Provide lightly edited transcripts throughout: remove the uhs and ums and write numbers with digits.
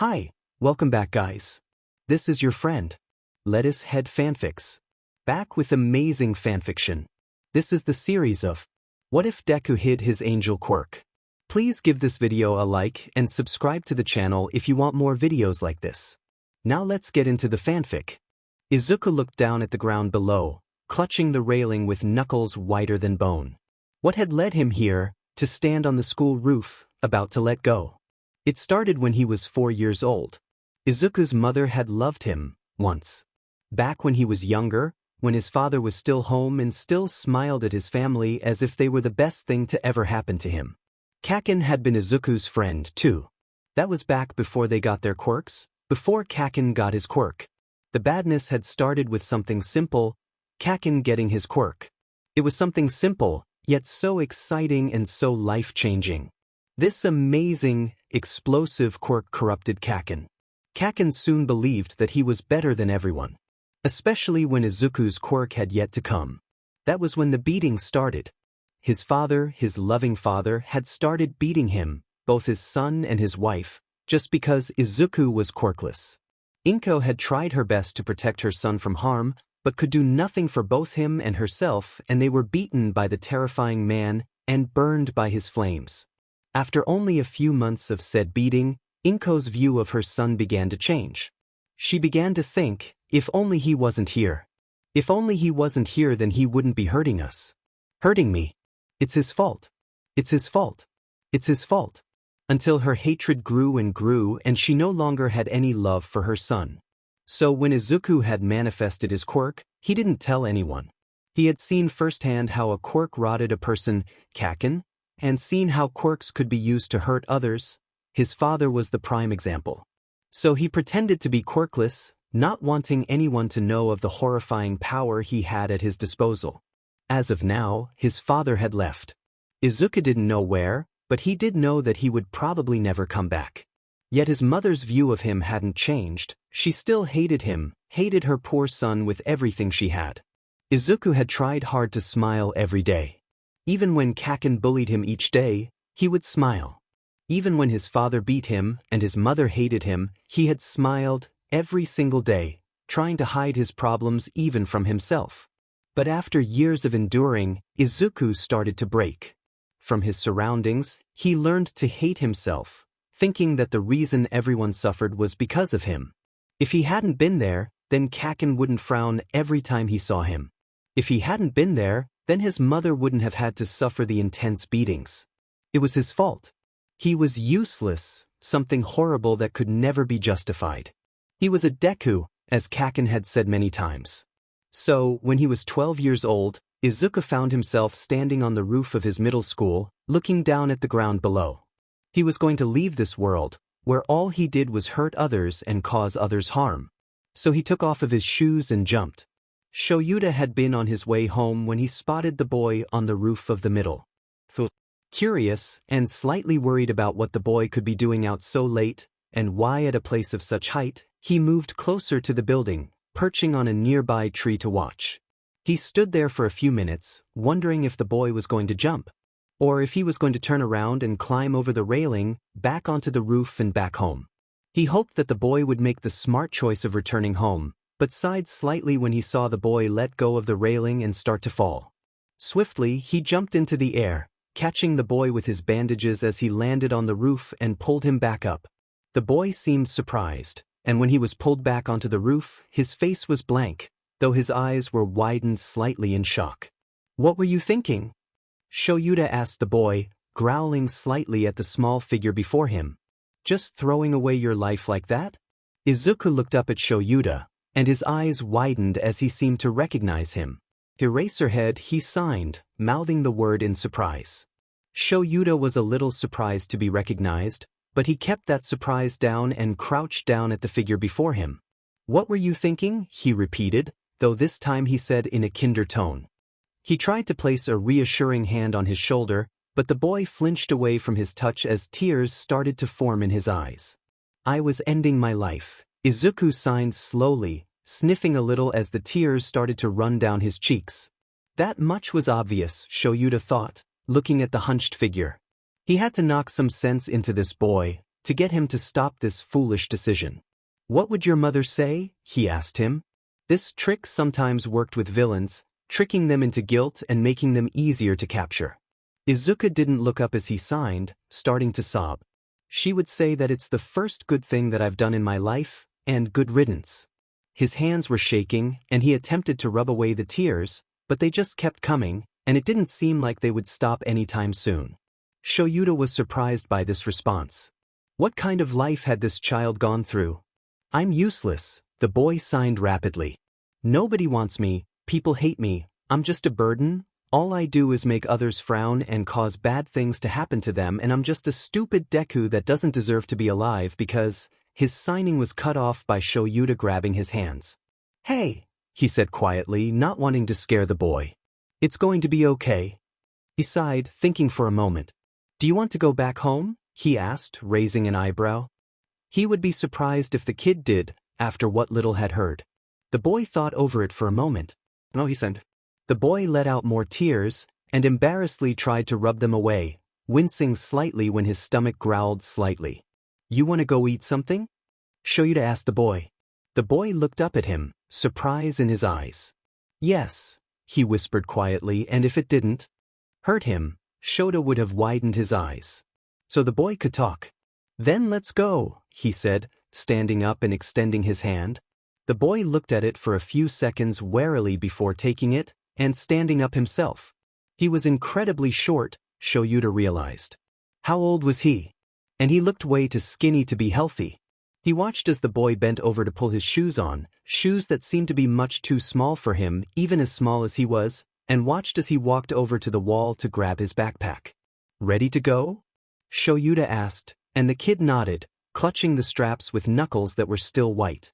Hi, welcome back guys. This is your friend, Lettuce Head Fanfics. Back with amazing fanfiction. This is the series of What If Deku Hid His Angel Quirk. Please give this video a like and subscribe to the channel if you want more videos like this. Now let's get into the fanfic. Izuku looked down at the ground below, clutching the railing with knuckles whiter than bone. What had led him here, to stand on the school roof, about to let go? It started when he was 4 years old. Izuku's mother had loved him, once. Back when he was younger, when his father was still home and still smiled at his family as if they were the best thing to ever happen to him. Kacchan had been Izuku's friend, too. That was back before they got their quirks, before Kacchan got his quirk. The badness had started with something simple, Kacchan getting his quirk. It was something simple, yet so exciting and so life-changing. This amazing, explosive quirk corrupted Kacchan. Kacchan soon believed that he was better than everyone. Especially when Izuku's quirk had yet to come. That was when the beating started. His father, his loving father, had started beating him, both his son and his wife, just because Izuku was quirkless. Inko had tried her best to protect her son from harm, but could do nothing for both him and herself, and they were beaten by the terrifying man and burned by his flames. After only a few months of said beating, Inko's view of her son began to change. She began to think, if only he wasn't here. If only he wasn't here, then he wouldn't be hurting us. Hurting me. It's his fault. It's his fault. It's his fault. Until her hatred grew and she no longer had any love for her son. So when Izuku had manifested his quirk, he didn't tell anyone. He had seen firsthand how a quirk rotted a person, Kacchan, and seen how quirks could be used to hurt others. His father was the prime example. So he pretended to be quirkless, not wanting anyone to know of the horrifying power he had at his disposal. As of now, his father had left. Izuku didn't know where, but he did know that he would probably never come back. Yet his mother's view of him hadn't changed. She still hated him, hated her poor son with everything she had. Izuku had tried hard to smile every day. Even when Kacchan bullied him each day, he would smile. Even when his father beat him and his mother hated him, he had smiled every single day, trying to hide his problems even from himself. But after years of enduring, Izuku started to break. From his surroundings, he learned to hate himself, thinking that the reason everyone suffered was because of him. If he hadn't been there, then Kacchan wouldn't frown every time he saw him. If he hadn't been there, then his mother wouldn't have had to suffer the intense beatings. It was his fault. He was useless, something horrible that could never be justified. He was a Deku, as Kacchan had said many times. So, when he was 12 years old, Izuku found himself standing on the roof of his middle school, looking down at the ground below. He was going to leave this world, where all he did was hurt others and cause others harm. So he took off of his shoes and jumped. Shoyuda had been on his way home when he spotted the boy on the roof of the middle. Curious and slightly worried about what the boy could be doing out so late, and why at a place of such height, he moved closer to the building, perching on a nearby tree to watch. He stood there for a few minutes, wondering if the boy was going to jump, or if he was going to turn around and climb over the railing, back onto the roof and back home. He hoped that the boy would make the smart choice of returning home, but sighed slightly when he saw the boy let go of the railing and start to fall. Swiftly, he jumped into the air, catching the boy with his bandages as he landed on the roof and pulled him back up. The boy seemed surprised, and when he was pulled back onto the roof, his face was blank, though his eyes were widened slightly in shock. "What were you thinking?" Shoyuda asked the boy, growling slightly at the small figure before him. "Just throwing away your life like that?" Izuku looked up at Shoyuda, and his eyes widened as he seemed to recognize him. Eraserhead, he signed, mouthing the word in surprise. Shoyuda was a little surprised to be recognized, but he kept that surprise down and crouched down at the figure before him. "What were you thinking?" he repeated, though this time he said in a kinder tone. He tried to place a reassuring hand on his shoulder, but the boy flinched away from his touch as tears started to form in his eyes. "I was ending my life," Izuku signed slowly, sniffing a little as the tears started to run down his cheeks. That much was obvious, Shoyuda thought, looking at the hunched figure. He had to knock some sense into this boy, to get him to stop this foolish decision. What would your mother say? He asked him. This trick sometimes worked with villains, tricking them into guilt and making them easier to capture. Izuku didn't look up as he signed, starting to sob. She would say that it's the first good thing that I've done in my life, and good riddance. His hands were shaking, and he attempted to rub away the tears, but they just kept coming, and it didn't seem like they would stop anytime soon. Shoyuta was surprised by this response. What kind of life had this child gone through? I'm useless, the boy signed rapidly. Nobody wants me, people hate me, I'm just a burden. All I do is make others frown and cause bad things to happen to them, and I'm just a stupid Deku that doesn't deserve to be alive because... His signing was cut off by Shoyuta grabbing his hands. Hey, he said quietly, not wanting to scare the boy. It's going to be okay. He sighed, thinking for a moment. Do you want to go back home? He asked, raising an eyebrow. He would be surprised if the kid did, after what little had heard. The boy thought over it for a moment. No, he said. The boy let out more tears, and embarrassedly tried to rub them away, wincing slightly when his stomach growled slightly. You want to go eat something? Shoyuta asked the boy. The boy looked up at him, surprise in his eyes. Yes, he whispered quietly, and if it didn't hurt him, Shoyuta would have widened his eyes. So the boy could talk. Then let's go, he said, standing up and extending his hand. The boy looked at it for a few seconds warily before taking it, and standing up himself. He was incredibly short, Shoyuta realized. How old was he? And he looked way too skinny to be healthy. He watched as the boy bent over to pull his shoes on, shoes that seemed to be much too small for him, even as small as he was, and watched as he walked over to the wall to grab his backpack. Ready to go? Shoyuta asked, and the kid nodded, clutching the straps with knuckles that were still white.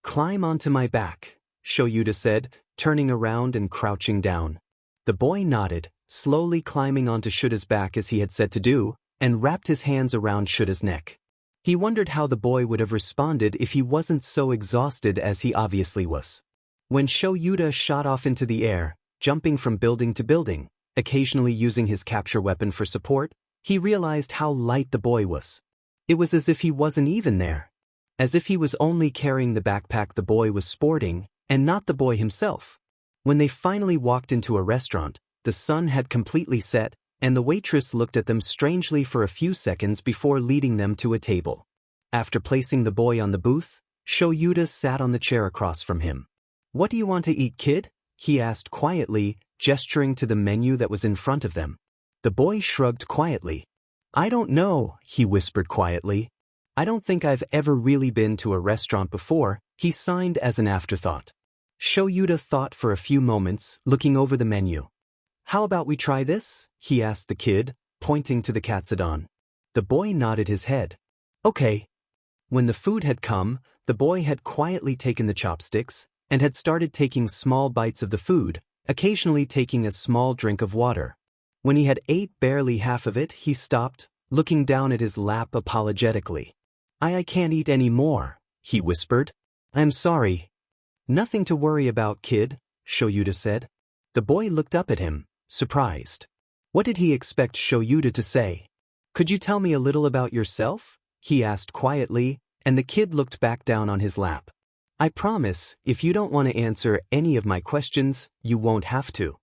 Climb onto my back, Shoyuta said, turning around and crouching down. The boy nodded, slowly climbing onto Shuta's back as he had said to do, and wrapped his hands around Shuta's neck. He wondered how the boy would have responded if he wasn't so exhausted as he obviously was. When Shoyuta shot off into the air, jumping from building to building, occasionally using his capture weapon for support, he realized how light the boy was. It was as if he wasn't even there. As if he was only carrying the backpack the boy was sporting, and not the boy himself. When they finally walked into a restaurant, the sun had completely set, and the waitress looked at them strangely for a few seconds before leading them to a table. After placing the boy on the booth, Shoyuta sat on the chair across from him. What do you want to eat, kid? He asked quietly, gesturing to the menu that was in front of them. The boy shrugged quietly. I don't know, he whispered quietly. I don't think I've ever really been to a restaurant before, he signed as an afterthought. Shoyuta thought for a few moments, looking over the menu. How about we try this? He asked the kid, pointing to the katsudon. The boy nodded his head. Okay. When the food had come, the boy had quietly taken the chopsticks, and had started taking small bites of the food, occasionally taking a small drink of water. When he had ate barely half of it, he stopped, looking down at his lap apologetically. I can't eat any more, he whispered. I'm sorry. Nothing to worry about, kid, Shoyuta said. The boy looked up at him, surprised. What did he expect Shoyuta to say? Could you tell me a little about yourself? He asked quietly, and the kid looked back down on his lap. I promise, if you don't want to answer any of my questions, you won't have to.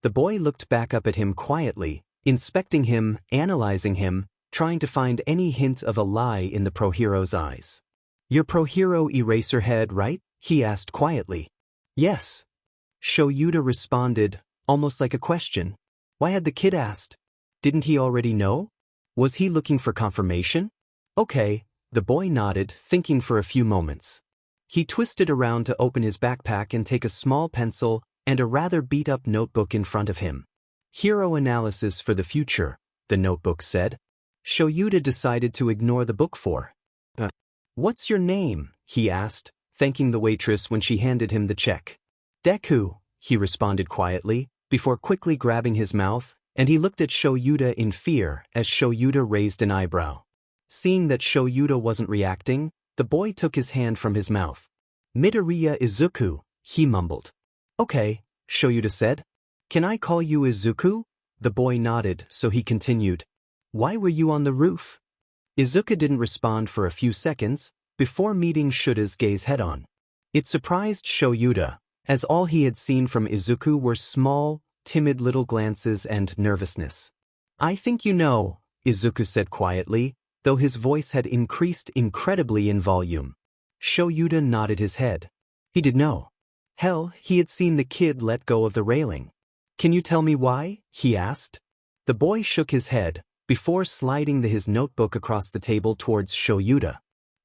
The boy looked back up at him quietly, inspecting him, analyzing him, trying to find any hint of a lie in the pro-hero's eyes. You're pro-hero Eraserhead, right? He asked quietly. Yes. Shoyuta responded, almost like a question. Why had the kid asked? Didn't he already know? Was he looking for confirmation? Okay, the boy nodded, thinking for a few moments. He twisted around to open his backpack and take a small pencil and a rather beat-up notebook in front of him. Hero analysis for the future, the notebook said. Shoyuta decided to ignore the book for. What's your name? He asked, thanking the waitress when she handed him the check. Deku, he responded quietly, before quickly grabbing his mouth, and he looked at Shoyuta in fear as Shoyuta raised an eyebrow. Seeing that Shoyuta wasn't reacting, the boy took his hand from his mouth. Midoriya Izuku, he mumbled. Okay, Shoyuta said. Can I call you Izuku? The boy nodded, so he continued. Why were you on the roof? Izuku didn't respond for a few seconds, before meeting Shuta's gaze head-on. It surprised Shoyuta, as all he had seen from Izuku were small, timid little glances and nervousness. "I think you know," Izuku said quietly, though his voice had increased incredibly in volume. Shoyuta nodded his head. He did know. Hell, he had seen the kid let go of the railing. "Can you tell me why?" he asked. The boy shook his head, before sliding his notebook across the table towards Shoyuta.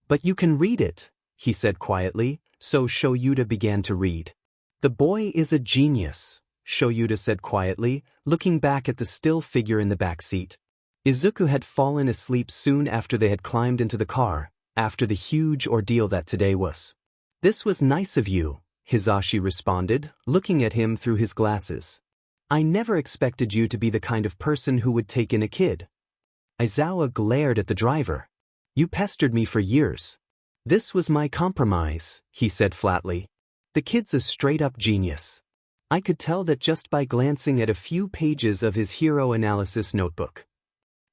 "But you can read it," he said quietly, so Shoyuta began to read. "The boy is a genius," Shoyuta said quietly, looking back at the still figure in the back seat. Izuku had fallen asleep soon after they had climbed into the car, after the huge ordeal that today was. "This was nice of you," Hisashi responded, looking at him through his glasses. "I never expected you to be the kind of person who would take in a kid." Aizawa glared at the driver. "You pestered me for years." "This was my compromise," he said flatly. "The kid's a straight-up genius. I could tell that just by glancing at a few pages of his hero analysis notebook."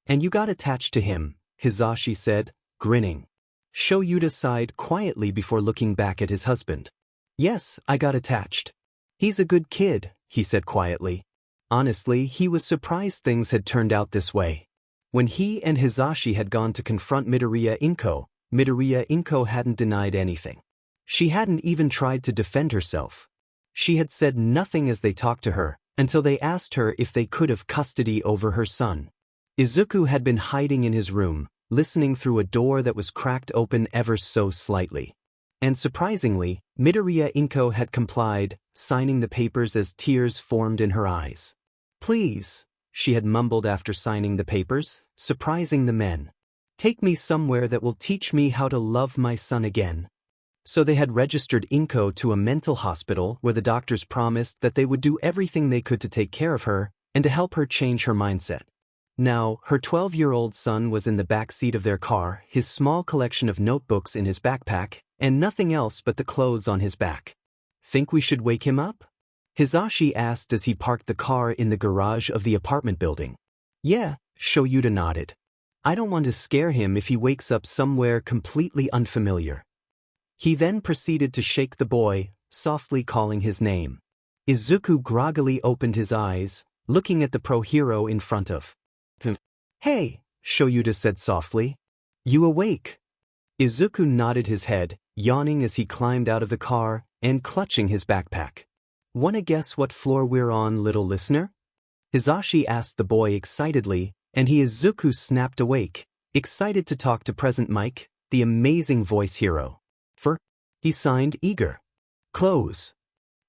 "And you got attached to him," Hisashi said, grinning. Shoyuta sighed quietly before looking back at his husband. "Yes, I got attached. He's a good kid," he said quietly. Honestly, he was surprised things had turned out this way. When he and Hisashi had gone to confront Midoriya Izuku hadn't denied anything. She hadn't even tried to defend herself. She had said nothing as they talked to her, until they asked her if they could have custody over her son. Izuku had been hiding in his room, listening through a door that was cracked open ever so slightly. And surprisingly, Midoriya Izuku had complied, signing the papers as tears formed in her eyes. "Please," she had mumbled after signing the papers, surprising the men. "Take me somewhere that will teach me how to love my son again." So they had registered Izuku to a mental hospital where the doctors promised that they would do everything they could to take care of her and to help her change her mindset. Now, her 12-year-old son was in the back seat of their car, his small collection of notebooks in his backpack, and nothing else but the clothes on his back. "Think we should wake him up?" Hisashi asked as he parked the car in the garage of the apartment building. "Yeah," Shoyuta nodded. "I don't want to scare him if he wakes up somewhere completely unfamiliar." He then proceeded to shake the boy, softly calling his name. Izuku groggily opened his eyes, looking at the pro-hero in front of him. "Hey," Shoyuta said softly. "You awake?" Izuku nodded his head, yawning as he climbed out of the car and clutching his backpack. "Wanna guess what floor we're on, little listener?" Hisashi asked the boy excitedly, and Izuku snapped awake, excited to talk to Present Mike, the amazing voice hero. He signed, eager. "Close,"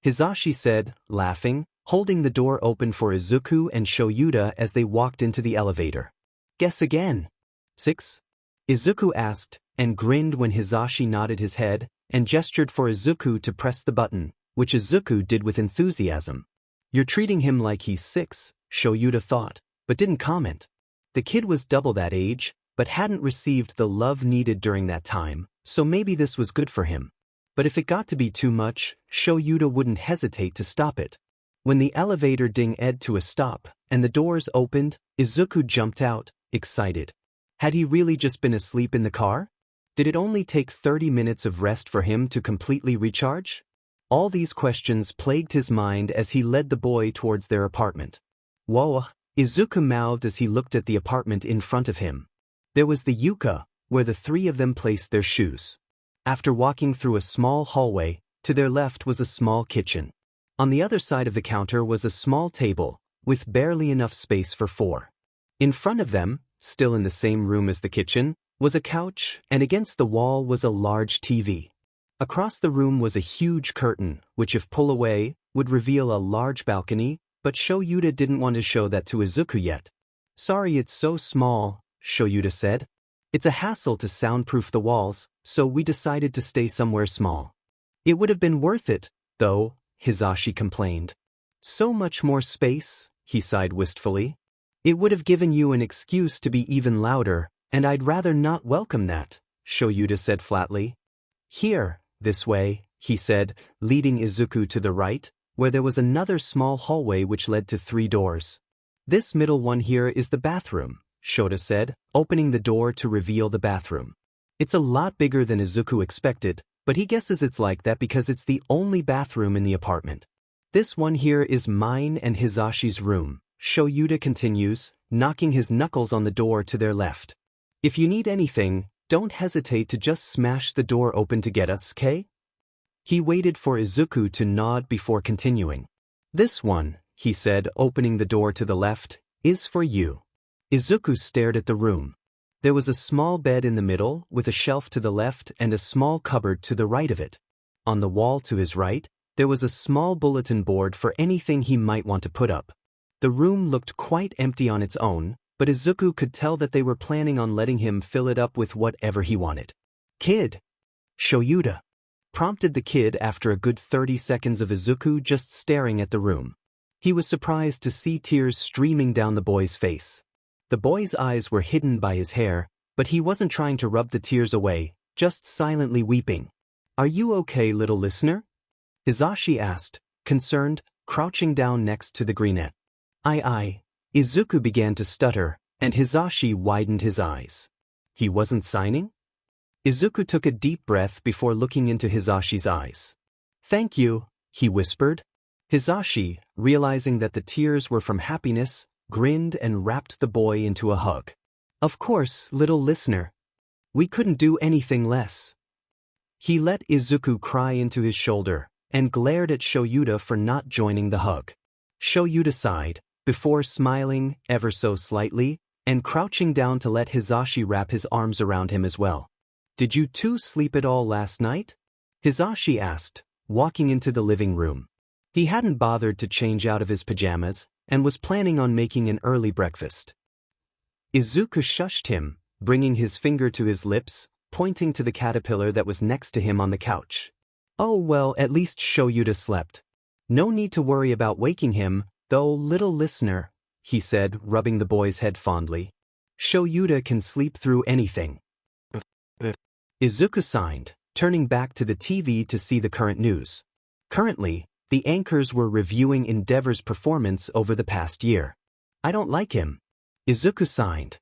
Hisashi said, laughing, holding the door open for Izuku and Shoyuta as they walked into the elevator. "Guess again." "6?" Izuku asked, and grinned when Hisashi nodded his head and gestured for Izuku to press the button, which Izuku did with enthusiasm. "You're treating him like he's 6, Shoyuta thought, but didn't comment. The kid was double that age, but hadn't received the love needed during that time, so maybe this was good for him. But if it got to be too much, Shoyuta wouldn't hesitate to stop it. When the elevator dinged to a stop, and the doors opened, Izuku jumped out, excited. Had he really just been asleep in the car? Did it only take 30 minutes of rest for him to completely recharge? All these questions plagued his mind as he led the boy towards their apartment. "Whoa," Izuku mouthed as he looked at the apartment in front of him. There was the yuka, where the three of them placed their shoes. After walking through a small hallway, to their left was a small kitchen. On the other side of the counter was a small table, with barely enough space for 4. In front of them, still in the same room as the kitchen, was a couch, and against the wall was a large TV. Across the room was a huge curtain, which if pulled away, would reveal a large balcony, but Shoyuta didn't want to show that to Izuku yet. "Sorry it's so small," Shoyuta said. "It's a hassle to soundproof the walls, so we decided to stay somewhere small." "It would have been worth it, though," Hisashi complained. "So much more space," he sighed wistfully. "It would have given you an excuse to be even louder, and I'd rather not welcome that," Shoyuta said flatly. "Here, this way," he said, leading Izuku to the right, where there was another small hallway which led to 3 doors. "This middle one here is the bathroom," Shota said, opening the door to reveal the bathroom. It's a lot bigger than Izuku expected, but he guesses it's like that because it's the only bathroom in the apartment. This one here is mine and Hisashi's room, Shoyuta continues, knocking his knuckles on the door to their left. If you need anything, don't hesitate to just smash the door open to get us, K? He waited for Izuku to nod before continuing. This one, he said, opening the door to the left, is for you. Izuku stared at the room. There was a small bed in the middle, with a shelf to the left and a small cupboard to the right of it. On the wall to his right, there was a small bulletin board for anything he might want to put up. The room looked quite empty on its own, but Izuku could tell that they were planning on letting him fill it up with whatever he wanted. Kid! Shoyuta! Prompted the kid after a good 30 seconds of Izuku just staring at the room. He was surprised to see tears streaming down the boy's face. The boy's eyes were hidden by his hair, but he wasn't trying to rub the tears away, just silently weeping. Are you okay, little listener? Hisashi asked, concerned, crouching down next to the greenette. I. Izuku began to stutter, and Hisashi widened his eyes. He wasn't signing? Izuku took a deep breath before looking into Hisashi's eyes. Thank you, he whispered. Hisashi, realizing that the tears were from happiness, grinned and wrapped the boy into a hug. Of course, little listener. We couldn't do anything less. He let Izuku cry into his shoulder, and glared at Shoyuta for not joining the hug. Shoyuta sighed, before smiling, ever so slightly, and crouching down to let Hisashi wrap his arms around him as well. Did you two sleep at all last night? Hisashi asked, walking into the living room. He hadn't bothered to change out of his pajamas, and was planning on making an early breakfast. Izuku shushed him, bringing his finger to his lips, pointing to the caterpillar that was next to him on the couch. Oh well, at least Shoyuta slept. No need to worry about waking him, though, little listener, he said, rubbing the boy's head fondly. Shoyuta can sleep through anything. Izuku signed, turning back to the TV to see the current news. Currently, the anchors were reviewing Endeavor's performance over the past year. I don't like him. Izuku signed.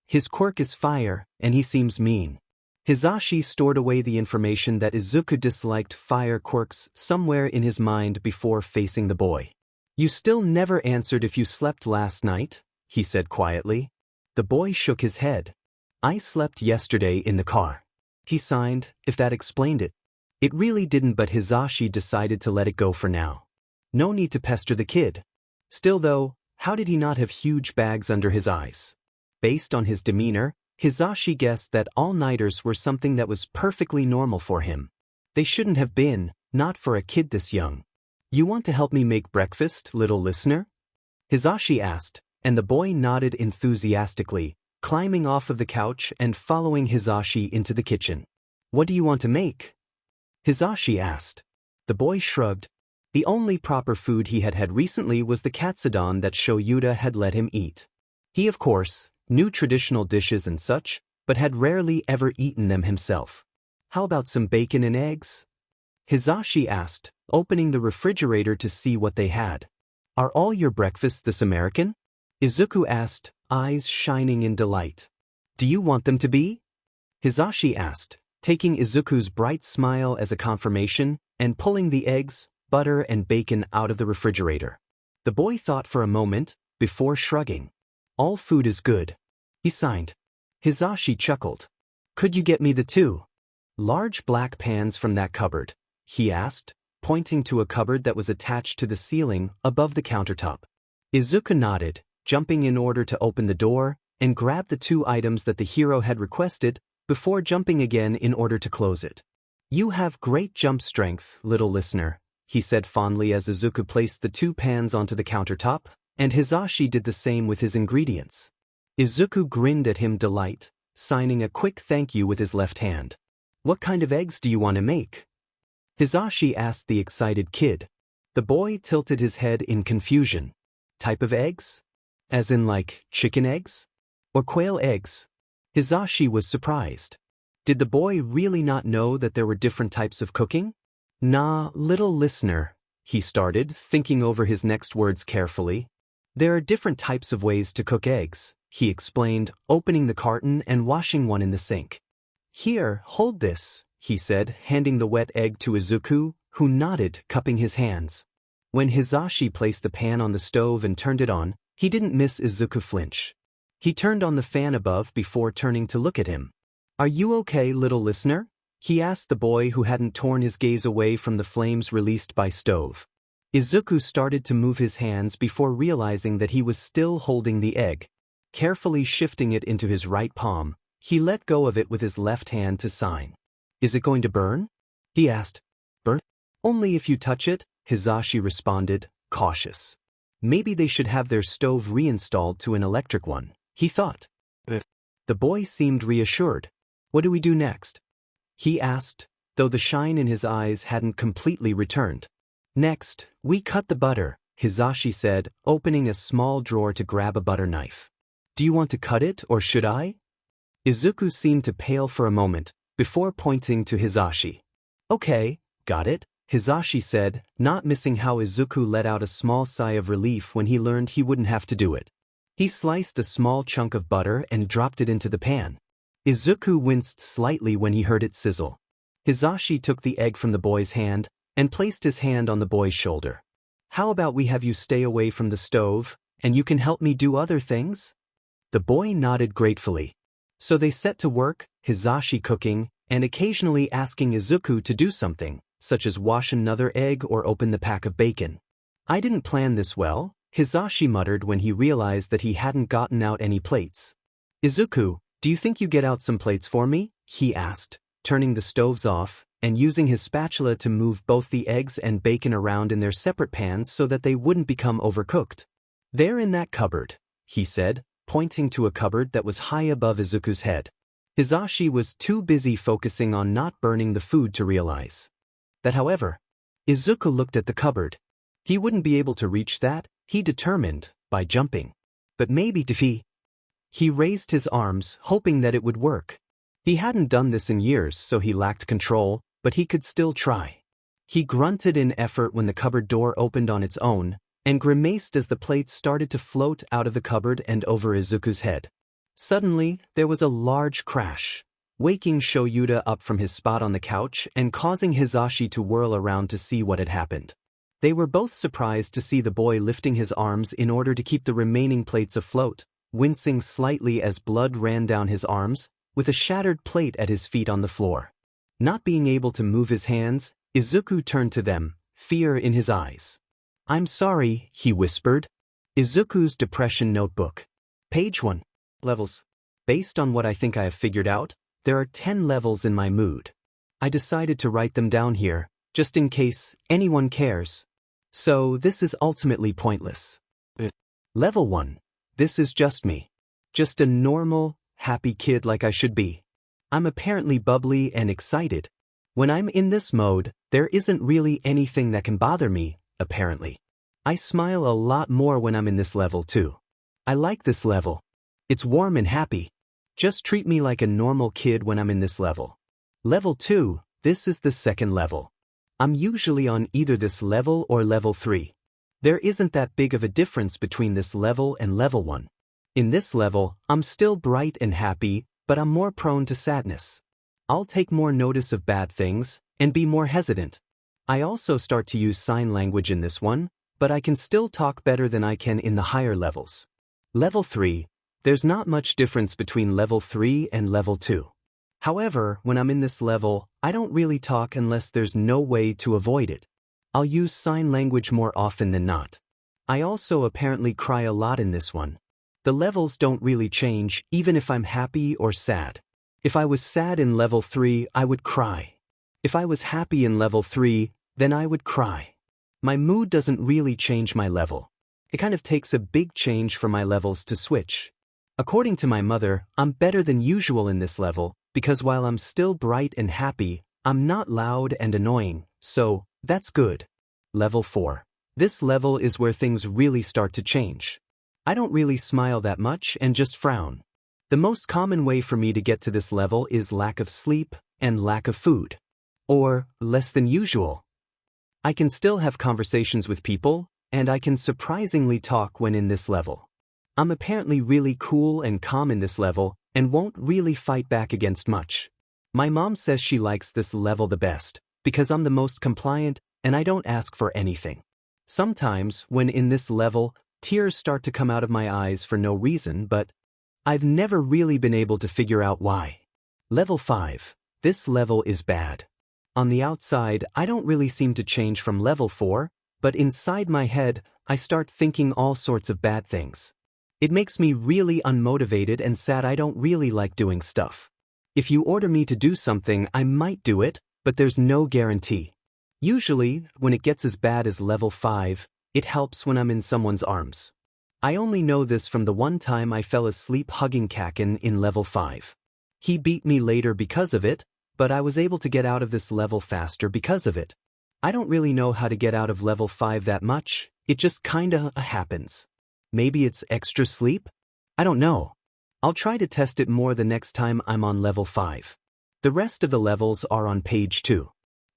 His quirk is fire, and he seems mean. Hisashi stored away the information that Izuku disliked fire quirks somewhere in his mind before facing the boy. You still never answered if you slept last night, he said quietly. The boy shook his head. I slept yesterday in the car. He signed, if that explained it. It really didn't, but Hisashi decided to let it go for now. No need to pester the kid. Still though, how did he not have huge bags under his eyes? Based on his demeanor, Hisashi guessed that all-nighters were something that was perfectly normal for him. They shouldn't have been, not for a kid this young. You want to help me make breakfast, little listener? Hisashi asked, and the boy nodded enthusiastically, climbing off of the couch and following Hisashi into the kitchen. What do you want to make? Hisashi asked. The boy shrugged. The only proper food he had had recently was the katsudon that Shoyuta had let him eat. He, of course, knew traditional dishes and such, but had rarely ever eaten them himself. How about some bacon and eggs? Hisashi asked, opening the refrigerator to see what they had. Are all your breakfasts this American? Izuku asked, eyes shining in delight. Do you want them to be? Hisashi asked, taking Izuku's bright smile as a confirmation, and pulling the eggs, butter and bacon out of the refrigerator. The boy thought for a moment, before shrugging. All food is good. He signed. Hisashi chuckled. Could you get me the 2 large black pans from that cupboard? He asked, pointing to a cupboard that was attached to the ceiling above the countertop. Izuku nodded, jumping in order to open the door, and grab the 2 items that the hero had requested, before jumping again in order to close it. You have great jump strength, little listener, he said fondly as Izuku placed the 2 pans onto the countertop, and Hisashi did the same with his ingredients. Izuku grinned at him delight, signing a quick thank you with his left hand. What kind of eggs do you want to make? Hisashi asked the excited kid. The boy tilted his head in confusion. Type of eggs? As in like chicken eggs? Or quail eggs? Hisashi was surprised. Did the boy really not know that there were different types of cooking? Nah, little listener, he started, thinking over his next words carefully. There are different types of ways to cook eggs, he explained, opening the carton and washing one in the sink. Here, hold this, he said, handing the wet egg to Izuku, who nodded, cupping his hands. When Hisashi placed the pan on the stove and turned it on, he didn't miss Izuku flinch. He turned on the fan above before turning to look at him. "Are you okay, little listener?" he asked the boy who hadn't torn his gaze away from the flames released by stove. Izuku started to move his hands before realizing that he was still holding the egg. Carefully shifting it into his right palm, he let go of it with his left hand to sign. "Is it going to burn?" he asked. "Burn? Only if you touch it," Hisashi responded, cautious. Maybe they should have their stove reinstalled to an electric one, he thought. The boy seemed reassured. "What do we do next?" he asked, though the shine in his eyes hadn't completely returned. "Next, we cut the butter," Hisashi said, opening a small drawer to grab a butter knife. "Do you want to cut it, or should I?" Izuku seemed to pale for a moment, before pointing to Hisashi. "Okay, got it," Hisashi said, not missing how Izuku let out a small sigh of relief when he learned he wouldn't have to do it. He sliced a small chunk of butter and dropped it into the pan. Izuku winced slightly when he heard it sizzle. Hisashi took the egg from the boy's hand and placed his hand on the boy's shoulder. "How about we have you stay away from the stove, and you can help me do other things?" The boy nodded gratefully. So they set to work, Hisashi cooking, and occasionally asking Izuku to do something, such as wash another egg or open the pack of bacon. "I didn't plan this well," Hisashi muttered when he realized that he hadn't gotten out any plates. "Izuku, do you think you get out some plates for me?" he asked, turning the stoves off, and using his spatula to move both the eggs and bacon around in their separate pans so that they wouldn't become overcooked. "They're in that cupboard," he said, pointing to a cupboard that was high above Izuku's head. Hisashi was too busy focusing on not burning the food to realize that. However, Izuku looked at the cupboard. He wouldn't be able to reach that, he determined, by jumping. But maybe if he raised his arms, hoping that it would work. He hadn't done this in years, so he lacked control, but he could still try. He grunted in effort when the cupboard door opened on its own, and grimaced as the plates started to float out of the cupboard and over Izuku's head. Suddenly, there was a large crash, waking Shoyuta up from his spot on the couch and causing Hisashi to whirl around to see what had happened. They were both surprised to see the boy lifting his arms in order to keep the remaining plates afloat, wincing slightly as blood ran down his arms, with a shattered plate at his feet on the floor. Not being able to move his hands, Izuku turned to them, fear in his eyes. "I'm sorry," he whispered. Izuku's Depression Notebook. Page 1. Levels. Based on what I think I have figured out, there are 10 levels in my mood. I decided to write them down here, just in case anyone cares. So this is ultimately pointless. Level 1. This is just me. Just a normal, happy kid like I should be. I'm apparently bubbly and excited. When I'm in this mode, there isn't really anything that can bother me, apparently. I smile a lot more when I'm in this level too. I like this level. It's warm and happy. Just treat me like a normal kid when I'm in this level. Level 2, this is the second level. I'm usually on either this level or level 3. There isn't that big of a difference between this level and level 1. In this level, I'm still bright and happy, but I'm more prone to sadness. I'll take more notice of bad things, and be more hesitant. I also start to use sign language in this one, but I can still talk better than I can in the higher levels. Level 3, there's not much difference between level 3 and level 2. However, when I'm in this level, I don't really talk unless there's no way to avoid it. I'll use sign language more often than not. I also apparently cry a lot in this one. The levels don't really change even if I'm happy or sad. If I was sad in level 3, I would cry. If I was happy in level 3, then I would cry. My mood doesn't really change my level. It kind of takes a big change for my levels to switch. According to my mother, I'm better than usual in this level, because while I'm still bright and happy, I'm not loud and annoying, so that's good. Level 4. This level is where things really start to change. I don't really smile that much and just frown. The most common way for me to get to this level is lack of sleep and lack of food. Or less than usual. I can still have conversations with people, and I can surprisingly talk when in this level. I'm apparently really cool and calm in this level, and won't really fight back against much. My mom says she likes this level the best, because I'm the most compliant, and I don't ask for anything. Sometimes, when in this level, tears start to come out of my eyes for no reason, but I've never really been able to figure out why. Level 5. This level is bad. On the outside, I don't really seem to change from level 4, but inside my head, I start thinking all sorts of bad things. It makes me really unmotivated and sad. I don't really like doing stuff. If you order me to do something, I might do it, but there's no guarantee. Usually, when it gets as bad as level 5, it helps when I'm in someone's arms. I only know this from the one time I fell asleep hugging Kacchan in level 5. He beat me later because of it, but I was able to get out of this level faster because of it. I don't really know how to get out of level 5 that much, it just kinda happens. Maybe it's extra sleep? I don't know. I'll try to test it more the next time I'm on level 5. The rest of the levels are on page 2.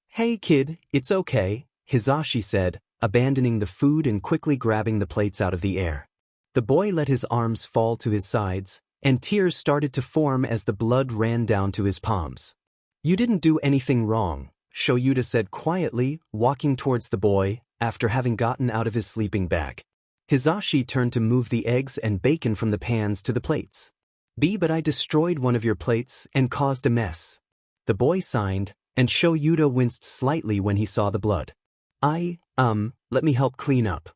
Hey kid, it's okay, Hisashi said, abandoning the food and quickly grabbing the plates out of the air. The boy let his arms fall to his sides, and tears started to form as the blood ran down to his palms. You didn't do anything wrong, Shoyuta said quietly, walking towards the boy, after having gotten out of his sleeping bag. Hisashi turned to move the eggs and bacon from the pans to the plates. But I destroyed one of your plates and caused a mess. The boy signed, and Shoyuta winced slightly when he saw the blood. Let me help clean up.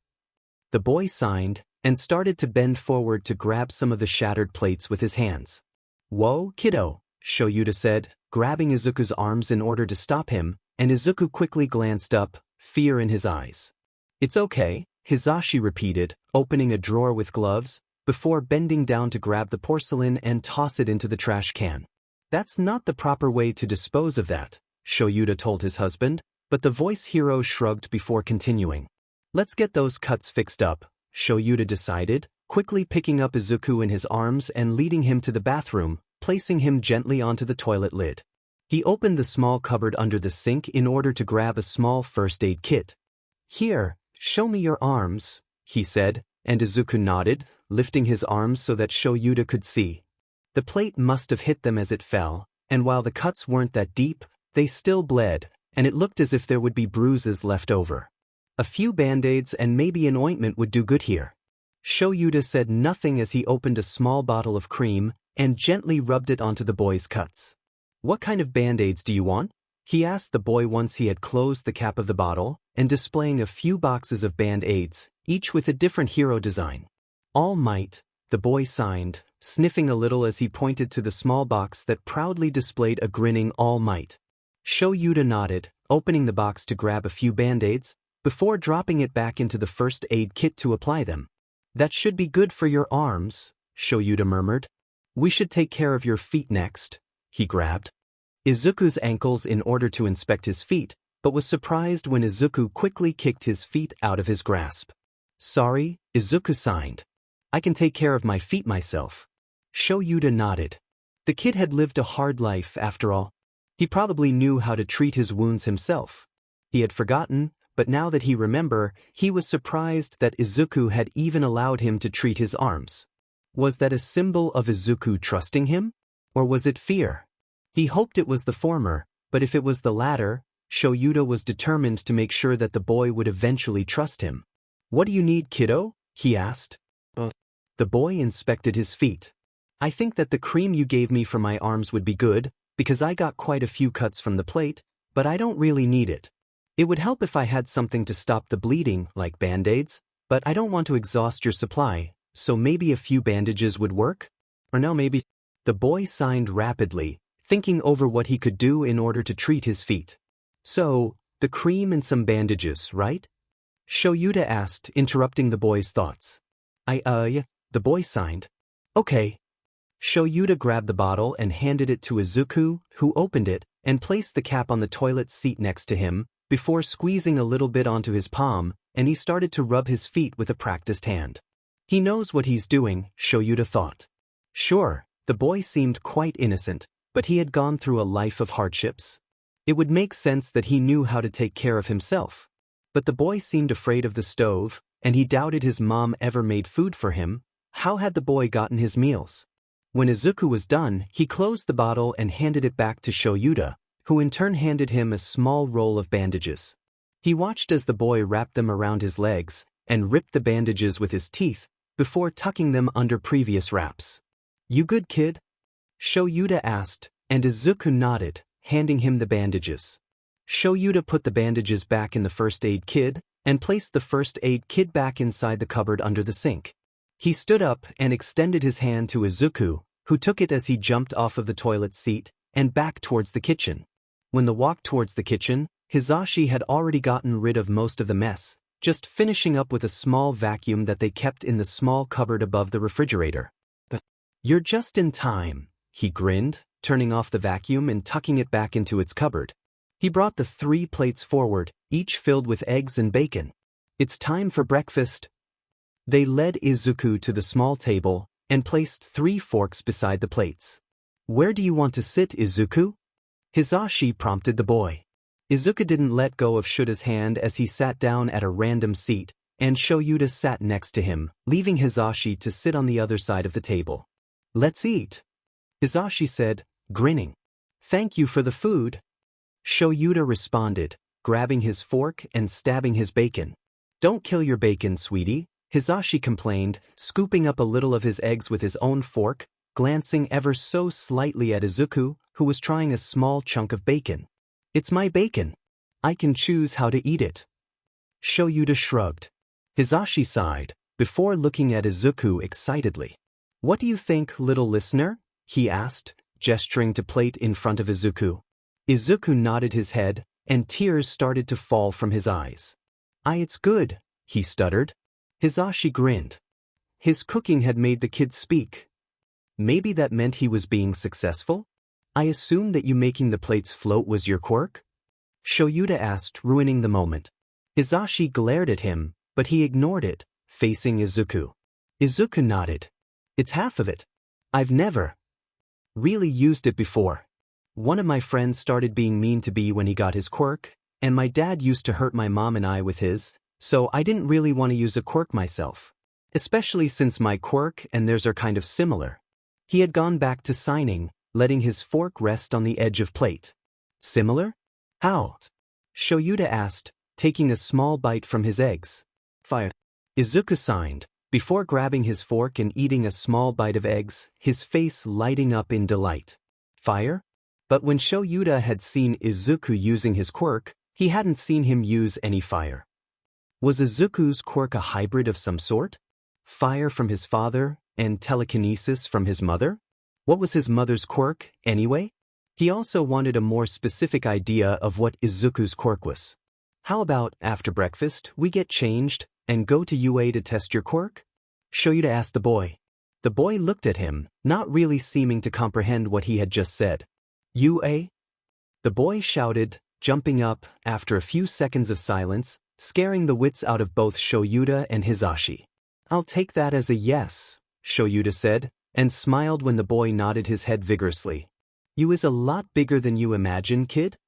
The boy signed, and started to bend forward to grab some of the shattered plates with his hands. Whoa, kiddo, Shoyuta said, grabbing Izuku's arms in order to stop him, and Izuku quickly glanced up, fear in his eyes. It's okay, Hisashi repeated, opening a drawer with gloves, before bending down to grab the porcelain and toss it into the trash can. That's not the proper way to dispose of that, Shoyuta told his husband, but the voice hero shrugged before continuing. Let's get those cuts fixed up, Shoyuta decided, quickly picking up Izuku in his arms and leading him to the bathroom, placing him gently onto the toilet lid. He opened the small cupboard under the sink in order to grab a small first aid kit. Here, show me your arms, he said, and Izuku nodded, lifting his arms so that Shoyuta could see. The plate must have hit them as it fell, and while the cuts weren't that deep, they still bled, and it looked as if there would be bruises left over. A few band-aids and maybe an ointment would do good here. Shoyuta said nothing as he opened a small bottle of cream and gently rubbed it onto the boy's cuts. What kind of band-aids do you want? He asked the boy once he had closed the cap of the bottle and displaying a few boxes of band-aids, each with a different hero design. All Might, the boy signed, sniffing a little as he pointed to the small box that proudly displayed a grinning All Might. Shoyuta nodded, opening the box to grab a few band-aids, before dropping it back into the first aid kit to apply them. That should be good for your arms, Shoyuta murmured. We should take care of your feet next, he grabbed Izuku's ankles in order to inspect his feet, but was surprised when Izuku quickly kicked his feet out of his grasp. Sorry, Izuku signed. I can take care of my feet myself. Shoyuta nodded. The kid had lived a hard life after all. He probably knew how to treat his wounds himself. He had forgotten, but now that he remembered, he was surprised that Izuku had even allowed him to treat his arms. Was that a symbol of Izuku trusting him? Or was it fear? He hoped it was the former, but if it was the latter, Shoyuta was determined to make sure that the boy would eventually trust him. What do you need, kiddo? He asked. The boy inspected his feet. I think that the cream you gave me for my arms would be good, because I got quite a few cuts from the plate, but I don't really need it. It would help if I had something to stop the bleeding, like band-aids, but I don't want to exhaust your supply, so maybe a few bandages would work? Or no, maybe. The boy signed rapidly, thinking over what he could do in order to treat his feet. So, the cream and some bandages, right? Shoyuta asked, interrupting the boy's thoughts. The boy signed. Okay. Shoyuta grabbed the bottle and handed it to Izuku, who opened it, and placed the cap on the toilet seat next to him, before squeezing a little bit onto his palm, and he started to rub his feet with a practiced hand. He knows what he's doing, Shoyuta thought. Sure, the boy seemed quite innocent, but he had gone through a life of hardships. It would make sense that he knew how to take care of himself. But the boy seemed afraid of the stove, and he doubted his mom ever made food for him. How had the boy gotten his meals? When Izuku was done, he closed the bottle and handed it back to Shoyuta, who in turn handed him a small roll of bandages. He watched as the boy wrapped them around his legs and ripped the bandages with his teeth before tucking them under previous wraps. "You good, kid?" Shoyuta asked, and Izuku nodded, handing him the bandages. Shoyuta put the bandages back in the first aid kit and placed the first aid kit back inside the cupboard under the sink. He stood up and extended his hand to Izuku, who took it as he jumped off of the toilet seat and back towards the kitchen. When the walk towards the kitchen, Hisashi had already gotten rid of most of the mess, just finishing up with a small vacuum that they kept in the small cupboard above the refrigerator. "You're just in time," he grinned, turning off the vacuum and tucking it back into its cupboard. He brought the 3 plates forward, each filled with eggs and bacon. "It's time for breakfast." They led Izuku to the small table and placed 3 forks beside the plates. "Where do you want to sit, Izuku?" Hisashi prompted the boy. Izuku didn't let go of Shuta's hand as he sat down at a random seat, and Shoyuta sat next to him, leaving Hisashi to sit on the other side of the table. "Let's eat," Hisashi said, grinning. "Thank you for the food," Shoyuta responded, grabbing his fork and stabbing his bacon. "Don't kill your bacon, sweetie," Hisashi complained, scooping up a little of his eggs with his own fork, glancing ever so slightly at Izuku, who was trying a small chunk of bacon. "It's my bacon. I can choose how to eat it." Shoyuta shrugged. Hisashi sighed, before looking at Izuku excitedly. "What do you think, little listener?" he asked, gesturing to plate in front of Izuku. Izuku nodded his head, and tears started to fall from his eyes. It's good," he stuttered. Hisashi grinned. His cooking had made the kid speak. Maybe that meant he was being successful? "I assume that you making the plates float was your quirk?" Shoyuta asked, ruining the moment. Hisashi glared at him, but he ignored it, facing Izuku. Izuku nodded. "It's half of it. I've never really used it before. One of my friends started being mean to me when he got his quirk, and my dad used to hurt my mom and I with his, so I didn't really want to use a quirk myself. Especially since my quirk and theirs are kind of similar." He had gone back to signing, letting his fork rest on the edge of plate. "Similar? How?" Shoyuta asked, taking a small bite from his eggs. "Fire." Izuku signed, before grabbing his fork and eating a small bite of eggs, his face lighting up in delight. "Fire?" But when Shoyuta had seen Izuku using his quirk, he hadn't seen him use any fire. Was Izuku's quirk a hybrid of some sort? Fire from his father, and telekinesis from his mother? What was his mother's quirk, anyway? He also wanted a more specific idea of what Izuku's quirk was. "How about, after breakfast, we get changed and go to UA to test your quirk?" Shoyuta asked the boy. The boy looked at him, not really seeming to comprehend what he had just said. "UA?" the boy shouted, jumping up after a few seconds of silence, scaring the wits out of both Shoyuta and Hisashi. "I'll take that as a yes," Shoyuta said, and smiled when the boy nodded his head vigorously. "You is a lot bigger than you imagine, kid?"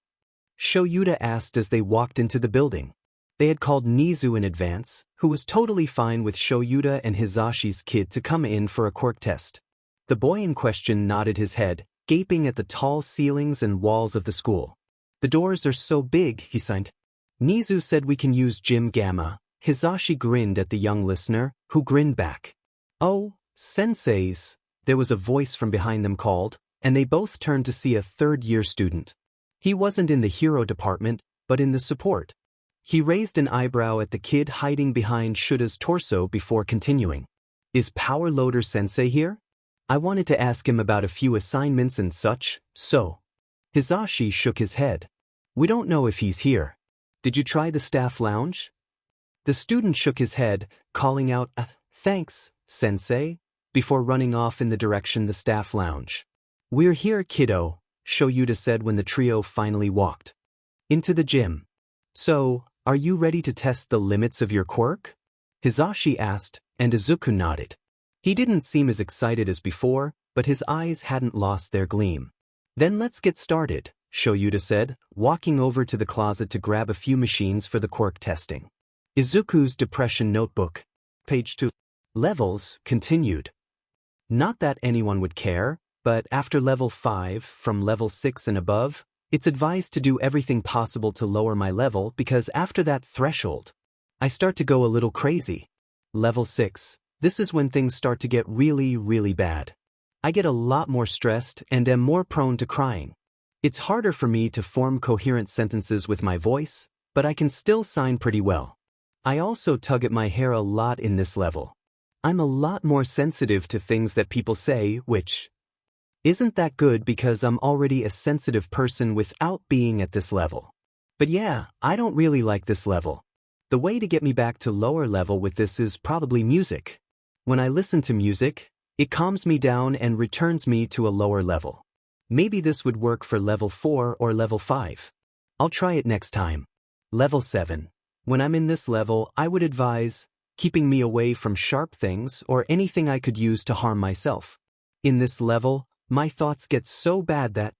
Shoyuta asked as they walked into the building. They had called Nizu in advance, who was totally fine with Shoyuta and Hisashi's kid to come in for a quirk test. The boy in question nodded his head, gaping at the tall ceilings and walls of the school. "The doors are so big," he sighed. "Nizu said we can use Gym Gamma." Hisashi grinned at the young listener, who grinned back. "Oh, senseis," there was a voice from behind them called, and they both turned to see a third-year student. He wasn't in the hero department, but in the support. He raised an eyebrow at the kid hiding behind Shuta's torso before continuing. "Is Power Loader Sensei here? I wanted to ask him about a few assignments and such, so." Hisashi shook his head. "We don't know if he's here. Did you try the staff lounge?" The student shook his head, calling out, "Thanks, Sensei," before running off in the direction the staff lounge. "We're here, kiddo," Shoyuta said when the trio finally walked into the gym. "So, are you ready to test the limits of your quirk?" Hisashi asked, and Izuku nodded. He didn't seem as excited as before, but his eyes hadn't lost their gleam. "Then let's get started," Shoyuta said, walking over to the closet to grab a few machines for the quirk testing. Izuku's Depression Notebook. Page 2. Levels continued. Not that anyone would care, but after level 5, from level 6 and above, it's advised to do everything possible to lower my level because after that threshold, I start to go a little crazy. Level 6. This is when things start to get really, really bad. I get a lot more stressed and am more prone to crying. It's harder for me to form coherent sentences with my voice, but I can still sign pretty well. I also tug at my hair a lot in this level. I'm a lot more sensitive to things that people say, which isn't that good because I'm already a sensitive person without being at this level. But yeah, I don't really like this level. The way to get me back to lower level with this is probably music. When I listen to music, it calms me down and returns me to a lower level. Maybe this would work for level 4 or level 5. I'll try it next time. Level 7. When I'm in this level, I would advise keeping me away from sharp things or anything I could use to harm myself. In this level, my thoughts get so bad that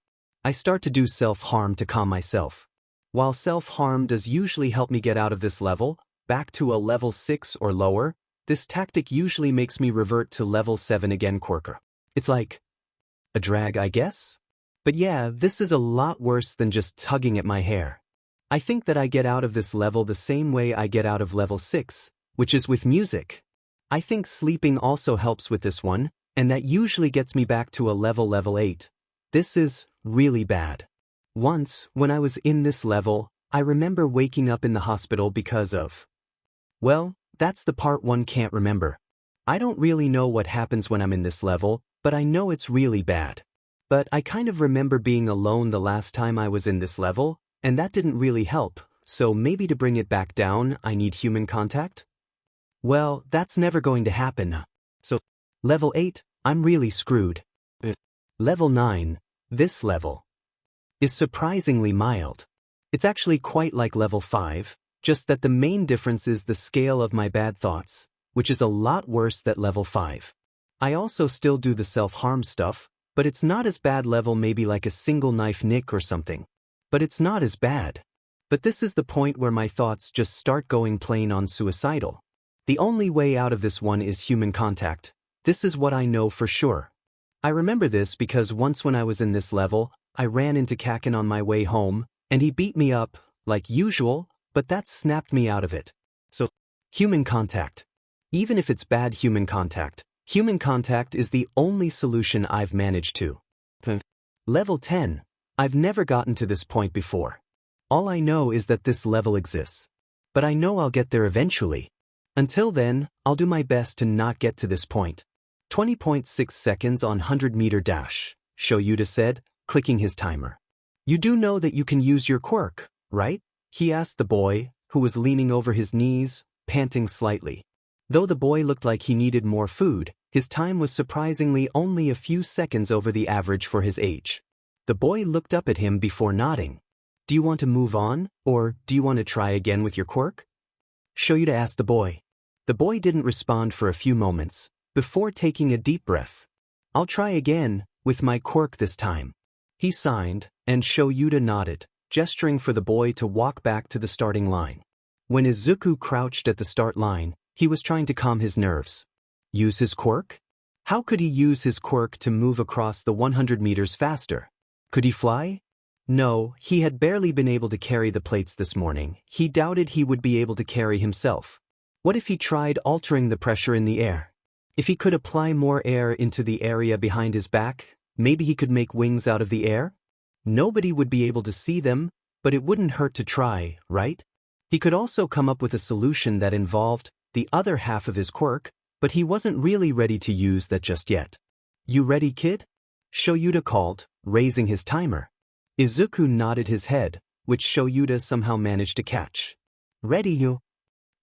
I start to do self-harm to calm myself. While self-harm does usually help me get out of this level, back to a level 6 or lower, this tactic usually makes me revert to level 7 again quicker. It's like a drag, I guess? But yeah, this is a lot worse than just tugging at my hair. I think that I get out of this level the same way I get out of level 6, which is with music. I think sleeping also helps with this one, and that usually gets me back to a level 8. This is really bad. Once, when I was in this level, I remember waking up in the hospital because of, well, that's the part one can't remember. I don't really know what happens when I'm in this level, but I know it's really bad. But I kind of remember being alone the last time I was in this level, and that didn't really help, so maybe to bring it back down, I need human contact? Well, that's never going to happen. So, level 8, I'm really screwed. Level 9, this level is surprisingly mild. It's actually quite like level 5, just that the main difference is the scale of my bad thoughts, which is a lot worse than level 5. I also still do the self-harm stuff, but it's not as bad level, maybe like a single knife nick or something. But it's not as bad. But this is the point where my thoughts just start going plain on suicidal. The only way out of this one is human contact. This is what I know for sure. I remember this because once when I was in this level, I ran into Kacchan on my way home, and he beat me up, like usual, but that snapped me out of it. So, human contact. Even if it's bad human contact is the only solution I've managed to. Level 10. I've never gotten to this point before. All I know is that this level exists. But I know I'll get there eventually. Until then, I'll do my best to not get to this point. 20.6 seconds on 100-meter dash, Shoyuta said, clicking his timer. You do know that you can use your quirk, right? He asked the boy, who was leaning over his knees, panting slightly. Though the boy looked like he needed more food, his time was surprisingly only a few seconds over the average for his age. The boy looked up at him before nodding. Do you want to move on, or do you want to try again with your quirk? Shoyuta asked the boy. The boy didn't respond for a few moments, before taking a deep breath. I'll try again, with my quirk this time. He signed, and Shoyuta nodded, gesturing for the boy to walk back to the starting line. When Izuku crouched at the start line, he was trying to calm his nerves. Use his quirk? How could he use his quirk to move across the 100 meters faster? Could he fly? No, he had barely been able to carry the plates this morning. He doubted he would be able to carry himself. What if he tried altering the pressure in the air? If he could apply more air into the area behind his back, maybe he could make wings out of the air? Nobody would be able to see them, but it wouldn't hurt to try, right? He could also come up with a solution that involved the other half of his quirk, but he wasn't really ready to use that just yet. You ready, kid? Shoyuta called, raising his timer. Izuku nodded his head, which Shoyuta somehow managed to catch. Ready, you?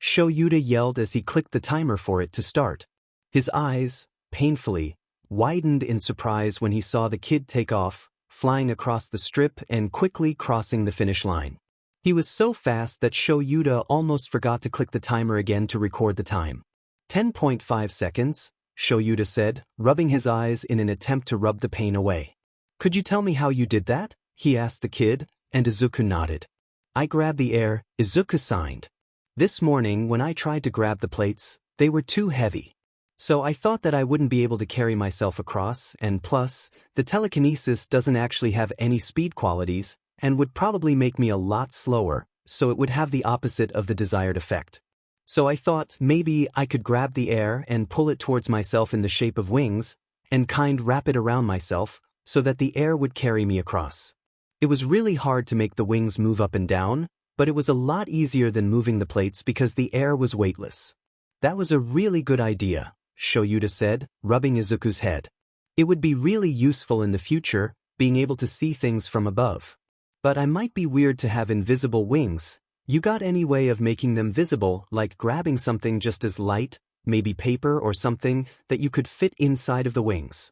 Shoyuta yelled as he clicked the timer for it to start. His eyes, painfully, widened in surprise when he saw the kid take off, flying across the strip and quickly crossing the finish line. He was so fast that Shoyuta almost forgot to click the timer again to record the time. 10.5 seconds, Shoyuta said, rubbing his eyes in an attempt to rub the pain away. Could you tell me how you did that? he asked the kid, and Izuku nodded. I grabbed the air, Izuku signed. This morning when I tried to grab the plates, they were too heavy. So I thought that I wouldn't be able to carry myself across, and plus, the telekinesis doesn't actually have any speed qualities, and would probably make me a lot slower, so it would have the opposite of the desired effect. So I thought maybe I could grab the air and pull it towards myself in the shape of wings, and wrap it around myself, so that the air would carry me across. It was really hard to make the wings move up and down, but it was a lot easier than moving the plates because the air was weightless. That was a really good idea, Shoyuta said, rubbing Izuku's head. It would be really useful in the future, being able to see things from above. But I might be weird to have invisible wings. You got any way of making them visible, like grabbing something just as light, maybe paper or something, that you could fit inside of the wings?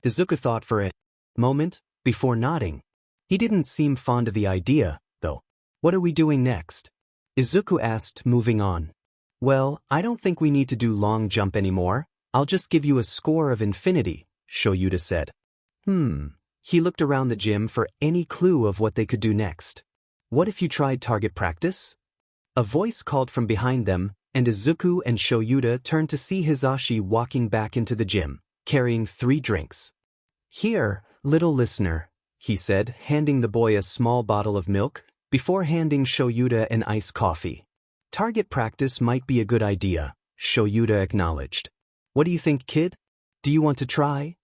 Izuku thought for a moment, before nodding. He didn't seem fond of the idea, though. What are we doing next? Izuku asked, moving on. Well, I don't think we need to do long jump anymore. I'll just give you a score of infinity, Shoyuta said. He looked around the gym for any clue of what they could do next. What if you tried target practice? A voice called from behind them, and Izuku and Shoyuta turned to see Hisashi walking back into the gym, carrying 3 drinks. Here, little listener, he said, handing the boy a small bottle of milk, before handing Shoyuta an iced coffee. Target practice might be a good idea, Shoyuta acknowledged. What do you think, kid? Do you want to try?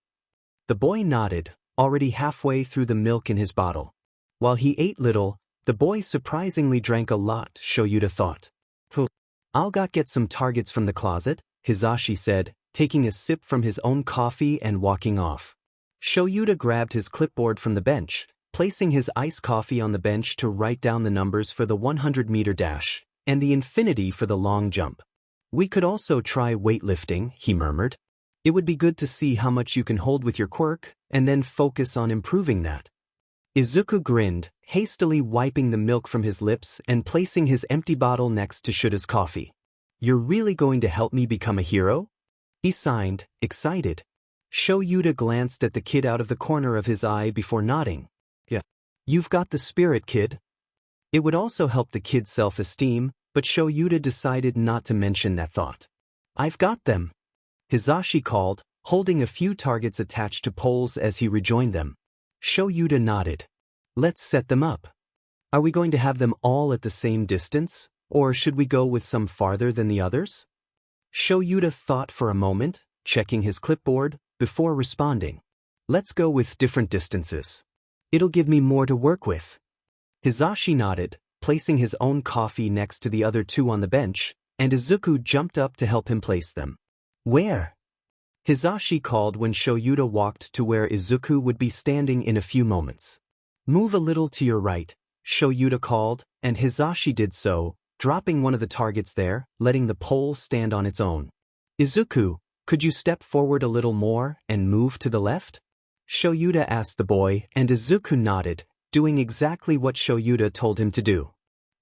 The boy nodded, already halfway through the milk in his bottle. While he ate little, the boy surprisingly drank a lot, Shoyuta thought. I'll get some targets from the closet, Hisashi said, taking a sip from his own coffee and walking off. Shoyuta grabbed his clipboard from the bench, placing his iced coffee on the bench to write down the numbers for the 100-meter dash, and the infinity for the long jump. We could also try weightlifting, he murmured. It would be good to see how much you can hold with your quirk, and then focus on improving that. Izuku grinned, hastily wiping the milk from his lips and placing his empty bottle next to Shuta's coffee. You're really going to help me become a hero? He signed, excited. Shoyuta glanced at the kid out of the corner of his eye before nodding. Yeah. You've got the spirit, kid. It would also help the kid's self-esteem, but Shoyuta decided not to mention that thought. I've got them. Hisashi called, holding a few targets attached to poles as he rejoined them. Shoyuta nodded. Let's set them up. Are we going to have them all at the same distance, or should we go with some farther than the others? Shoyuta thought for a moment, checking his clipboard, before responding. Let's go with different distances. It'll give me more to work with. Hisashi nodded, placing his own coffee next to the other 2 on the bench, and Izuku jumped up to help him place them. Where? Hisashi called when Shoyuta walked to where Izuku would be standing in a few moments. Move a little to your right, Shoyuta called, and Hisashi did so, dropping one of the targets there, letting the pole stand on its own. Izuku, could you step forward a little more and move to the left? Shoyuta asked the boy, and Izuku nodded, doing exactly what Shoyuta told him to do.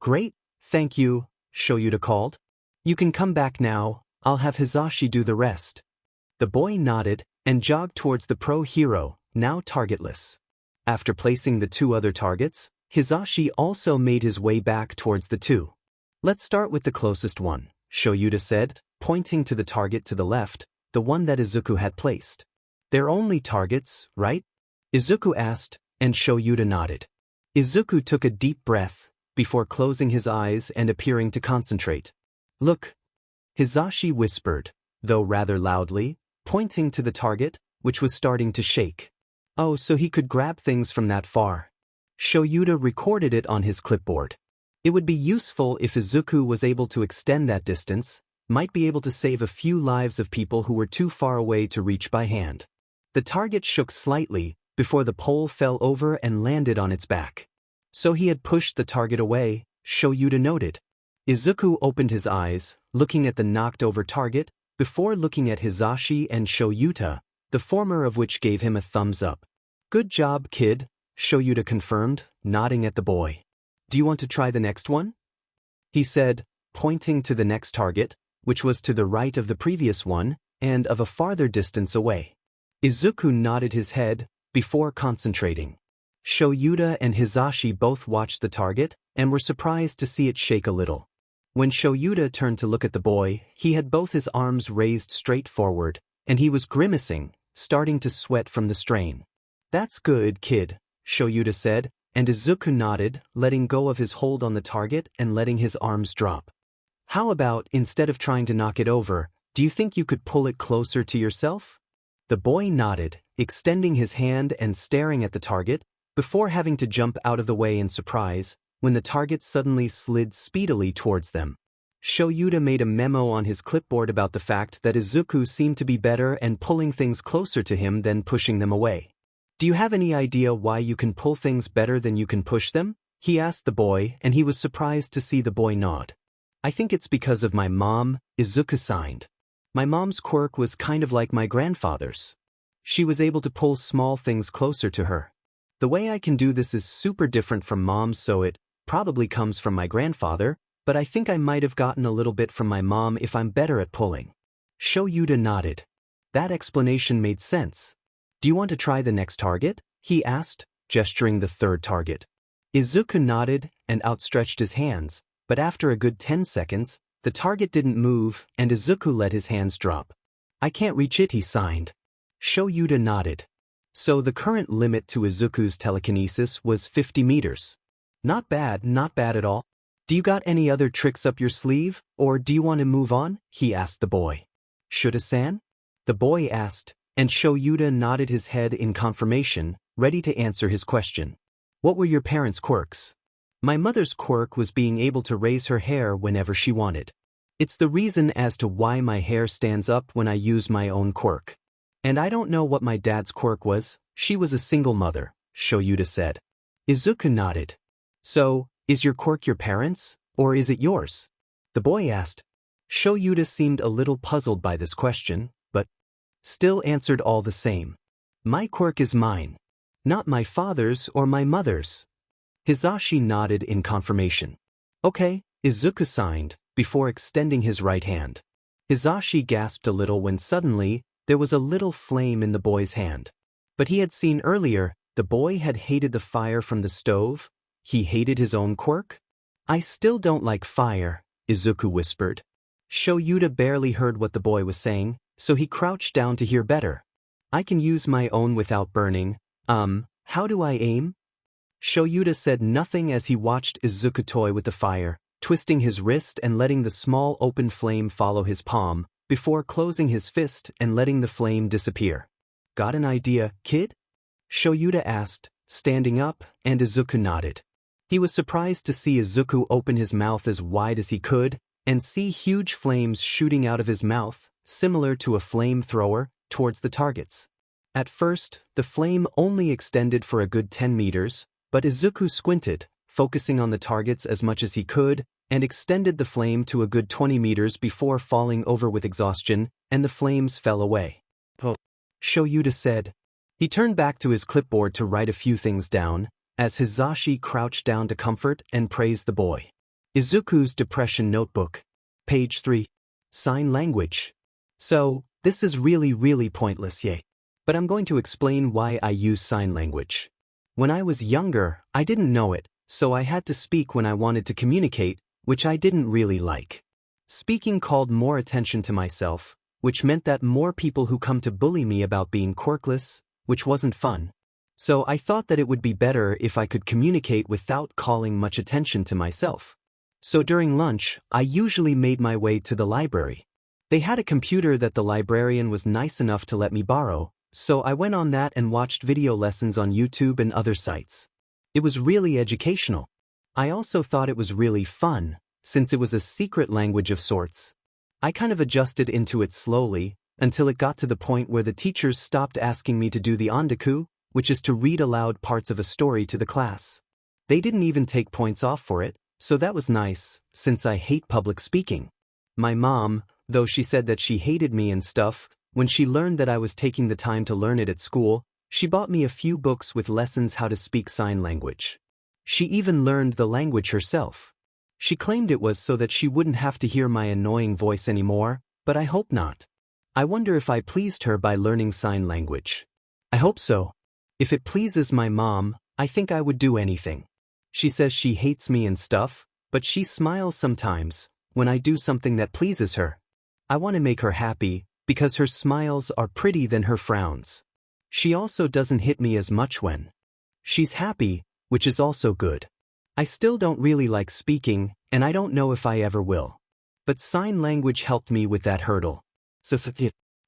Great, thank you, Shoyuta called. You can come back now, I'll have Hisashi do the rest. The boy nodded, and jogged towards the pro hero, now targetless. After placing the 2 other targets, Hisashi also made his way back towards the 2. Let's start with the closest one, Shoyuta said, pointing to the target to the left, the one that Izuku had placed. They're only targets, right? Izuku asked, and Shoyuta nodded. Izuku took a deep breath, before closing his eyes and appearing to concentrate. Look, Hisashi whispered, though rather loudly, pointing to the target, which was starting to shake. Oh, so he could grab things from that far. Shoyuta recorded it on his clipboard. It would be useful if Izuku was able to extend that distance, might be able to save a few lives of people who were too far away to reach by hand. The target shook slightly, before the pole fell over and landed on its back. So he had pushed the target away, Shoyuta noted. Izuku opened his eyes, looking at the knocked-over target, before looking at Hisashi and Shoyuta, the former of which gave him a thumbs up. Good job, kid, Shoyuta confirmed, nodding at the boy. Do you want to try the next one? He said, pointing to the next target, which was to the right of the previous one, and of a farther distance away. Izuku nodded his head, before concentrating. Shoyuta and Hisashi both watched the target and were surprised to see it shake a little. When Shoyuta turned to look at the boy, he had both his arms raised straight forward, and he was grimacing, starting to sweat from the strain. "That's good, kid," Shoyuta said, and Izuku nodded, letting go of his hold on the target and letting his arms drop. "How about, instead of trying to knock it over, do you think you could pull it closer to yourself?" The boy nodded, extending his hand and staring at the target, before having to jump out of the way in surprise, when the target suddenly slid speedily towards them. Shoyuta made a memo on his clipboard about the fact that Izuku seemed to be better at pulling things closer to him than pushing them away. "Do you have any idea why you can pull things better than you can push them?" he asked the boy, and he was surprised to see the boy nod. "I think it's because of my mom," Izuku signed. "My mom's quirk was kind of like my grandfather's. She was able to pull small things closer to her. The way I can do this is super different from mom's, so it probably comes from my grandfather, but I think I might have gotten a little bit from my mom if I'm better at pulling." Shoyuta nodded. That explanation made sense. "Do you want to try the next target?" he asked, gesturing the third target. Izuku nodded and outstretched his hands, but after a good 10 seconds, the target didn't move and Izuku let his hands drop. "I can't reach it," he signed. Shoyuta nodded. So the current limit to Izuku's telekinesis was 50 meters. Not bad at all. "Do you got any other tricks up your sleeve, or do you want to move on?" he asked the boy. "Shoda-san?" the boy asked, and Shoyuta nodded his head in confirmation, ready to answer his question. "What were your parents' quirks?" "My mother's quirk was being able to raise her hair whenever she wanted. It's the reason as to why my hair stands up when I use my own quirk. And I don't know what my dad's quirk was. She was a single mother," Shoyuta said. Izuku nodded. "So, is your quirk your parents', or is it yours?" the boy asked. Shoyuta seemed a little puzzled by this question, but still answered all the same. "My quirk is mine. Not my father's or my mother's." Hisashi nodded in confirmation. "Okay," Izuku signed, before extending his right hand. Hisashi gasped a little when suddenly, there was a little flame in the boy's hand. But he had seen earlier, the boy had hated the fire from the stove. He hated his own quirk? "I still don't like fire," Izuku whispered. Shoyuta barely heard what the boy was saying, so he crouched down to hear better. "I can use my own without burning. How do I aim?" Shoyuta said nothing as he watched Izuku toy with the fire, twisting his wrist and letting the small open flame follow his palm, before closing his fist and letting the flame disappear. "Got an idea, kid?" Shoyuta asked, standing up, and Izuku nodded. He was surprised to see Izuku open his mouth as wide as he could, and see huge flames shooting out of his mouth, similar to a flamethrower, towards the targets. At first, the flame only extended for a good 10 meters, but Izuku squinted, focusing on the targets as much as he could, and extended the flame to a good 20 meters before falling over with exhaustion, and the flames fell away. "Oh," Shoyuta said. He turned back to his clipboard to write a few things down, as Hisashi crouched down to comfort and praise the boy. Izuku's Depression Notebook. Page 3. Sign language. "So, this is really pointless, yay. But I'm going to explain why I use sign language. When I was younger, I didn't know it, so I had to speak when I wanted to communicate, which I didn't really like. Speaking called more attention to myself, which meant that more people who come to bully me about being quirkless, which wasn't fun. So I thought that it would be better if I could communicate without calling much attention to myself. So during lunch, I usually made my way to the library. They had a computer that the librarian was nice enough to let me borrow, so I went on that and watched video lessons on YouTube and other sites. It was really educational. I also thought it was really fun, since it was a secret language of sorts. I kind of adjusted into it slowly, until it got to the point where the teachers stopped asking me to do the ondaku, which is to read aloud parts of a story to the class. They didn't even take points off for it, so that was nice, since I hate public speaking. My mom, though she said that she hated me and stuff, when she learned that I was taking the time to learn it at school, she bought me a few books with lessons how to speak sign language. She even learned the language herself. She claimed it was so that she wouldn't have to hear my annoying voice anymore, but I hope not. I wonder if I pleased her by learning sign language. I hope so. If it pleases my mom, I think I would do anything. She says she hates me and stuff, but she smiles sometimes when I do something that pleases her. I want to make her happy, because her smiles are pretty than her frowns. She also doesn't hit me as much when she's happy, which is also good. I still don't really like speaking, and I don't know if I ever will. But sign language helped me with that hurdle. So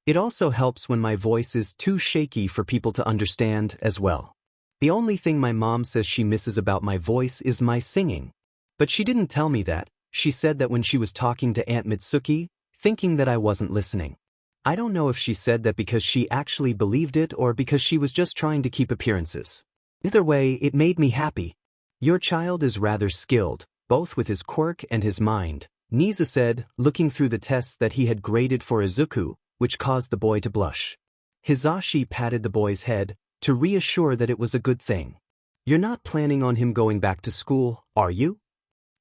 it also helps when my voice is too shaky for people to understand as well. The only thing my mom says she misses about my voice is my singing. But she didn't tell me that. She said that when she was talking to Aunt Mitsuki, thinking that I wasn't listening. I don't know if she said that because she actually believed it or because she was just trying to keep appearances. Either way, it made me happy. Your child is rather skilled, both with his quirk and his mind, Nizu said, looking through the tests that he had graded for Izuku, which caused the boy to blush. Hizashi patted the boy's head, to reassure that it was a good thing. You're not planning on him going back to school, are you?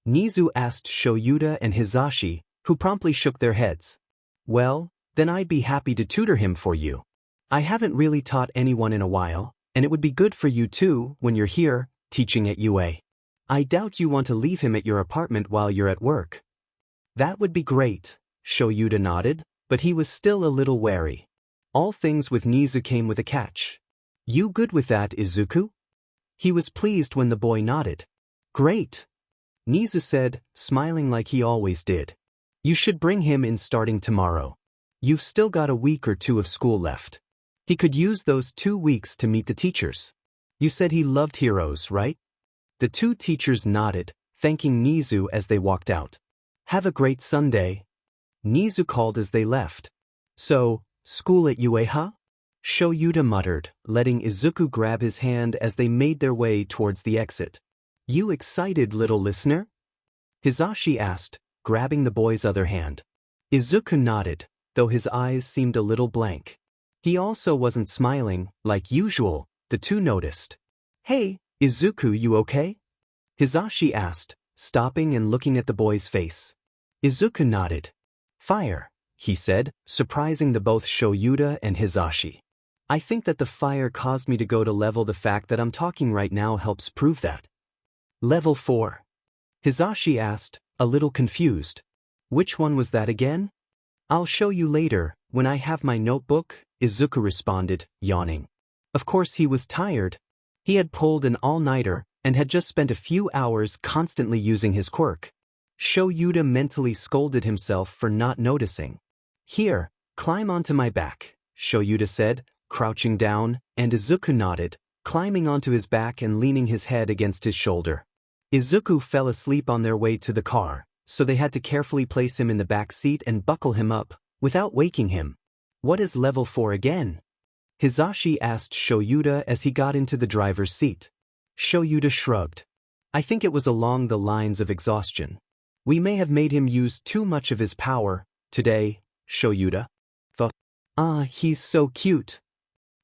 Nizu asked Shoyuta and Hizashi, who promptly shook their heads. Well, then I'd be happy to tutor him for you. I haven't really taught anyone in a while, and it would be good for you too, when you're here, teaching at UA. I doubt you want to leave him at your apartment while you're at work. That would be great, Shoyuta nodded, but he was still a little wary. All things with Nizu came with a catch. You good with that, Izuku? He was pleased when the boy nodded. Great. Nizu said, smiling like he always did. You should bring him in starting tomorrow. You've still got a week or two of school left. He could use those 2 weeks to meet the teachers. You said he loved heroes, right? The two teachers nodded, thanking Nizu as they walked out. Have a great Sunday. Nizu called as they left. So, school at UA, huh? Shoyuta muttered, letting Izuku grab his hand as they made their way towards the exit. You excited, little listener? Hizashi asked, grabbing the boy's other hand. Izuku nodded, though his eyes seemed a little blank. He also wasn't smiling, like usual, the two noticed. Hey, Izuku, you okay? Hizashi asked, stopping and looking at the boy's face. Izuku nodded. Fire, he said, surprising the both Shoyuta and Hizashi. I think that the fire caused me to go to level. The fact that I'm talking right now helps prove that. Level 4. Hizashi asked, a little confused. Which one was that again? I'll show you later, when I have my notebook, Izuku responded, yawning. Of course he was tired. He had pulled an all-nighter, and had just spent a few hours constantly using his quirk. Shoyuta mentally scolded himself for not noticing. Here, climb onto my back, Shoyuta said, crouching down, and Izuku nodded, climbing onto his back and leaning his head against his shoulder. Izuku fell asleep on their way to the car, so they had to carefully place him in the back seat and buckle him up, without waking him. What is level 4 again? Hizashi asked Shoyuta as he got into the driver's seat. Shoyuta shrugged. I think it was along the lines of exhaustion. We may have made him use too much of his power, today, Shoyuta. He's so cute.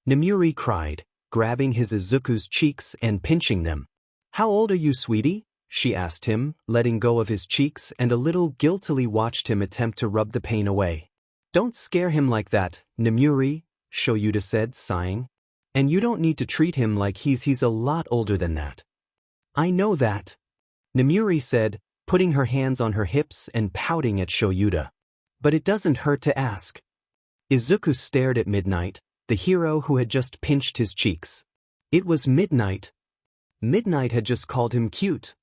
Nemuri cried, grabbing his Izuku's cheeks and pinching them. How old are you, sweetie? She asked him, letting go of his cheeks, and a little guiltily watched him attempt to rub the pain away. Don't scare him like that, Nemuri, Shoyuta said, sighing. And you don't need to treat him like he's a lot older than that. I know that, Nemuri said, putting her hands on her hips and pouting at Shoyuta. But it doesn't hurt to ask. Izuku stared at Midnight, the hero who had just pinched his cheeks. It was Midnight. Midnight had just called him cute.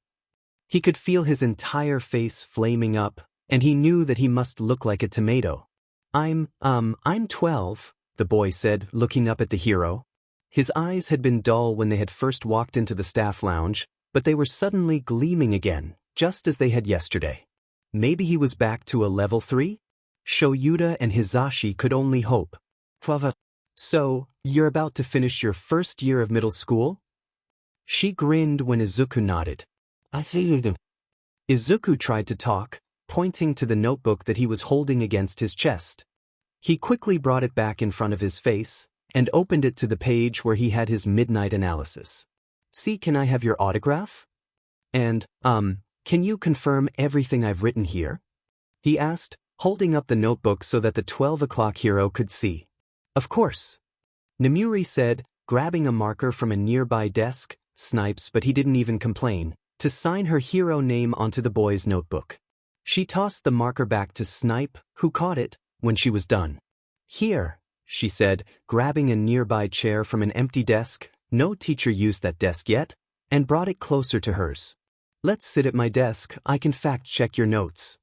He could feel his entire face flaming up, and he knew that he must look like a tomato. I'm 12, the boy said, looking up at the hero. His eyes had been dull when they had first walked into the staff lounge, but they were suddenly gleaming again, just as they had yesterday. Maybe he was back to a level 3? Shoyuta and Hizashi could only hope. So, you're about to finish your first year of middle school? She grinned when Izuku nodded. I figured him. Izuku tried to talk, pointing to the notebook that he was holding against his chest. He quickly brought it back in front of his face, and opened it to the page where he had his midnight analysis. See, can I have your autograph? And, can you confirm everything I've written here? He asked, holding up the notebook so that the 12 o'clock hero could see. Of course. Nemuri said, grabbing a marker from a nearby desk, Snipes, but he didn't even complain, to sign her hero name onto the boy's notebook. She tossed the marker back to Snipe, who caught it, when she was done. "Here," she said, grabbing a nearby chair from an empty desk, no teacher used that desk yet, and brought it closer to hers. "Let's sit at my desk, I can fact-check your notes."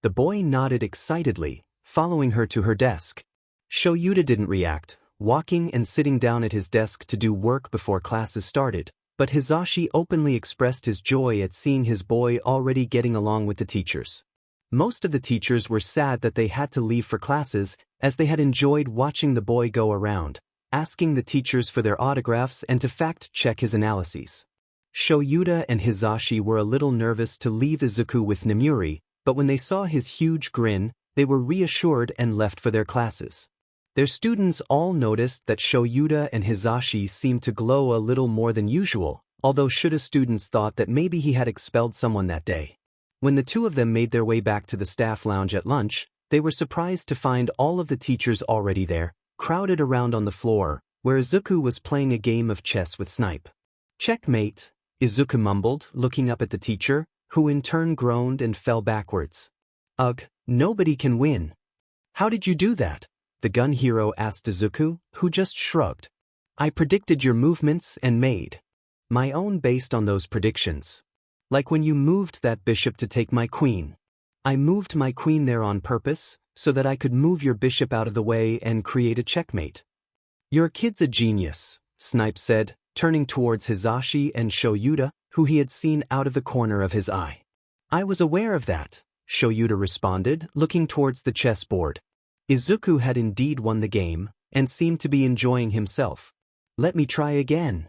The boy nodded excitedly, following her to her desk. Shoyuda didn't react, walking and sitting down at his desk to do work before classes started, but Hizashi openly expressed his joy at seeing his boy already getting along with the teachers. Most of the teachers were sad that they had to leave for classes, as they had enjoyed watching the boy go around, asking the teachers for their autographs and to fact-check his analyses. Shoyuda and Hizashi were a little nervous to leave Izuku with Nemuri, but when they saw his huge grin, they were reassured and left for their classes. Their students all noticed that Shoyuda and Hizashi seemed to glow a little more than usual, although Shuda students thought that maybe he had expelled someone that day. When the two of them made their way back to the staff lounge at lunch, they were surprised to find all of the teachers already there, crowded around on the floor, where Izuku was playing a game of chess with Snipe. "Checkmate," Izuku mumbled, looking up at the teacher, who in turn groaned and fell backwards. "Ugh, nobody can win." "How did you do that?" the gun hero asked Izuku, who just shrugged. "I predicted your movements and made my own based on those predictions. Like when you moved that bishop to take my queen. I moved my queen there on purpose, so that I could move your bishop out of the way and create a checkmate." "Your kid's a genius," Snipe said, turning towards Hizashi and Shoyuda, who he had seen out of the corner of his eye. "I was aware of that," Shoyuda responded, looking towards the chessboard. Izuku had indeed won the game, and seemed to be enjoying himself. "Let me try again,"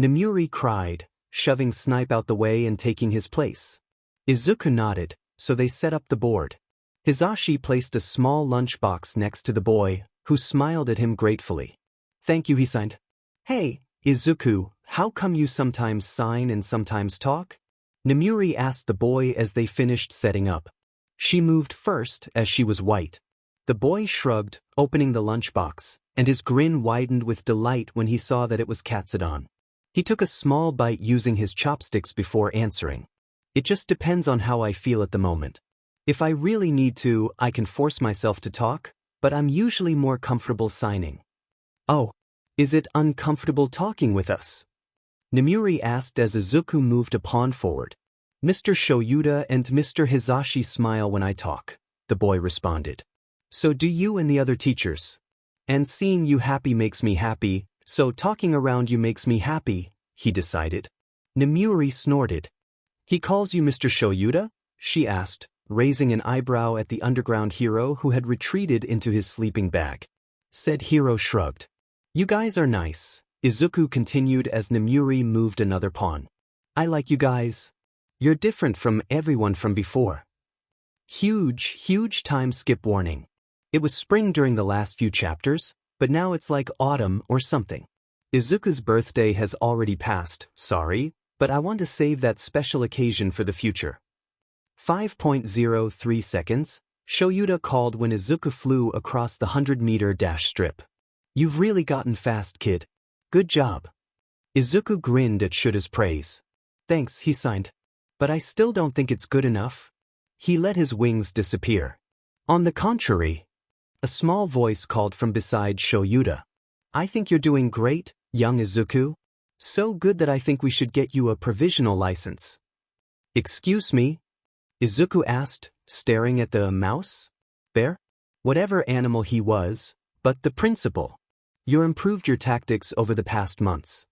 Nemuri cried, shoving Snipe out the way and taking his place. Izuku nodded, so they set up the board. Hizashi placed a small lunchbox next to the boy, who smiled at him gratefully. "Thank you," he signed. "Hey, Izuku, how come you sometimes sign and sometimes talk?" Nemuri asked the boy as they finished setting up. She moved first as she was white. The boy shrugged, opening the lunchbox, and his grin widened with delight when he saw that it was Kacchan. He took a small bite using his chopsticks before answering. "It just depends on how I feel at the moment. If I really need to, I can force myself to talk, but I'm usually more comfortable signing." "Oh, is it uncomfortable talking with us?" Nemuri asked as Izuku moved a pawn forward. "Mr. Shoyuda and Mr. Hizashi smile when I talk," the boy responded. "So do you and the other teachers. And seeing you happy makes me happy, so talking around you makes me happy," he decided. Nemuri snorted. "He calls you Mr. Shoyuda?" she asked, raising an eyebrow at the underground hero who had retreated into his sleeping bag. Said hero shrugged. "You guys are nice," Izuku continued as Nemuri moved another pawn. "I like you guys. You're different from everyone from before." Huge time skip warning. It was spring during the last few chapters, but now it's like autumn or something. Izuku's birthday has already passed, sorry, but I want to save that special occasion for the future. 5.03 seconds, Shoyuda called when Izuku flew across the 100-meter dash strip. "You've really gotten fast, kid. Good job." Izuku grinned at Shuda's praise. "Thanks," he signed. "But I still don't think it's good enough." He let his wings disappear. "On the contrary," a small voice called from beside Shoyuda. "I think you're doing great, young Izuku. So good that I think we should get you a provisional license." "Excuse me?" Izuku asked, staring at the mouse? Bear? Whatever animal he was, but the principal. "You improved your tactics over the past months,"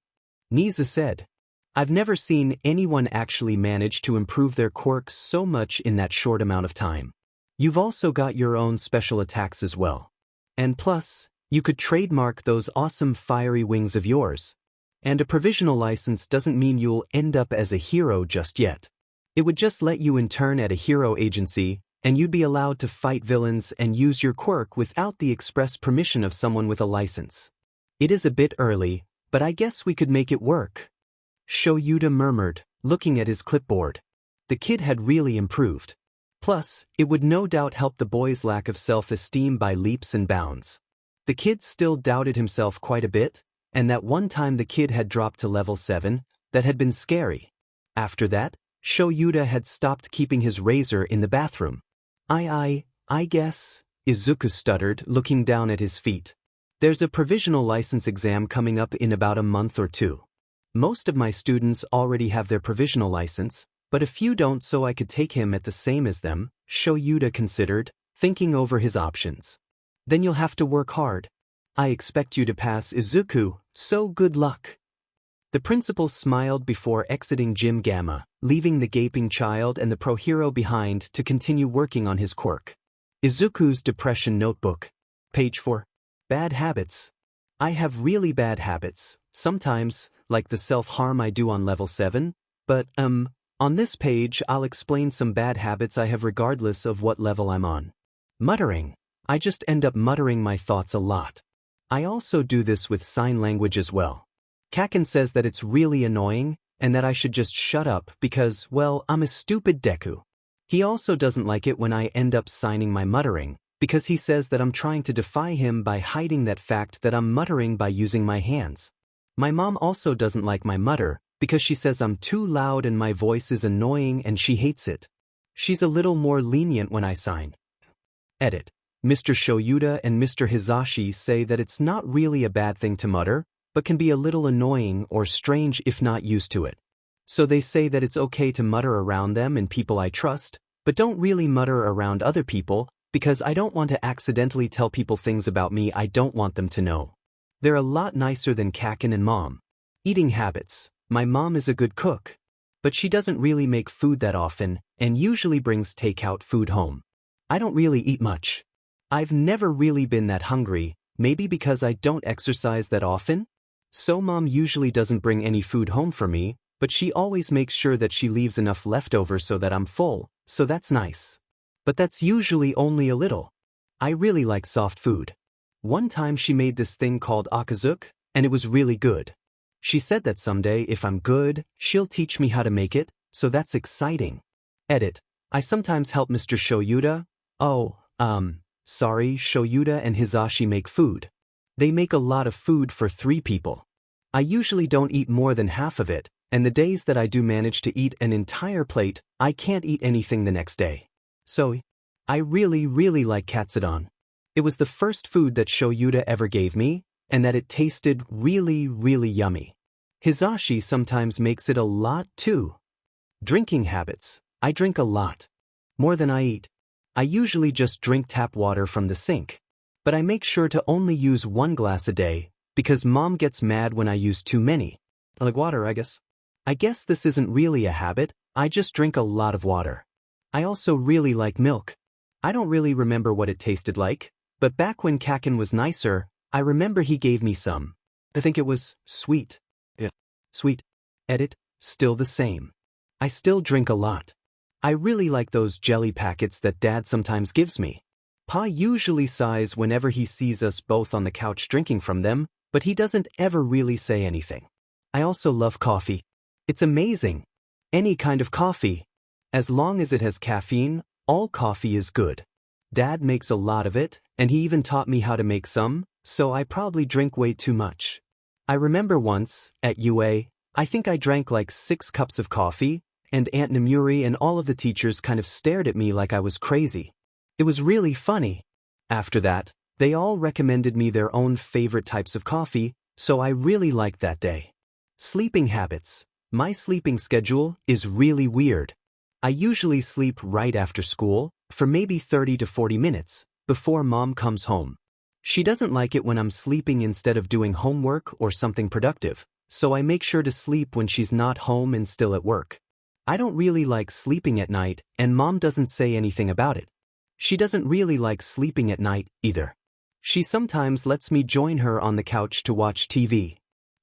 Niza said. "I've never seen anyone actually manage to improve their quirks so much in that short amount of time. You've also got your own special attacks as well. And plus, you could trademark those awesome fiery wings of yours. And a provisional license doesn't mean you'll end up as a hero just yet. It would just let you intern at a hero agency, and you'd be allowed to fight villains and use your quirk without the express permission of someone with a license. It is a bit early, but I guess we could make it work." Shoyuda murmured, looking at his clipboard. The kid had really improved. Plus, it would no doubt help the boy's lack of self-esteem by leaps and bounds. The kid still doubted himself quite a bit, and that one time the kid had dropped to level 7, that had been scary. After that, Shoyuta had stopped keeping his razor in the bathroom. I guess, Izuku stuttered, looking down at his feet. There's a provisional license exam coming up in about a month or two. Most of my students already have their provisional license, but a few don't, so I could take him at the same as them, Shoyuta considered, thinking over his options. Then you'll have to work hard. I expect you to pass, Izuku, so good luck. The principal smiled before exiting Gym Gamma, leaving the gaping child and the pro hero behind to continue working on his quirk. Izuku's depression notebook. Page 4. Bad habits. I have really bad habits, sometimes, like the self-harm I do on level 7, but, on this page I'll explain some bad habits I have regardless of what level I'm on. Muttering. I just end up muttering my thoughts a lot. I also do this with sign language as well. Kacchan says that it's really annoying, and that I should just shut up because, well, I'm a stupid Deku. He also doesn't like it when I end up signing my muttering, because he says that I'm trying to defy him by hiding that fact that I'm muttering by using my hands. My mom also doesn't like my mutter, because she says I'm too loud and my voice is annoying and she hates it. She's a little more lenient when I sign. Edit. Mr. Shoyuta and Mr. Hizashi say that it's not really a bad thing to mutter, but can be a little annoying or strange if not used to it. So they say that it's okay to mutter around them and people I trust, but don't really mutter around other people, because I don't want to accidentally tell people things about me I don't want them to know. They're a lot nicer than Kacchan and Mom. Eating habits. My mom is a good cook, but she doesn't really make food that often and usually brings takeout food home. I don't really eat much. I've never really been that hungry, maybe because I don't exercise that often? So Mom usually doesn't bring any food home for me, but she always makes sure that she leaves enough leftover so that I'm full, so that's nice. But that's usually only a little. I really like soft food. One time she made this thing called akazuke, and it was really good. She said that someday, if I'm good, she'll teach me how to make it, so that's exciting. Edit. I sometimes help Mr. Shoyuta. Sorry, Shoyuta and Hizashi make food. They make a lot of food for 3 people. I usually don't eat more than half of it, and the days that I do manage to eat an entire plate, I can't eat anything the next day. So, I really like katsudon. It was the first food that Shoyuta ever gave me, and that it tasted really yummy. Hizashi sometimes makes it a lot too. Drinking habits. I drink a lot. More than I eat. I usually just drink tap water from the sink. But I make sure to only use 1 glass a day, because Mom gets mad when I use too many. Like water, I guess. I guess this isn't really a habit, I just drink a lot of water. I also really like milk. I don't really remember what it tasted like, but back when Kacchan was nicer, I remember he gave me some. I think it was sweet. Yeah. Sweet. Edit. Still the same. I still drink a lot. I really like those jelly packets that Dad sometimes gives me. Pa usually sighs whenever he sees us both on the couch drinking from them, but he doesn't ever really say anything. I also love coffee. It's amazing. Any kind of coffee. As long as it has caffeine, all coffee is good. Dad makes a lot of it, and he even taught me how to make some, so I probably drink way too much. I remember once, at UA, I think I drank like 6 cups of coffee, and Aunt Namuri and all of the teachers kind of stared at me like I was crazy. It was really funny. After that, they all recommended me their own favorite types of coffee, so I really liked that day. Sleeping habits. My sleeping schedule is really weird. I usually sleep right after school, for maybe 30 to 40 minutes, before Mom comes home. She doesn't like it when I'm sleeping instead of doing homework or something productive, so I make sure to sleep when she's not home and still at work. I don't really like sleeping at night, and Mom doesn't say anything about it. She doesn't really like sleeping at night, either. She sometimes lets me join her on the couch to watch TV.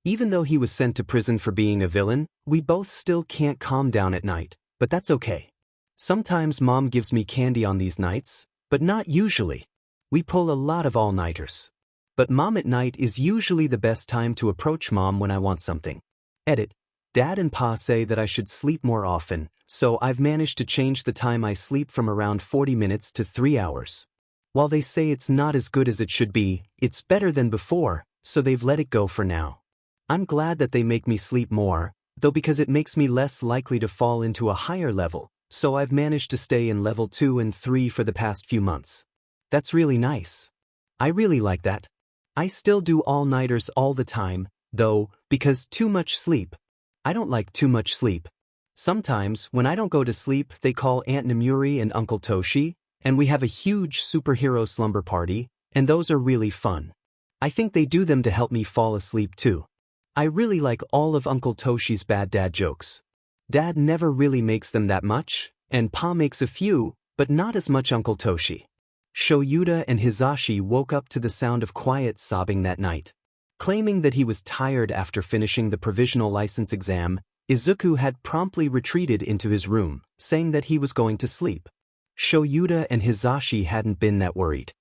Even though he was sent to prison for being a villain, we both still can't calm down at night, but that's okay. Sometimes Mom gives me candy on these nights, but not usually. We pull a lot of all-nighters. But Mom at night is usually the best time to approach Mom when I want something. Edit. Dad and Pa say that I should sleep more often, so I've managed to change the time I sleep from around 40 minutes to 3 hours. While they say it's not as good as it should be, it's better than before, so they've let it go for now. I'm glad that they make me sleep more, though because it makes me less likely to fall into a higher level, so I've managed to stay in level 2 and 3 for the past few months. That's really nice. I really like that. I still do all-nighters all the time, though, because too much sleep. I don't like too much sleep. Sometimes, when I don't go to sleep, they call Aunt Namuri and Uncle Toshi, and we have a huge superhero slumber party, and those are really fun. I think they do them to help me fall asleep too. I really like all of Uncle Toshi's bad dad jokes. Dad never really makes them that much, and Pa makes a few, but not as much Uncle Toshi. Shoyuta and Hizashi woke up to the sound of quiet sobbing that night. Claiming that he was tired after finishing the provisional license exam, Izuku had promptly retreated into his room, saying that he was going to sleep. Shoyuta and Hizashi hadn't been that worried.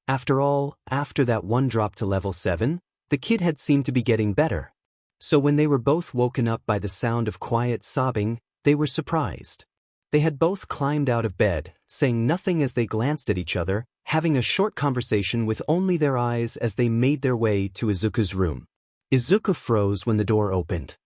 After all, after that one drop to level 7, the kid had seemed to be getting better. So when they were both woken up by the sound of quiet sobbing, they were surprised. They had both climbed out of bed, saying nothing as they glanced at each other, having a short conversation with only their eyes as they made their way to Izuku's room. Izuku froze when the door opened.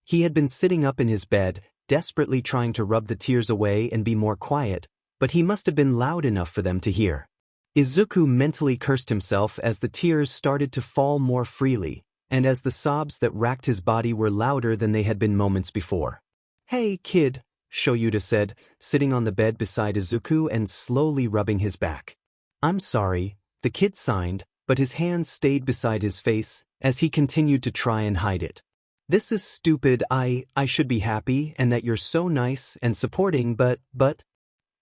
He had been sitting up in his bed, desperately trying to rub the tears away and be more quiet, but he must have been loud enough for them to hear. Izuku mentally cursed himself as the tears started to fall more freely, and as the sobs that racked his body were louder than they had been moments before. "Hey, kid," Shoyuta said, sitting on the bed beside Izuku and slowly rubbing his back. "I'm sorry," the kid signed, but his hands stayed beside his face as he continued to try and hide it. "This is stupid. I should be happy and that you're so nice and supporting, but...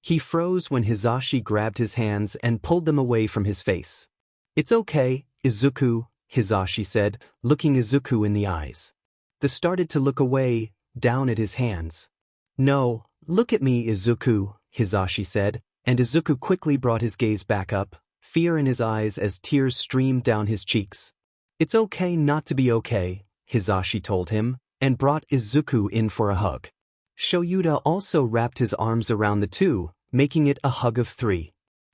He froze when Hizashi grabbed his hands and pulled them away from his face. "It's okay, Izuku," Hizashi said, looking Izuku in the eyes. They started to look away, down at his hands. "No, look at me, Izuku," Hizashi said, and Izuku quickly brought his gaze back up, fear in his eyes as tears streamed down his cheeks. "It's okay not to be okay," Hizashi told him, and brought Izuku in for a hug. Shoyuta also wrapped his arms around the two, making it a hug of 3.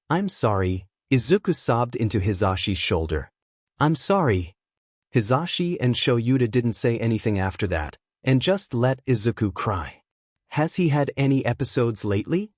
"I'm sorry," Izuku sobbed into Hizashi's shoulder. "I'm sorry." Hizashi and Shoyuta didn't say anything after that, and just let Izuku cry. "Has he had any episodes lately?"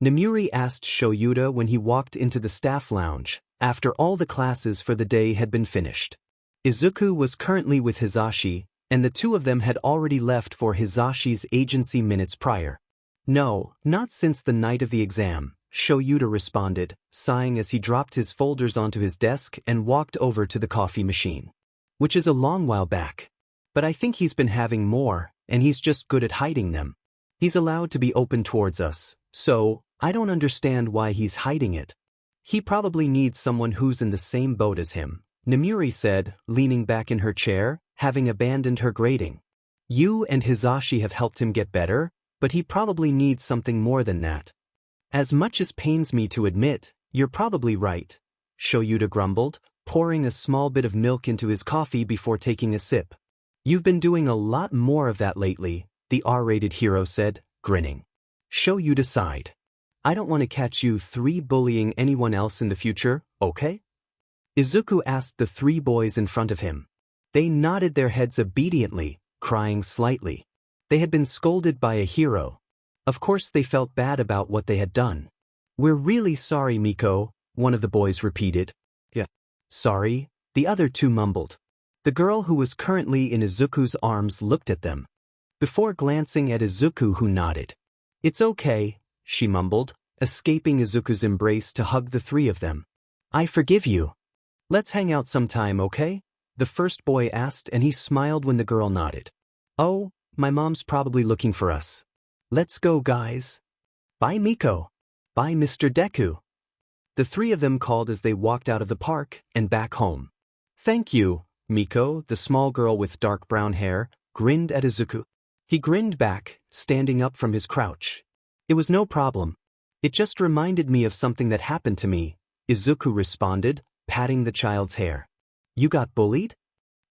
Namuri asked Shoyuta when he walked into the staff lounge, after all the classes for the day had been finished. Izuku was currently with Hizashi, and the two of them had already left for Hizashi's agency minutes prior. "No, not since the night of the exam," Shoyuta responded, sighing as he dropped his folders onto his desk and walked over to the coffee machine. "Which is a long while back. But I think he's been having more, and he's just good at hiding them. He's allowed to be open towards us, so I don't understand why he's hiding it. He probably needs someone who's in the same boat as him," Namuri said, leaning back in her chair, having abandoned her grading. "You and Hizashi have helped him get better, but he probably needs something more than that." "As much as pains me to admit, you're probably right," Shoyuta grumbled, pouring a small bit of milk into his coffee before taking a sip. "You've been doing a lot more of that lately," the R-rated hero said, grinning. Shoyuta sighed. "I don't want to catch you 3 bullying anyone else in the future, okay?" Izuku asked the 3 boys in front of him. They nodded their heads obediently, crying slightly. They had been scolded by a hero. Of course they felt bad about what they had done. "We're really sorry, Miko," one of the boys repeated. "Yeah. Sorry," the other 2 mumbled. The girl who was currently in Izuku's arms looked at them, before glancing at Izuku, who nodded. "It's okay," she mumbled, escaping Izuku's embrace to hug the 3 of them. "I forgive you. Let's hang out sometime, okay?" the first boy asked, and he smiled when the girl nodded. "Oh, my mom's probably looking for us. Let's go, guys. Bye, Miko. Bye, Mr. Deku." The 3 of them called as they walked out of the park and back home. "Thank you," Miko, the small girl with dark brown hair, grinned at Izuku. He grinned back, standing up from his crouch. "It was no problem. It just reminded me of something that happened to me," Izuku responded, patting the child's hair. "You got bullied?"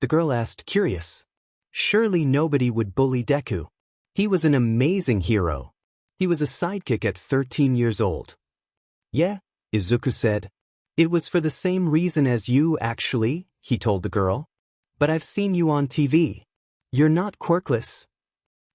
the girl asked, curious. Surely nobody would bully Deku. He was an amazing hero. He was a sidekick at 13 years old. "Yeah," Izuku said. "It was for the same reason as you, actually," he told the girl. "But I've seen you on TV. You're not quirkless."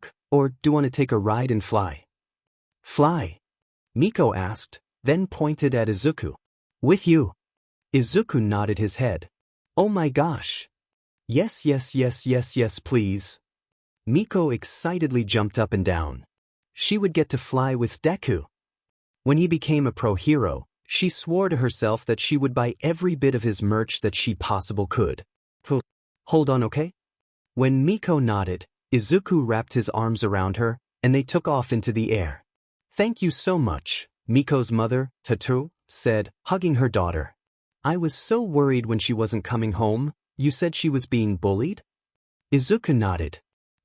walk, or do you want to take a ride and fly? Fly? Miko asked, then pointed at Izuku. With you? Izuku nodded his head. Oh my gosh. Yes, yes, yes, yes, yes, please. Miko excitedly jumped up and down. She would get to fly with Deku. When he became a pro hero, she swore to herself that she would buy every bit of his merch that she possibly could. Hold on, okay? When Miko nodded, Izuku wrapped his arms around her, and they took off into the air. Thank you so much, Miko's mother, Tatu, said, hugging her daughter. I was so worried when she wasn't coming home. You said she was being bullied? Izuku nodded.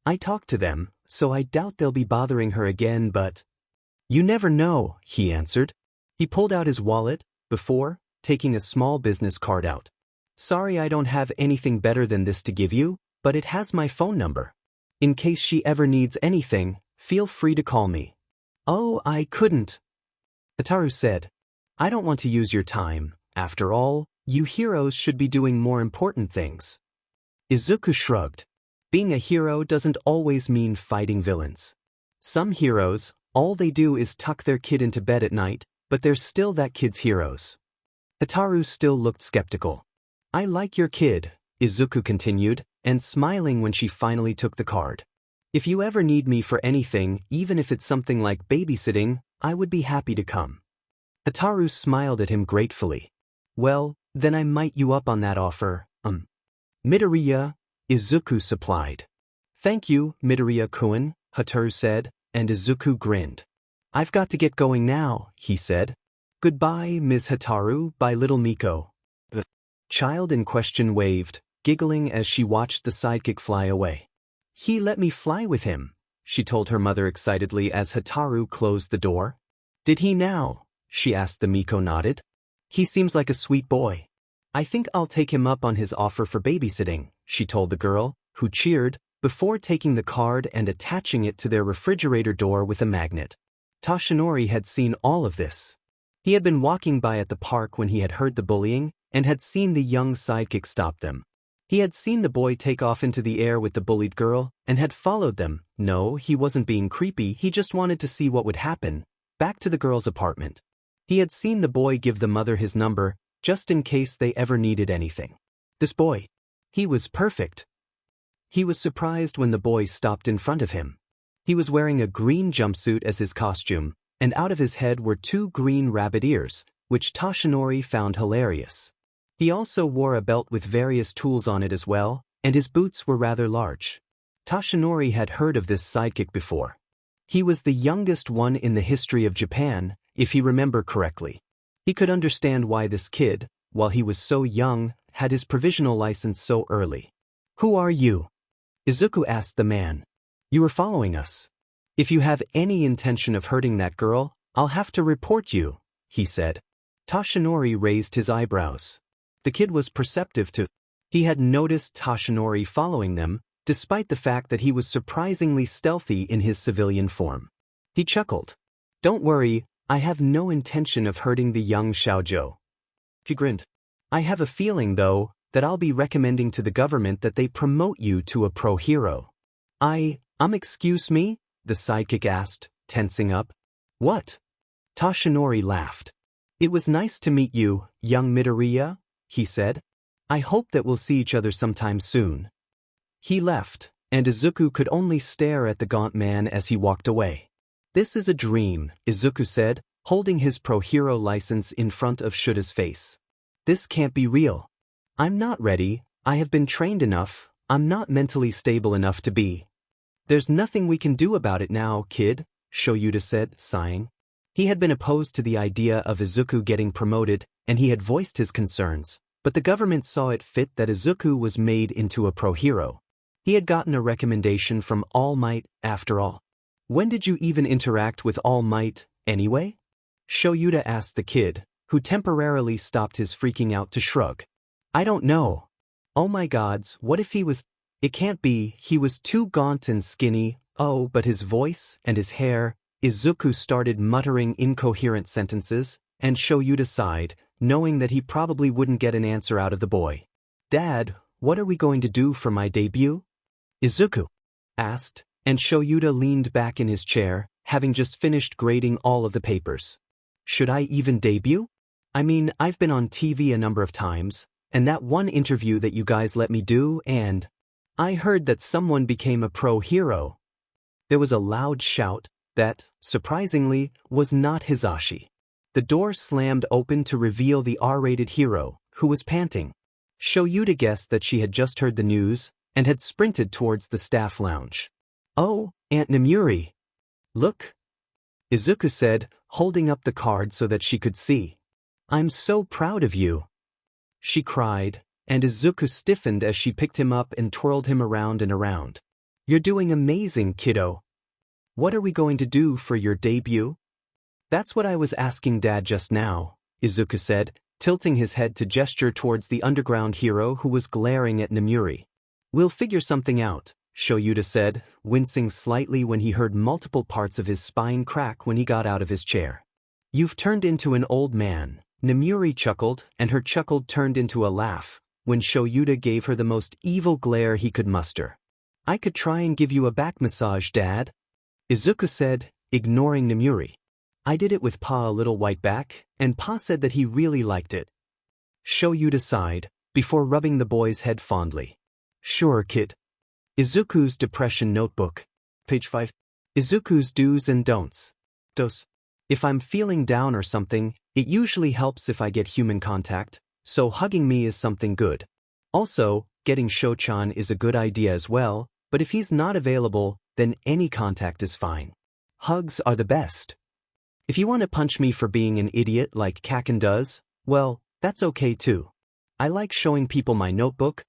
I talked to them, so I doubt they'll be bothering her again, but... You never know, he answered. He pulled out his wallet, before taking a small business card out. Sorry I don't have anything better than this to give you, but it has my phone number. In case she ever needs anything, feel free to call me. Oh, I couldn't. Ataru said. I don't want to use your time. After all, you heroes should be doing more important things. Izuku shrugged. Being a hero doesn't always mean fighting villains. Some heroes, all they do is tuck their kid into bed at night, but they're still that kid's heroes. Ataru still looked skeptical. I like your kid, Izuku continued, and smiling when she finally took the card. If you ever need me for anything, even if it's something like babysitting, I would be happy to come. Ataru smiled at him gratefully. Well, then I might you up on that offer, Midoriya, Izuku supplied. Thank you, Midoriya-kun, Hataru said, and Izuku grinned. I've got to get going now, he said. Goodbye, Ms. Hataru, by little Miko. The child in question waved, giggling as she watched the sidekick fly away. He let me fly with him, she told her mother excitedly as Hataru closed the door. Did he now? She asked. The Miko nodded. He seems like a sweet boy. I think I'll take him up on his offer for babysitting, she told the girl, who cheered, before taking the card and attaching it to their refrigerator door with a magnet. Toshinori had seen all of this. He had been walking by at the park when he had heard the bullying, and had seen the young sidekick stop them. He had seen the boy take off into the air with the bullied girl, and had followed them. No, he wasn't being creepy, he just wanted to see what would happen. Back to the girl's apartment. He had seen the boy give the mother his number, just in case they ever needed anything. This boy. He was perfect. He was surprised when the boy stopped in front of him. He was wearing a green jumpsuit as his costume, and out of his head were 2 green rabbit ears, which Toshinori found hilarious. He also wore a belt with various tools on it as well, and his boots were rather large. Toshinori had heard of this sidekick before. He was the youngest one in the history of Japan, if he remembered correctly. He could understand why this kid, while he was so young, had his provisional license so early. Who are you? Izuku asked the man. You were following us. If you have any intention of hurting that girl, I'll have to report you, he said. Toshinori raised his eyebrows. The kid was perceptive too. He had noticed Toshinori following them, despite the fact that he was surprisingly stealthy in his civilian form. He chuckled. Don't worry, I have no intention of hurting the young Xiaozhou. He grinned. I have a feeling, though, that I'll be recommending to the government that they promote you to a pro hero. Excuse me? The sidekick asked, tensing up. What? Toshinori laughed. It was nice to meet you, young Midoriya, he said. I hope that we'll see each other sometime soon. He left, and Izuku could only stare at the gaunt man as he walked away. This is a dream, Izuku said, holding his pro hero license in front of Shuta's face. This can't be real. I'm not ready, I have been trained enough, I'm not mentally stable enough to be. There's nothing we can do about it now, kid, Shoyuta said, sighing. He had been opposed to the idea of Izuku getting promoted, and he had voiced his concerns, but the government saw it fit that Izuku was made into a pro hero. He had gotten a recommendation from All Might, after all. When did you even interact with All Might, anyway? Shoyuta asked the kid, who temporarily stopped his freaking out to shrug. I don't know. Oh my gods, what if he was— It can't be, he was too gaunt and skinny. Oh, but his voice and his hair. Izuku started muttering incoherent sentences, and Shoyuta sighed, knowing that he probably wouldn't get an answer out of the boy. Dad, what are we going to do for my debut? Izuku asked, and Shoyuta leaned back in his chair, having just finished grading all of the papers. Should I even debut? I mean, I've been on TV a number of times, and that one interview that you guys let me do, and I heard that someone became a pro hero. There was a loud shout that, surprisingly, was not Hisashi. The door slammed open to reveal the R-rated hero, who was panting. Shoyuta guessed that she had just heard the news and had sprinted towards the staff lounge. Oh, Aunt Namuri. Look, Izuku said, holding up the card so that she could see. I'm so proud of you. She cried, and Izuku stiffened as she picked him up and twirled him around and around. You're doing amazing, kiddo. What are we going to do for your debut? That's what I was asking Dad just now, Izuku said, tilting his head to gesture towards the underground hero who was glaring at Namuri. We'll figure something out, Shoyuta said, wincing slightly when he heard multiple parts of his spine crack when he got out of his chair. You've turned into an old man, Namuri chuckled, and her chuckle turned into a laugh, when Shoyuta gave her the most evil glare he could muster. I could try and give you a back massage, Dad, Izuku said, ignoring Namuri. I did it with Pa a little white back, and Pa said that he really liked it. Shoyuta sighed, before rubbing the boy's head fondly. Sure, kid. Izuku's Depression Notebook. Page 5. Izuku's Do's and Don'ts. Dos. If I'm feeling down or something, it usually helps if I get human contact, so hugging me is something good. Also, getting Shochan is a good idea as well, but if he's not available, then any contact is fine. Hugs are the best. If you want to punch me for being an idiot like Kacchan does, well, that's okay too. I like showing people my notebook.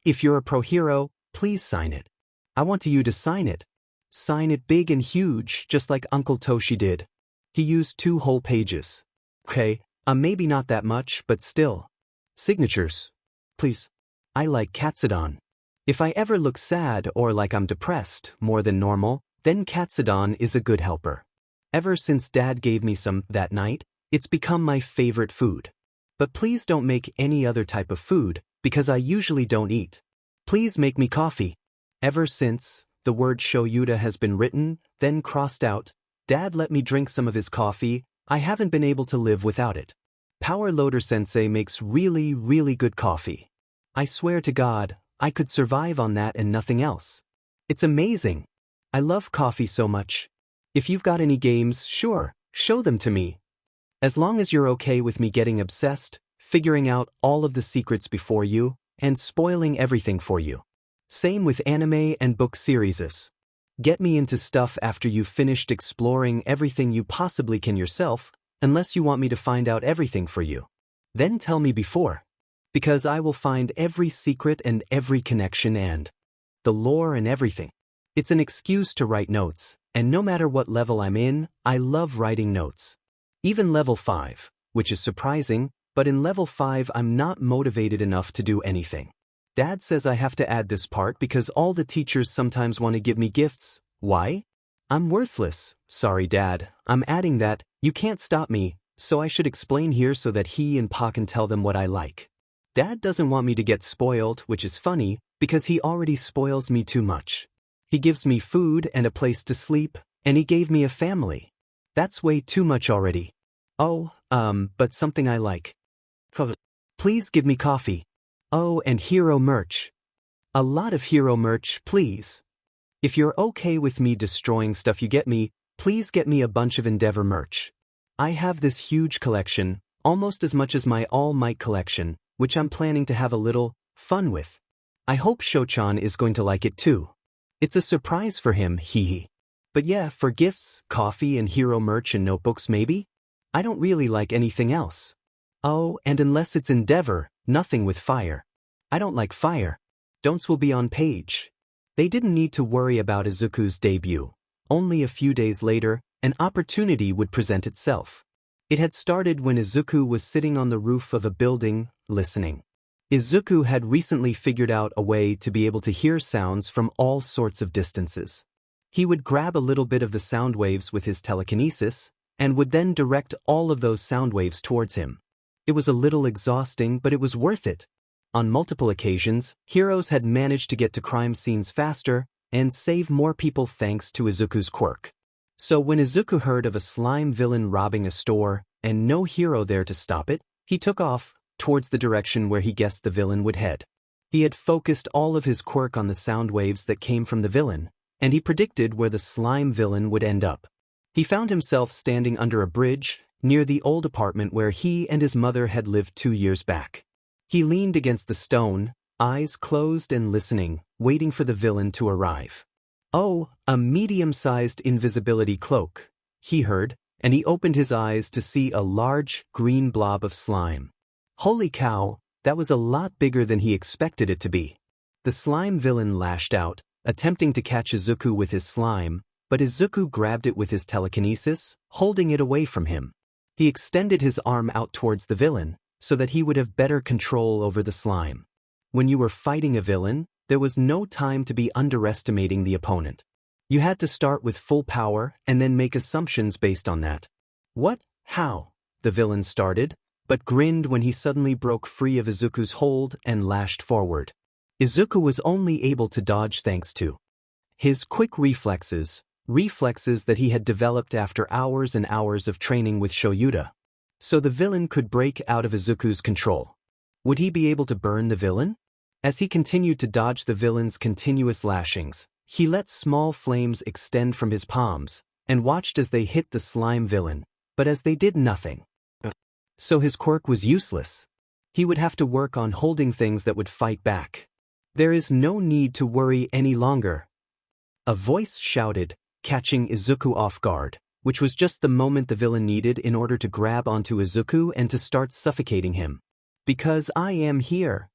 If you're a pro hero, please sign it. I want you to sign it. Sign it big and huge, just like Uncle Toshi did. He used 2 whole pages. Okay, maybe not that much, but still. Signatures. Please. I like Katsudon. If I ever look sad or like I'm depressed more than normal, then Katsudon is a good helper. Ever since Dad gave me some that night, it's become my favorite food. But please don't make any other type of food, because I usually don't eat. Please make me coffee. Ever since, the word Shoyuta has been written, then crossed out, Dad let me drink some of his coffee. I haven't been able to live without it. Power Loader Sensei makes really, really good coffee. I swear to God, I could survive on that and nothing else. It's amazing. I love coffee so much. If you've got any games, sure, show them to me. As long as you're okay with me getting obsessed, figuring out all of the secrets before you, and spoiling everything for you. Same with anime and book series. Get me into stuff after you've finished exploring everything you possibly can yourself, unless you want me to find out everything for you. Then tell me before. Because I will find every secret and every connection and the lore and everything. It's an excuse to write notes, and no matter what level I'm in, I love writing notes. Even level 5, which is surprising, but in level 5 I'm not motivated enough to do anything. Dad says I have to add this part because all the teachers sometimes want to give me gifts. Why? I'm worthless. Sorry, Dad, I'm adding that. You can't stop me, so I should explain here so that he and Pa can tell them what I like. Dad doesn't want me to get spoiled, which is funny, because he already spoils me too much. He gives me food and a place to sleep, and he gave me a family. That's way too much already. Oh, but something I like. Please give me coffee. Oh, and hero merch. A lot of hero merch, please. If you're okay with me destroying stuff you get me, please get me a bunch of Endeavor merch. I have this huge collection, almost as much as my All Might collection, which I'm planning to have a little fun with. I hope Shochan is going to like it too. It's a surprise for him, hee. But yeah, for gifts, coffee and hero merch and notebooks maybe? I don't really like anything else. Oh, and unless it's Endeavor, nothing with fire. I don't like fire. Don'ts will be on page They didn't need to worry about Izuku's debut. Only a few days later, an opportunity would present itself. It had started when Izuku was sitting on the roof of a building, listening. Izuku had recently figured out a way to be able to hear sounds from all sorts of distances. He would grab a little bit of the sound waves with his telekinesis, and would then direct all of those sound waves towards him. It was a little exhausting, but it was worth it. On multiple occasions, heroes had managed to get to crime scenes faster and save more people thanks to Izuku's quirk. So when Izuku heard of a slime villain robbing a store and no hero there to stop it, he took off towards the direction where he guessed the villain would head. He had focused all of his quirk on the sound waves that came from the villain, and he predicted where the slime villain would end up. He found himself standing under a bridge near the old apartment where he and his mother had lived 2 years back. He leaned against the stone, eyes closed and listening, waiting for the villain to arrive. "Oh, a medium-sized invisibility cloak," he heard, and he opened his eyes to see a large, green blob of slime. Holy cow, that was a lot bigger than he expected it to be. The slime villain lashed out, attempting to catch Izuku with his slime, but Izuku grabbed it with his telekinesis, holding it away from him. He extended his arm out towards the villain, so that he would have better control over the slime. When you were fighting a villain, there was no time to be underestimating the opponent. You had to start with full power and then make assumptions based on that. "What? How?" the villain started, but grinned when he suddenly broke free of Izuku's hold and lashed forward. Izuku was only able to dodge thanks to his quick reflexes that he had developed after hours and hours of training with Shoyuda. So the villain could break out of Izuku's control. Would he be able to burn the villain? As he continued to dodge the villain's continuous lashings, he let small flames extend from his palms, and watched as they hit the slime villain, but as they did nothing. So his quirk was useless. He would have to work on holding things that would fight back. "There is no need to worry any longer," a voice shouted, catching Izuku off guard, which was just the moment the villain needed in order to grab onto Izuku and to start suffocating him. "Because I am here."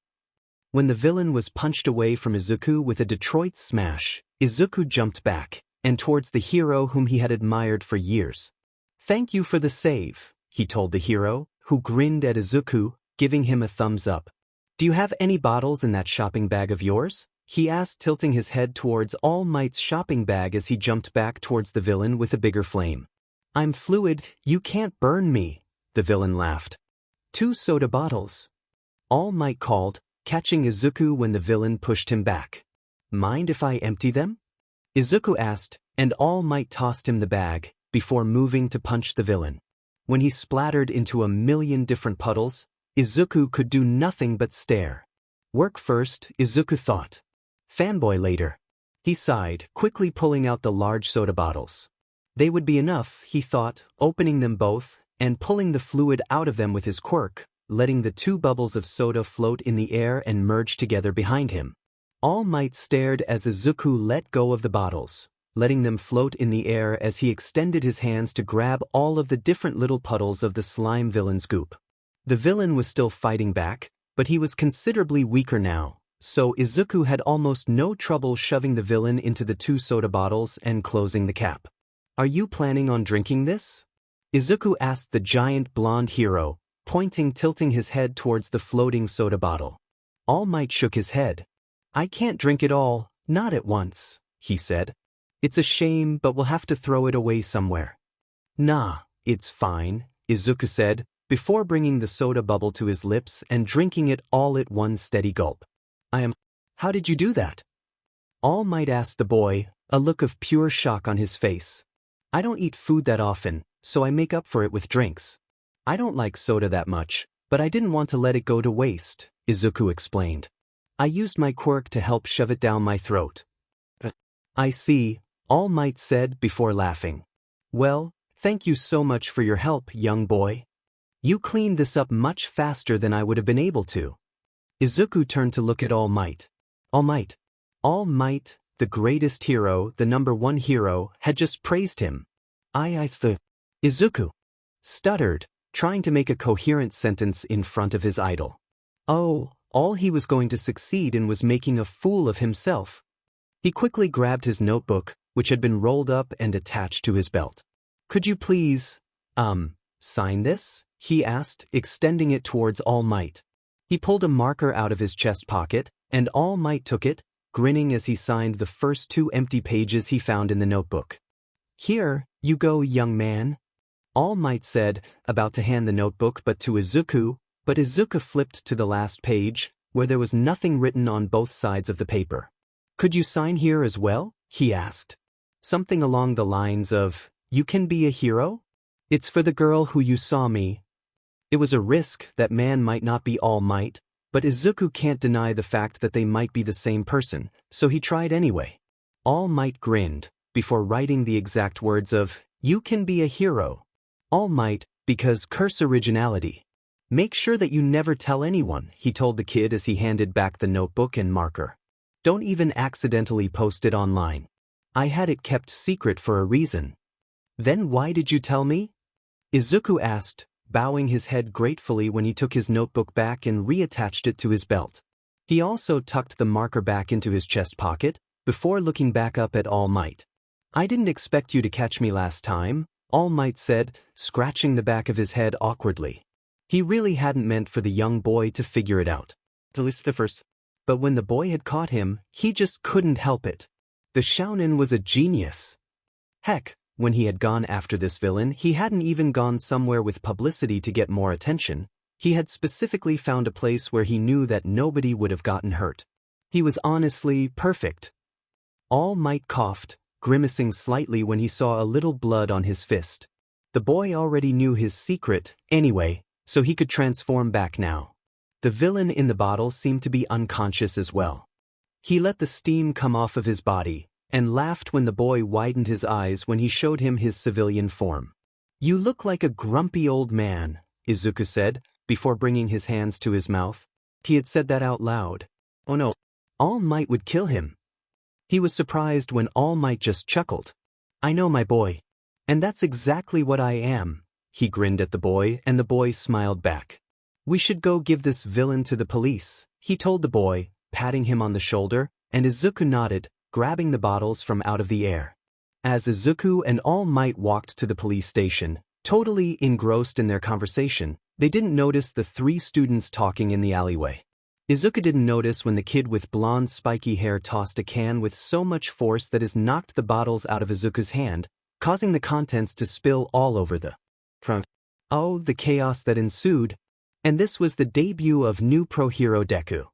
When the villain was punched away from Izuku with a Detroit smash, Izuku jumped back, and towards the hero whom he had admired for years. "Thank you for the save," he told the hero, who grinned at Izuku, giving him a thumbs up. "Do you have any bottles in that shopping bag of yours?" he asked, tilting his head towards All Might's shopping bag as he jumped back towards the villain with a bigger flame. "I'm fluid, you can't burn me," the villain laughed. "2 soda bottles," All Might called, catching Izuku when the villain pushed him back. "Mind if I empty them?" Izuku asked, and All Might tossed him the bag, before moving to punch the villain. When he splattered into a million different puddles, Izuku could do nothing but stare. Work first, Izuku thought. Fanboy later. He sighed, quickly pulling out the large soda bottles. They would be enough, he thought, opening them both, and pulling the fluid out of them with his quirk, letting the 2 bubbles of soda float in the air and merge together behind him. All Might stared as Izuku let go of the bottles, letting them float in the air as he extended his hands to grab all of the different little puddles of the slime villain's goop. The villain was still fighting back, but he was considerably weaker now, so Izuku had almost no trouble shoving the villain into the 2 soda bottles and closing the cap. "Are you planning on drinking this?" Izuku asked the giant blonde hero, tilting his head towards the floating soda bottle. All Might shook his head. "I can't drink it all, not at once," he said. "It's a shame, but we'll have to throw it away somewhere." "Nah, it's fine," Izuku said, before bringing the soda bubble to his lips and drinking it all at one steady gulp. How did you do that?" All Might asked the boy, a look of pure shock on his face. "I don't eat food that often, so I make up for it with drinks. I don't like soda that much, but I didn't want to let it go to waste," Izuku explained. "I used my quirk to help shove it down my throat." "I see," All Might said before laughing. "Well, thank you so much for your help, young boy. You cleaned this up much faster than I would have been able to." Izuku turned to look at All Might. All Might, the greatest hero, the #1 hero, had just praised him. Izuku stuttered, trying to make a coherent sentence in front of his idol. Oh, all he was going to succeed in was making a fool of himself. He quickly grabbed his notebook, which had been rolled up and attached to his belt. Could you please, sign this? He asked, extending it towards All Might. He pulled a marker out of his chest pocket, and All Might took it, grinning as he signed the first 2 empty pages he found in the notebook. Here, you go, young man. All Might said, about to hand the notebook but Izuku flipped to the last page, where there was nothing written on both sides of the paper. Could you sign here as well? He asked. Something along the lines of, you can be a hero? It's for the girl who you saw me. It was a risk that man might not be All Might, but Izuku can't deny the fact that they might be the same person, so he tried anyway. All Might grinned, before writing the exact words of, you can be a hero. All Might, because curse originality. Make sure that you never tell anyone, he told the kid as he handed back the notebook and marker. Don't even accidentally post it online. I had it kept secret for a reason. Then why did you tell me? Izuku asked, bowing his head gratefully when he took his notebook back and reattached it to his belt. He also tucked the marker back into his chest pocket, before looking back up at All Might. I didn't expect you to catch me last time, All Might said, scratching the back of his head awkwardly. He really hadn't meant for the young boy to figure it out. At least at first. But when the boy had caught him, he just couldn't help it. The Shounen was a genius. Heck, when he had gone after this villain, he hadn't even gone somewhere with publicity to get more attention. He had specifically found a place where he knew that nobody would have gotten hurt. He was honestly perfect. All Might coughed, grimacing slightly when he saw a little blood on his fist. The boy already knew his secret, anyway, so he could transform back now. The villain in the bottle seemed to be unconscious as well. He let the steam come off of his body, and laughed when the boy widened his eyes when he showed him his civilian form. You look like a grumpy old man, Izuku said, before bringing his hands to his mouth. He had said that out loud. Oh no, All Might would kill him. He was surprised when All Might just chuckled. I know, my boy. And that's exactly what I am. He grinned at the boy, and the boy smiled back. We should go give this villain to the police, he told the boy, patting him on the shoulder, and Izuku nodded, grabbing the bottles from out of the air. As Izuku and All Might walked to the police station, totally engrossed in their conversation, they didn't notice the 3 students talking in the alleyway. Izuku didn't notice when the kid with blonde spiky hair tossed a can with so much force that it knocked the bottles out of Izuku's hand, causing the contents to spill all over the front. Oh, the chaos that ensued. And this was the debut of new pro hero Deku.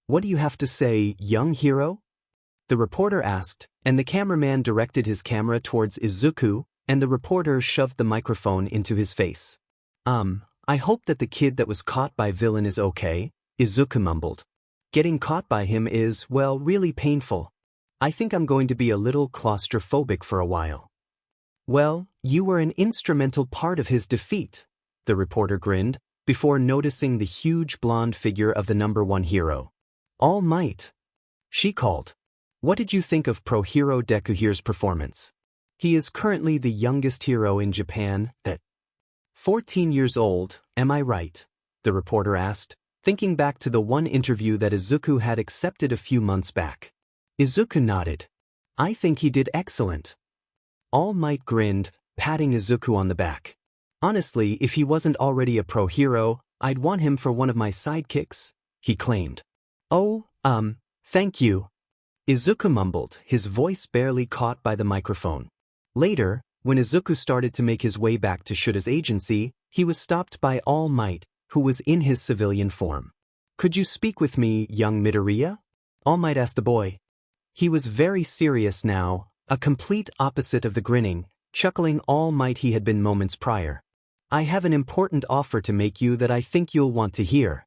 What do you have to say, young hero? The reporter asked, and the cameraman directed his camera towards Izuku, and the reporter shoved the microphone into his face. I hope that the kid that was caught by villain is okay, Izuku mumbled. Getting caught by him is, well, really painful. I think I'm going to be a little claustrophobic for a while. Well, you were an instrumental part of his defeat, the reporter grinned, before noticing the huge blonde figure of the #1 hero. All Might. She called. What did you think of pro hero Deku here's performance? He is currently the youngest hero in Japan, that 14 years old, am I right? The reporter asked, thinking back to the one interview that Izuku had accepted a few months back. Izuku nodded. I think he did excellent. All Might grinned, patting Izuku on the back. Honestly, if he wasn't already a pro hero, I'd want him for one of my sidekicks, he claimed. Oh, thank you. Izuku mumbled, his voice barely caught by the microphone. Later, when Izuku started to make his way back to Shura's agency, he was stopped by All Might, who was in his civilian form. Could you speak with me, young Midoriya? All Might asked the boy. He was very serious now, a complete opposite of the grinning, chuckling All Might he had been moments prior. I have an important offer to make you that I think you'll want to hear.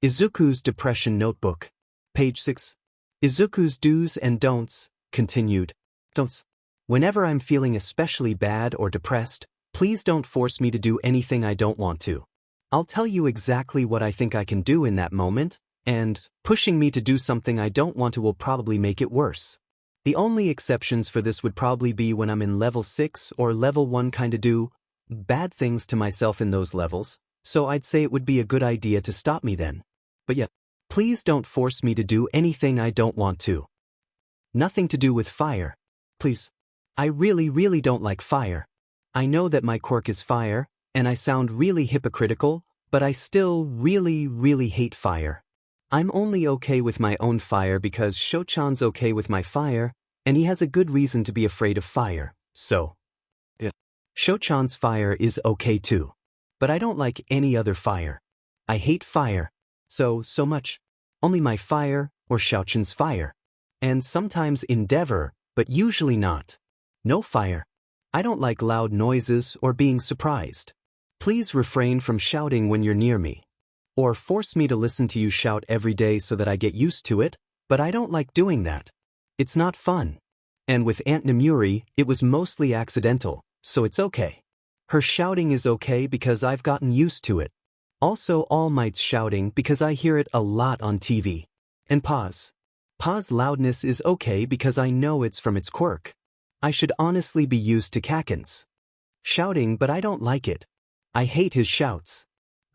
Izuku's Depression Notebook. Page 6. Izuku's Do's and Don'ts, continued. Don'ts. Whenever I'm feeling especially bad or depressed, please don't force me to do anything I don't want to. I'll tell you exactly what I think I can do in that moment, and pushing me to do something I don't want to will probably make it worse. The only exceptions for this would probably be when I'm in level 6 or level 1 kinda do bad things to myself in those levels, so I'd say it would be a good idea to stop me then. But yeah, please don't force me to do anything I don't want to. Nothing to do with fire. Please. I really don't like fire. I know that my quirk is fire, and I sound really hypocritical, but I still really hate fire. I'm only okay with my own fire because Shochan's okay with my fire, and he has a good reason to be afraid of fire, so. Yeah. Shochan's fire is okay too. But I don't like any other fire. I hate fire. So much. Only my fire, or Shochan's fire. And sometimes Endeavor, but usually not. No fire. I don't like loud noises or being surprised. Please refrain from shouting when you're near me. Or force me to listen to you shout every day so that I get used to it, but I don't like doing that. It's not fun. And with Aunt Nemuri, it was mostly accidental, so it's okay. Her shouting is okay because I've gotten used to it. Also All Might's shouting because I hear it a lot on TV. And Pa's loudness is okay because I know it's from its quirk. I should honestly be used to Kacchan's shouting, but I don't like it. I hate his shouts.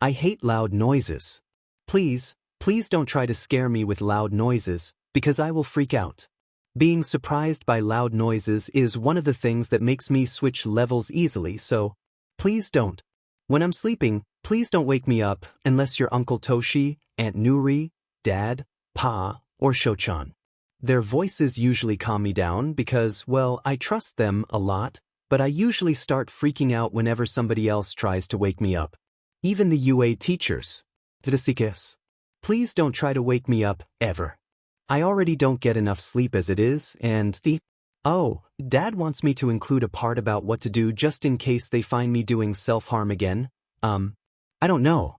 I hate loud noises. Please don't try to scare me with loud noises, because I will freak out. Being surprised by loud noises is one of the things that makes me switch levels easily, so please don't. When I'm sleeping, please don't wake me up unless you're Uncle Toshi, Aunt Nuri, Dad, Pa, or Shochan. Their voices usually calm me down because, well, I trust them a lot, but I usually start freaking out whenever somebody else tries to wake me up. Even the UA teachers. Please don't try to wake me up, ever. I already don't get enough sleep as it is, and Oh, Dad wants me to include a part about what to do just in case they find me doing self-harm again. I don't know.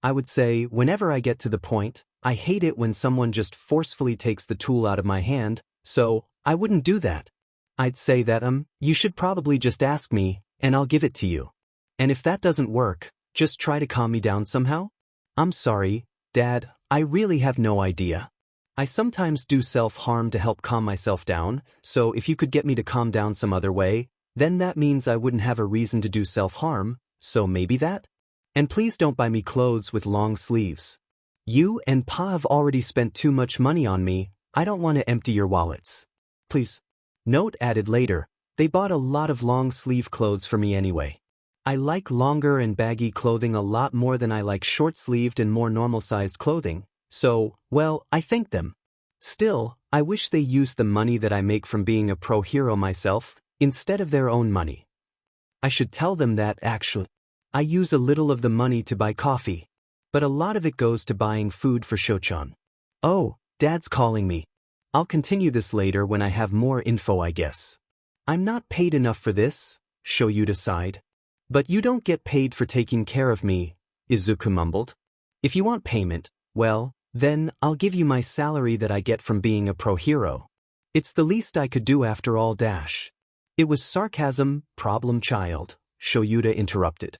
I would say, whenever I get to the point, I hate it when someone just forcefully takes the tool out of my hand, so I wouldn't do that. I'd say that, you should probably just ask me, and I'll give it to you. And if that doesn't work, just try to calm me down somehow? I'm sorry, Dad, I really have no idea. I sometimes do self-harm to help calm myself down, so if you could get me to calm down some other way, then that means I wouldn't have a reason to do self-harm, so maybe that? And please don't buy me clothes with long sleeves. You and Pa have already spent too much money on me, I don't want to empty your wallets. Please. Note added later, they bought a lot of long-sleeve clothes for me anyway. I like longer and baggy clothing a lot more than I like short-sleeved and more normal-sized clothing, so, well, I thank them. Still, I wish they used the money that I make from being a pro hero myself, instead of their own money. I should tell them that, actually. I use a little of the money to buy coffee, but a lot of it goes to buying food for Shochan. Oh, Dad's calling me. I'll continue this later when I have more info, I guess. I'm not paid enough for this, Shoyuta sighed. But you don't get paid for taking care of me, Izuku mumbled. If you want payment, well, then I'll give you my salary that I get from being a pro hero. It's the least I could do after all. It was sarcasm, problem child, Shoyuta interrupted.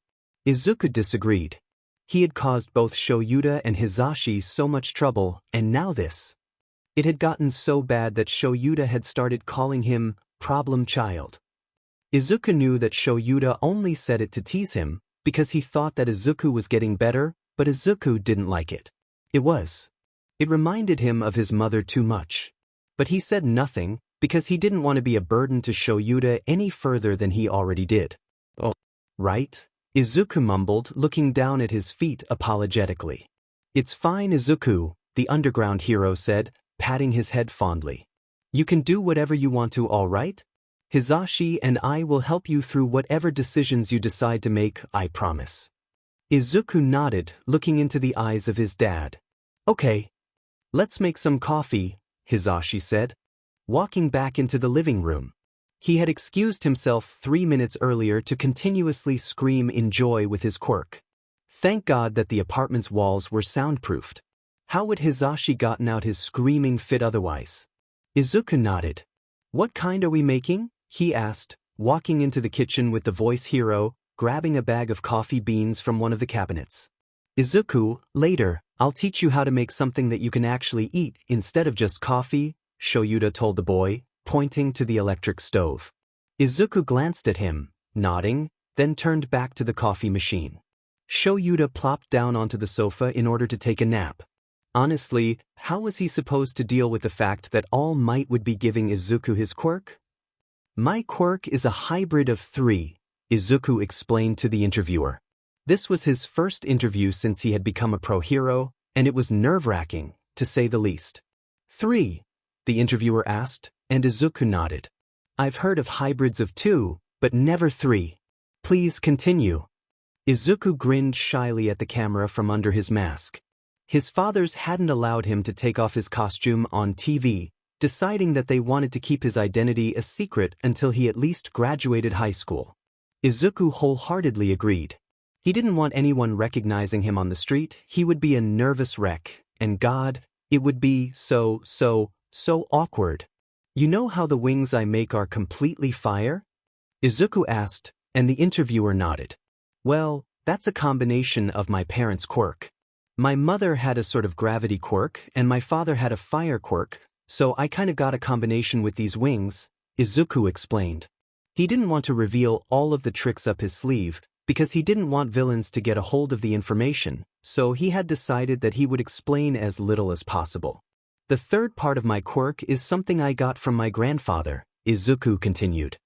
Izuku disagreed. He had caused both Shoyuta and Hizashi so much trouble, and now this. It had gotten so bad that Shoyuta had started calling him problem child. Izuku knew that Shoyuta only said it to tease him, because he thought that Izuku was getting better, but Izuku didn't like it. It reminded him of his mother too much. But he said nothing, because he didn't want to be a burden to Shoyuta any further than he already did. Oh, right? Izuku mumbled, looking down at his feet apologetically. It's fine, Izuku, the underground hero said, patting his head fondly. You can do whatever you want to, all right? Hizashi and I will help you through whatever decisions you decide to make, I promise. Izuku nodded, looking into the eyes of his dad. Okay. Let's make some coffee, Hizashi said, walking back into the living room. He had excused himself 3 minutes earlier to continuously scream in joy with his quirk. Thank God that the apartment's walls were soundproofed. How would Hizashi gotten out his screaming fit otherwise? Izuku nodded. What kind are we making? He asked, walking into the kitchen with the voice hero, grabbing a bag of coffee beans from one of the cabinets. Izuku, later, I'll teach you how to make something that you can actually eat instead of just coffee, Shoyuta told the boy, pointing to the electric stove. Izuku glanced at him, nodding, then turned back to the coffee machine. Shoyuta plopped down onto the sofa in order to take a nap. Honestly, how was he supposed to deal with the fact that All Might would be giving Izuku his quirk? My quirk is a hybrid of 3, Izuku explained to the interviewer. This was his first interview since he had become a pro hero, and it was nerve-wracking, to say the least. 3? The interviewer asked, and Izuku nodded. I've heard of hybrids of 2, but never 3. Please continue. Izuku grinned shyly at the camera from under his mask. His fathers hadn't allowed him to take off his costume on TV, deciding that they wanted to keep his identity a secret until he at least graduated high school. Izuku wholeheartedly agreed. He didn't want anyone recognizing him on the street. He would be a nervous wreck, and God, it would be so awkward. You know how the wings I make are completely fire? Izuku asked, and the interviewer nodded. Well, that's a combination of my parents' quirk. My mother had a sort of gravity quirk, and my father had a fire quirk, so I kinda got a combination with these wings, Izuku explained. He didn't want to reveal all of the tricks up his sleeve, because he didn't want villains to get a hold of the information, so he had decided that he would explain as little as possible. The third part of my quirk is something I got from my grandfather, Izuku continued.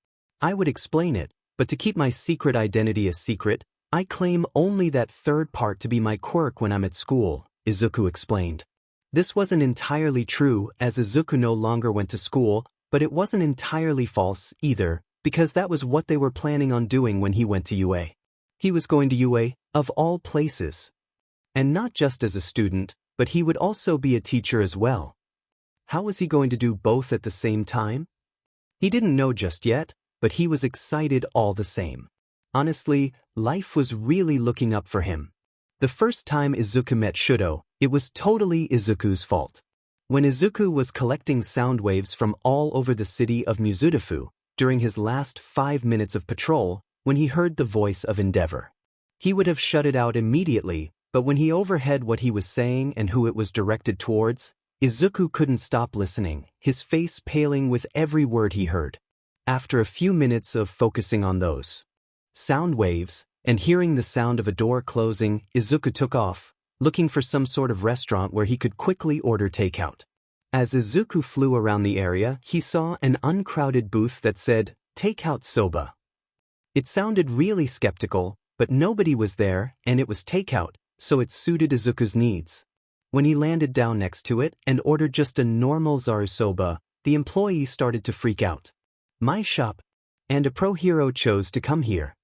I would explain it, but to keep my secret identity a secret, I claim only that third part to be my quirk when I'm at school, Izuku explained. This wasn't entirely true as Izuku no longer went to school, but it wasn't entirely false either, because that was what they were planning on doing when he went to UA. He was going to UA, of all places. And not just as a student, but he would also be a teacher as well. How was he going to do both at the same time? He didn't know just yet, but he was excited all the same. Honestly, life was really looking up for him. The first time Izuku met Shudo, it was totally Izuku's fault. When Izuku was collecting sound waves from all over the city of Mizudafu, during his last 5 minutes of patrol, when he heard the voice of Endeavor. He would have shut it out immediately, but when he overheard what he was saying and who it was directed towards, Izuku couldn't stop listening, his face paling with every word he heard. After a few minutes of focusing on those sound waves, and hearing the sound of a door closing, Izuku took off, looking for some sort of restaurant where he could quickly order takeout. As Izuku flew around the area, he saw an uncrowded booth that said, "Takeout Soba." It sounded really skeptical, but nobody was there, and it was takeout, so it suited Izuku's needs. When he landed down next to it and ordered just a normal zarusoba, the employee started to freak out. "My shop, and a pro hero chose to come here,"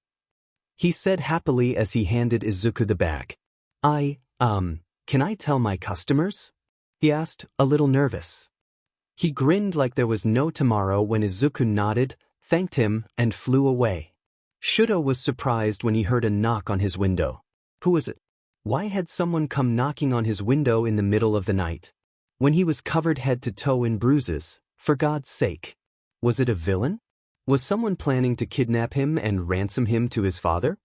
he said happily as he handed Izuku the bag. Can I tell my customers?" he asked, a little nervous. He grinned like there was no tomorrow when Izuku nodded, thanked him, and flew away. Shudo was surprised when he heard a knock on his window. Who was it? Why had someone come knocking on his window in the middle of the night? When he was covered head to toe in bruises, for God's sake. Was it a villain? Was someone planning to kidnap him and ransom him to his father?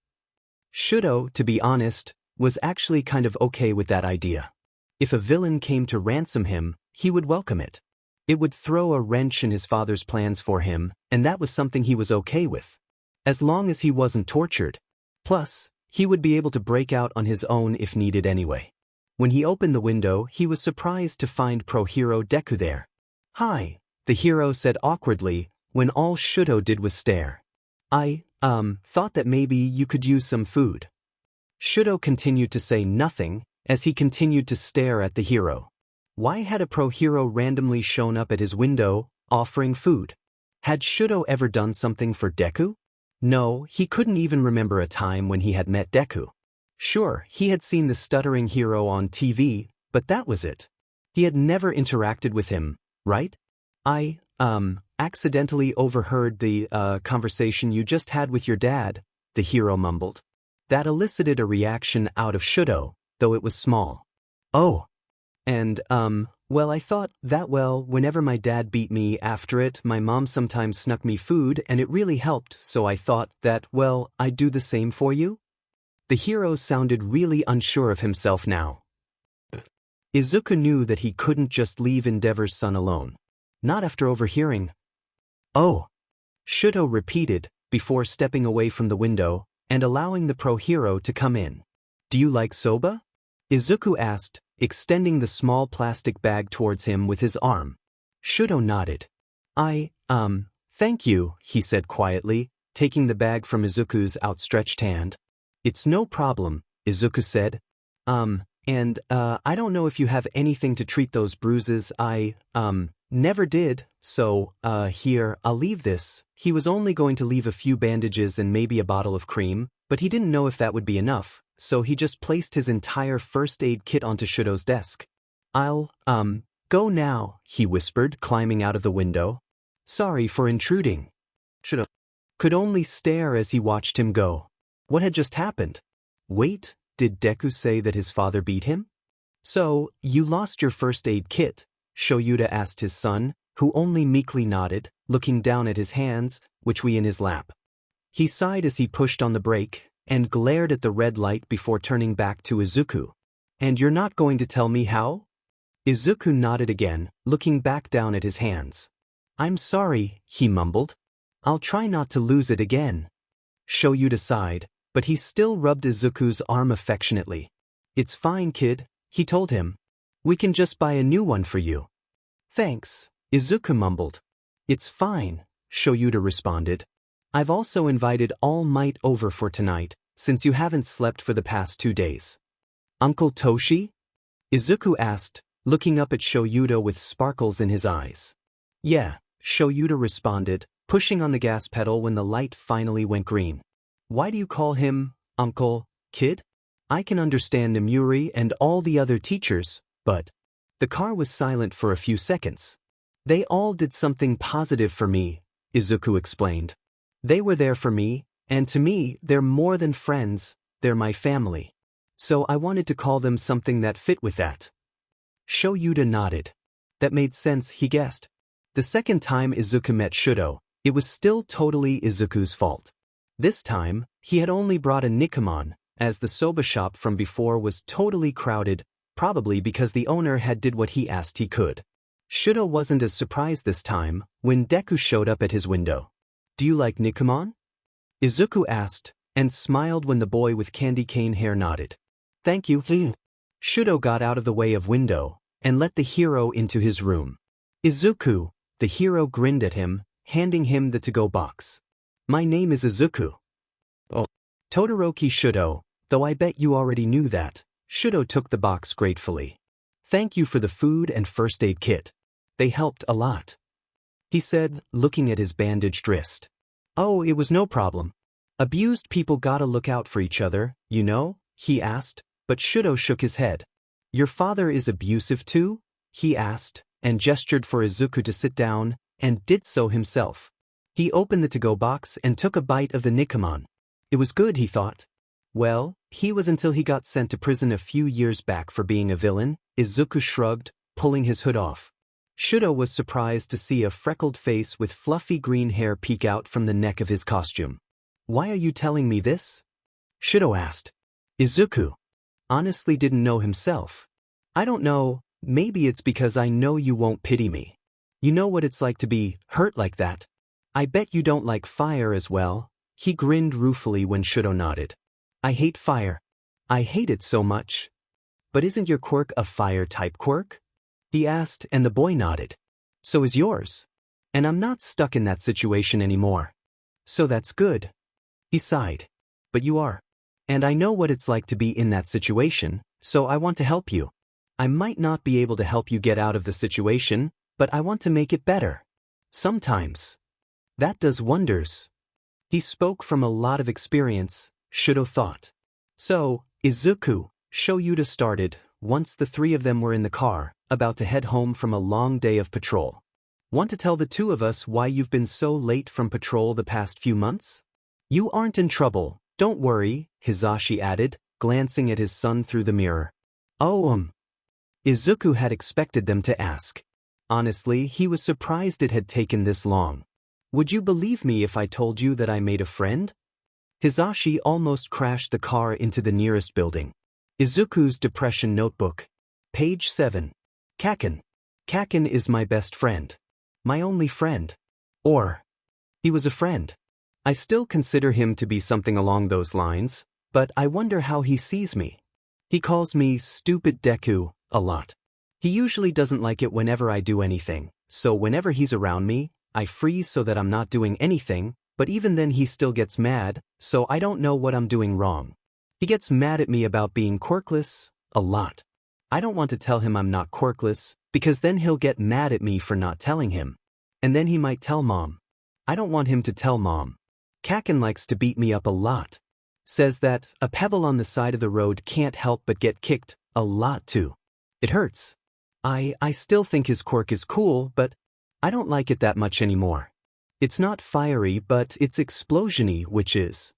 Shudo, to be honest, was actually kind of okay with that idea. If a villain came to ransom him, he would welcome it. It would throw a wrench in his father's plans for him, and that was something he was okay with. As long as he wasn't tortured. Plus, he would be able to break out on his own if needed anyway. When he opened the window, he was surprised to find pro hero Deku there. "Hi," the hero said awkwardly, when all Shudo did was stare. I thought that maybe you could use some food." Shudo continued to say nothing, as he continued to stare at the hero. Why had a pro hero randomly shown up at his window, offering food? Had Shudo ever done something for Deku? No, he couldn't even remember a time when he had met Deku. Sure, he had seen the stuttering hero on TV, but that was it. He had never interacted with him, right? I accidentally overheard the conversation you just had with your dad," the hero mumbled. That elicited a reaction out of Shudo, though it was small. "Oh. And, well, I thought that, well, whenever my dad beat me after it, my mom sometimes snuck me food and it really helped, so I thought that, well, I'd do the same for you?" The hero sounded really unsure of himself now. Izuku knew that he couldn't just leave Endeavor's son alone. Not after overhearing. "Oh," Shudo repeated, before stepping away from the window and allowing the pro hero to come in. "Do you like soba?" Izuku asked, extending the small plastic bag towards him with his arm. Shudo nodded. Thank you, he said quietly, taking the bag from Izuku's outstretched hand. It's no problem, Izuku said. I don't know if you have anything to treat those bruises. I never did, so, here, I'll leave this. He was only going to leave a few bandages and maybe a bottle of cream, but he didn't know if that would be enough, so he just placed his entire first aid kit onto Shudo's desk. I'll, go now, he whispered, climbing out of the window. Sorry for intruding. Shudo could only stare as he watched him go. What had just happened? Wait, did Deku say that his father beat him? So, you lost your first aid kit? Shoyuta asked his son, who only meekly nodded, looking down at his hands, which were in his lap. He sighed as he pushed on the brake, and glared at the red light before turning back to Izuku. And you're not going to tell me how? Izuku nodded again, looking back down at his hands. I'm sorry, he mumbled. I'll try not to lose it again. Shoyuta sighed, but he still rubbed Izuku's arm affectionately. It's fine, kid, he told him. We can just buy a new one for you. Thanks, Izuku mumbled. It's fine, Shoyuta responded. I've also invited All Might over for tonight, since you haven't slept for the past 2 days. Uncle Toshi? Izuku asked, looking up at Shoyuta with sparkles in his eyes. Yeah, Shoyuta responded, pushing on the gas pedal when the light finally went green. Why do you call him, Uncle, kid? I can understand Nemuri and all the other teachers, but... The car was silent for a few seconds. They all did something positive for me, Izuku explained. They were there for me, and to me, they're more than friends, they're my family. So I wanted to call them something that fit with that. Shoyuta nodded. That made sense, he guessed. The second time Izuku met Shudo, it was still totally Izuku's fault. This time, he had only brought a Nikomon, as the soba shop from before was totally crowded, probably because the owner had did what he asked he could. Shudo wasn't as surprised this time, when Deku showed up at his window. Do you like Nikomon? Izuku asked, and smiled when the boy with candy cane hair nodded. Thank you. Shudo got out of the way of window, and let the hero into his room. Izuku, the hero grinned at him, handing him the to-go box. My name is Izuku. Oh. Todoroki Shudo, though I bet you already knew that. Shudo took the box gratefully. Thank you for the food and first aid kit. They helped a lot. He said, looking at his bandaged wrist. Oh, it was no problem. Abused people gotta look out for each other, you know? He asked, but Shudo shook his head. Your father is abusive too? He asked, and gestured for Izuku to sit down, and did so himself. He opened the to-go box and took a bite of the Nikomon. It was good, he thought. Well, he was until he got sent to prison a few years back for being a villain, Izuku shrugged, pulling his hood off. Shudo was surprised to see a freckled face with fluffy green hair peek out from the neck of his costume. Why are you telling me this? Shudo asked. Izuku honestly didn't know himself. I don't know, maybe it's because I know you won't pity me. You know what it's like to be hurt like that. I bet you don't like fire as well. He grinned ruefully when Shudo nodded. I hate fire. I hate it so much. But isn't your quirk a fire-type quirk? He asked, and the boy nodded. So is yours. And I'm not stuck in that situation anymore. So that's good. He sighed. But you are. And I know what it's like to be in that situation, so I want to help you. I might not be able to help you get out of the situation, but I want to make it better. Sometimes. That does wonders. He spoke from a lot of experience, Shudo thought. So, Izuku, Shoyuta started, once the three of them were in the car, about to head home from a long day of patrol. Want to tell the two of us why you've been so late from patrol the past few months? You aren't in trouble, don't worry, Hizashi added, glancing at his son through the mirror. Oh, Izuku had expected them to ask. Honestly, he was surprised it had taken this long. Would you believe me if I told you that I made a friend? Hizashi almost crashed the car into the nearest building. Izuku's depression notebook. Page 7. Kacchan. Kacchan is my best friend. My only friend. Or, he was a friend. I still consider him to be something along those lines, but I wonder how he sees me. He calls me Stupid Deku, a lot. He usually doesn't like it whenever I do anything, so whenever he's around me, I freeze so that I'm not doing anything, but even then he still gets mad, so I don't know what I'm doing wrong. He gets mad at me about being quirkless, a lot. I don't want to tell him I'm not quirkless, because then he'll get mad at me for not telling him. And then he might tell Mom. I don't want him to tell Mom. Kacchan likes to beat me up a lot. Says that a pebble on the side of the road can't help but get kicked, a lot too. It hurts. I still think his quirk is cool, but I don't like it that much anymore. It's not fiery, but it's explosion-y, which is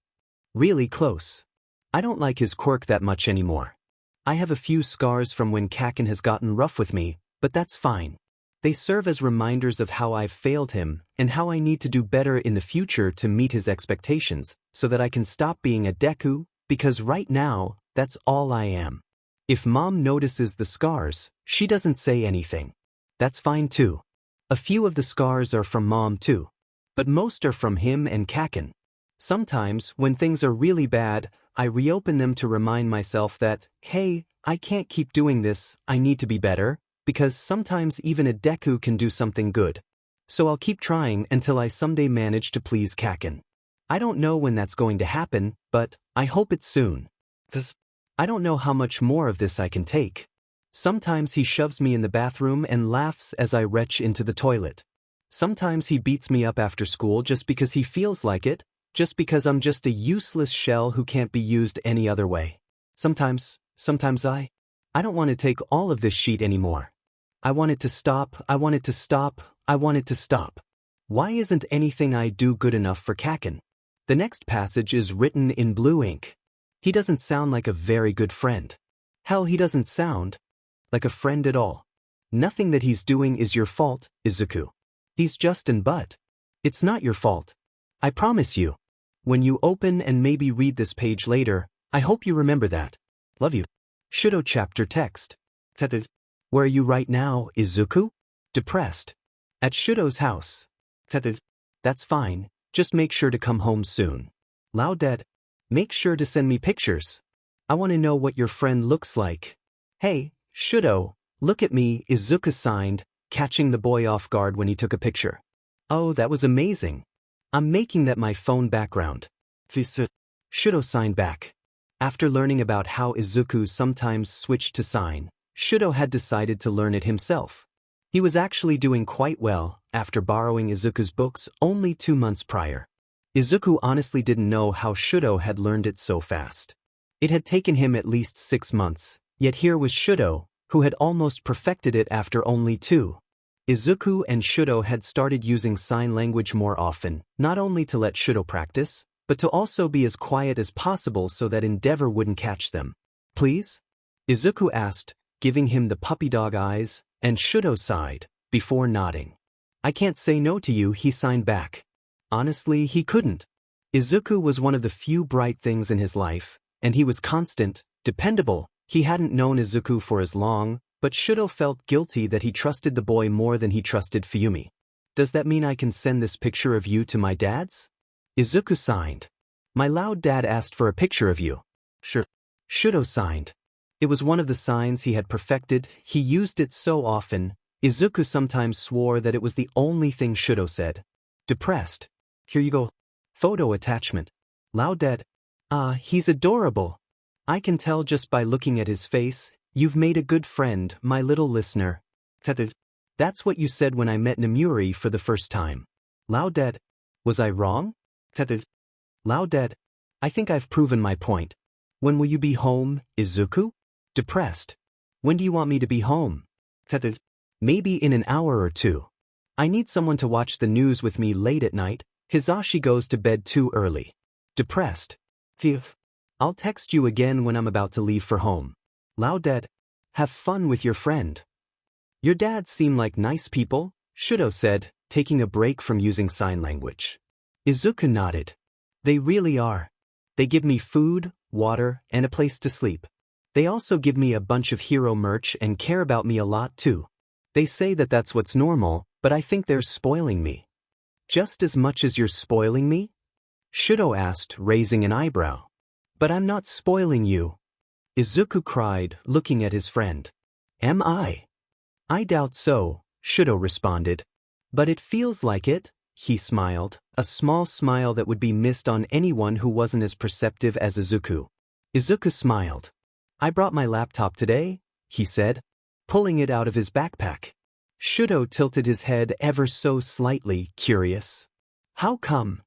really close. I don't like his quirk that much anymore. I have a few scars from when Kacchan has gotten rough with me, but that's fine. They serve as reminders of how I've failed him and how I need to do better in the future to meet his expectations so that I can stop being a Deku, because right now, that's all I am. If Mom notices the scars, she doesn't say anything. That's fine too. A few of the scars are from Mom too. But most are from him and Kacchan. Sometimes, when things are really bad, I reopen them to remind myself that, hey, I can't keep doing this, I need to be better, because sometimes even a Deku can do something good. So I'll keep trying until I someday manage to please Kacchan. I don't know when that's going to happen, but I hope it's soon. 'Cause I don't know how much more of this I can take. Sometimes he shoves me in the bathroom and laughs as I retch into the toilet. Sometimes he beats me up after school just because he feels like it, just because I'm just a useless shell who can't be used any other way. Sometimes I don't want to take all of this shit anymore. I want it to stop, I want it to stop, I want it to stop. Why isn't anything I do good enough for Kacchan? The next passage is written in blue ink. He doesn't sound like a very good friend. Hell, he doesn't sound like a friend at all. Nothing that he's doing is your fault, Izuku. He's just an butt. It's not your fault. I promise you. When you open and maybe read this page later, I hope you remember that. Love you. Shudo chapter text. Where are you right now, Izuku? Depressed. At Shudo's house. That's fine, just make sure to come home soon. Loudad. Make sure to send me pictures. I want to know what your friend looks like. Hey, Shudo, look at me, Izuku signed, catching the boy off guard when he took a picture. Oh, that was amazing. I'm making that my phone background. Shudo signed back. After learning about how Izuku sometimes switched to sign, Shudo had decided to learn it himself. He was actually doing quite well after borrowing Izuku's books only 2 months prior. Izuku honestly didn't know how Shudo had learned it so fast. It had taken him at least 6 months, yet here was Shudo, who had almost perfected it after only 2. Izuku and Shudo had started using sign language more often, not only to let Shudo practice, but to also be as quiet as possible so that Endeavor wouldn't catch them. Please? Izuku asked, giving him the puppy dog eyes, and Shudo sighed, before nodding. I can't say no to you, he signed back. Honestly, he couldn't. Izuku was one of the few bright things in his life, and he was constant, dependable. He hadn't known Izuku for as long, but Shudo felt guilty that he trusted the boy more than he trusted Fuyumi. Does that mean I can send this picture of you to my dad's? Izuku signed. My loud dad asked for a picture of you. Sure. Shudo signed. It was one of the signs he had perfected, he used it so often. Izuku sometimes swore that it was the only thing Shudo said. Depressed. Here you go. Photo attachment. Loud dad. Ah, he's adorable. I can tell just by looking at his face. You've made a good friend, my little listener. That's what you said when I met Namuri for the first time. Loudad. Was I wrong? Loudad. I think I've proven my point. When will you be home, Izuku? Depressed. When do you want me to be home? Maybe in an hour or 2. I need someone to watch the news with me late at night. Hizashi goes to bed too early. Depressed. Phew. I'll text you again when I'm about to leave for home. Loudad. Have fun with your friend. Your dads seem like nice people, Shudo said, taking a break from using sign language. Izuku nodded. They really are. They give me food, water, and a place to sleep. They also give me a bunch of hero merch and care about me a lot too. They say that that's what's normal, but I think they're spoiling me. Just as much as you're spoiling me? Shudo asked, raising an eyebrow. But I'm not spoiling you. Izuku cried, looking at his friend. Am I? I doubt so, Shudo responded. But it feels like it, he smiled, a small smile that would be missed on anyone who wasn't as perceptive as Izuku. Izuku smiled. I brought my laptop today, he said, pulling it out of his backpack. Shudo tilted his head ever so slightly, curious. How come?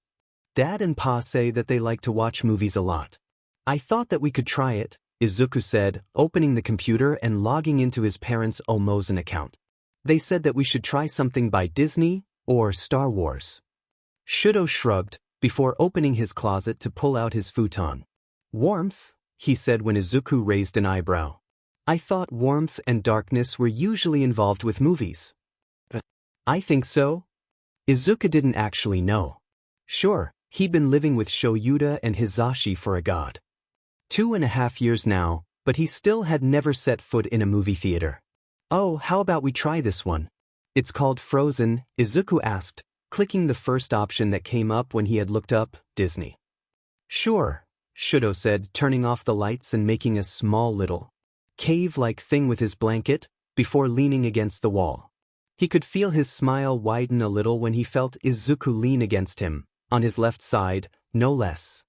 Dad and Pa say that they like to watch movies a lot. I thought that we could try it, Izuku said, opening the computer and logging into his parents' Omozen account. They said that we should try something by Disney or Star Wars. Shudo shrugged, before opening his closet to pull out his futon. Warmth, he said when Izuku raised an eyebrow. I thought warmth and darkness were usually involved with movies. But I think so. Izuku didn't actually know. Sure, he'd been living with Shoyuta and Hizashi for a god. 2.5 years now, but he still had never set foot in a movie theater. Oh, how about we try this one? It's called Frozen, Izuku asked, clicking the first option that came up when he had looked up Disney. Sure, Shudo said, turning off the lights and making a small little cave-like thing with his blanket, before leaning against the wall. He could feel his smile widen a little when he felt Izuku lean against him, on his left side, no less.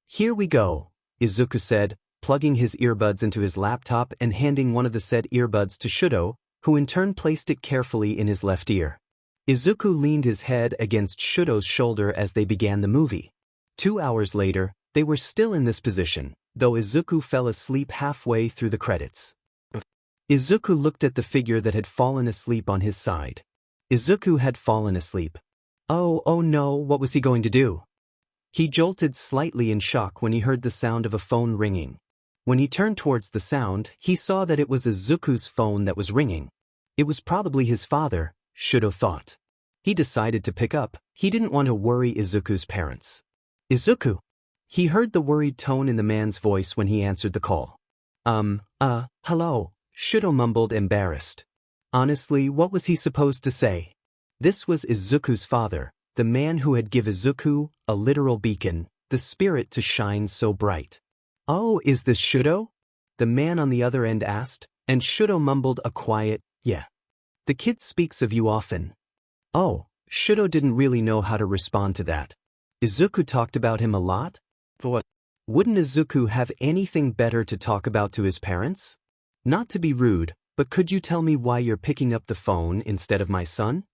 Here we go, Izuku said, plugging his earbuds into his laptop and handing one of the said earbuds to Shudo, who in turn placed it carefully in his left ear. Izuku leaned his head against Shudo's shoulder as they began the movie. 2 hours later, they were still in this position, though Izuku fell asleep halfway through the credits. Izuku looked at the figure that had fallen asleep on his side. Izuku had fallen asleep. Oh no, what was he going to do? He jolted slightly in shock when he heard the sound of a phone ringing. When he turned towards the sound, he saw that it was Izuku's phone that was ringing. It was probably his father, Shudo thought. He decided to pick up. He didn't want to worry Izuku's parents. Izuku! He heard the worried tone in the man's voice when he answered the call. Hello, Shudo mumbled, embarrassed. Honestly, what was he supposed to say? This was Izuku's father, the man who had given Izuku, a literal beacon, the spirit to shine so bright. Oh, is this Shudo? The man on the other end asked, and Shudo mumbled a quiet, yeah. The kid speaks of you often. Oh, Shudo didn't really know how to respond to that. Izuku talked about him a lot? But what? Wouldn't Izuku have anything better to talk about to his parents? Not to be rude, but could you tell me why you're picking up the phone instead of my son?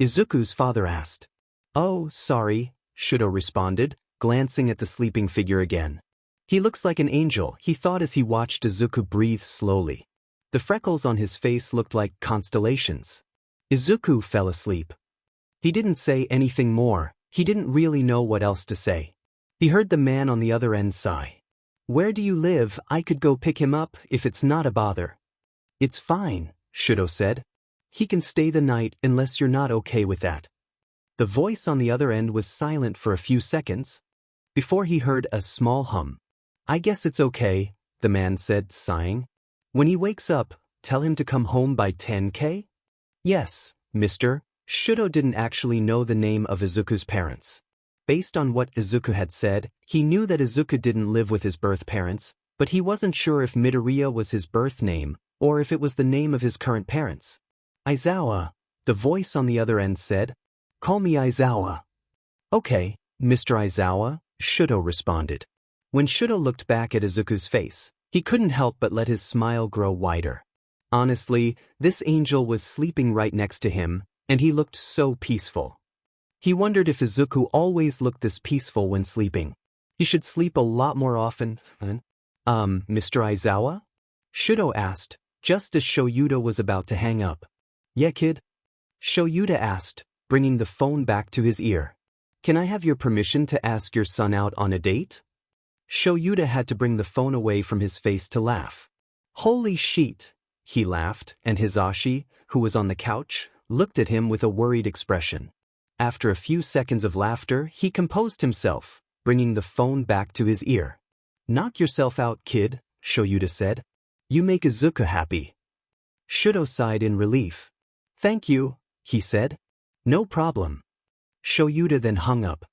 Izuku's father asked. Oh, sorry, Shudo responded, glancing at the sleeping figure again. He looks like an angel, he thought as he watched Izuku breathe slowly. The freckles on his face looked like constellations. Izuku fell asleep. He didn't say anything more, he didn't really know what else to say. He heard the man on the other end sigh. Where do you live? I could go pick him up if it's not a bother. It's fine, Shudo said. He can stay the night unless you're not okay with that. The voice on the other end was silent for a few seconds, before he heard a small hum. I guess it's okay, the man said, sighing. When he wakes up, tell him to come home by 10K? Yes, mister. Shudo didn't actually know the name of Izuku's parents. Based on what Izuku had said, he knew that Izuku didn't live with his birth parents, but he wasn't sure if Midoriya was his birth name, or if it was the name of his current parents. Aizawa, the voice on the other end said. Call me Aizawa. Okay, Mr. Aizawa, Shudo responded. When Shudo looked back at Izuku's face, he couldn't help but let his smile grow wider. Honestly, this angel was sleeping right next to him, and he looked so peaceful. He wondered if Izuku always looked this peaceful when sleeping. He should sleep a lot more often. Mr. Aizawa? Shudo asked, just as Shoyuta was about to hang up. Yeah, kid? Shoyuta asked, bringing the phone back to his ear. Can I have your permission to ask your son out on a date? Shoyuta had to bring the phone away from his face to laugh. Holy shit, he laughed, and Hizashi, who was on the couch, looked at him with a worried expression. After a few seconds of laughter, he composed himself, bringing the phone back to his ear. Knock yourself out, kid, Shoyuta said. You make Izuku happy. Shudo sighed in relief. Thank you, he said. No problem. Shoyuta then hung up.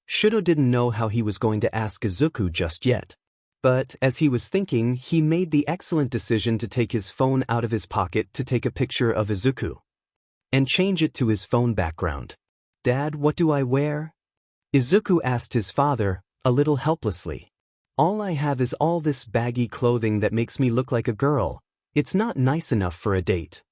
Shudo didn't know how he was going to ask Izuku just yet. But as he was thinking, he made the excellent decision to take his phone out of his pocket to take a picture of Izuku and change it to his phone background. "Dad, what do I wear?" Izuku asked his father, a little helplessly. "All I have is all this baggy clothing that makes me look like a girl. It's not nice enough for a date."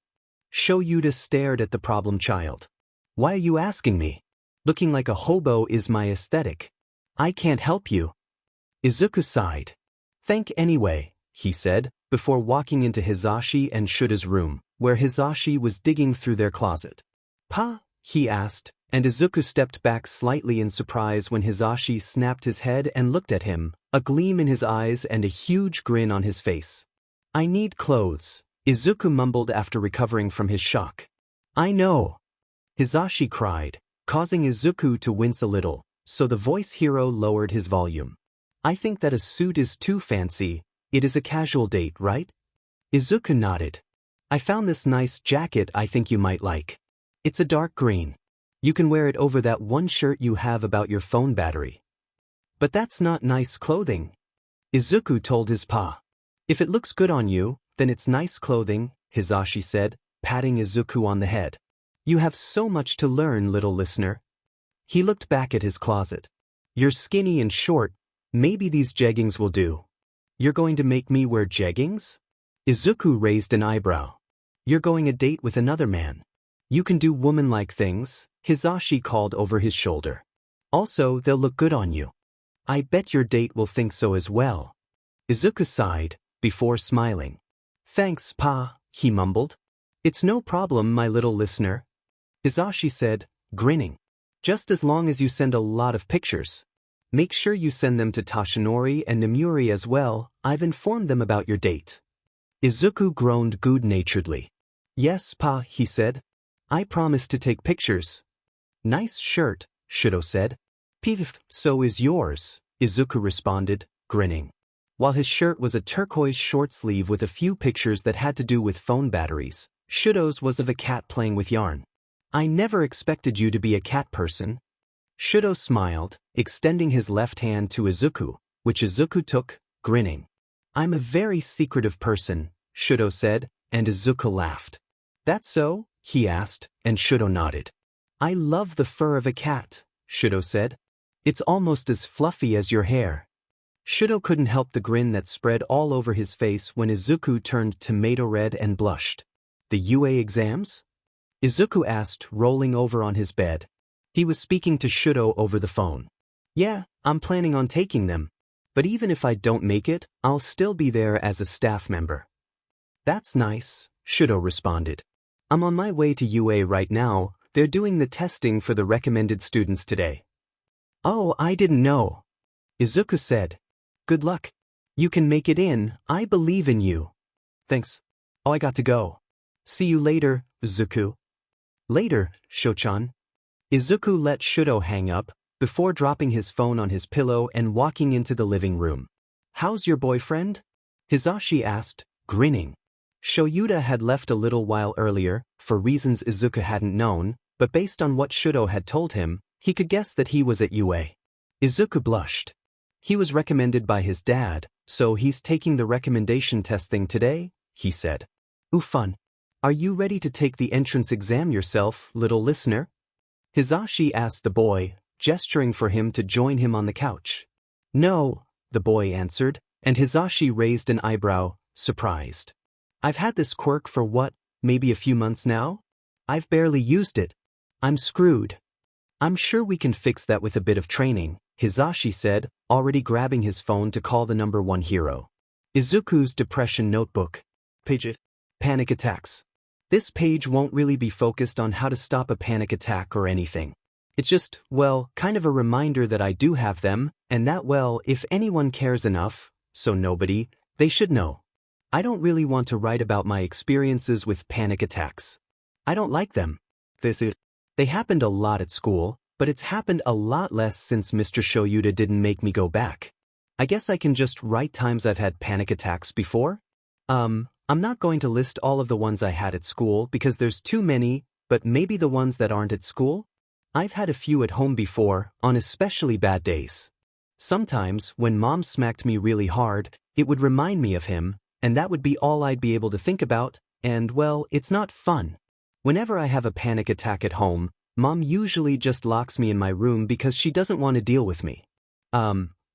Shoyuta stared at the problem child. "Why are you asking me? Looking like a hobo is my aesthetic. I can't help you." Izuku sighed. "Thank anyway," he said, before walking into Hisashi and Shura's room, where Hisashi was digging through their closet. "Pa?" he asked, and Izuku stepped back slightly in surprise when Hisashi snapped his head and looked at him, a gleam in his eyes and a huge grin on his face. "I need clothes," Izuku mumbled after recovering from his shock. "I know," Hisashi cried, causing Izuku to wince a little, so the voice hero lowered his volume. "I think that a suit is too fancy. It is a casual date, right?" Izuku nodded. "I found this nice jacket I think you might like. It's a dark green. You can wear it over that one shirt you have about your phone battery." "But that's not nice clothing," Izuku told his pa. "If it looks good on you, then it's nice clothing," Hisashi said, patting Izuku on the head. "You have so much to learn, little listener." He looked back at his closet. "You're skinny and short. Maybe these jeggings will do." "You're going to make me wear jeggings?" Izuku raised an eyebrow. "You're going a date with another man. You can do woman-like things," Hisashi called over his shoulder. "Also, they'll look good on you. I bet your date will think so as well." Izuku sighed, before smiling. "Thanks, Pa," he mumbled. "It's no problem, my little listener," Hisashi said, grinning. "Just as long as you send a lot of pictures. Make sure you send them to Toshinori and Namuri as well. I've informed them about your date." Izuku groaned good-naturedly. "Yes, Pa," he said. "I promise to take pictures." "Nice shirt," Shudo said. "Pff, so is yours," Izuku responded, grinning. While his shirt was a turquoise short sleeve with a few pictures that had to do with phone batteries, Shudo's was of a cat playing with yarn. "I never expected you to be a cat person." Shudo smiled, extending his left hand to Izuku, which Izuku took, grinning. "I'm a very secretive person," Shudo said, and Izuku laughed. "That's so?" he asked, and Shudo nodded. "I love the fur of a cat," Shudo said. "It's almost as fluffy as your hair." Shudo couldn't help the grin that spread all over his face when Izuku turned tomato red and blushed. "The UA exams?" Izuku asked, rolling over on his bed. He was speaking to Shudo over the phone. "Yeah, I'm planning on taking them. But even if I don't make it, I'll still be there as a staff member." "That's nice," Shudo responded. "I'm on my way to UA right now. They're doing the testing for the recommended students today." "Oh, I didn't know," Izuku said. "Good luck. You can make it in. I believe in you." "Thanks. Oh, I got to go. See you later, Izuku." "Later, Shochan." Izuku let Shudo hang up, before dropping his phone on his pillow and walking into the living room. "How's your boyfriend?" Hisashi asked, grinning. Shoyuta had left a little while earlier, for reasons Izuku hadn't known, but based on what Shudo had told him, he could guess that he was at UA. Izuku blushed. "He was recommended by his dad, so he's taking the recommendation test thing today," he said. "Ooh, fun. Are you ready to take the entrance exam yourself, little listener?" Hisashi asked the boy, gesturing for him to join him on the couch. "No," the boy answered, and Hisashi raised an eyebrow, surprised. "I've had this quirk for what, maybe a few months now? I've barely used it. I'm screwed." "I'm sure we can fix that with a bit of training," Hisashi said, already grabbing his phone to call the number 1 hero. Izuku's depression notebook. Page Panic attacks. This page won't really be focused on how to stop a panic attack or anything. It's just, well, kind of a reminder that I do have them, and that, well, if anyone cares enough, so nobody, they should know. I don't really want to write about my experiences with panic attacks. I don't like them. They happened a lot at school, but it's happened a lot less since Mr. Shoyuta didn't make me go back. I guess I can just write times I've had panic attacks before. I'm not going to list all of the ones I had at school because there's too many, but maybe the ones that aren't at school? I've had a few at home before, on especially bad days. Sometimes, when Mom smacked me really hard, it would remind me of him, and that would be all I'd be able to think about, and well, it's not fun. Whenever I have a panic attack at home, Mom usually just locks me in my room because she doesn't want to deal with me.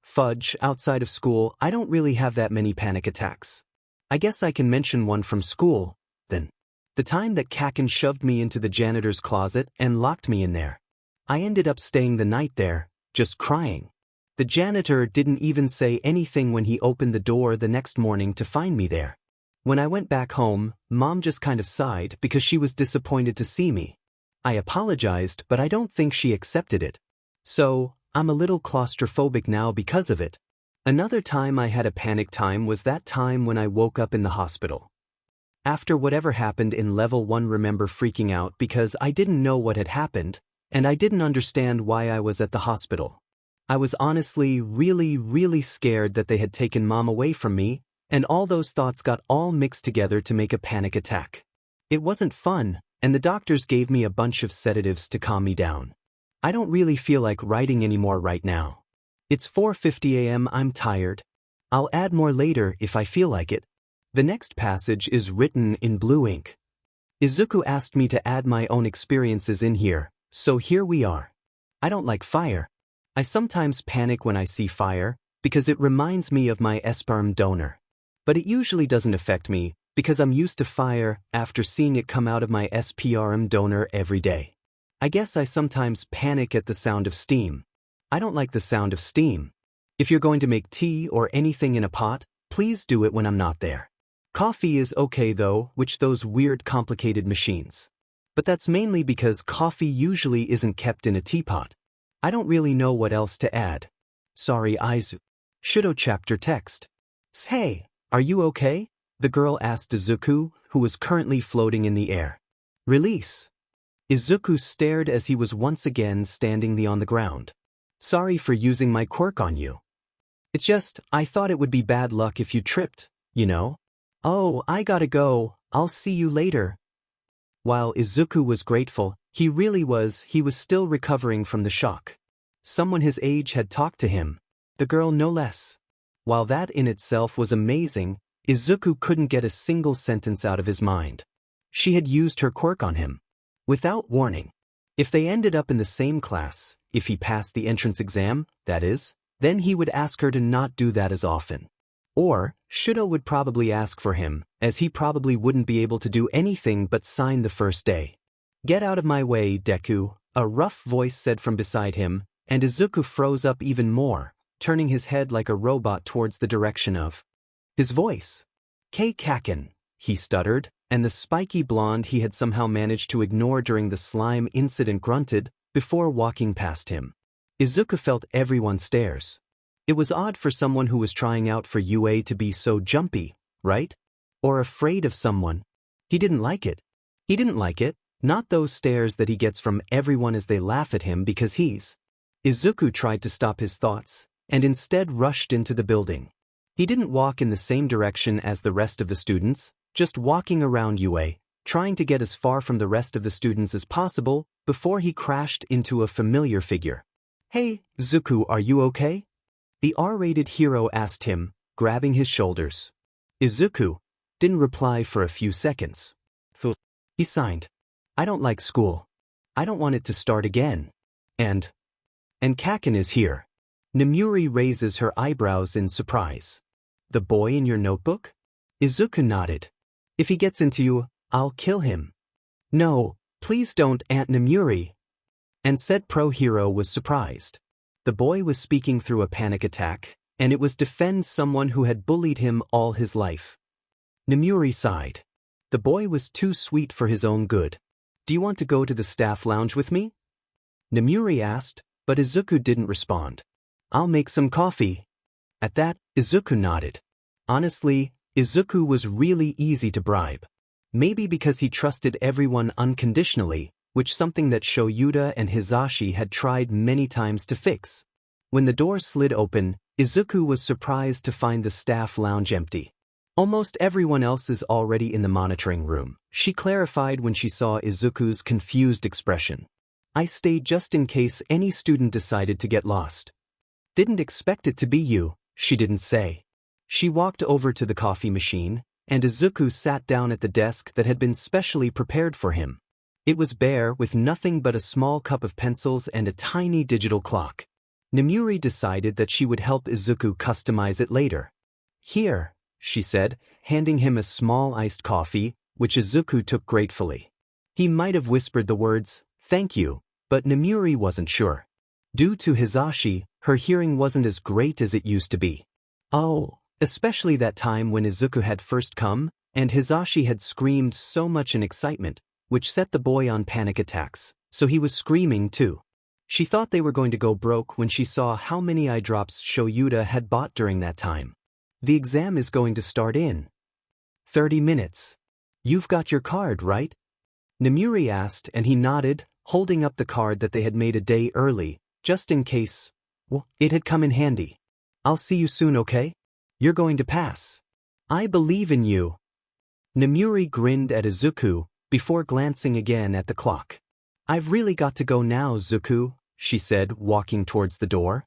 Fudge, outside of school, I don't really have that many panic attacks. I guess I can mention one from school, then. The time that Kacchan shoved me into the janitor's closet and locked me in there. I ended up staying the night there, just crying. The janitor didn't even say anything when he opened the door the next morning to find me there. When I went back home, Mom just kind of sighed because she was disappointed to see me. I apologized, but I don't think she accepted it. So, I'm a little claustrophobic now because of it. Another time I had a panic time was that time when I woke up in the hospital. After whatever happened in level 1, remember freaking out because I didn't know what had happened, and I didn't understand why I was at the hospital. I was honestly really scared that they had taken Mom away from me, and all those thoughts got all mixed together to make a panic attack. It wasn't fun, and the doctors gave me a bunch of sedatives to calm me down. I don't really feel like writing anymore right now. It's 4:50 a.m. I'm tired. I'll add more later if I feel like it. The next passage is written in blue ink. Izuku asked me to add my own experiences in here, so here we are. I don't like fire. I sometimes panic when I see fire, because it reminds me of my sperm donor. But it usually doesn't affect me, because I'm used to fire after seeing it come out of my sperm donor every day. I guess I sometimes panic at the sound of steam. I don't like the sound of steam. If you're going to make tea or anything in a pot, please do it when I'm not there. Coffee is okay though, which those weird complicated machines. But that's mainly because coffee usually isn't kept in a teapot. I don't really know what else to add. Sorry, Izuku. Shudo chapter text. Hey, are you okay? The girl asked Izuku, who was currently floating in the air. Release. Izuku stared as he was once again standing on the ground. Sorry for using my quirk on you. It's just, I thought it would be bad luck if you tripped, you know? Oh, I gotta go, I'll see you later. While Izuku was grateful, he was still recovering from the shock. Someone his age had talked to him, the girl no less. While that in itself was amazing, Izuku couldn't get a single sentence out of his mind. She had used her quirk on him. Without warning. If they ended up in the same class, if he passed the entrance exam, that is, then he would ask her to not do that as often. Or, Shudo would probably ask for him, as he probably wouldn't be able to do anything but sign the first day. Get out of my way, Deku, a rough voice said from beside him, and Izuku froze up even more, turning his head like a robot towards the direction of his voice. Kacchan, he stuttered, and the spiky blonde he had somehow managed to ignore during the slime incident grunted, before walking past him. Izuku felt everyone's stares. It was odd for someone who was trying out for UA to be so jumpy, right? Or afraid of someone. He didn't like it. He didn't like it, not those stares that he gets from everyone as they laugh at him because he's. Izuku tried to stop his thoughts, and instead rushed into the building. He didn't walk in the same direction as the rest of the students, just walking around UA, trying to get as far from the rest of the students as possible before he crashed into a familiar figure. Hey, Izuku, are you okay? The R-rated hero asked him, grabbing his shoulders. Izuku didn't reply for a few seconds. He signed. I don't like school. I don't want it to start again. And Kacchan is here. Nemuri raises her eyebrows in surprise. The boy in your notebook? Izuku nodded. If he gets into you, I'll kill him. No, please don't, Aunt Nemuri. And said pro-hero was surprised. The boy was speaking through a panic attack, and it was defend someone who had bullied him all his life. Nemuri sighed. The boy was too sweet for his own good. Do you want to go to the staff lounge with me? Nemuri asked, but Izuku didn't respond. I'll make some coffee. At that, Izuku nodded. Honestly, Izuku was really easy to bribe. Maybe because he trusted everyone unconditionally, which something that Shoyuta and Hisashi had tried many times to fix. When the door slid open, Izuku was surprised to find the staff lounge empty. Almost everyone else is already in the monitoring room, she clarified when she saw Izuku's confused expression. I stayed just in case any student decided to get lost. Didn't expect it to be you, she didn't say. She walked over to the coffee machine, and Izuku sat down at the desk that had been specially prepared for him. It was bare with nothing but a small cup of pencils and a tiny digital clock. Nemuri decided that she would help Izuku customize it later. Here, she said, handing him a small iced coffee, which Izuku took gratefully. He might have whispered the words, "Thank you," but Nemuri wasn't sure. Due to Hisashi, her hearing wasn't as great as it used to be. Oh, especially that time when Izuku had first come, and Hisashi had screamed so much in excitement, which set the boy on panic attacks, so he was screaming too. She thought they were going to go broke when she saw how many eye drops Shoyuta had bought during that time. The exam is going to start in 30 minutes. You've got your card, right? Nemuri asked, and he nodded, holding up the card that they had made a day early, just in case. Well, it had come in handy. I'll see you soon, okay? You're going to pass. I believe in you. Nemuri grinned at Izuku, before glancing again at the clock. I've really got to go now, Zuku, she said, walking towards the door.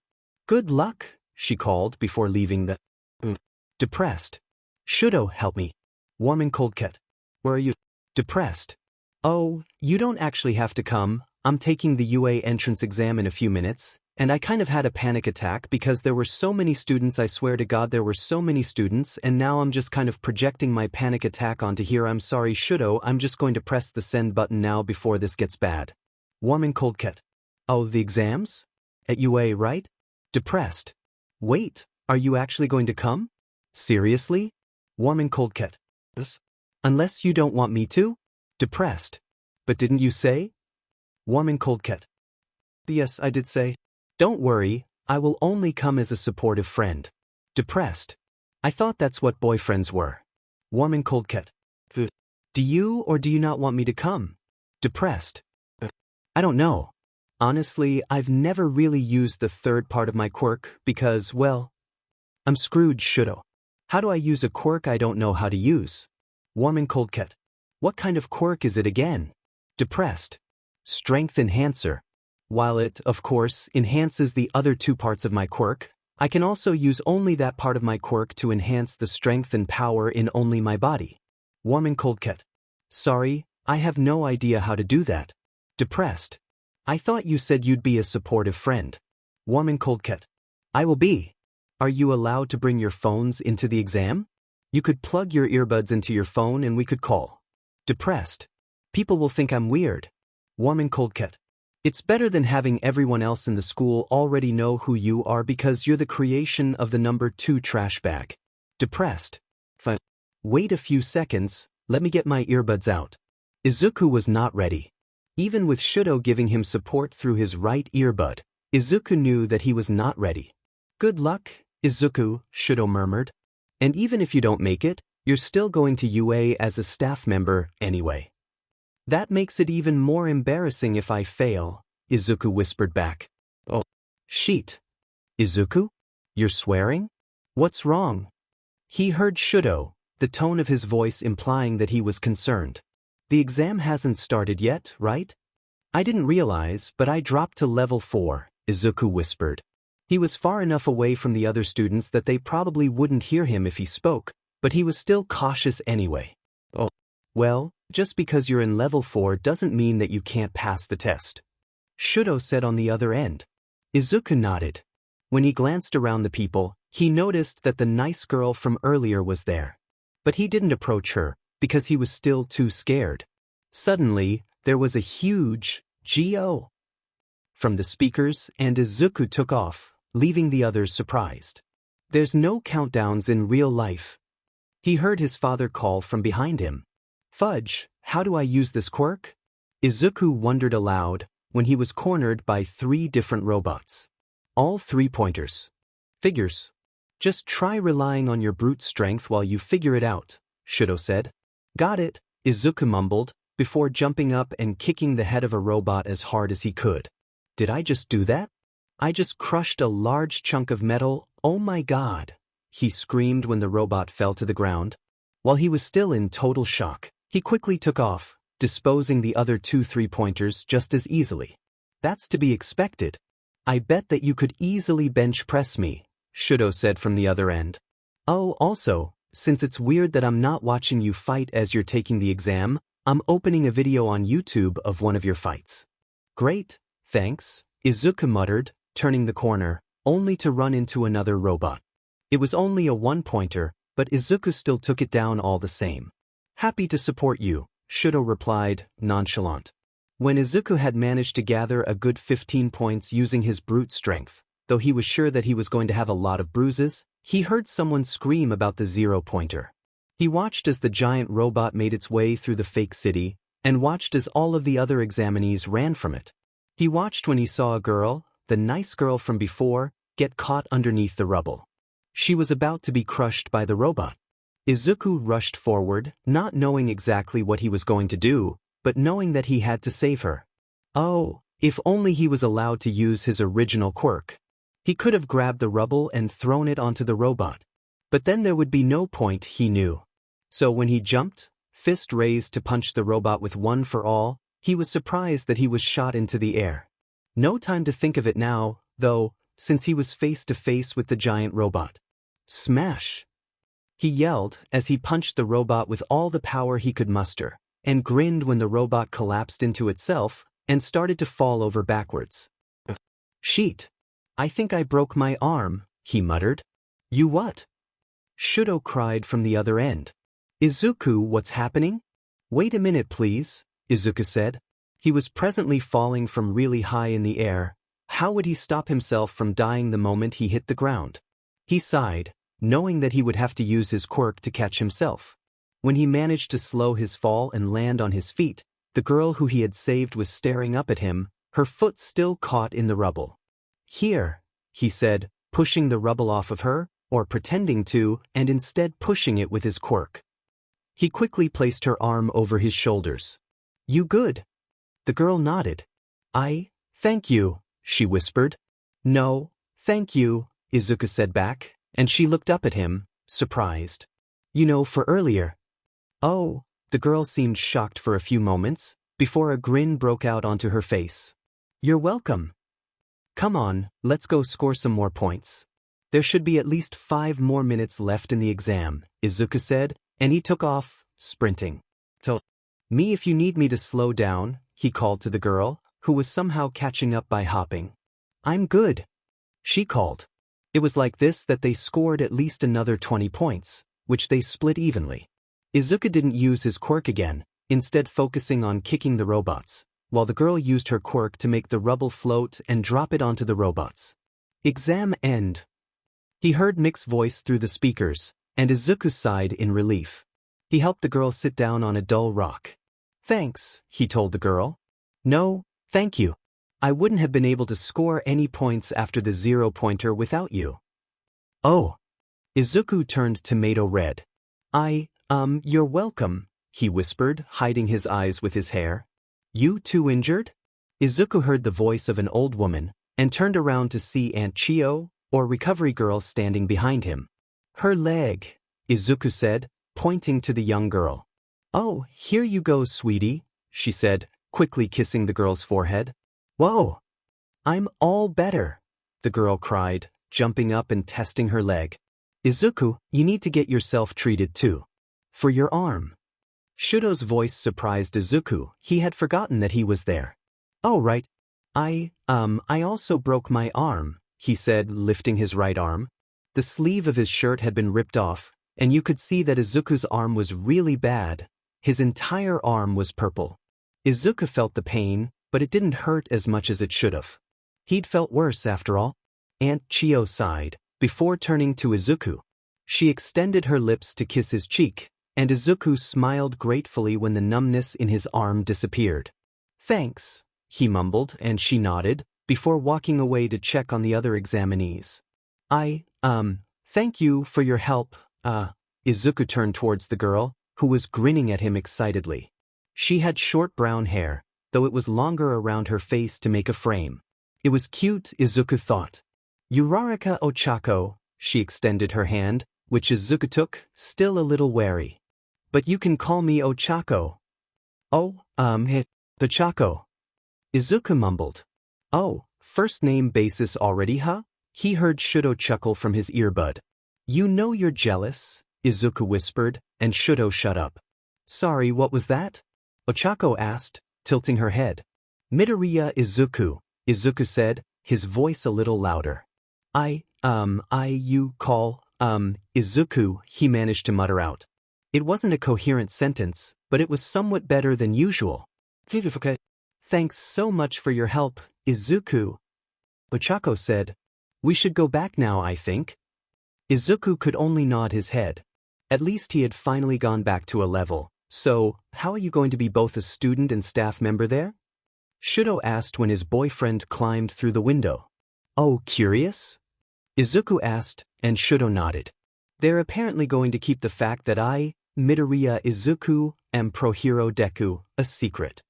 Good luck, she called before leaving the depressed. Shudo, help me. Warm and cold cat. Where are you? Depressed. Oh, you don't actually have to come. I'm taking the UA entrance exam in a few minutes, and I kind of had a panic attack because there were so many students. I swear to God there were so many students, and now I'm just kind of projecting my panic attack onto here. I'm sorry, Shudo, I'm just going to press the send button now before this gets bad. Warm and cold cat. Oh, the exams? At UA, right? Depressed. Wait, are you actually going to come? Seriously? Warm and cold cat. Yes. Unless you don't want me to? Depressed. But didn't you say? Warm and cold cat. Yes, I did say. Don't worry, I will only come as a supportive friend. Depressed. I thought that's what boyfriends were. Warm and cold cat. Do you or do you not want me to come? Depressed. I don't know. Honestly, I've never really used the third part of my quirk because, well, I'm screwed, Shudo. How do I use a quirk I don't know how to use? Warm and cold cat. What kind of quirk is it again? Depressed. Strength enhancer. While it, of course, enhances the other two parts of my quirk, I can also use only that part of my quirk to enhance the strength and power in only my body. Warm and cold cat. Sorry, I have no idea how to do that. Depressed. I thought you said you'd be a supportive friend. Warm and cold cat. I will be. Are you allowed to bring your phones into the exam? You could plug your earbuds into your phone and we could call. Depressed. People will think I'm weird. Warm and cold cat. It's better than having everyone else in the school already know who you are because you're the creation of the number 2 trash bag. Depressed. Fine. Wait a few seconds, let me get my earbuds out. Izuku was not ready. Even with Shudo giving him support through his right earbud, Izuku knew that he was not ready. Good luck, Izuku, Shudo murmured. And even if you don't make it, you're still going to UA as a staff member anyway. That makes it even more embarrassing if I fail, Izuku whispered back. Oh, sheet. Izuku? You're swearing? What's wrong? He heard Shudo, the tone of his voice implying that he was concerned. The exam hasn't started yet, right? I didn't realize, but I dropped to level 4, Izuku whispered. He was far enough away from the other students that they probably wouldn't hear him if he spoke, but he was still cautious anyway. Oh, well, just because you're in level 4 doesn't mean that you can't pass the test. Shudo said on the other end. Izuku nodded. When he glanced around the people, he noticed that the nice girl from earlier was there. But he didn't approach her, because he was still too scared. Suddenly, there was a huge G.O. from the speakers and Izuku took off, leaving the others surprised. There's no countdowns in real life. He heard his father call from behind him. Fudge, how do I use this quirk? Izuku wondered aloud when he was cornered by 3 different robots. All 3-pointers. Figures. Just try relying on your brute strength while you figure it out, Shudo said. Got it, Izuku mumbled, before jumping up and kicking the head of a robot as hard as he could. Did I just do that? I just crushed a large chunk of metal, oh my god, he screamed when the robot fell to the ground. While he was still in total shock, he quickly took off, disposing the other 2 3-pointers just as easily. That's to be expected. I bet that you could easily bench press me, Shudo said from the other end. Oh, also, since it's weird that I'm not watching you fight as you're taking the exam, I'm opening a video on YouTube of one of your fights. Great, thanks, Izuku muttered, turning the corner, only to run into another robot. It was only a one-pointer, but Izuku still took it down all the same. Happy to support you, Shudo replied, nonchalant. When Izuku had managed to gather a good 15 points using his brute strength, though he was sure that he was going to have a lot of bruises, he heard someone scream about the 0-pointer. He watched as the giant robot made its way through the fake city, and watched as all of the other examinees ran from it. He watched when he saw a girl, the nice girl from before, get caught underneath the rubble. She was about to be crushed by the robot. Izuku rushed forward, not knowing exactly what he was going to do, but knowing that he had to save her. Oh, if only he was allowed to use his original quirk. He could have grabbed the rubble and thrown it onto the robot. But then there would be no point, he knew. So when he jumped, fist raised to punch the robot with one for all, he was surprised that he was shot into the air. No time to think of it now, though, since he was face to face with the giant robot. Smash! He yelled as he punched the robot with all the power he could muster, and grinned when the robot collapsed into itself and started to fall over backwards. Sheet! I think I broke my arm, he muttered. You what? Shudo cried from the other end. Izuku, what's happening? Wait a minute please, Izuku said. He was presently falling from really high in the air. How would he stop himself from dying the moment he hit the ground? He sighed, knowing that he would have to use his quirk to catch himself. When he managed to slow his fall and land on his feet, the girl who he had saved was staring up at him, her foot still caught in the rubble. Here, he said, pushing the rubble off of her, or pretending to, and instead pushing it with his quirk. He quickly placed her arm over his shoulders. You good? The girl nodded. Thank you, she whispered. No, thank you, Izuku said back, and she looked up at him, surprised. You know, for earlier. Oh, the girl seemed shocked for a few moments, before a grin broke out onto her face. You're welcome. Come on, let's go score some more points. There should be at least 5 more minutes left in the exam, Izuku said, and he took off, sprinting. Tell me if you need me to slow down, he called to the girl, who was somehow catching up by hopping. I'm good, she called. It was like this that they scored at least another 20 points, which they split evenly. Izuku didn't use his quirk again, instead focusing on kicking the robots, while the girl used her quirk to make the rubble float and drop it onto the robots. Exam end. He heard Mick's voice through the speakers, and Izuku sighed in relief. He helped the girl sit down on a dull rock. Thanks, he told the girl. No, thank you. I wouldn't have been able to score any points after the 0-pointer without you. Oh. Izuku turned tomato red. You're welcome, he whispered, hiding his eyes with his hair. You too injured? Izuku heard the voice of an old woman, and turned around to see Aunt Chio, or recovery girl, standing behind him. Her leg, Izuku said, pointing to the young girl. Oh, here you go, sweetie, she said, quickly kissing the girl's forehead. Whoa! I'm all better, the girl cried, jumping up and testing her leg. Izuku, you need to get yourself treated too. For your arm. Shudo's voice surprised Izuku. He had forgotten that he was there. Oh right. I also broke my arm, he said, lifting his right arm. The sleeve of his shirt had been ripped off, and you could see that Izuku's arm was really bad. His entire arm was purple. Izuku felt the pain, but it didn't hurt as much as it should have. He'd felt worse after all. Aunt Chio sighed, before turning to Izuku. She extended her lips to kiss his cheek, and Izuku smiled gratefully when the numbness in his arm disappeared. Thanks, he mumbled, and she nodded, before walking away to check on the other examinees. Thank you for your help, Izuku turned towards the girl, who was grinning at him excitedly. She had short brown hair, though it was longer around her face to make a frame. It was cute, Izuku thought. Uraraka Ochako, she extended her hand, which Izuku took, still a little wary. But you can call me Ochako. Oh, Ochako. Izuku mumbled. Oh, First name basis already, huh? He heard Shudo chuckle from his earbud. You know you're jealous, Izuku whispered, and Shudo shut up. Sorry, what was that? Ochako asked, tilting her head. Midoriya Izuku, Izuku said, his voice a little louder. You call, Izuku, he managed to mutter out. It wasn't a coherent sentence, but it was somewhat better than usual. Thanks so much for your help, Izuku. Ochako said. We should go back now, I think. Izuku could only nod his head. At least he had finally gone back to a level. So, how are you going to be both a student and staff member there? Shudo asked when his boyfriend climbed through the window. Oh, curious? Izuku asked, and Shudo nodded. They're apparently going to keep the fact that I, Midoriya Izuku, am pro-hero Deku, a secret.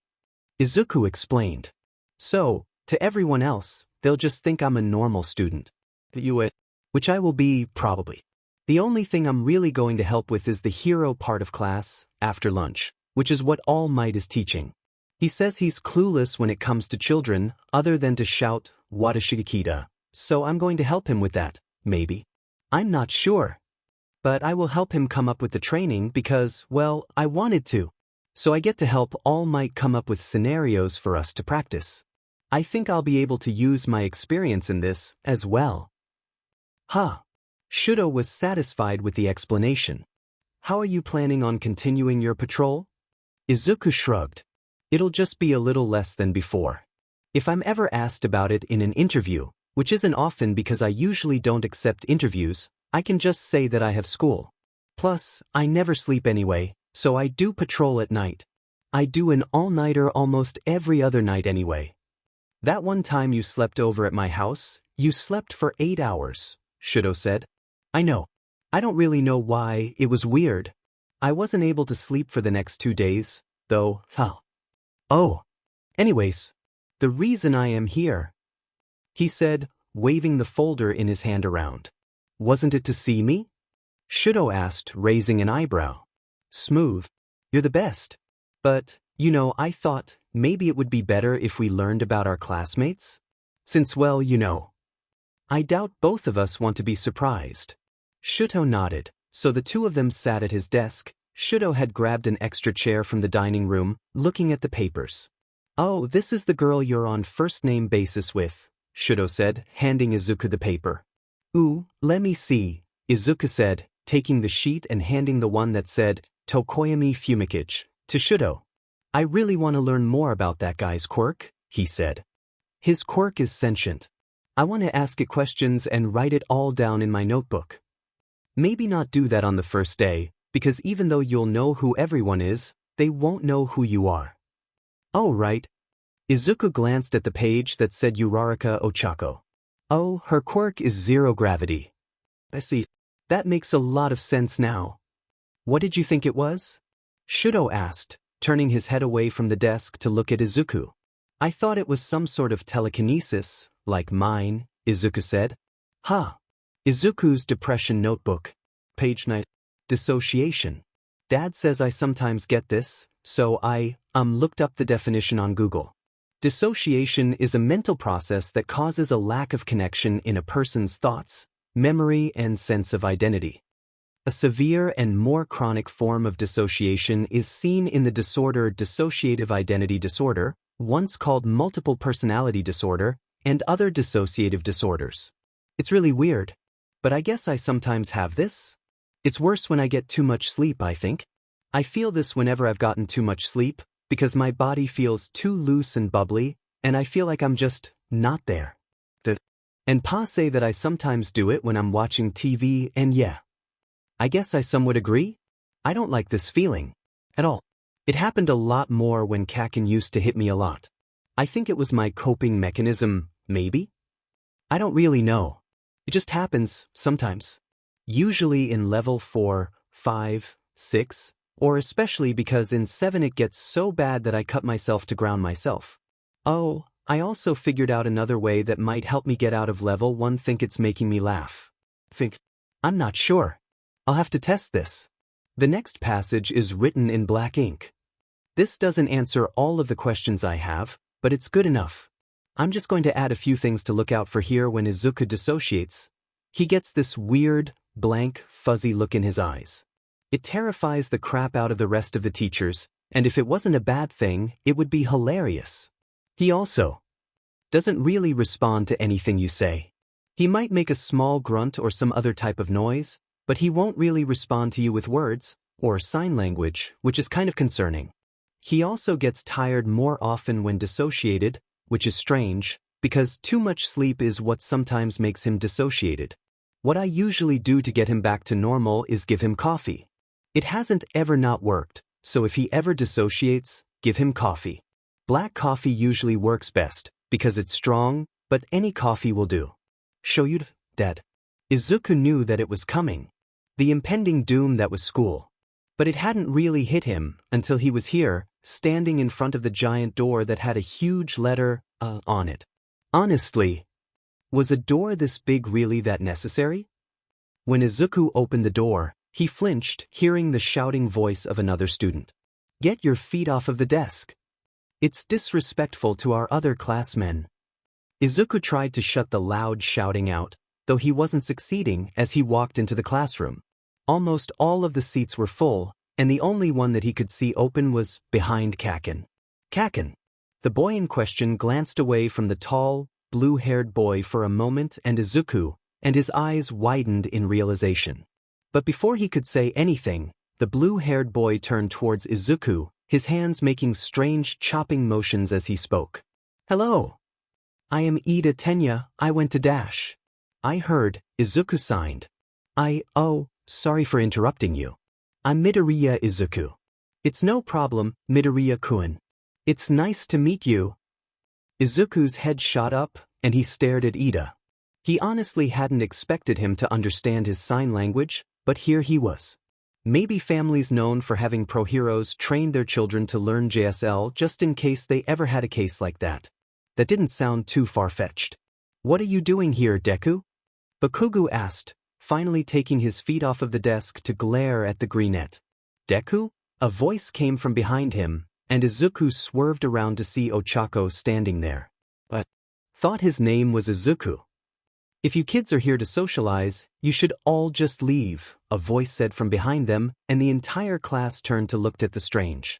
Izuku explained. So, to everyone else, they'll just think I'm a normal student. Which I will be, probably. The only thing I'm really going to help with is the hero part of class, after lunch, which is what All Might is teaching. He says he's clueless when it comes to children, other than to shout, Watashigakita, so I'm going to help him with that, maybe. I'm not sure. But I will help him come up with the training because, well, I wanted to. So I get to help All Might come up with scenarios for us to practice. I think I'll be able to use my experience in this, as well. Huh. Shudo was satisfied with the explanation. How are you planning on continuing your patrol? Izuku shrugged. It'll just be a little less than before. If I'm ever asked about it in an interview, which isn't often because I usually don't accept interviews, I can just say that I have school. Plus, I never sleep anyway, so I do patrol at night. I do an all-nighter almost every other night anyway. That one time you slept over at my house, you slept for 8 hours, Shudo said. I know. I don't really know why, it was weird. I wasn't able to sleep for the next 2 days, though, Oh. Anyways, the reason I am here, he said, waving the folder in his hand around. Wasn't it to see me? Shudo asked, raising an eyebrow. Smooth. You're the best. But, I thought maybe it would be better if we learned about our classmates? Since, well, I doubt both of us want to be surprised. Shudo nodded, so the two of them sat at his desk. Shudo had grabbed an extra chair from the dining room, looking at the papers. Oh, this is the girl you're on first-name basis with, Shudo said, handing Izuku the paper. Ooh, let me see, Izuku said, taking the sheet and handing the one that said, Tokoyami Fumikage, to Shudo. I really want to learn more about that guy's quirk, he said. His quirk is sentient. I want to ask it questions and write it all down in my notebook. Maybe not do that on the first day, because even though you'll know who everyone is, they won't know who you are. Oh, right. Izuku glanced at the page that said Uraraka Ochako. Oh, her quirk is zero gravity. I see. That makes a lot of sense now. What did you think it was? Shudo asked, turning his head away from the desk to look at Izuku. I thought it was some sort of telekinesis, like mine, Izuku said. Ha! Izuku's depression notebook. Page 9. Dissociation. Dad says I sometimes get this, so I, looked up the definition on Google. Dissociation is a mental process that causes a lack of connection in a person's thoughts, memory, and sense of identity. A severe and more chronic form of dissociation is seen in the disorder dissociative identity disorder, once called multiple personality disorder, and other dissociative disorders. It's really weird. But I guess I sometimes have this. It's worse when I get too much sleep, I think. I feel this whenever I've gotten too much sleep, because my body feels too loose and bubbly, and I feel like I'm just not there. And Pa say that I sometimes do it when I'm watching TV, and yeah. I guess I somewhat agree. I don't like this feeling. At all. It happened a lot more when Kacchan used to hit me a lot. I think it was my coping mechanism, maybe? I don't really know. It just happens, sometimes. Usually in level 4, 5, 6, or especially because in 7 it gets so bad that I cut myself to ground myself. Oh, I also figured out another way that might help me get out of level 1. Think it's making me laugh. I'm not sure. I'll have to test this. The next passage is written in black ink. This doesn't answer all of the questions I have, but it's good enough. I'm just going to add a few things to look out for here when Izuku dissociates. He gets this weird, blank, fuzzy look in his eyes. It terrifies the crap out of the rest of the teachers, and if it wasn't a bad thing, it would be hilarious. He also doesn't really respond to anything you say. He might make a small grunt or some other type of noise, but he won't really respond to you with words or sign language, which is kind of concerning. He also gets tired more often when dissociated, which is strange, because too much sleep is what sometimes makes him dissociated. What I usually do to get him back to normal is give him coffee. It hasn't ever not worked, so if he ever dissociates, give him coffee. Black coffee usually works best, because it's strong, but any coffee will do. Shoyuda, dead. Izuku knew that it was coming. The impending doom that was school. But it hadn't really hit him until he was here, standing in front of the giant door that had a huge letter, on it. Honestly, was a door this big really that necessary? When Izuku opened the door, he flinched, hearing the shouting voice of another student. Get your feet off of the desk. It's disrespectful to our other classmen. Izuku tried to shut the loud shouting out, though he wasn't succeeding as he walked into the classroom. Almost all of the seats were full, and the only one that he could see open was behind Kacchan. Kacchan. The boy in question glanced away from the tall, blue-haired boy for a moment and Izuku, and his eyes widened in realization. But before he could say anything, the blue-haired boy turned towards Izuku, his hands making strange chopping motions as he spoke. Hello. I am Ida Tenya, I went to Dash. I heard, Izuku signed. Sorry for interrupting you. I'm Midoriya Izuku. It's no problem, Midoriya-kun. It's nice to meet you. Izuku's head shot up, and he stared at Ida. He honestly hadn't expected him to understand his sign language, but here he was. Maybe families known for having pro-heroes trained their children to learn JSL just in case they ever had a case like that. That didn't sound too far-fetched. What are you doing here, Deku? Bakugo asked, finally taking his feet off of the desk to glare at the greenette. Deku? A voice came from behind him, and Izuku swerved around to see Ochako standing there. But thought his name was Izuku. If you kids are here to socialize, you should all just leave, a voice said from behind them, and the entire class turned to look at the strange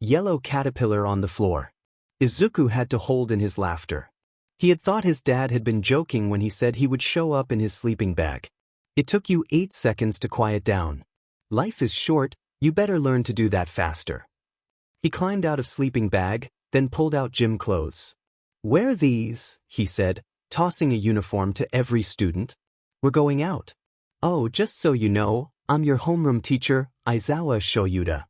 yellow caterpillar on the floor. Izuku had to hold in his laughter. He had thought his dad had been joking when he said he would show up in his sleeping bag. It took you 8 seconds to quiet down. Life is short, you better learn to do that faster. He climbed out of sleeping bag, then pulled out gym clothes. Wear these, he said, tossing a uniform to every student. We're going out. Oh, just so you know, I'm your homeroom teacher, Aizawa Shoyuda.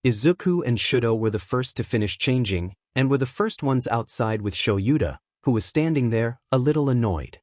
Izuku and Shudo were the first to finish changing, and were the first ones outside with Shoyuda, who was standing there, a little annoyed.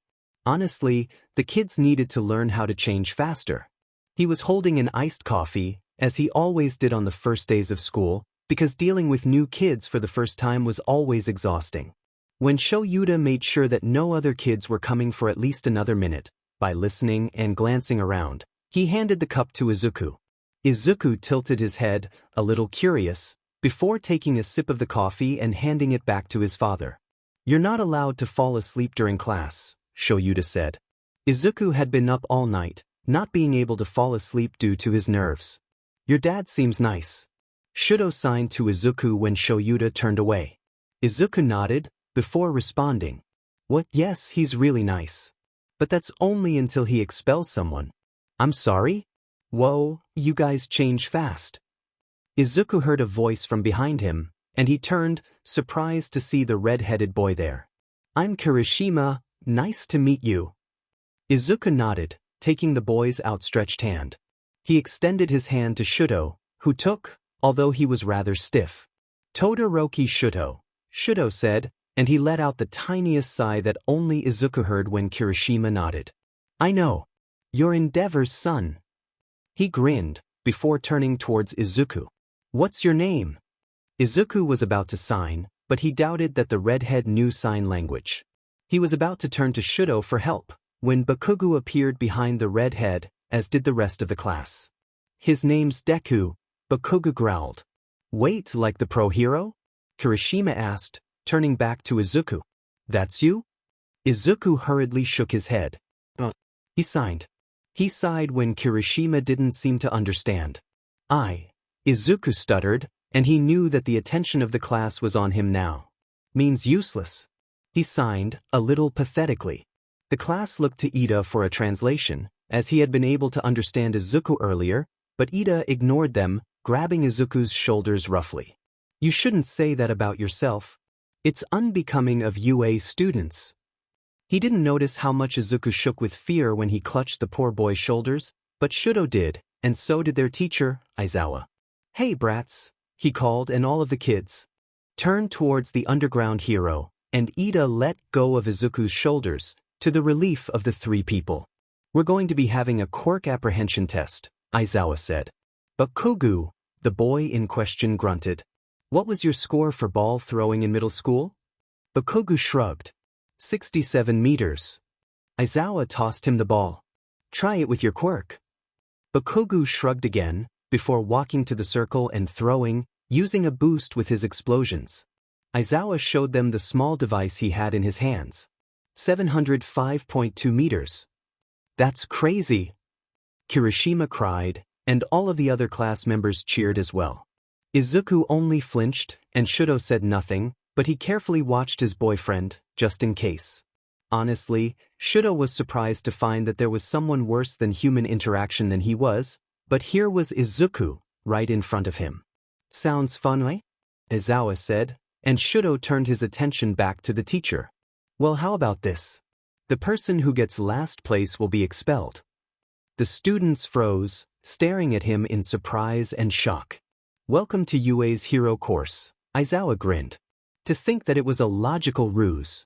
Honestly, the kids needed to learn how to change faster. He was holding an iced coffee, as he always did on the first days of school, because dealing with new kids for the first time was always exhausting. When Shoyuda made sure that no other kids were coming for at least another minute, by listening and glancing around, he handed the cup to Izuku. Izuku tilted his head, a little curious, before taking a sip of the coffee and handing it back to his father. You're not allowed to fall asleep during class, Shoyuda said. Izuku had been up all night, not being able to fall asleep due to his nerves. Your dad seems nice. Shudo signed to Izuku when Shoyuda turned away. Izuku nodded, before responding. What? Yes, he's really nice. But that's only until he expels someone. I'm sorry? Whoa, you guys change fast. Izuku heard a voice from behind him, and he turned, surprised to see the red-headed boy there. I'm Kirishima, nice to meet you. Izuku nodded, taking the boy's outstretched hand. He extended his hand to Shudo, who took, although he was rather stiff. Todoroki Shudo said, and he let out the tiniest sigh that only Izuku heard when Kirishima nodded. I know. You're Endeavor's son. He grinned, before turning towards Izuku. What's your name? Izuku was about to sign, but he doubted that the redhead knew sign language. He was about to turn to Shudo for help, when Bakugo appeared behind the redhead, as did the rest of the class. His name's Deku, Bakugo growled. Wait, like the pro hero? Kirishima asked, turning back to Izuku. That's you? Izuku hurriedly shook his head. He signed. He sighed when Kirishima didn't seem to understand. Izuku stuttered, and he knew that the attention of the class was on him now. Means useless. He signed, a little pathetically. The class looked to Ida for a translation, as he had been able to understand Izuku earlier, but Ida ignored them, grabbing Izuku's shoulders roughly. You shouldn't say that about yourself. It's unbecoming of UA students. He didn't notice how much Izuku shook with fear when he clutched the poor boy's shoulders, but Shudo did, and so did their teacher, Aizawa. Hey brats, he called, and all of the kids turned towards the underground hero, and Ida let go of Izuku's shoulders, to the relief of the three people. We're going to be having a quirk apprehension test, Aizawa said. Bakugo, the boy in question grunted. What was your score for ball throwing in middle school? Bakugo shrugged. 67 meters. Aizawa tossed him the ball. Try it with your quirk. Bakugo shrugged again, before walking to the circle and throwing, using a boost with his explosions. Aizawa showed them the small device he had in his hands. 705.2 meters. That's crazy. Kirishima cried, and all of the other class members cheered as well. Izuku only flinched, and Shudo said nothing, but he carefully watched his boyfriend, just in case. Honestly, Shudo was surprised to find that there was someone worse than human interaction than he was, but here was Izuku, right in front of him. Sounds fun, eh? Aizawa said, and Shudo turned his attention back to the teacher. Well, how about this? The person who gets last place will be expelled. The students froze, staring at him in surprise and shock. Welcome to UA's hero course, Aizawa grinned. To think that it was a logical ruse.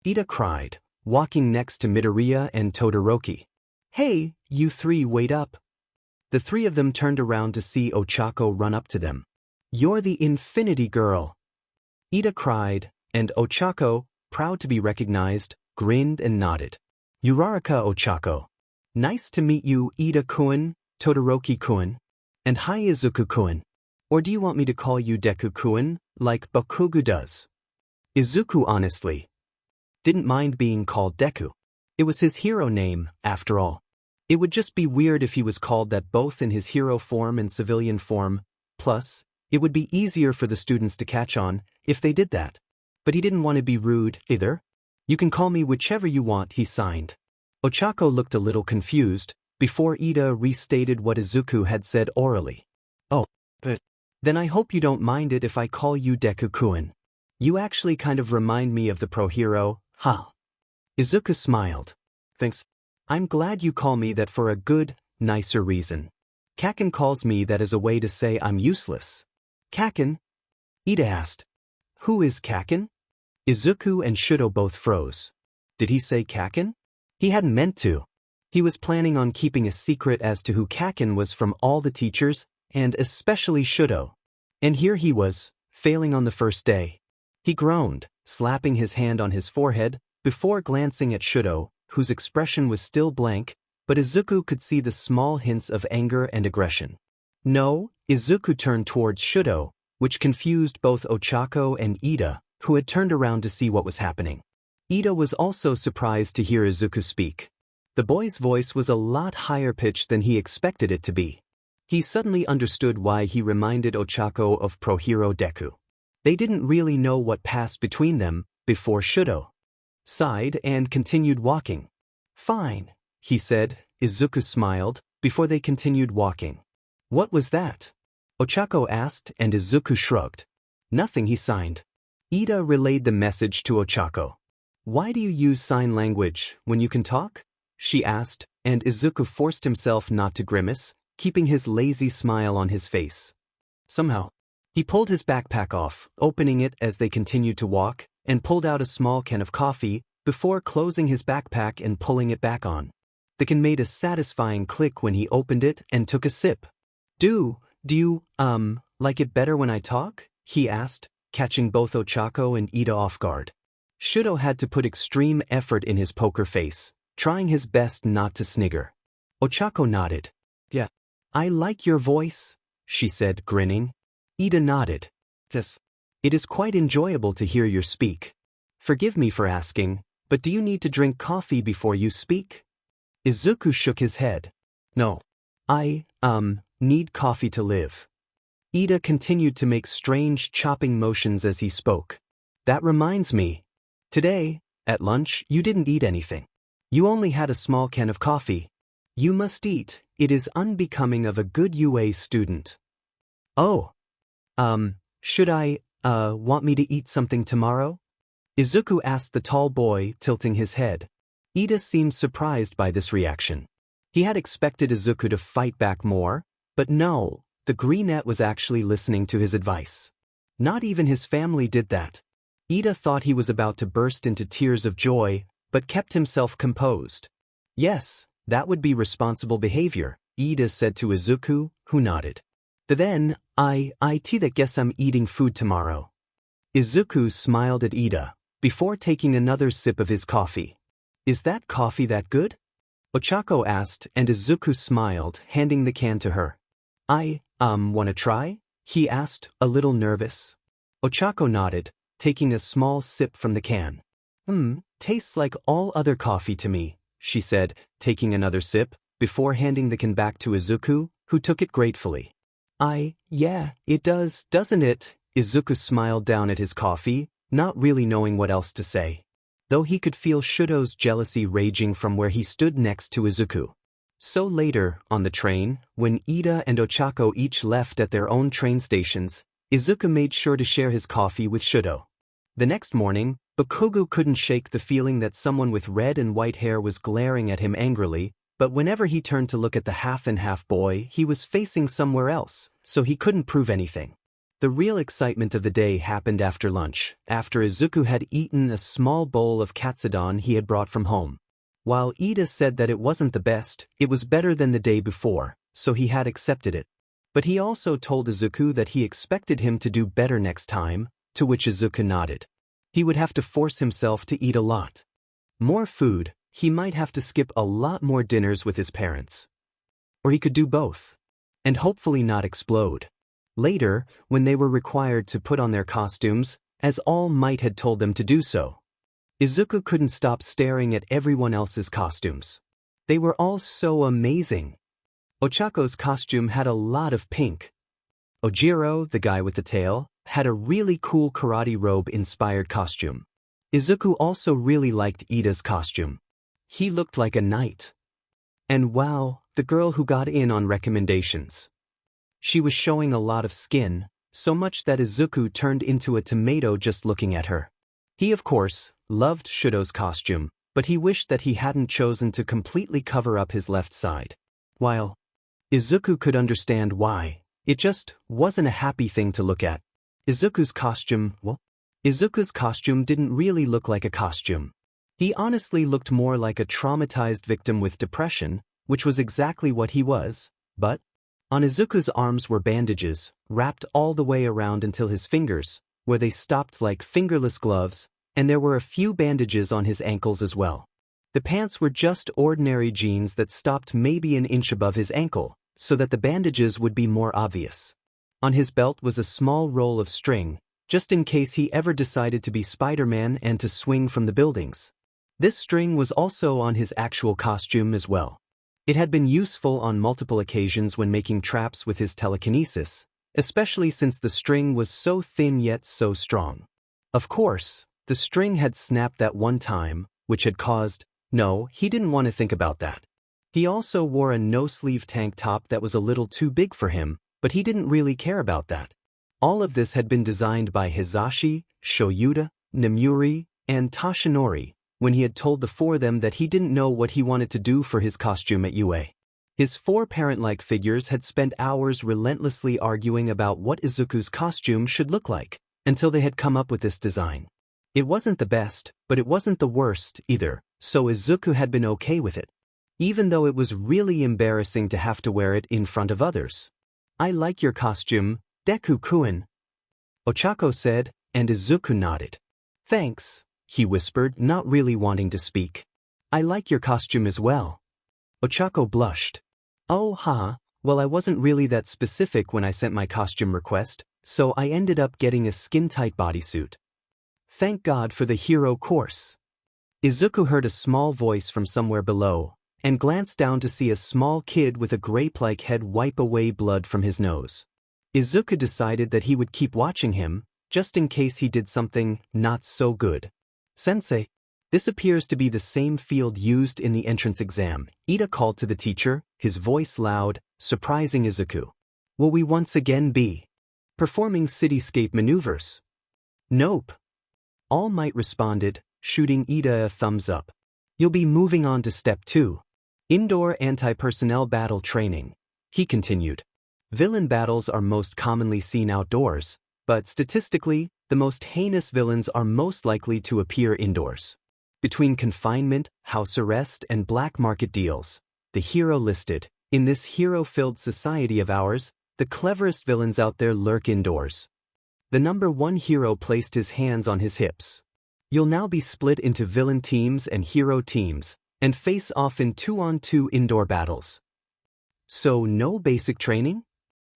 Ida cried, walking next to Midoriya and Todoroki. Hey, you three, wait up. The three of them turned around to see Ochako run up to them. You're the Infinity Girl. Ida cried, and Ochako, proud to be recognized, grinned and nodded. Uraraka Ochako. Nice to meet you, Ida-kun, Todoroki-kun. And hi Izuku-kun. Or do you want me to call you Deku-kun, like Bakugo does? Izuku honestly didn't mind being called Deku. It was his hero name, after all. It would just be weird if he was called that both in his hero form and civilian form, plus, it would be easier for the students to catch on if they did that. But he didn't want to be rude, either. You can call me whichever you want, he signed. Ochako looked a little confused, before Ida restated what Izuku had said orally. Oh, but then I hope you don't mind it if I call you Deku-kun. You actually kind of remind me of the pro hero, huh? Izuku smiled. Thanks. I'm glad you call me that for a good, nicer reason. Kacchan calls me that as a way to say I'm useless. Kacchan? Ida asked. Who is Kacchan? Izuku and Shudo both froze. Did he say Kacchan? He hadn't meant to. He was planning on keeping a secret as to who Kacchan was from all the teachers, and especially Shudo. And here he was, failing on the first day. He groaned, slapping his hand on his forehead, before glancing at Shudo, whose expression was still blank, but Izuku could see the small hints of anger and aggression. No, Izuku turned towards Shudo, which confused both Ochako and Ida, who had turned around to see what was happening. Ida was also surprised to hear Izuku speak. The boy's voice was a lot higher pitched than he expected it to be. He suddenly understood why he reminded Ochako of pro hero Deku. They didn't really know what passed between them, before Shudo sighed and continued walking. Fine, he said. Izuku smiled, before they continued walking. What was that? Ochako asked, and Izuku shrugged. Nothing, he signed. Ida relayed the message to Ochako. Why do you use sign language when you can talk? She asked, and Izuku forced himself not to grimace, keeping his lazy smile on his face. Somehow, he pulled his backpack off, opening it as they continued to walk, and pulled out a small can of coffee, before closing his backpack and pulling it back on. The can made a satisfying click when he opened it and took a sip. Do you, like it better when I talk? He asked, catching both Ochako and Ida off guard. Shudo had to put extreme effort in his poker face, trying his best not to snigger. Ochako nodded. Yeah. I like your voice, she said, grinning. Ida nodded. Yes. It is quite enjoyable to hear you speak. Forgive me for asking, but do you need to drink coffee before you speak? Izuku shook his head. No. I, need coffee to live. Ida continued to make strange chopping motions as he spoke. That reminds me. Today, at lunch, you didn't eat anything. You only had a small can of coffee. You must eat, it is unbecoming of a good UA student. Oh. Should I, want me to eat something tomorrow? Izuku asked the tall boy, tilting his head. Ida seemed surprised by this reaction. He had expected Izuku to fight back more, but no, the greenette was actually listening to his advice. Not even his family did that. Ida thought he was about to burst into tears of joy, but kept himself composed. Yes, that would be responsible behavior, Ida said to Izuku, who nodded. Then, I guess I'm eating food tomorrow. Izuku smiled at Ida, before taking another sip of his coffee. Is that coffee that good? Ochako asked, and Izuku smiled, handing the can to her. Wanna try? He asked, a little nervous. Ochako nodded, taking a small sip from the can. Tastes like all other coffee to me, she said, taking another sip, before handing the can back to Izuku, who took it gratefully. Yeah, it does, doesn't it? Izuku smiled down at his coffee, not really knowing what else to say. Though he could feel Shudo's jealousy raging from where he stood next to Izuku. So later, on the train, when Ida and Ochako each left at their own train stations, Izuku made sure to share his coffee with Shudo. The next morning, Bakugo couldn't shake the feeling that someone with red and white hair was glaring at him angrily, but whenever he turned to look at the half-and-half boy, he was facing somewhere else, so he couldn't prove anything. The real excitement of the day happened after lunch, after Izuku had eaten a small bowl of katsudon he had brought from home. While Ida said that it wasn't the best, it was better than the day before, so he had accepted it. But he also told Izuku that he expected him to do better next time, to which Izuku nodded. He would have to force himself to eat a lot. More food, he might have to skip a lot more dinners with his parents. Or he could do both. And hopefully not explode. Later, when they were required to put on their costumes, as All Might had told them to do so, Izuku couldn't stop staring at everyone else's costumes. They were all so amazing. Ochako's costume had a lot of pink. Ojiro, the guy with the tail, had a really cool karate robe-inspired costume. Izuku also really liked Ida's costume. He looked like a knight. And wow, the girl who got in on recommendations. She was showing a lot of skin, so much that Izuku turned into a tomato just looking at her. He, of course, loved Shudo's costume, but he wished that he hadn't chosen to completely cover up his left side. While Izuku could understand why, it just wasn't a happy thing to look at. Izuku's costume didn't really look like a costume. He honestly looked more like a traumatized victim with depression, which was exactly what he was, but on Izuku's arms were bandages, wrapped all the way around until his fingers, where they stopped like fingerless gloves, and there were a few bandages on his ankles as well. The pants were just ordinary jeans that stopped maybe an inch above his ankle, so that the bandages would be more obvious. On his belt was a small roll of string, just in case he ever decided to be Spider-Man and to swing from the buildings. This string was also on his actual costume as well. It had been useful on multiple occasions when making traps with his telekinesis, especially since the string was so thin yet so strong. Of course, the string had snapped that one time, which had caused— no, he didn't want to think about that. He also wore a no-sleeve tank top that was a little too big for him, but he didn't really care about that. All of this had been designed by Hizashi, Shoyuta, Nemuri, and Tashinori, when he had told the four of them that he didn't know what he wanted to do for his costume at UA. His four parent-like figures had spent hours relentlessly arguing about what Izuku's costume should look like, until they had come up with this design. It wasn't the best, but it wasn't the worst either, so Izuku had been okay with it. Even though it was really embarrassing to have to wear it in front of others. I like your costume, Deku-kun, Ochako said, and Izuku nodded. Thanks, he whispered, not really wanting to speak. I like your costume as well. Ochako blushed. Oh, well, I wasn't really that specific when I sent my costume request, so I ended up getting a skin-tight bodysuit. Thank God for the hero course. Izuku heard a small voice from somewhere below, and glanced down to see a small kid with a grape-like head wipe away blood from his nose. Izuku decided that he would keep watching him, just in case he did something not so good. Sensei, this appears to be the same field used in the entrance exam, Ida called to the teacher, his voice loud, surprising Izuku. Will we once again be performing cityscape maneuvers? Nope. All Might responded, shooting Ida a thumbs up. You'll be moving on to step 2. Indoor anti-personnel battle training. He continued. Villain battles are most commonly seen outdoors, but statistically, the most heinous villains are most likely to appear indoors. Between confinement, house arrest, and black market deals, the hero listed. In this hero-filled society of ours, the cleverest villains out there lurk indoors. The number 1 hero placed his hands on his hips. You'll now be split into villain teams and hero teams, and face off in 2-on-2 indoor battles. So no basic training?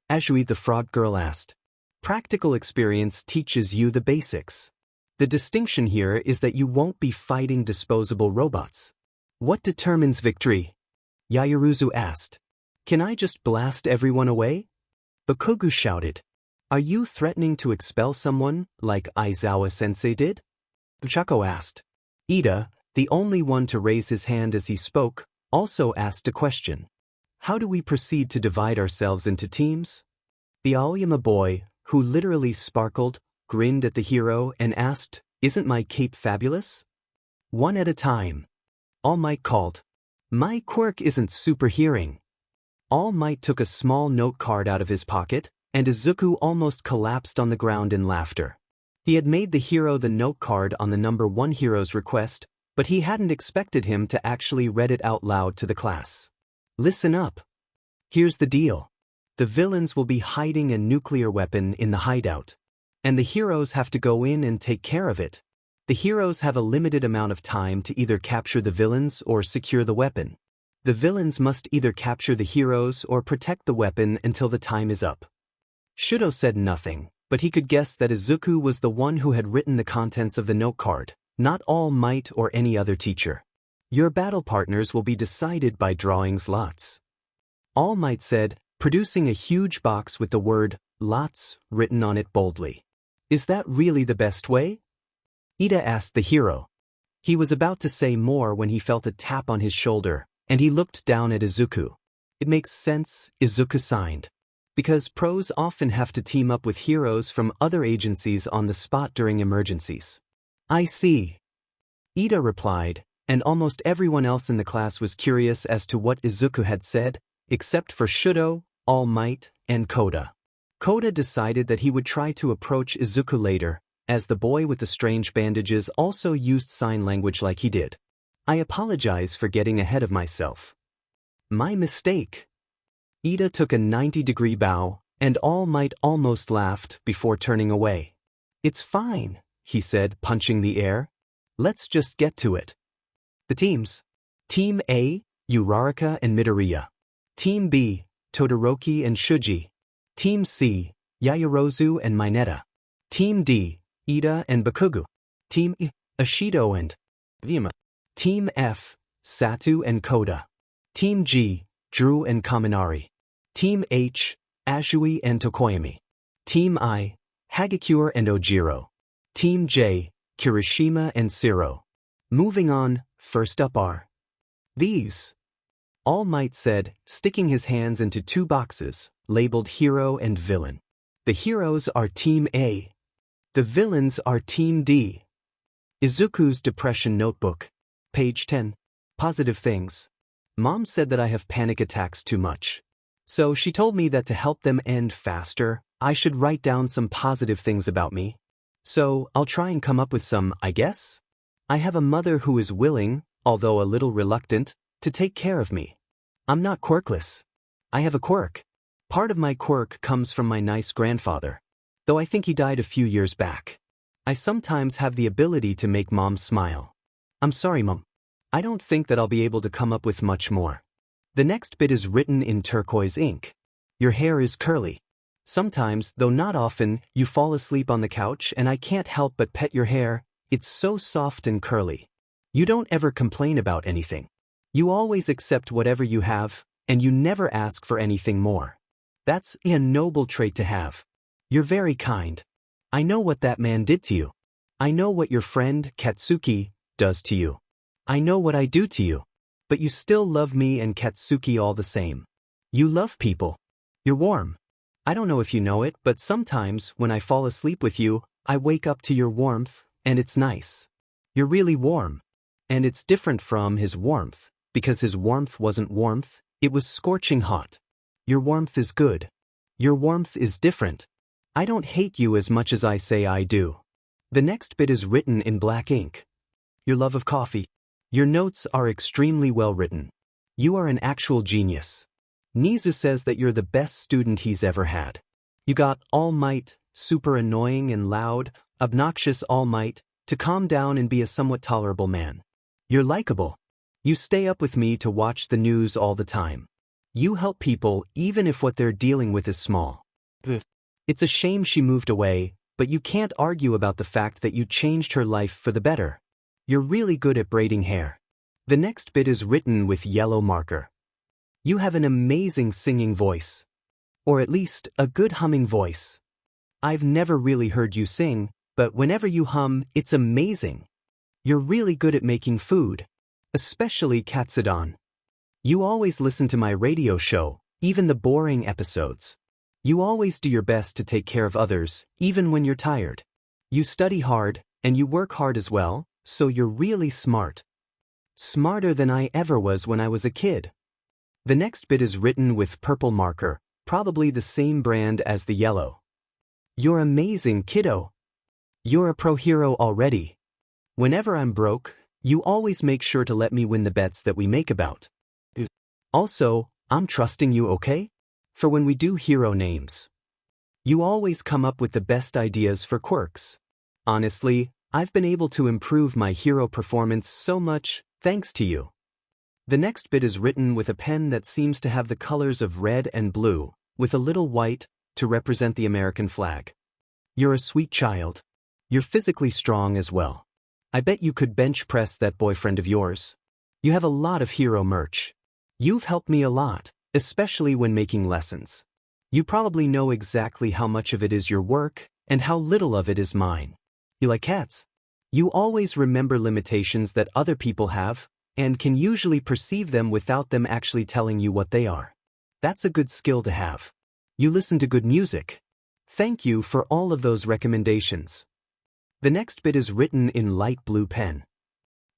Azui the frog girl asked. Practical experience teaches you the basics. The distinction here is that you won't be fighting disposable robots. What determines victory? Yaoyorozu asked. Can I just blast everyone away? Bakugo shouted. Are you threatening to expel someone, like Aizawa-sensei did? Chako asked. Ida, the only one to raise his hand as he spoke, also asked a question. How do we proceed to divide ourselves into teams? The Aoyama boy, who literally sparkled, grinned at the hero and asked, Isn't my cape fabulous? One at a time. All Might called. My quirk isn't super hearing. All Might took a small note card out of his pocket, and Izuku almost collapsed on the ground in laughter. He had made the hero the note card on the number 1 hero's request, but he hadn't expected him to actually read it out loud to the class. Listen up. Here's the deal. The villains will be hiding a nuclear weapon in the hideout. And the heroes have to go in and take care of it. The heroes have a limited amount of time to either capture the villains or secure the weapon. The villains must either capture the heroes or protect the weapon until the time is up. Shudo said nothing, but he could guess that Izuku was the one who had written the contents of the note card, not All Might or any other teacher. Your battle partners will be decided by drawings lots. All Might said, producing a huge box with the word, lots, written on it boldly. Is that really the best way? Ida asked the hero. He was about to say more when he felt a tap on his shoulder, and he looked down at Izuku. It makes sense, Izuku signed. Because pros often have to team up with heroes from other agencies on the spot during emergencies. I see. Ida replied, and almost everyone else in the class was curious as to what Izuku had said, except for Shudo, All Might, and Koda. Koda decided that he would try to approach Izuku later, as the boy with the strange bandages also used sign language like he did. I apologize for getting ahead of myself. My mistake. Ida took a 90-degree bow, and All Might almost laughed before turning away. It's fine, he said, punching the air. Let's just get to it. The teams. Team A, Uraraka and Midoriya. Team B, Todoroki and Shuji. Team C, Yaoyorozu and Mineta. Team D, Ida and Bakugo. Team E, Ashido and Vima. Team F, Satu and Koda. Team G, Drew and Kaminari. Team H, Azui and Tokoyami. Team I, Hagakure and Ojiro. Team J, Kirishima and Siro. Moving on, first up are these. All Might said, sticking his hands into 2 boxes, labeled hero and villain. The heroes are Team A. The villains are Team D. Izuku's Depression Notebook. Page 10. Positive things. Mom said that I have panic attacks too much. So she told me that to help them end faster, I should write down some positive things about me. So I'll try and come up with some, I guess. I have a mother who is willing, although a little reluctant, to take care of me. I'm not quirkless. I have a quirk. Part of my quirk comes from my nice grandfather, though I think he died a few years back. I sometimes have the ability to make Mom smile. I'm sorry, Mom. I don't think that I'll be able to come up with much more. The next bit is written in turquoise ink. Your hair is curly. Sometimes, though not often, you fall asleep on the couch and I can't help but pet your hair, It's so soft and curly. You don't ever complain about anything. You always accept whatever you have, and you never ask for anything more. That's a noble trait to have. You're very kind. I know what that man did to you. I know what your friend, Katsuki, does to you. I know what I do to you. But you still love me and Katsuki all the same. You love people. You're warm. I don't know if you know it, but sometimes, when I fall asleep with you, I wake up to your warmth, and it's nice. You're really warm. And it's different from his warmth, because his warmth wasn't warmth, it was scorching hot. Your warmth is good. Your warmth is different. I don't hate you as much as I say I do. The next bit is written in black ink. Your love of coffee. Your notes are extremely well written. You are an actual genius. Nizu says that you're the best student he's ever had. You got All Might, super annoying and loud, obnoxious All Might, to calm down and be a somewhat tolerable man. You're likable. You stay up with me to watch the news all the time. You help people even if what they're dealing with is small. It's a shame she moved away, but you can't argue about the fact that you changed her life for the better. You're really good at braiding hair. The next bit is written with yellow marker. You have an amazing singing voice. Or at least, a good humming voice. I've never really heard you sing, but whenever you hum, it's amazing. You're really good at making food. Especially katsudon. You always listen to my radio show, even the boring episodes. You always do your best to take care of others, even when you're tired. You study hard, and you work hard as well, so you're really smart. Smarter than I ever was when I was a kid. The next bit is written with purple marker, probably the same brand as the yellow. You're amazing, kiddo. You're a pro hero already. Whenever I'm broke, you always make sure to let me win the bets that we make about. Also, I'm trusting you, okay? For when we do hero names. You always come up with the best ideas for quirks. Honestly, I've been able to improve my hero performance so much, thanks to you. The next bit is written with a pen that seems to have the colors of red and blue, with a little white, to represent the American flag. You're a sweet child. You're physically strong as well. I bet you could bench press that boyfriend of yours. You have a lot of hero merch. You've helped me a lot, especially when making lessons. You probably know exactly how much of it is your work, and how little of it is mine. You like cats. You always remember limitations that other people have, and can usually perceive them without them actually telling you what they are. That's a good skill to have. You listen to good music. Thank you for all of those recommendations. The next bit is written in light blue pen.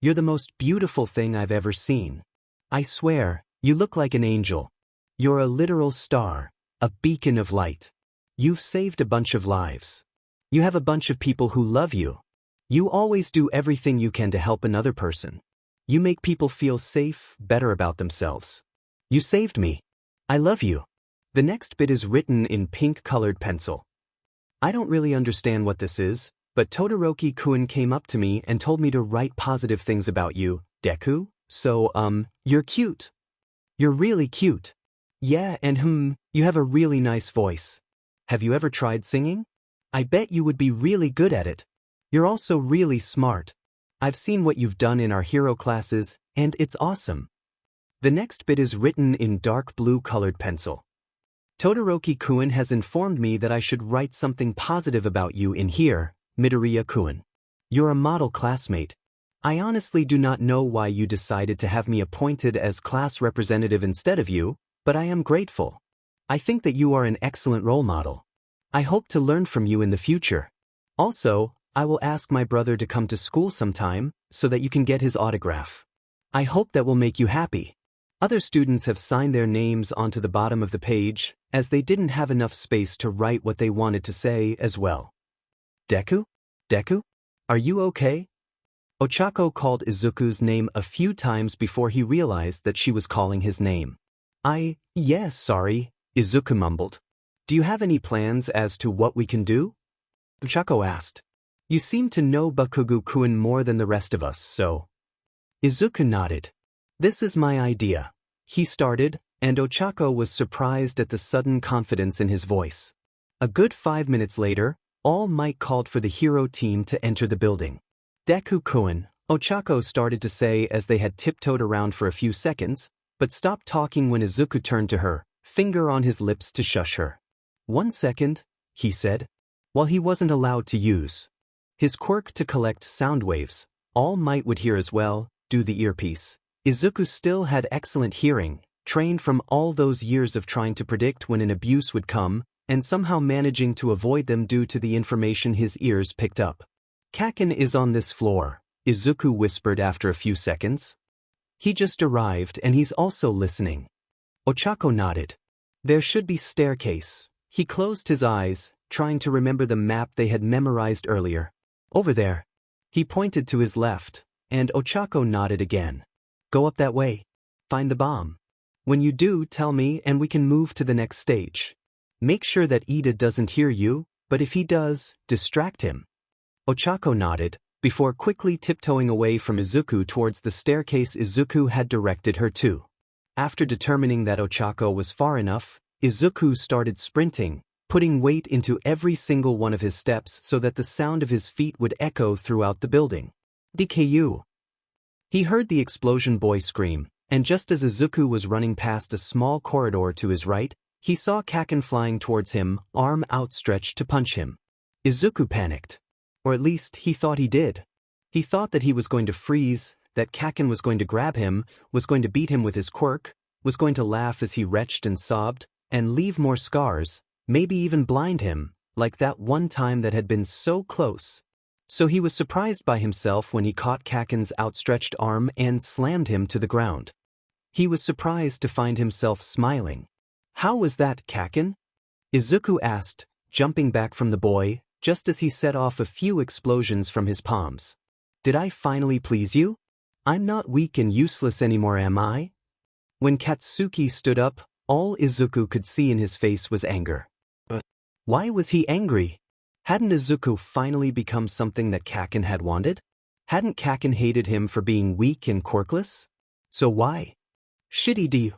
You're the most beautiful thing I've ever seen. I swear, you look like an angel. You're a literal star, a beacon of light. You've saved a bunch of lives. You have a bunch of people who love you. You always do everything you can to help another person. You make people feel safe, better about themselves. You saved me. I love you. The next bit is written in pink-colored pencil. I don't really understand what this is, but Todoroki-kun came up to me and told me to write positive things about you, Deku, so, you're cute. You're really cute. Yeah, and you have a really nice voice. Have you ever tried singing? I bet you would be really good at it. You're also really smart. I've seen what you've done in our hero classes, and it's awesome. The next bit is written in dark blue colored pencil. Todoroki-kun has informed me that I should write something positive about you in here, Midoriya-kun. You're a model classmate. I honestly do not know why you decided to have me appointed as class representative instead of you, but I am grateful. I think that you are an excellent role model. I hope to learn from you in the future. Also, I will ask my brother to come to school sometime, so that you can get his autograph. I hope that will make you happy. Other students have signed their names onto the bottom of the page, as they didn't have enough space to write what they wanted to say as well. Deku? Deku? Are you okay? Ochako called Izuku's name a few times before he realized that she was calling his name. Yes, sorry, Izuku mumbled. Do you have any plans as to what we can do? Ochako asked. You seem to know Bakugo-kun more than the rest of us, so. Izuku nodded. This is my idea. He started, and Ochako was surprised at the sudden confidence in his voice. A good 5 minutes later, All Might called for the hero team to enter the building. Deku-kun, Ochako started to say as they had tiptoed around for a few seconds, but stopped talking when Izuku turned to her, finger on his lips to shush her. 1 second, he said. While he wasn't allowed to use his quirk to collect sound waves, All Might would hear as well, do the earpiece. Izuku still had excellent hearing, trained from all those years of trying to predict when an abuse would come, and somehow managing to avoid them due to the information his ears picked up. Kacchan is on this floor, Izuku whispered after a few seconds. He just arrived and he's also listening. Ochako nodded. There should be staircase. He closed his eyes, trying to remember the map they had memorized earlier. Over there. He pointed to his left, and Ochako nodded again. Go up that way. Find the bomb. When you do, tell me and we can move to the next stage. Make sure that Ida doesn't hear you, but if he does, distract him. Ochako nodded, before quickly tiptoeing away from Izuku towards the staircase Izuku had directed her to. After determining that Ochako was far enough, Izuku started sprinting, putting weight into every single one of his steps so that the sound of his feet would echo throughout the building. DKU. He heard the explosion boy scream, and just as Izuku was running past a small corridor to his right, he saw Kacchan flying towards him, arm outstretched to punch him. Izuku panicked. Or at least he thought he did. He thought that he was going to freeze, that Kacchan was going to grab him, was going to beat him with his quirk, was going to laugh as he retched and sobbed, and leave more scars, maybe even blind him, like that one time that had been so close. So he was surprised by himself when he caught Kacchan's outstretched arm and slammed him to the ground. He was surprised to find himself smiling. How was that, Kacchan? Izuku asked, jumping back from the boy, just as he set off a few explosions from his palms. Did I finally please you? I'm not weak and useless anymore, am I? When Katsuki stood up, all Izuku could see in his face was anger. But why was he angry? Hadn't Izuku finally become something that Kacchan had wanted? Hadn't Kacchan hated him for being weak and quirkless? So why? Shitty do.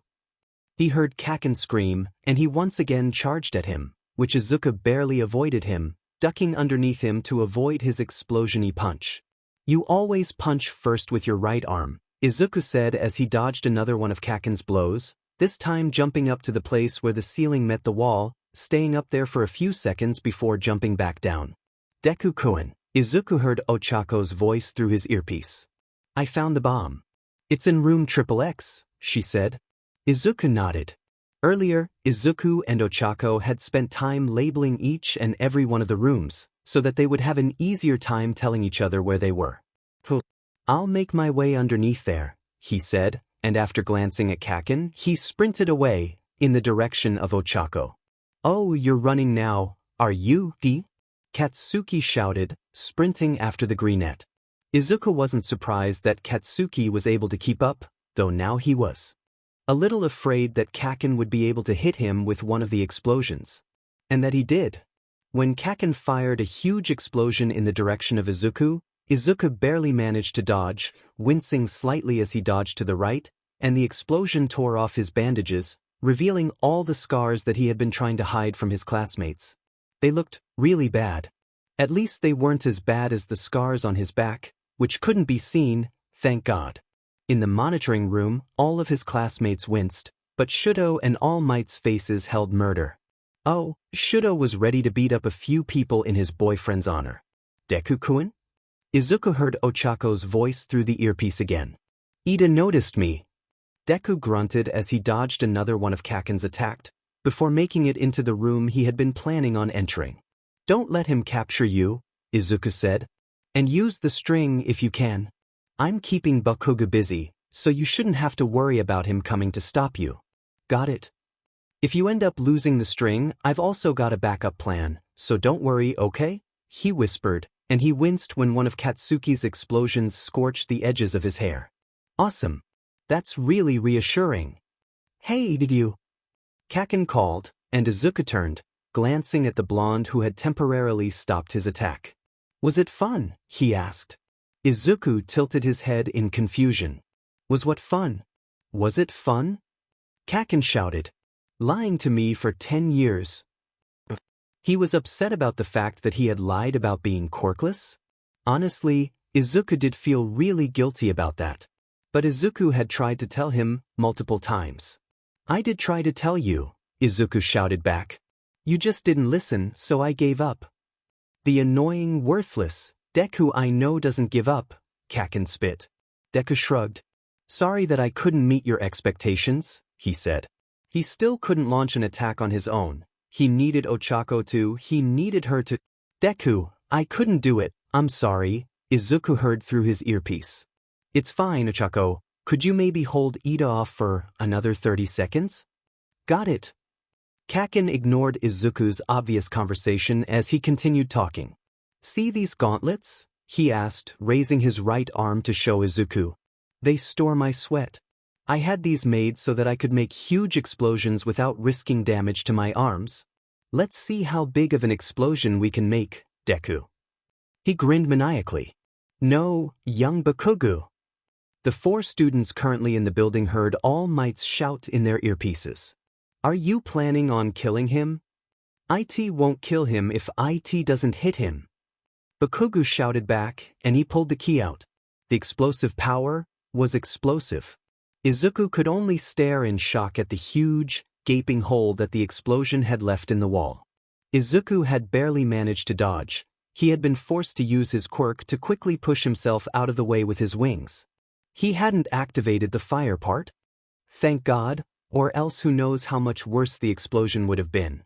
He heard Kacchan scream, and he once again charged at him, which Izuku barely avoided him, ducking underneath him to avoid his explosion-y punch. You always punch first with your right arm, Izuku said as he dodged another one of Kacchan's blows, this time jumping up to the place where the ceiling met the wall, staying up there for a few seconds before jumping back down. Deku-kun, Izuku heard Ochako's voice through his earpiece. I found the bomb. It's in room XXX, she said. Izuku nodded. Earlier, Izuku and Ochako had spent time labeling each and every one of the rooms, so that they would have an easier time telling each other where they were. I'll make my way underneath there, he said, and after glancing at Kacchan, he sprinted away, in the direction of Ochako. Oh, you're running now, are you, D? Katsuki shouted, sprinting after the greenette. Izuku wasn't surprised that Katsuki was able to keep up, though now he was a little afraid that Kacchan would be able to hit him with one of the explosions. And that he did. When Kacchan fired a huge explosion in the direction of Izuku, Izuku barely managed to dodge, wincing slightly as he dodged to the right, and the explosion tore off his bandages, revealing all the scars that he had been trying to hide from his classmates. They looked really bad. At least they weren't as bad as the scars on his back, which couldn't be seen, thank God. In the monitoring room, all of his classmates winced, but Shudo and All Might's faces held murder. Oh, Shudo was ready to beat up a few people in his boyfriend's honor. Deku-kun? Izuku heard Ochako's voice through the earpiece again. Ida noticed me. Deku grunted as he dodged another one of Kacchan's attacks, before making it into the room he had been planning on entering. Don't let him capture you, Izuku said. And use the string if you can. I'm keeping Bakugo busy, so you shouldn't have to worry about him coming to stop you. Got it? If you end up losing the string, I've also got a backup plan, so don't worry, okay? He whispered, and he winced when one of Katsuki's explosions scorched the edges of his hair. Awesome. That's really reassuring. Hey, did you? Kacchan called, and Izuku turned, glancing at the blonde who had temporarily stopped his attack. Was it fun? He asked. Izuku tilted his head in confusion. Was what fun? Was it fun? Kacchan shouted. Lying to me for 10 years. He was upset about the fact that he had lied about being quirkless. Honestly, Izuku did feel really guilty about that. But Izuku had tried to tell him multiple times. I did try to tell you, Izuku shouted back. You just didn't listen, so I gave up. The annoying, worthless Deku I know doesn't give up, Kacchan spit. Deku shrugged. Sorry that I couldn't meet your expectations, he said. He still couldn't launch an attack on his own. He needed Ochako to, he needed her to. Deku, I couldn't do it, I'm sorry, Izuku heard through his earpiece. It's fine, Ochako, could you maybe hold Ida off for another 30 seconds? Got it. Kacchan ignored Izuku's obvious conversation as he continued talking. See these gauntlets? He asked, raising his right arm to show Izuku. They store my sweat. I had these made so that I could make huge explosions without risking damage to my arms. Let's see how big of an explosion we can make, Deku. He grinned maniacally. No, young Bakugo. The 4 students currently in the building heard All Might's shout in their earpieces. Are you planning on killing him? IT won't kill him if IT doesn't hit him. Bakugo shouted back, and he pulled the key out. The explosive power was explosive. Izuku could only stare in shock at the huge, gaping hole that the explosion had left in the wall. Izuku had barely managed to dodge. He had been forced to use his quirk to quickly push himself out of the way with his wings. He hadn't activated the fire part. Thank God, or else who knows how much worse the explosion would have been.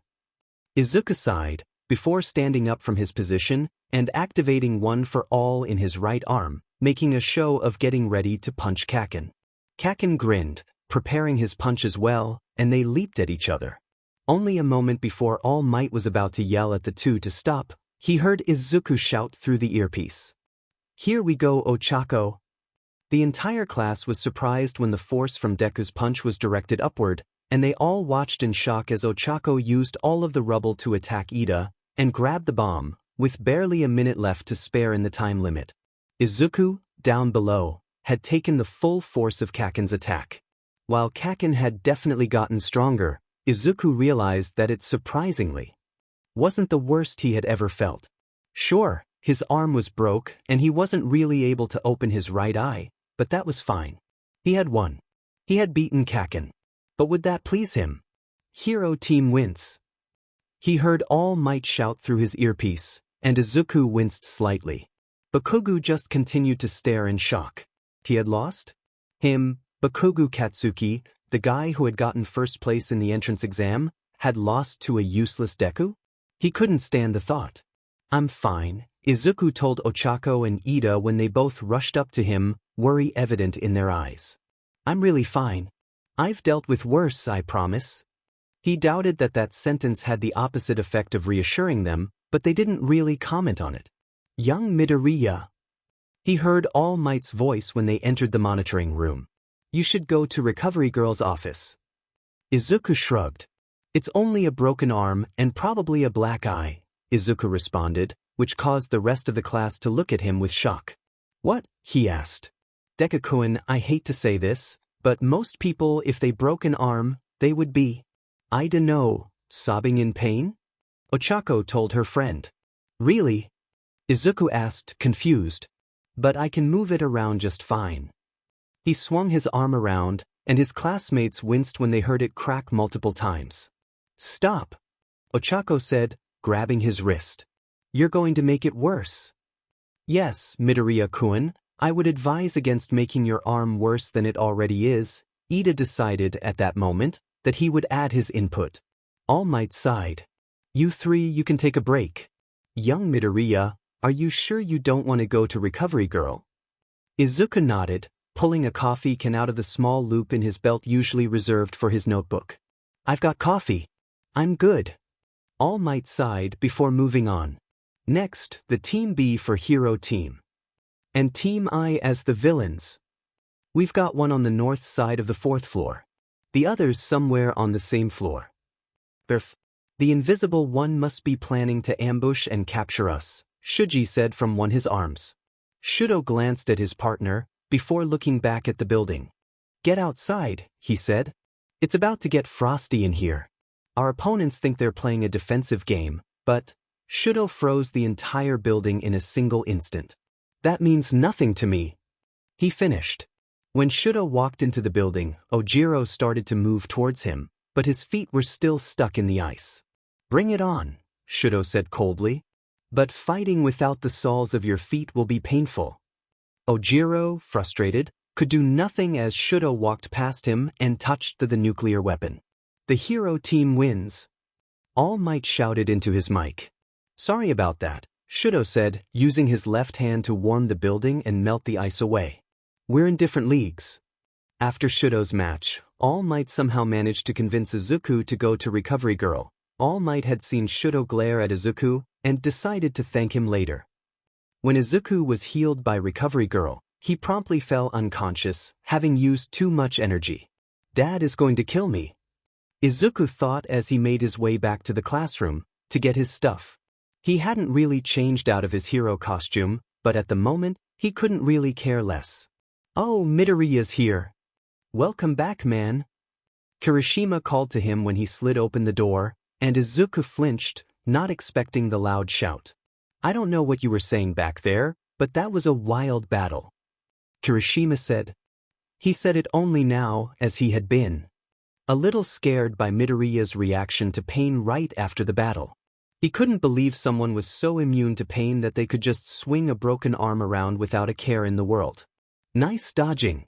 Izuku sighed, before standing up from his position and activating One for All in his right arm, making a show of getting ready to punch Kacchan. Kacchan grinned, preparing his punch as well, and they leaped at each other. Only a moment before All Might was about to yell at the two to stop, he heard Izuku shout through the earpiece. Here we go, Ochako. The entire class was surprised when the force from Deku's punch was directed upward, and they all watched in shock as Ochako used all of the rubble to attack Ida and grab the bomb, with barely a minute left to spare in the time limit. Izuku, down below, had taken the full force of Kacchan's attack. While Kacchan had definitely gotten stronger, Izuku realized that it surprisingly wasn't the worst he had ever felt. Sure, his arm was broke and he wasn't really able to open his right eye, but that was fine. He had won. He had beaten Kacchan. But would that please him? Hero team wins. He heard All Might shout through his earpiece, and Izuku winced slightly. Bakugo just continued to stare in shock. He had lost? Him, Bakugo Katsuki, the guy who had gotten first place in the entrance exam, had lost to a useless Deku? He couldn't stand the thought. I'm fine, Izuku told Ochako and Ida when they both rushed up to him, worry evident in their eyes. I'm really fine. I've dealt with worse, I promise. He doubted that sentence had the opposite effect of reassuring them, but they didn't really comment on it. Young Midoriya. He heard All Might's voice when they entered the monitoring room. You should go to Recovery Girl's office. Izuku shrugged. It's only a broken arm and probably a black eye, Izuku responded, which caused the rest of the class to look at him with shock. What? He asked. Deku-kun, I hate to say this, but most people, if they broke an arm, they would be. I dunno, sobbing in pain? Ochako told her friend. Really? Izuku asked, confused. But I can move it around just fine. He swung his arm around, and his classmates winced when they heard it crack multiple times. Stop, Ochako said, grabbing his wrist. You're going to make it worse. Yes, Midoriya-kun, I would advise against making your arm worse than it already is. Ida decided at that moment that he would add his input. All Might sighed. You three, you can take a break. Young Midoriya, are you sure you don't want to go to Recovery Girl? Izuku nodded, pulling a coffee can out of the small loop in his belt usually reserved for his notebook. I've got coffee. I'm good. All Might sighed before moving on. Next, the Team B for Hero Team. And Team I as the villains. We've got one on the north side of the 4th floor. The others somewhere on the same floor. Berf. The invisible one must be planning to ambush and capture us, Shuji said from one his arms. Shudo glanced at his partner, before looking back at the building. Get outside, he said. It's about to get frosty in here. Our opponents think they're playing a defensive game, but Shudo froze the entire building in a single instant. That means nothing to me. He finished. When Shudo walked into the building, Ojiro started to move towards him, but his feet were still stuck in the ice. Bring it on, Shudo said coldly. But fighting without the soles of your feet will be painful. Ojiro, frustrated, could do nothing as Shudo walked past him and touched the nuclear weapon. The hero team wins. All Might shouted into his mic. Sorry about that, Shudo said, using his left hand to warm the building and melt the ice away. We're in different leagues. After Shudo's match, All Might somehow managed to convince Izuku to go to Recovery Girl. All Might had seen Shudo glare at Izuku and decided to thank him later. When Izuku was healed by Recovery Girl, he promptly fell unconscious, having used too much energy. Dad is going to kill me, Izuku thought as he made his way back to the classroom to get his stuff. He hadn't really changed out of his hero costume, but at the moment, he couldn't really care less. Oh, Midoriya's here. Welcome back, man. Kirishima called to him when he slid open the door, and Izuku flinched, not expecting the loud shout. I don't know what you were saying back there, but that was a wild battle. Kirishima said. He said it only now, as he had been a little scared by Midoriya's reaction to pain right after the battle. He couldn't believe someone was so immune to pain that they could just swing a broken arm around without a care in the world. Nice dodging.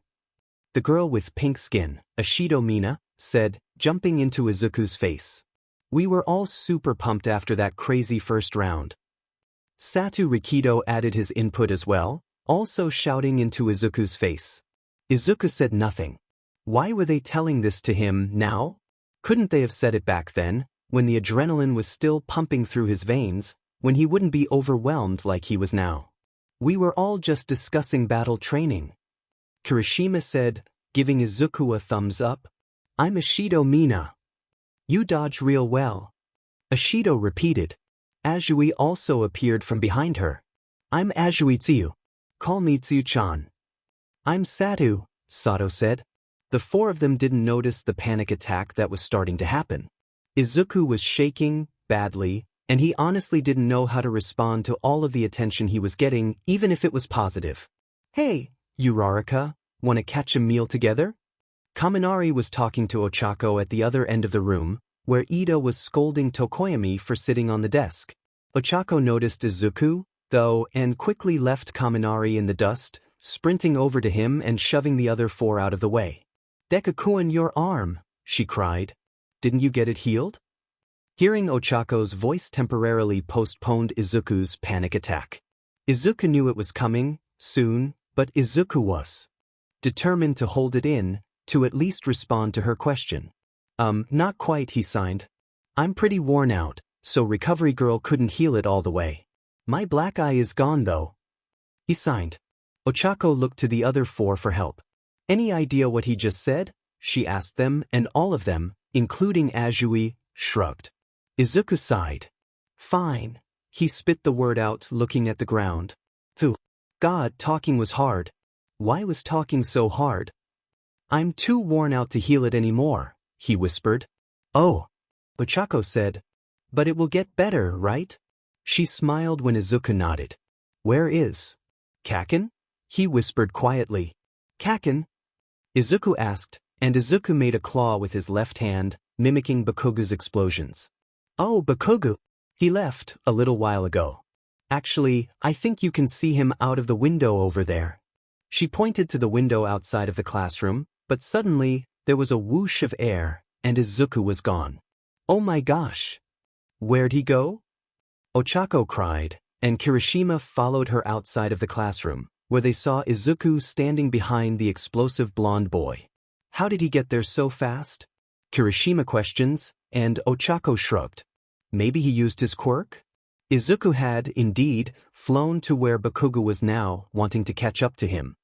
The girl with pink skin, Ashido Mina, said, jumping into Izuku's face. We were all super pumped after that crazy first round. Satu Rikido added his input as well, also shouting into Izuku's face. Izuku said nothing. Why were they telling this to him now? Couldn't they have said it back then, when the adrenaline was still pumping through his veins, when he wouldn't be overwhelmed like he was now? We were all just discussing battle training. Kirishima said, giving Izuku a thumbs up. I'm Ashido Mina. You dodge real well. Ashido repeated. Azui also appeared from behind her. I'm Azui Tsuyu. Call me Tsuyu-chan. I'm Satu, Sato said. The four of them didn't notice the panic attack that was starting to happen. Izuku was shaking badly, and he honestly didn't know how to respond to all of the attention he was getting, even if it was positive. Hey, Uraraka, want to catch a meal together? Kaminari was talking to Ochako at the other end of the room, where Ida was scolding Tokoyami for sitting on the desk. Ochako noticed Izuku, though, and quickly left Kaminari in the dust, sprinting over to him and shoving the other four out of the way. Deku-kun, your arm, she cried. Didn't you get it healed? Hearing Ochako's voice temporarily postponed Izuku's panic attack. Izuku knew it was coming, soon, but Izuku was determined to hold it in, to at least respond to her question. Not quite, he signed. I'm pretty worn out, so Recovery Girl couldn't heal it all the way. My black eye is gone though. He signed. Ochako looked to the other four for help. Any idea what he just said? She asked them, and all of them, including Azui, shrugged. Izuku sighed. Fine. He spit the word out, looking at the ground. Phew. God, talking was hard. Why was talking so hard? I'm too worn out to heal it anymore, he whispered. Oh. Ochako said. But it will get better, right? She smiled when Izuku nodded. Where is Kacchan? He whispered quietly. Kacchan? Izuku asked, and Izuku made a claw with his left hand, mimicking Bakugo's explosions. Oh, Bakugo. He left a little while ago. Actually, I think you can see him out of the window over there. She pointed to the window outside of the classroom, but suddenly, there was a whoosh of air, and Izuku was gone. Oh my gosh. Where'd he go? Ochako cried, and Kirishima followed her outside of the classroom, where they saw Izuku standing behind the explosive blonde boy. How did he get there so fast? Kirishima questions, and Ochako shrugged. Maybe he used his quirk? Izuku had, indeed, flown to where Bakugo was now, wanting to catch up to him.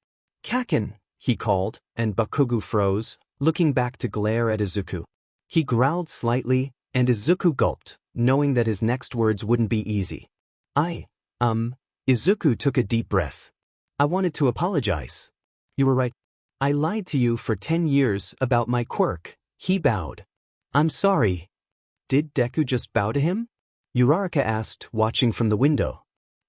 Kacchan, he called, and Bakugo froze, looking back to glare at Izuku. He growled slightly, and Izuku gulped, knowing that his next words wouldn't be easy. Izuku took a deep breath. I wanted to apologize. You were right. I lied to you for 10 years about my quirk, he bowed. I'm sorry. Did Deku just bow to him? Uraraka asked, watching from the window.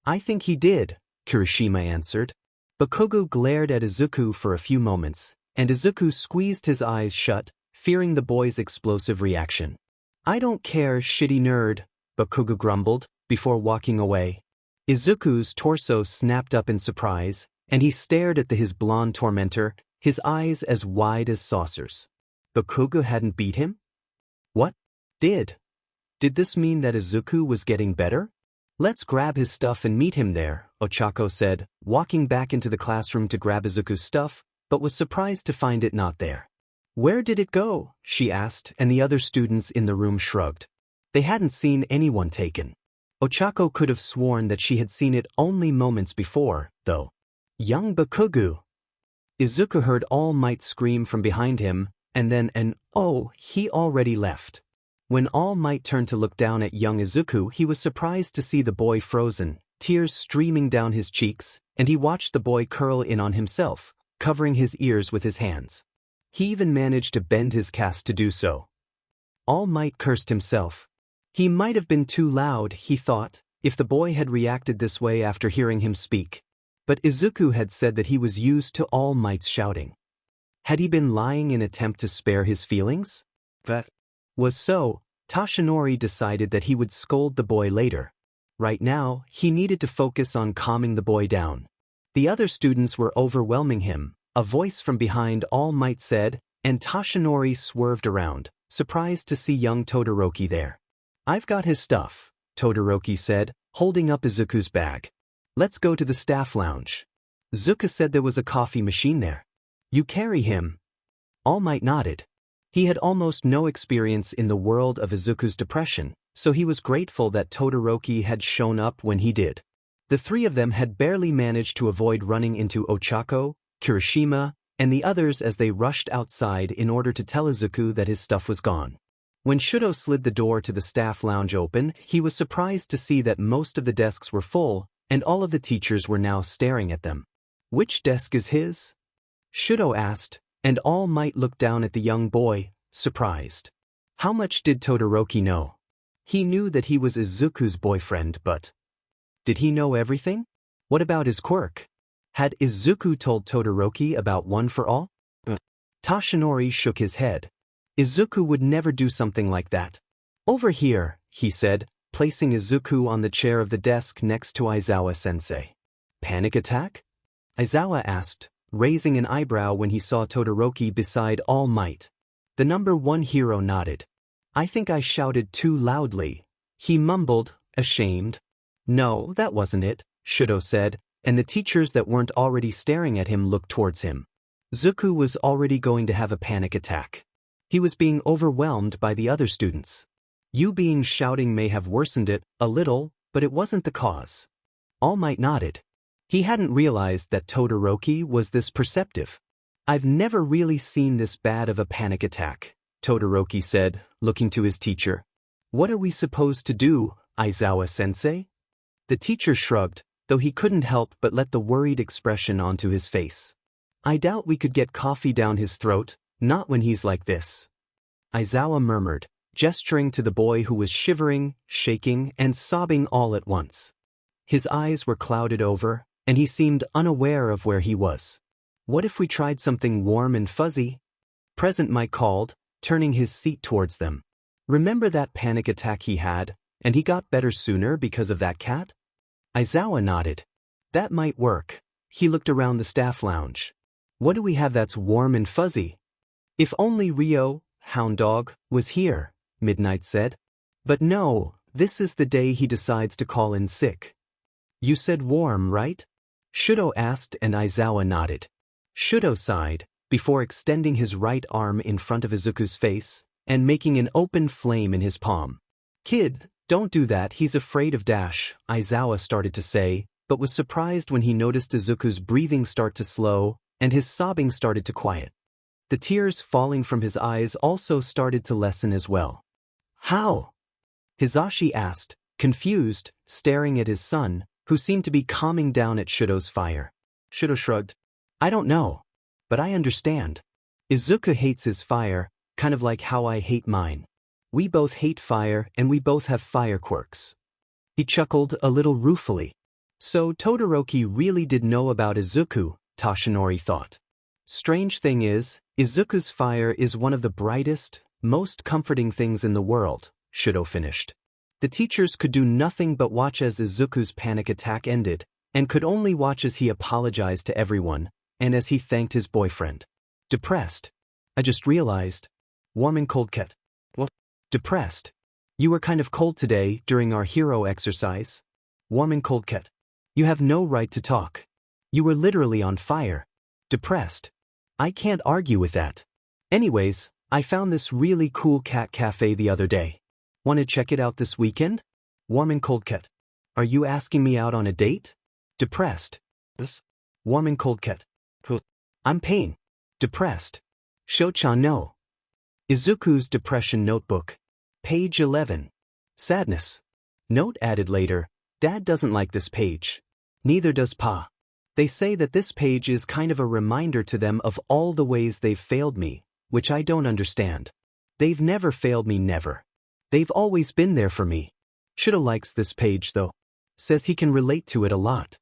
I think he did, Kirishima answered. Bakugo glared at Izuku for a few moments, and Izuku squeezed his eyes shut, fearing the boy's explosive reaction. I don't care, shitty nerd, Bakugo grumbled, before walking away. Izuku's torso snapped up in surprise, and he stared at his blonde tormentor, his eyes as wide as saucers. Bakugo hadn't beat him? What? Did this mean that Izuku was getting better? Let's grab his stuff and meet him there, Ochako said, walking back into the classroom to grab Izuku's stuff, but was surprised to find it not there. Where did it go? She asked, and the other students in the room shrugged. They hadn't seen anyone taken. Ochako could have sworn that she had seen it only moments before, though. Young Bakugo! Izuku heard All Might scream from behind him, and then he already left. When All Might turned to look down at young Izuku, he was surprised to see the boy frozen, tears streaming down his cheeks, and he watched the boy curl in on himself, covering his ears with his hands. He even managed to bend his cast to do so. All Might cursed himself. He might have been too loud, he thought, if the boy had reacted this way after hearing him speak. But Izuku had said that he was used to All Might's shouting. Had he been lying in an attempt to spare his feelings? That was so. Toshinori decided that he would scold the boy later. Right now, he needed to focus on calming the boy down. The other students were overwhelming him, a voice from behind All Might said, and Toshinori swerved around, surprised to see young Todoroki there. I've got his stuff, Todoroki said, holding up Izuku's bag. Let's go to the staff lounge. Izuku said there was a coffee machine there. You carry him. All Might nodded. He had almost no experience in the world of Izuku's depression, so he was grateful that Todoroki had shown up when he did. The three of them had barely managed to avoid running into Ochako, Kirishima, and the others as they rushed outside in order to tell Izuku that his stuff was gone. When Shudo slid the door to the staff lounge open, he was surprised to see that most of the desks were full, and all of the teachers were now staring at them. Which desk is his? Shudo asked, and All Might looked down at the young boy, surprised. How much did Todoroki know? He knew that he was Izuku's boyfriend, but did he know everything? What about his quirk? Had Izuku told Todoroki about One for All? Toshinori shook his head. Izuku would never do something like that. Over here, he said, placing Izuku on the chair of the desk next to Aizawa-sensei. Panic attack? Aizawa asked, raising an eyebrow when he saw Todoroki beside All Might. The number one hero nodded. I think I shouted too loudly. He mumbled, ashamed. No, that wasn't it, Shudo said, and the teachers that weren't already staring at him looked towards him. Izuku was already going to have a panic attack. He was being overwhelmed by the other students. You being shouting may have worsened it a little, but it wasn't the cause. All Might nodded. He hadn't realized that Todoroki was this perceptive. I've never really seen this bad of a panic attack, Todoroki said, looking to his teacher. What are we supposed to do, Aizawa-sensei? The teacher shrugged, though he couldn't help but let the worried expression onto his face. I doubt we could get coffee down his throat, not when he's like this. Aizawa murmured, gesturing to the boy who was shivering, shaking, and sobbing all at once. His eyes were clouded over, and he seemed unaware of where he was. What if we tried something warm and fuzzy? Present Mike called, turning his seat towards them. Remember that panic attack he had, and he got better sooner because of that cat? Aizawa nodded. That might work. He looked around the staff lounge. What do we have that's warm and fuzzy? If only Rio, Hound Dog, was here, Midnight said. But no, this is the day he decides to call in sick. You said warm, right? Shudo asked and Aizawa nodded. Shudo sighed, before extending his right arm in front of Izuku's face, and making an open flame in his palm. Kid, don't do that, he's afraid of Dash, Aizawa started to say, but was surprised when he noticed Izuku's breathing start to slow, and his sobbing started to quiet. The tears falling from his eyes also started to lessen as well. How? Hisashi asked, confused, staring at his son, who seemed to be calming down at Shudo's fire. Shudo shrugged. I don't know. But I understand. Izuku hates his fire, kind of like how I hate mine. We both hate fire and we both have fire quirks. He chuckled a little ruefully. So Todoroki really did know about Izuku, Toshinori thought. Strange thing is, Izuku's fire is one of the brightest, most comforting things in the world, Shudo finished. The teachers could do nothing but watch as Izuku's panic attack ended, and could only watch as he apologized to everyone, and as he thanked his boyfriend. Depressed. I just realized. Warm and cold cat. What? Depressed. You were kind of cold today during our hero exercise. Warm and cold cat. You have no right to talk. You were literally on fire. Depressed. I can't argue with that. Anyways, I found this really cool cat cafe the other day. Want to check it out this weekend? Warm and cold cat. Are you asking me out on a date? Depressed. Yes. Warm and cold cat. Cool. I'm pain. Depressed. Shochan no. Izuku's Depression Notebook. Page 11. Sadness. Note added later, Dad doesn't like this page. Neither does Pa. They say that this page is kind of a reminder to them of all the ways they've failed me, which I don't understand. They've never failed me, never. They've always been there for me. Shudo likes this page though. Says he can relate to it a lot.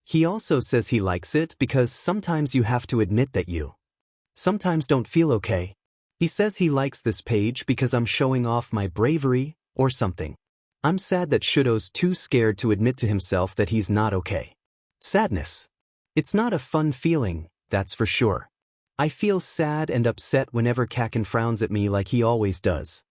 He also says he likes it because sometimes you have to admit that you sometimes don't feel okay. He says he likes this page because I'm showing off my bravery, or something. I'm sad that Shudo's too scared to admit to himself that he's not okay. Sadness. It's not a fun feeling, that's for sure. I feel sad and upset whenever Kacchan frowns at me like he always does.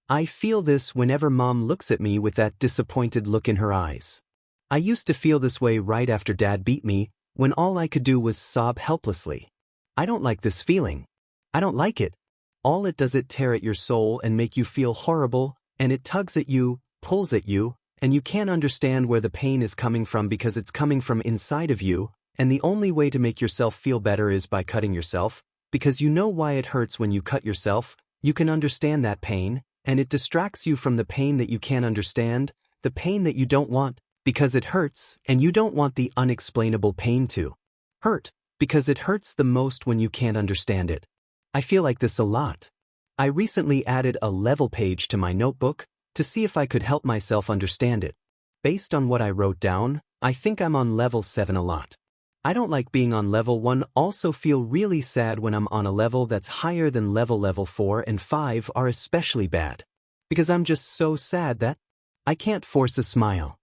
I feel this whenever Mom looks at me with that disappointed look in her eyes. I used to feel this way right after Dad beat me, when all I could do was sob helplessly. I don't like this feeling. I don't like it. All it does, it tear at your soul and make you feel horrible, and it tugs at you, pulls at you, and you can't understand where the pain is coming from because it's coming from inside of you, and the only way to make yourself feel better is by cutting yourself, because you know why it hurts when you cut yourself, you can understand that pain, and it distracts you from the pain that you can't understand, the pain that you don't want, because it hurts, and you don't want the unexplainable pain to hurt, because it hurts the most when you can't understand it. I feel like this a lot. I recently added a level page to my notebook to see if I could help myself understand it. Based on what I wrote down, I think I'm on level 7 a lot. I don't like being on level 1, also feel really sad when I'm on a level that's higher than level 4 and 5 are especially bad. Because I'm just so sad that I can't force a smile.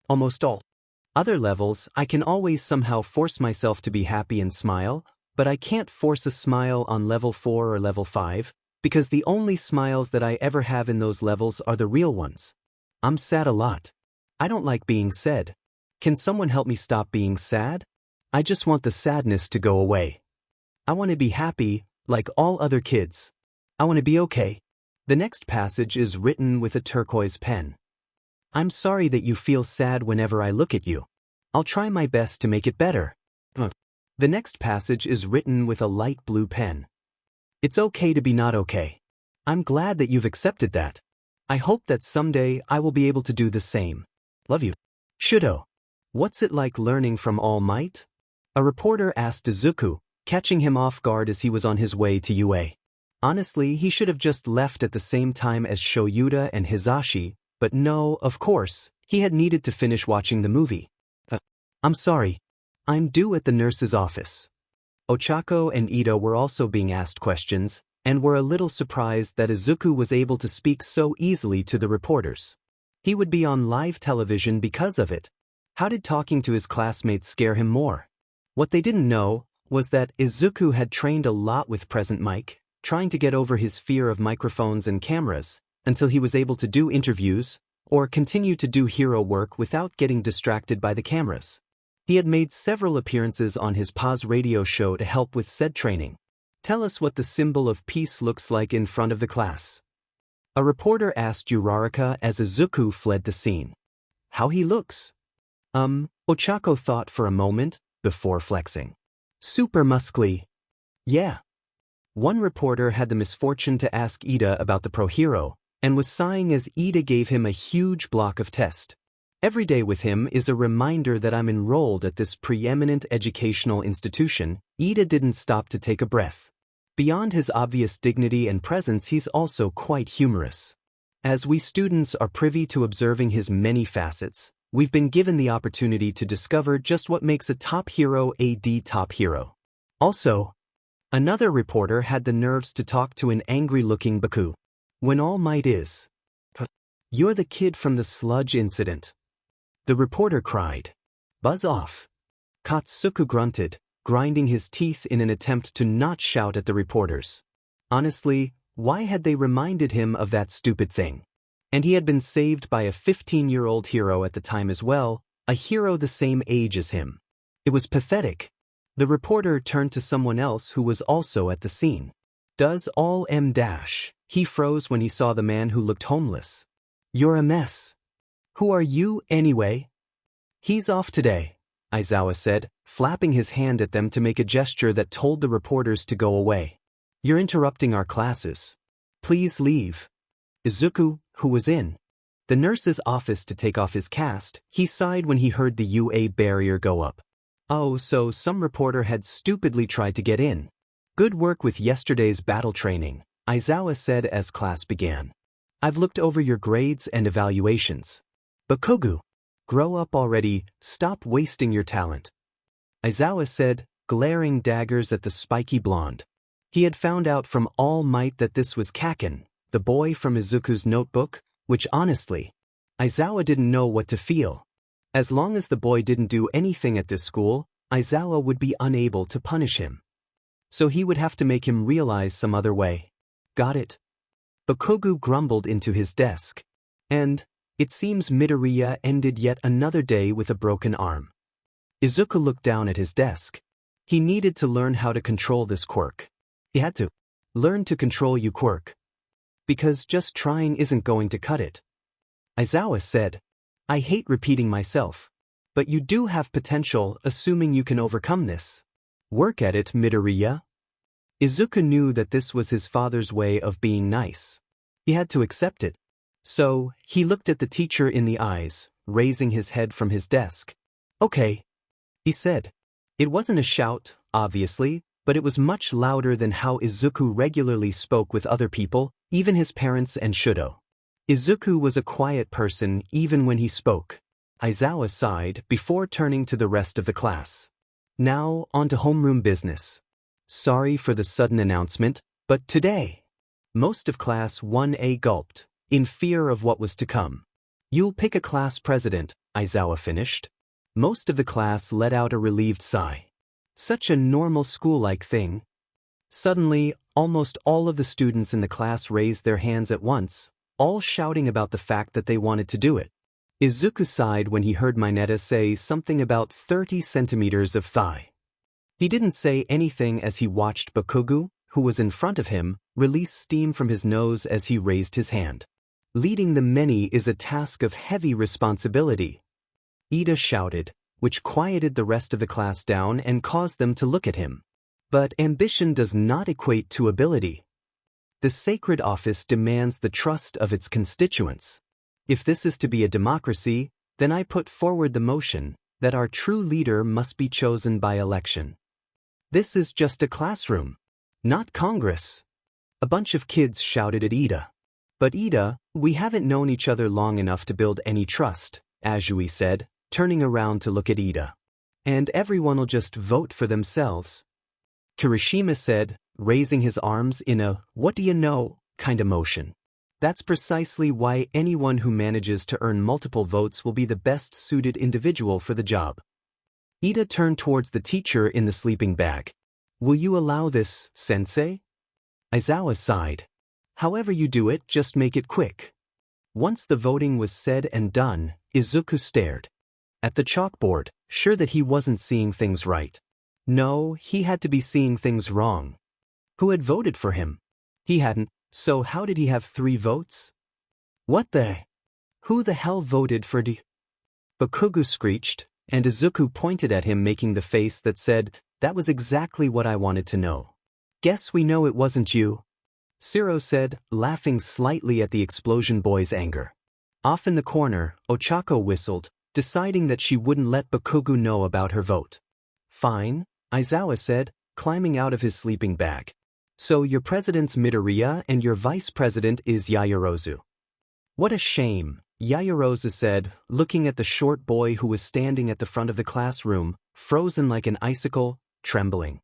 Almost all other levels, I can always somehow force myself to be happy and smile, but I can't force a smile on level 4 or level 5, because the only smiles that I ever have in those levels are the real ones. I'm sad a lot. I don't like being sad. Can someone help me stop being sad? I just want the sadness to go away. I want to be happy, like all other kids. I want to be okay. The next passage is written with a turquoise pen. I'm sorry that you feel sad whenever I look at you. I'll try my best to make it better. The next passage is written with a light blue pen. It's okay to be not okay. I'm glad that you've accepted that. I hope that someday I will be able to do the same. Love you. Shudo. What's it like learning from All Might? A reporter asked Izuku, catching him off guard as he was on his way to UA. Honestly, he should have just left at the same time as Shoyuta and Hizashi, but no, of course, he had needed to finish watching the movie. I'm sorry. I'm due at the nurse's office. Ochako and Ida were also being asked questions, and were a little surprised that Izuku was able to speak so easily to the reporters. He would be on live television because of it. How did talking to his classmates scare him more? What they didn't know was that Izuku had trained a lot with Present Mic, trying to get over his fear of microphones and cameras, until he was able to do interviews, or continue to do hero work without getting distracted by the cameras. He had made several appearances on his Pa's radio show to help with said training. Tell us what the symbol of peace looks like in front of the class. A reporter asked Uraraka as Izuku fled the scene. How he looks? Ochako thought for a moment, before flexing. Super muscly. Yeah. One reporter had the misfortune to ask Ida about the pro hero, and was sighing as Ida gave him a huge block of test. Every day with him is a reminder that I'm enrolled at this preeminent educational institution. Ida didn't stop to take a breath. Beyond his obvious dignity and presence, he's also quite humorous. As we students are privy to observing his many facets, We've been given the opportunity to discover just what makes a top hero a top hero. Also, another reporter had the nerves to talk to an angry-looking Baku. When All Might is. You're the kid from the sludge incident. The reporter cried. Buzz off. Katsuku grunted, grinding his teeth in an attempt to not shout at the reporters. Honestly, why had they reminded him of that stupid thing? And he had been saved by a 15-year-old hero at the time as well, a hero the same age as him. It was pathetic. The reporter turned to someone else who was also at the scene. Does all He froze when he saw the man who looked homeless. You're a mess. Who are you, anyway? He's off today, Aizawa said, flapping his hand at them to make a gesture that told the reporters to go away. You're interrupting our classes. Please leave. Izuku, who was in the nurse's office to take off his cast, he sighed when he heard the UA barrier go up. Oh, so some reporter had stupidly tried to get in. Good work with yesterday's battle training, Aizawa said as class began. I've looked over your grades and evaluations. Bakugo, grow up already, stop wasting your talent. Aizawa said, glaring daggers at the spiky blonde. He had found out from All Might that this was Kacchan, the boy from Izuku's notebook, which honestly, Aizawa didn't know what to feel. As long as the boy didn't do anything at this school, Aizawa would be unable to punish him. So he would have to make him realize some other way. Got it? Bakugo grumbled into his desk. And, it seems Midoriya ended yet another day with a broken arm. Izuku looked down at his desk. He needed to learn how to control this quirk. He had to learn to control you quirk. Because just trying isn't going to cut it. Aizawa said, I hate repeating myself. But you do have potential, assuming you can overcome this. Work at it, Midoriya. Izuku knew that this was his father's way of being nice. He had to accept it. So, he looked at the teacher in the eyes, raising his head from his desk. Okay, he said. It wasn't a shout, obviously, but it was much louder than how Izuku regularly spoke with other people, even his parents and Shudo. Izuku was a quiet person even when he spoke. Aizawa sighed before turning to the rest of the class. Now, on to homeroom business. Sorry for the sudden announcement, but today, most of Class 1A gulped, in fear of what was to come. You'll pick a class president, Aizawa finished. Most of the class let out a relieved sigh. Such a normal school-like thing. Suddenly, almost all of the students in the class raised their hands at once, all shouting about the fact that they wanted to do it. Izuku sighed when he heard Mineta say something about 30 centimeters of thigh. He didn't say anything as he watched Bakugo, who was in front of him, release steam from his nose as he raised his hand. Leading the many is a task of heavy responsibility. Ida shouted, which quieted the rest of the class down and caused them to look at him. But ambition does not equate to ability. The sacred office demands the trust of its constituents. If this is to be a democracy, then I put forward the motion that our true leader must be chosen by election. This is just a classroom, not Congress. A bunch of kids shouted at Ida. But Ida, we haven't known each other long enough to build any trust, Azui said, turning around to look at Ida. And everyone'll just vote for themselves. Kirishima said, raising his arms in a what do you know kind of motion. That's precisely why anyone who manages to earn multiple votes will be the best suited individual for the job. Ida turned towards the teacher in the sleeping bag. Will you allow this, sensei? Aizawa sighed. However you do it, just make it quick. Once the voting was said and done, Izuku stared at the chalkboard, sure that he wasn't seeing things right. No, he had to be seeing things wrong. Who had voted for him? He hadn't, so how did he have 3 votes? What the? Who the hell voted for Bakugo screeched, and Izuku pointed at him making the face that said, that was exactly what I wanted to know. Guess we know it wasn't you. Siro said, laughing slightly at the explosion boy's anger. Off in the corner, Ochako whistled, deciding that she wouldn't let Bakugo know about her vote. Fine, Aizawa said, climbing out of his sleeping bag. So your president's Midoriya and your vice president is Yaoyorozu. What a shame, Yayarozu said, looking at the short boy who was standing at the front of the classroom, frozen like an icicle, trembling.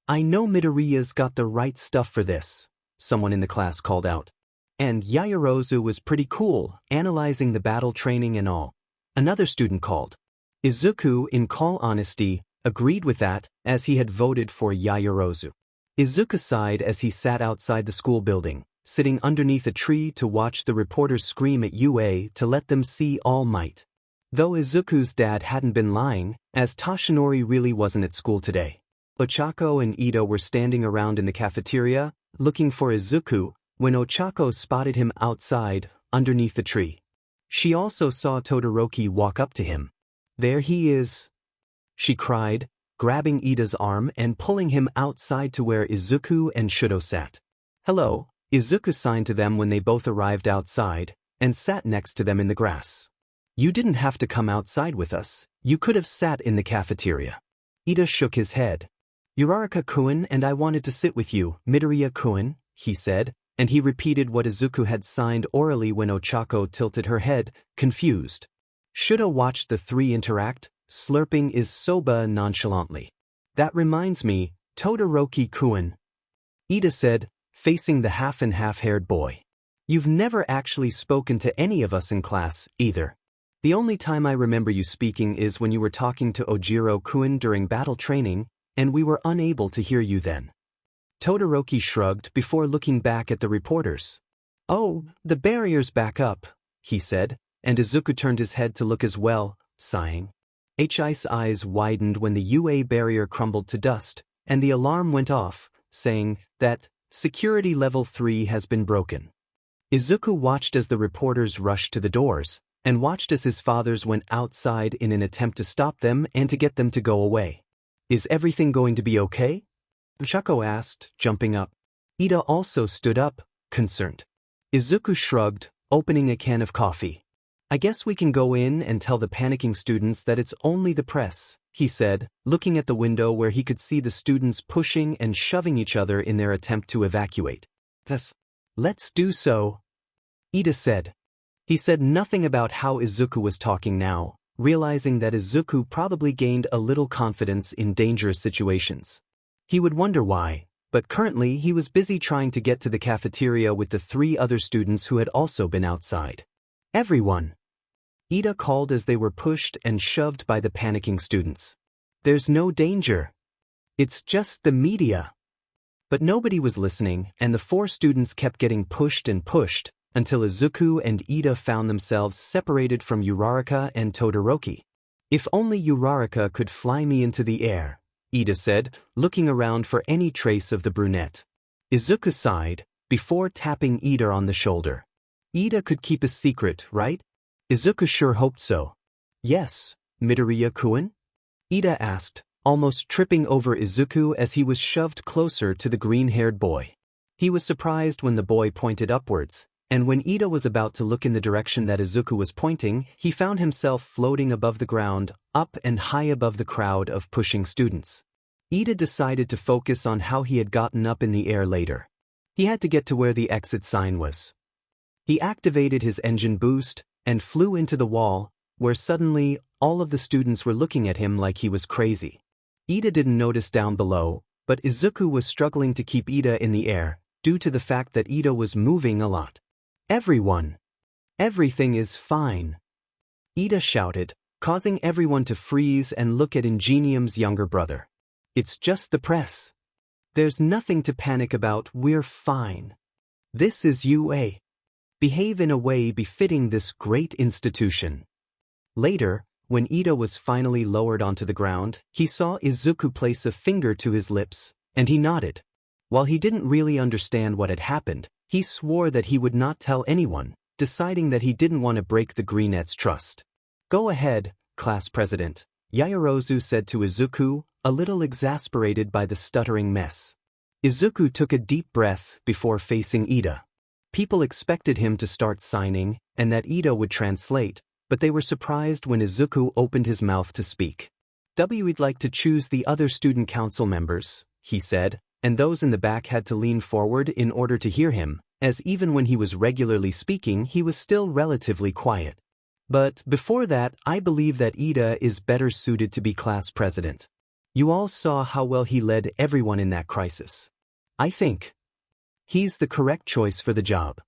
I know Midoriya's got the right stuff for this, someone in the class called out. And Yayarozu was pretty cool, analyzing the battle training and all. Another student called. Izuku, in all honesty, agreed with that, as he had voted for Yayarozu. Izuku sighed as he sat outside the school building, sitting underneath a tree to watch the reporters scream at UA to let them see All Might. Though Izuku's dad hadn't been lying, as Toshinori really wasn't at school today. Ochako and Ida were standing around in the cafeteria, looking for Izuku, when Ochako spotted him outside, underneath the tree. She also saw Todoroki walk up to him. There he is, she cried, grabbing Ida's arm and pulling him outside to where Izuku and Shudo sat. Hello, Izuku signed to them when they both arrived outside, and sat next to them in the grass. You didn't have to come outside with us, you could have sat in the cafeteria. Ida shook his head. Uraraka-kun and I wanted to sit with you, Midoriya-kun, he said, and he repeated what Izuku had signed orally when Ochako tilted her head, confused. Shudo watched the three interact, slurping his soba nonchalantly. That reminds me, Todoroki-kun, Ida said, facing the half-and-half-haired boy. You've never actually spoken to any of us in class, either. The only time I remember you speaking is when you were talking to Ojiro-kun during battle training, and we were unable to hear you then. Todoroki shrugged before looking back at the reporters. Oh, the barrier's back up, he said, and Izuku turned his head to look as well, sighing. Hi's eyes widened when the UA barrier crumbled to dust, and the alarm went off, saying that security level 3 has been broken. Izuku watched as the reporters rushed to the doors, and watched as his fathers went outside in an attempt to stop them and to get them to go away. Is everything going to be okay? Ochako asked, jumping up. Ida also stood up, concerned. Izuku shrugged, opening a can of coffee. I guess we can go in and tell the panicking students that it's only the press, he said, looking at the window where he could see the students pushing and shoving each other in their attempt to evacuate. Let's do so, Ida said. He said nothing about how Izuku was talking now, realizing that Izuku probably gained a little confidence in dangerous situations. He would wonder why, but currently he was busy trying to get to the cafeteria with the three other students who had also been outside. Everyone, Ida called as they were pushed and shoved by the panicking students. There's no danger. It's just the media. But nobody was listening, and the four students kept getting pushed and pushed, until Izuku and Ida found themselves separated from Uraraka and Todoroki. If only Uraraka could fly me into the air, Ida said, looking around for any trace of the brunette. Izuku sighed, before tapping Ida on the shoulder. Ida could keep a secret, right? Izuku sure hoped so. Yes, Midoriya-kun? Ida asked, almost tripping over Izuku as he was shoved closer to the green-haired boy. He was surprised when the boy pointed upwards, and when Ida was about to look in the direction that Izuku was pointing, he found himself floating above the ground, up and high above the crowd of pushing students. Ida decided to focus on how he had gotten up in the air later. He had to get to where the exit sign was. He activated his engine boost and flew into the wall, where suddenly all of the students were looking at him like he was crazy. Ida didn't notice down below, but Izuku was struggling to keep Ida in the air, due to the fact that Ida was moving a lot. Everyone! Everything is fine! Ida shouted, causing everyone to freeze and look at Ingenium's younger brother. It's just the press. There's nothing to panic about, we're fine. This is UA. Behave in a way befitting this great institution. Later, when Ida was finally lowered onto the ground, he saw Izuku place a finger to his lips, and he nodded. While he didn't really understand what had happened, he swore that he would not tell anyone, deciding that he didn't want to break the Greenette's trust. Go ahead, class president, Yayarozu said to Izuku, a little exasperated by the stuttering mess. Izuku took a deep breath before facing Ida. People expected him to start signing, and that Ida would translate, but they were surprised when Izuku opened his mouth to speak. We'd like to choose the other student council members, he said, and those in the back had to lean forward in order to hear him, as even when he was regularly speaking he was still relatively quiet. But before that, I believe that Ida is better suited to be class president. You all saw how well he led everyone in that crisis. I think he's the correct choice for the job.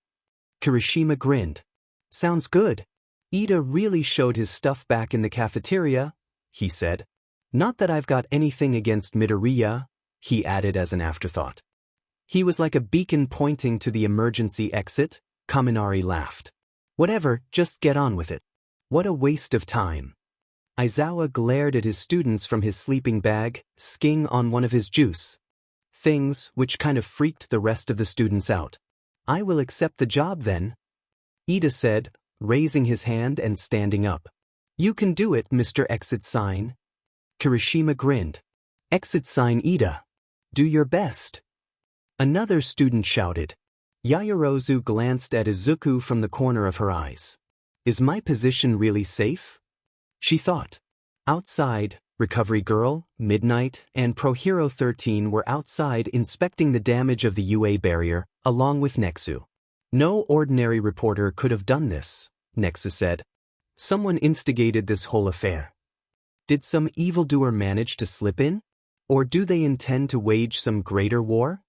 Kirishima grinned. Sounds good. Ida really showed his stuff back in the cafeteria, he said. Not that I've got anything against Midoriya, he added as an afterthought. He was like a beacon pointing to the emergency exit. Kaminari laughed. Whatever, just get on with it. What a waste of time. Aizawa glared at his students from his sleeping bag, sking on one of his juice. Things which kind of freaked the rest of the students out. I will accept the job then, Ida said, raising his hand and standing up. You can do it, Mr. Exit Sign. Kirishima grinned. Exit Sign Ida. Do your best. Another student shouted. Yaoyorozu glanced at Izuku from the corner of her eyes. Is my position really safe? She thought. Outside, Recovery Girl, Midnight, and Pro Hero 13 were outside inspecting the damage of the UA barrier, along with Nexu. No ordinary reporter could have done this, Nexu said. Someone instigated this whole affair. Did some evildoer manage to slip in? Or do they intend to wage some greater war?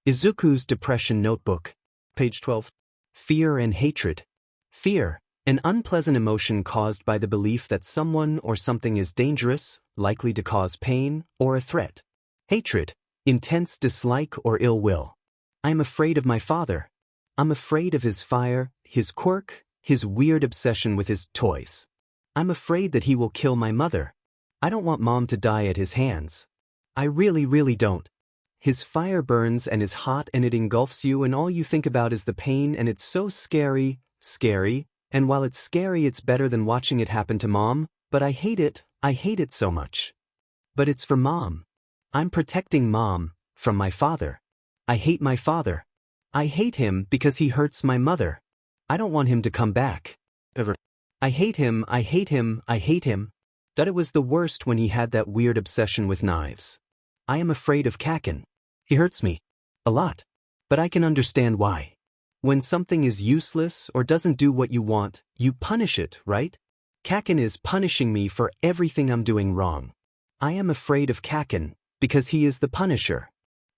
Izuku's Depression Notebook. Page 12. Fear and hatred. Fear, an unpleasant emotion caused by the belief that someone or something is dangerous, likely to cause pain, or a threat. Hatred, intense dislike or ill will. I'm afraid of my father. I'm afraid of his fire, his quirk, his weird obsession with his toys. I'm afraid that he will kill my mother. I don't want Mom to die at his hands. I really don't. His fire burns and is hot and it engulfs you and all you think about is the pain and it's so scary, and while it's scary it's better than watching it happen to Mom, but I hate it so much. But it's for Mom. I'm protecting Mom, from my father. I hate my father. I hate him because he hurts my mother. I don't want him to come back. Ever. I hate him. That it was the worst when he had that weird obsession with knives. I am afraid of Kacchan. He hurts me. A lot. But I can understand why. When something is useless or doesn't do what you want, you punish it, right? Kacchan is punishing me for everything I'm doing wrong. I am afraid of Kacchan, because he is the punisher.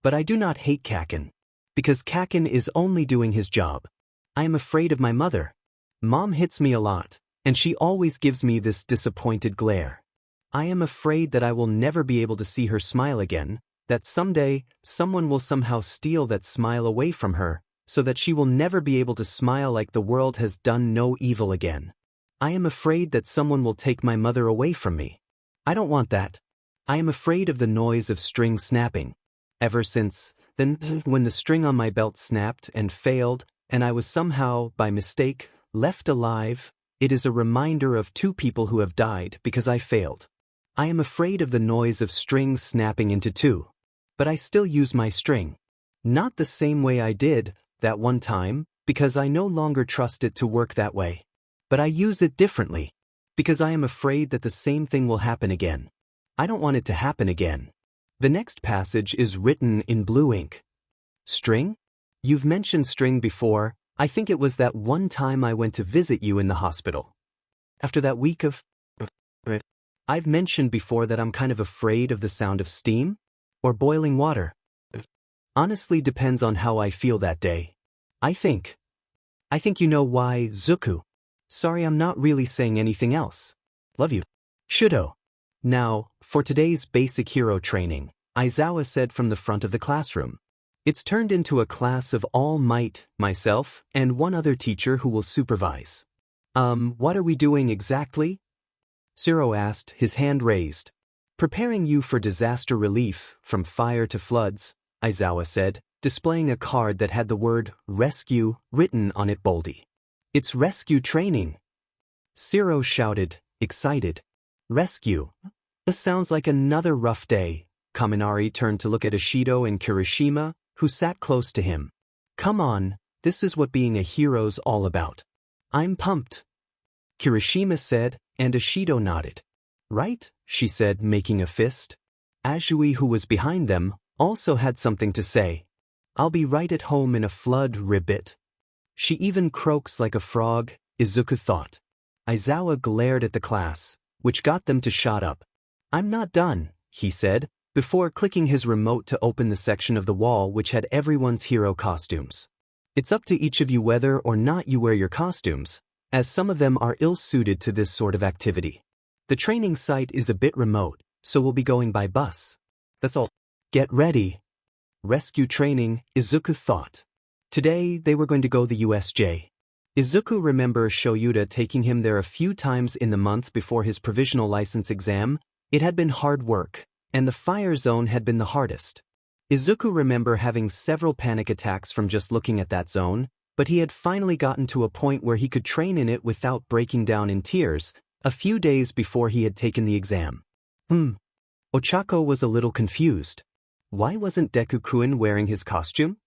But I do not hate Kacchan, because Kacchan is only doing his job. I am afraid of my mother. Mom hits me a lot, and she always gives me this disappointed glare. I am afraid that I will never be able to see her smile again, that someday, someone will somehow steal that smile away from her, so that she will never be able to smile like the world has done no evil again. I am afraid that someone will take my mother away from me. I don't want that. I am afraid of the noise of string snapping. Ever since then, when the string on my belt snapped and failed, and I was somehow, by mistake, left alive, it is a reminder of 2 people who have died because I failed. I am afraid of the noise of strings snapping into 2. But I still use my string. Not the same way I did that one time, because I no longer trust it to work that way. But I use it differently, because I am afraid that the same thing will happen again. I don't want it to happen again. The next passage is written in blue ink. String? You've mentioned string before. I think it was that one time I went to visit you in the hospital. After that week of... I've mentioned before that I'm kind of afraid of the sound of steam or boiling water. Honestly depends on how I feel that day. I think you know why, Zuku. Sorry, I'm not really saying anything else. Love you. Shudo. Now, for today's basic hero training, Aizawa said from the front of the classroom. It's turned into a class of all might, myself, and one other teacher who will supervise. What are we doing exactly? Zero asked, his hand raised. Preparing you for disaster relief, from fire to floods, Aizawa said, displaying a card that had the word rescue written on it boldly. It's rescue training. Zero shouted, excited. Rescue? This sounds like another rough day. Kaminari turned to look at Ishido and Kirishima, who sat close to him. Come on, this is what being a hero's all about. I'm pumped. Kirishima said, and Ishido nodded. Right, she said, making a fist. Azui, who was behind them, also had something to say. I'll be right at home in a flood ribbit. She even croaks like a frog, Izuku thought. Aizawa glared at the class, which got them to shut up. "I'm not done," he said, before clicking his remote to open the section of the wall which had everyone's hero costumes. "It's up to each of you whether or not you wear your costumes, as some of them are ill-suited to this sort of activity. The training site is a bit remote, so we'll be going by bus. That's all. Get ready." Rescue training, Izuku thought. Today, they were going to go the USJ. Izuku remembers Shoyuta taking him there a few times in the month before his provisional license exam. It had been hard work, and the fire zone had been the hardest. Izuku remembers having several panic attacks from just looking at that zone, but he had finally gotten to a point where he could train in it without breaking down in tears, a few days before he had taken the exam. Ochako was a little confused. Why wasn't Deku-kun wearing his costume?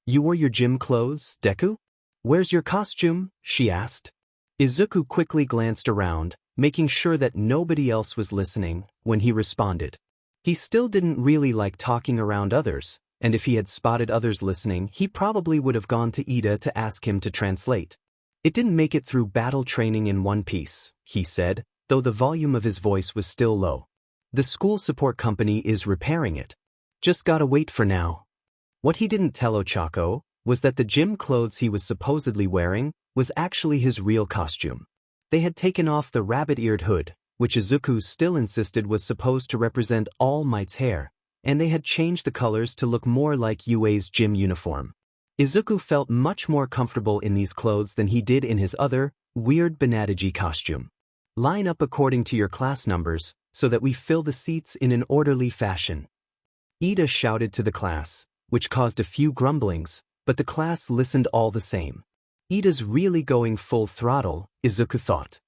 "You wore your gym clothes, Deku? Where's your costume?" she asked. Izuku quickly glanced around, making sure that nobody else was listening, when he responded. He still didn't really like talking around others, and if he had spotted others listening, he probably would have gone to Ida to ask him to translate. "It didn't make it through battle training in one piece," he said, though the volume of his voice was still low. "The school support company is repairing it. Just gotta wait for now." What he didn't tell Ochako was that the gym clothes he was supposedly wearing was actually his real costume. They had taken off the rabbit-eared hood, which Izuku still insisted was supposed to represent All Might's hair, and they had changed the colors to look more like Yue's gym uniform. Izuku felt much more comfortable in these clothes than he did in his other, weird Banadaji costume. "Line up according to your class numbers, so that we fill the seats in an orderly fashion," Ida shouted to the class, which caused a few grumblings, but the class listened all the same. Ida's really going full throttle, Izuku thought.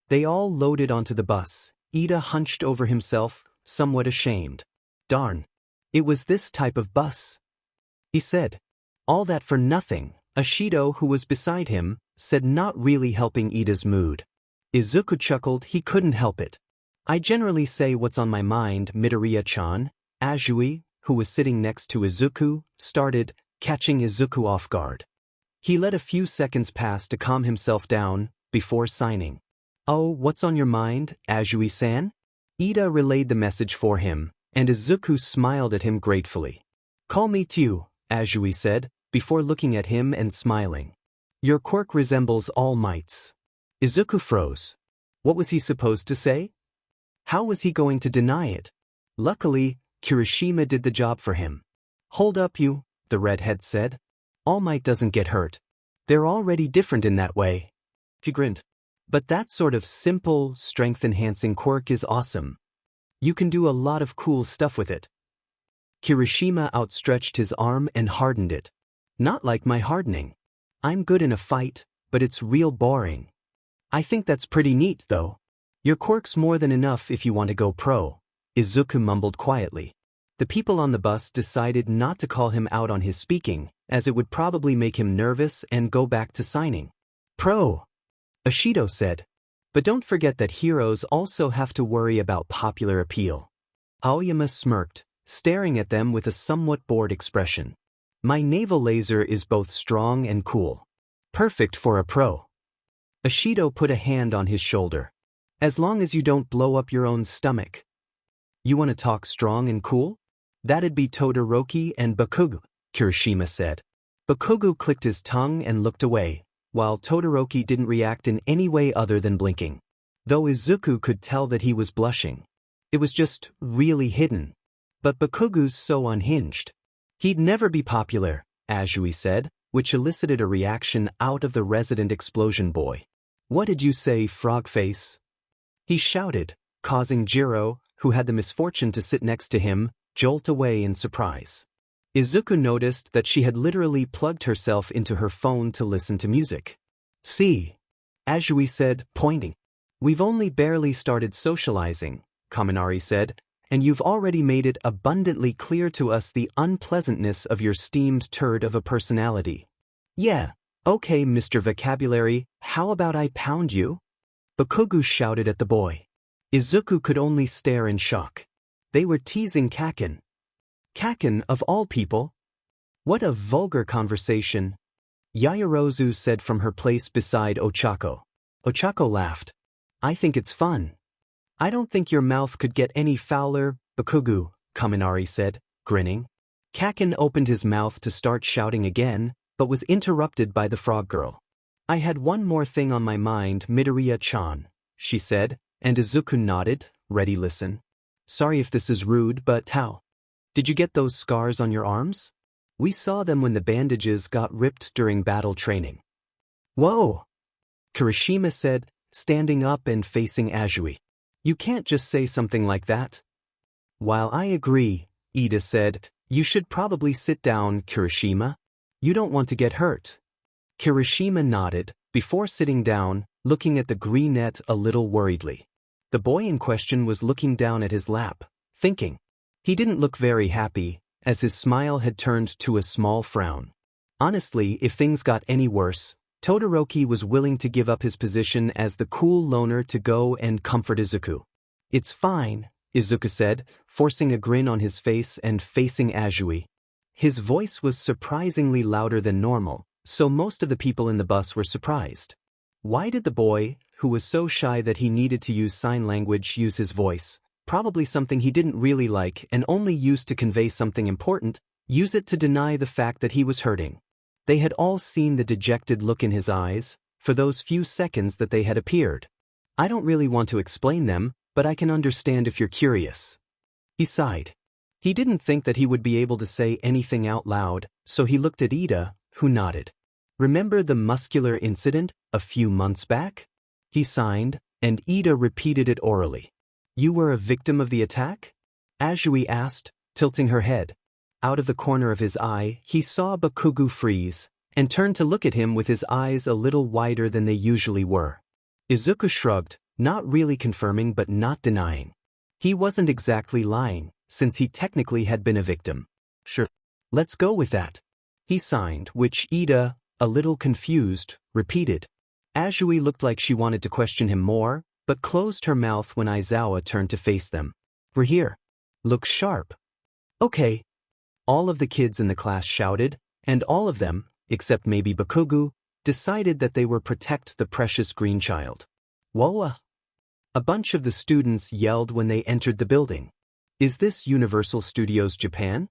They all loaded onto the bus. Ida hunched over himself, somewhat ashamed. "Darn. It was this type of bus," he said. "All that for nothing," Ashido, who was beside him, said, not really helping Ida's mood. Izuku chuckled. He couldn't help it. "I generally say what's on my mind, Midoriya-chan." Azui, who was sitting next to Izuku, started, catching Izuku off guard. He let a few seconds pass to calm himself down, before signing. "Oh, what's on your mind, Azui-san?" Ida relayed the message for him, and Izuku smiled at him gratefully. "Call me Tue," Azui said, before looking at him and smiling. "Your quirk resembles All Might's." Izuku froze. What was he supposed to say? How was he going to deny it? Luckily, Kirishima did the job for him. "Hold up you," the redhead said. "All Might doesn't get hurt. They're already different in that way." He grinned. "But that sort of simple, strength-enhancing quirk is awesome. You can do a lot of cool stuff with it." Kirishima outstretched his arm and hardened it. "Not like my hardening. I'm good in a fight, but it's real boring. I think that's pretty neat, though. Your quirk's more than enough if you want to go pro," Izuku mumbled quietly. The people on the bus decided not to call him out on his speaking, as it would probably make him nervous and go back to signing. "Pro," Ashido said. "But don't forget that heroes also have to worry about popular appeal." Aoyama smirked, staring at them with a somewhat bored expression. "My naval laser is both strong and cool. Perfect for a pro." Ashido put a hand on his shoulder. "As long as you don't blow up your own stomach." "You want to talk strong and cool? That'd be Todoroki and Bakugo," Kirishima said. Bakugo clicked his tongue and looked away, while Todoroki didn't react in any way other than blinking. Though Izuku could tell that he was blushing. It was just really hidden. But Bakugo's so unhinged. "He'd never be popular," Azui said, which elicited a reaction out of the resident explosion boy. "What did you say, Frogface?" he shouted, causing Jiro, who had the misfortune to sit next to him, jolt away in surprise. Izuku noticed that she had literally plugged herself into her phone to listen to music. "See," Azui said, pointing. "We've only barely started socializing," Kaminari said, "and you've already made it abundantly clear to us the unpleasantness of your steamed turd of a personality." "Yeah, okay, Mr. Vocabulary, how about I pound you?" Bakugo shouted at the boy. Izuku could only stare in shock. They were teasing Kacchan. Kacchan, of all people? What a vulgar conversation, Yaoyorozu said from her place beside Ochako. Ochako laughed. I think it's fun. I don't think your mouth could get any fouler, Bakugo, Kaminari said, grinning. Kacchan opened his mouth to start shouting again, but was interrupted by the frog girl. I had one more thing on my mind, Midoriya-chan, she said, and Izuku nodded, ready listen. Sorry if this is rude, but how? Did you get those scars on your arms? We saw them when the bandages got ripped during battle training. Whoa! Kirishima said, standing up and facing Azui. You can't just say something like that. While I agree, Ida said, you should probably sit down, Kirishima. You don't want to get hurt. Kirishima nodded, before sitting down, looking at the green net a little worriedly. The boy in question was looking down at his lap, thinking. He didn't look very happy, as his smile had turned to a small frown. Honestly, if things got any worse, Todoroki was willing to give up his position as the cool loner to go and comfort Izuku. It's fine, Izuku said, forcing a grin on his face and facing Azui. His voice was surprisingly louder than normal, so most of the people in the bus were surprised. Why did the boy, who was so shy that he needed to use sign language, use his voice, probably something he didn't really like and only used to convey something important, use it to deny the fact that he was hurting? They had all seen the dejected look in his eyes, for those few seconds that they had appeared. I don't really want to explain them, but I can understand if you're curious. He sighed. He didn't think that he would be able to say anything out loud, so he looked at Ida, who nodded. Remember the muscular incident a few months back? He signed, and Ida repeated it orally. You were a victim of the attack? Azui asked, tilting her head. Out of the corner of his eye, he saw Bakugo freeze, and turned to look at him with his eyes a little wider than they usually were. Izuku shrugged, not really confirming but not denying. He wasn't exactly lying, since he technically had been a victim. Sure. Let's go with that. He signed, which Ida, a little confused, repeated. Azui looked like she wanted to question him more, but closed her mouth when Aizawa turned to face them. We're here. Look sharp. Okay. All of the kids in the class shouted, and all of them, except maybe Bakugo, decided that they would protect the precious green child. Whoa! A bunch of the students yelled when they entered the building. Is this Universal Studios Japan?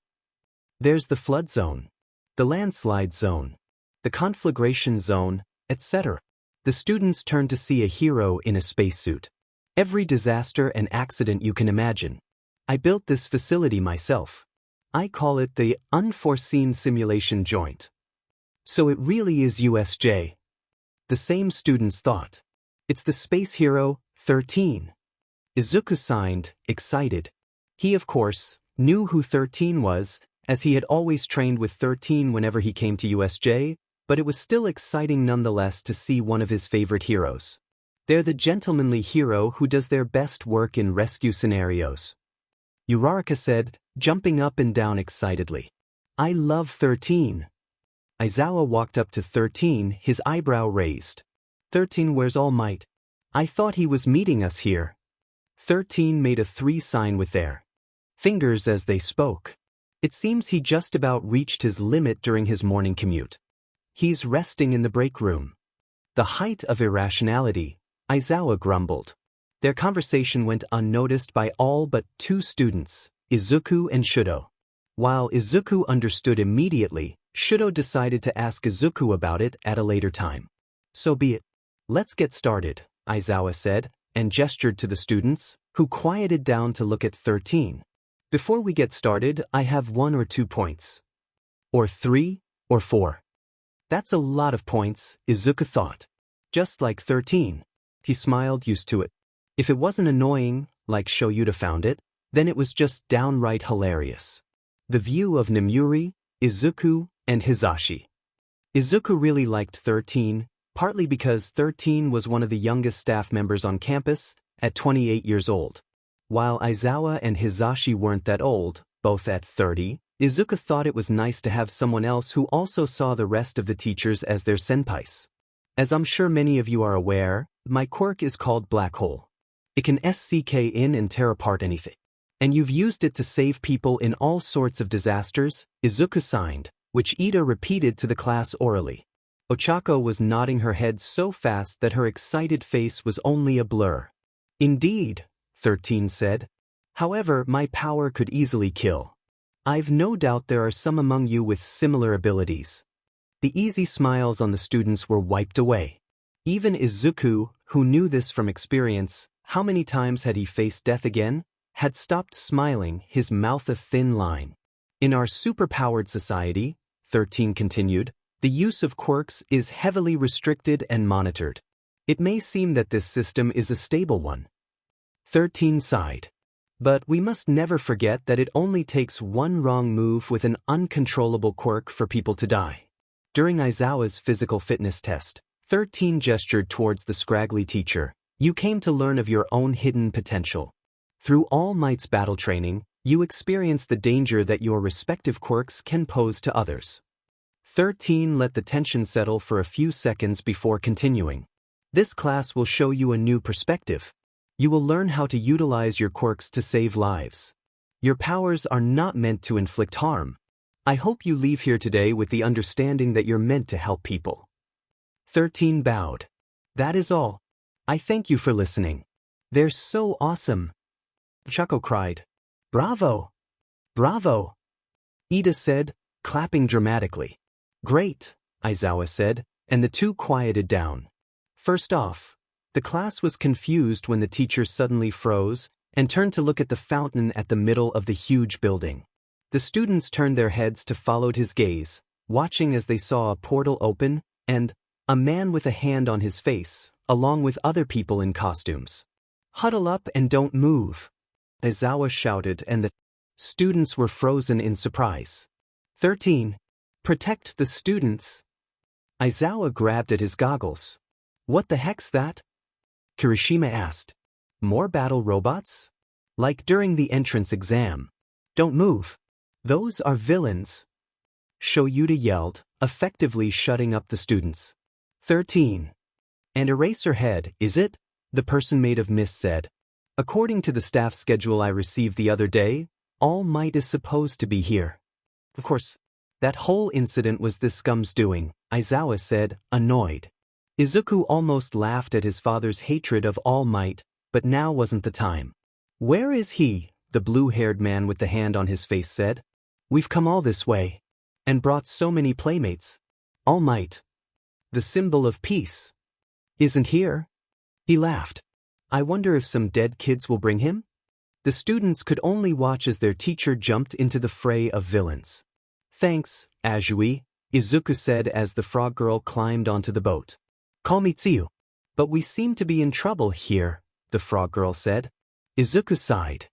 There's the flood zone, the landslide zone, the conflagration zone, etc. The students turned to see a hero in a spacesuit. Every disaster and accident you can imagine. I built this facility myself. I call it the Unforeseen Simulation Joint. So it really is USJ. The same students thought. It's the space hero, 13. Izuku signed, excited. He, of course, knew who 13 was, as he had always trained with 13 whenever he came to USJ, but it was still exciting nonetheless to see one of his favorite heroes. They're the gentlemanly hero who does their best work in rescue scenarios. Uraraka said, jumping up and down excitedly. I love 13. Aizawa walked up to 13, his eyebrow raised. 13 where's All Might? I thought he was meeting us here. 13 made a 3 sign with their fingers as they spoke. It seems he just about reached his limit during his morning commute. He's resting in the break room. The height of irrationality, Aizawa grumbled. Their conversation went unnoticed by all but 2 students, Izuku and Shudo. While Izuku understood immediately, Shudo decided to ask Izuku about it at a later time. So be it. Let's get started, Aizawa said, and gestured to the students, who quieted down to look at 13. Before we get started, I have 1 or 2 points. Or 3, or 4. That's a lot of points, Izuku thought. Just like 13. He smiled, used to it. If it wasn't annoying, like Shoyuta found it, then it was just downright hilarious. The view of Nemuri, Izuku, and Hizashi. Izuku really liked 13, partly because 13 was one of the youngest staff members on campus, at 28 years old. While Aizawa and Hizashi weren't that old, both at 30, Izuku thought it was nice to have someone else who also saw the rest of the teachers as their senpais. As I'm sure many of you are aware, my quirk is called Black Hole. It can SCK in and tear apart anything. And you've used it to save people in all sorts of disasters, Izuku signed, which Ida repeated to the class orally. Ochako was nodding her head so fast that her excited face was only a blur. Indeed, 13 said. However, my power could easily kill. I've no doubt there are some among you with similar abilities. The easy smiles on the students were wiped away. Even Izuku, who knew this from experience, how many times had he faced death again, had stopped smiling, his mouth a thin line. In our superpowered society, 13 continued, the use of quirks is heavily restricted and monitored. It may seem that this system is a stable one. 13 sighed. But we must never forget that it only takes one wrong move with an uncontrollable quirk for people to die. During Aizawa's physical fitness test, 13 gestured towards the scraggly teacher. You came to learn of your own hidden potential. Through All Might's battle training, you experience the danger that your respective quirks can pose to others. 13 let the tension settle for a few seconds before continuing. This class will show you a new perspective. You will learn how to utilize your quirks to save lives. Your powers are not meant to inflict harm. I hope you leave here today with the understanding that you're meant to help people. 13 bowed. That is all. I thank you for listening. They're so awesome. Ochako cried. Bravo! Bravo! Ida said, clapping dramatically. Great, Aizawa said, and the two quieted down. First off, the class was confused when the teacher suddenly froze and turned to look at the fountain at the middle of the huge building. The students turned their heads to follow his gaze, watching as they saw a portal open and a man with a hand on his face, along with other people in costumes. Huddle up and don't move, Aizawa shouted, and the students were frozen in surprise. 13. Protect the students. Aizawa grabbed at his goggles. What the heck's that? Kirishima asked. More battle robots? Like during the entrance exam. Don't move. Those are villains. Shoyuta yelled, effectively shutting up the students. 13. And Eraserhead, is it? The person made of mist said. According to the staff schedule I received the other day, All Might is supposed to be here. Of course, that whole incident was this scum's doing, Aizawa said, annoyed. Izuku almost laughed at his father's hatred of All Might, but now wasn't the time. Where is he? The blue-haired man with the hand on his face said. We've come all this way. And brought so many playmates. All Might, the symbol of peace, isn't here. He laughed. I wonder if some dead kids will bring him? The students could only watch as their teacher jumped into the fray of villains. Thanks, Azui, Izuku said as the frog girl climbed onto the boat. Call me Tsuyu. But we seem to be in trouble here, the frog girl said. Izuku sighed.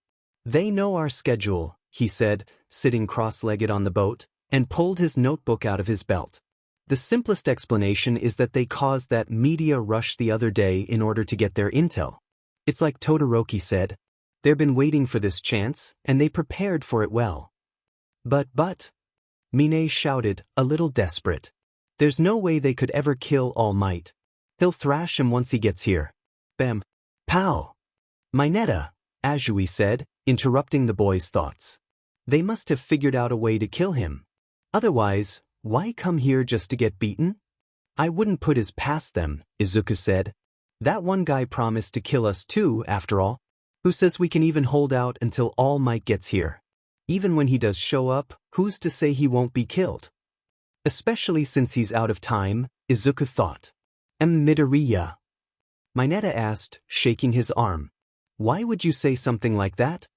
They know our schedule, he said, sitting cross-legged on the boat, and pulled his notebook out of his belt. The simplest explanation is that they caused that media rush the other day in order to get their intel. It's like Todoroki said. They've been waiting for this chance, and they prepared for it well. But, Mine shouted, a little desperate. There's no way they could ever kill All Might. He'll thrash him once he gets here. Bam. Pow. Mineta, Azui said, interrupting the boy's thoughts. They must have figured out a way to kill him. Otherwise, why come here just to get beaten? I wouldn't put his past them, Izuku said. That one guy promised to kill us too, after all. Who says we can even hold out until All Might gets here? Even when he does show up, who's to say he won't be killed? Especially since he's out of time, Izuku thought. Midoriya? Mineta asked, shaking his arm. Why would you say something like that?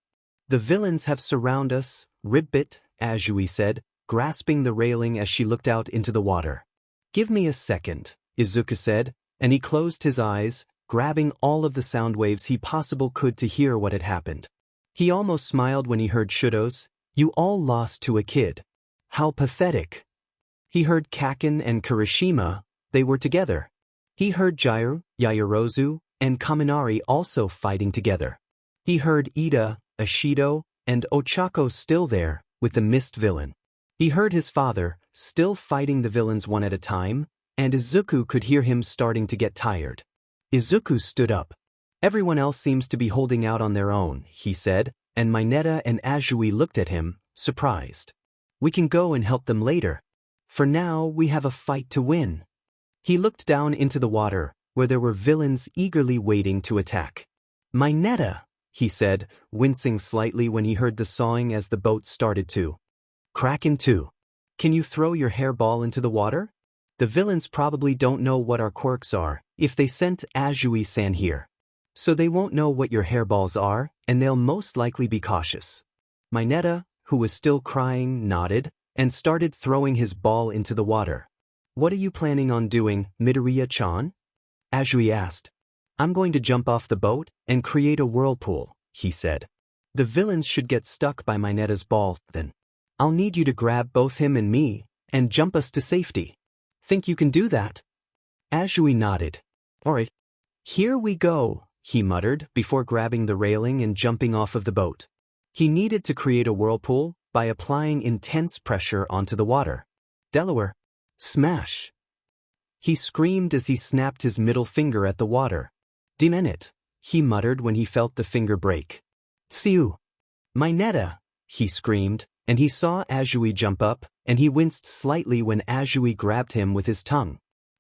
The villains have surrounded us, Ribbit, Azui said, grasping the railing as she looked out into the water. Give me a second, Izuku said, and he closed his eyes, grabbing all of the sound waves he possibly could to hear what had happened. He almost smiled when he heard Shudo's, you all lost to a kid. How pathetic. He heard Kacchan and Kirishima, they were together. He heard Jiru, Yaoyorozu, and Kaminari also fighting together. He heard Ida, Ashido, and Ochako still there, with the mist villain. He heard his father, still fighting the villains one at a time, and Izuku could hear him starting to get tired. Izuku stood up. Everyone else seems to be holding out on their own, he said, and Mineta and Azui looked at him, surprised. We can go and help them later. For now, we have a fight to win. He looked down into the water, where there were villains eagerly waiting to attack. Mineta, he said, wincing slightly when he heard the sawing as the boat started to crack in two. Can you throw your hairball into the water? The villains probably don't know what our quirks are if they sent Azui-san here. So they won't know what your hairballs are, and they'll most likely be cautious. Mineta, who was still crying, nodded, and started throwing his ball into the water. What are you planning on doing, Midoriya-chan? Azui asked. I'm going to jump off the boat and create a whirlpool, he said. The villains should get stuck by Mineta's ball, then. I'll need you to grab both him and me, and jump us to safety. Think you can do that? Azui nodded. Alright. Here we go, he muttered before grabbing the railing and jumping off of the boat. He needed to create a whirlpool by applying intense pressure onto the water. Delaware. Smash! He screamed as he snapped his middle finger at the water. Deepen it, he muttered when he felt the finger break. Siu! Mineta! He screamed, and he saw Azui jump up, and he winced slightly when Azui grabbed him with his tongue.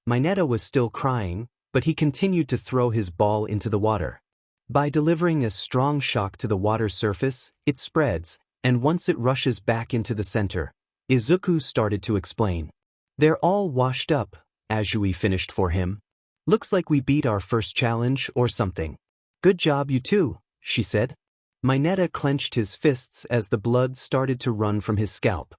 Mineta was still crying, but he continued to throw his ball into the water. By delivering a strong shock to the water surface, it spreads, and once it rushes back into the center, Izuku started to explain. They're all washed up, Azui finished for him. Looks like we beat our first challenge or something. Good job you two, she said. Mineta clenched his fists as the blood started to run from his scalp.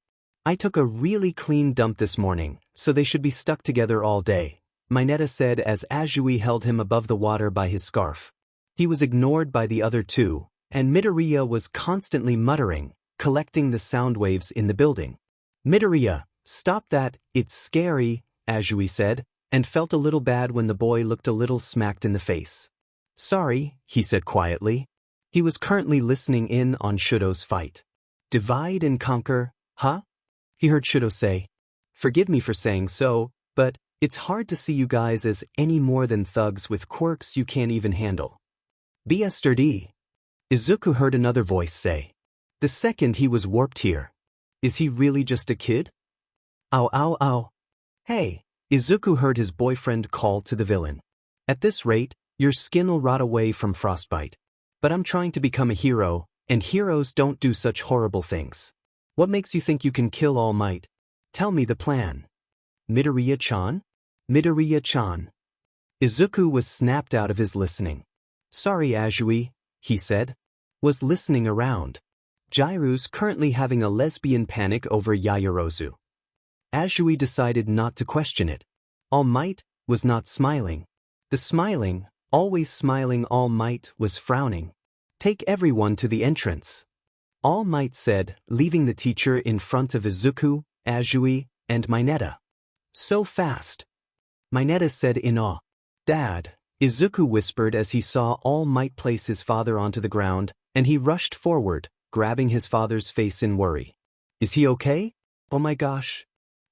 I took a really clean dump this morning, so they should be stuck together all day, Mineta said as Azui held him above the water by his scarf. He was ignored by the other two, and Midoriya was constantly muttering, collecting the sound waves in the building. Midoriya, stop that, it's scary, Azui said, and felt a little bad when the boy looked a little smacked in the face. Sorry, he said quietly. He was currently listening in on Shudo's fight. Divide and conquer, huh? He heard Shudo say. Forgive me for saying so, but it's hard to see you guys as any more than thugs with quirks you can't even handle. Be sturdy. Izuku heard another voice say. The second he was warped here. Is he really just a kid? Ow ow ow. Hey, Izuku heard his boyfriend call to the villain. At this rate, your skin will rot away from frostbite. But I'm trying to become a hero, and heroes don't do such horrible things. What makes you think you can kill All Might? Tell me the plan. Midoriya-chan? Midoriya-chan. Izuku was snapped out of his listening. Sorry Azui, he said. Was listening around. Jiru's currently having a lesbian panic over Yaoyorozu. Azui decided not to question it. All Might was not smiling. The smiling, always smiling All Might was frowning. Take everyone to the entrance. All Might said, leaving the teacher in front of Izuku, Azui, and Mineta. So fast. Mineta said in awe. Dad, Izuku whispered as he saw All Might place his father onto the ground, and he rushed forward, grabbing his father's face in worry. Is he okay? Oh my gosh.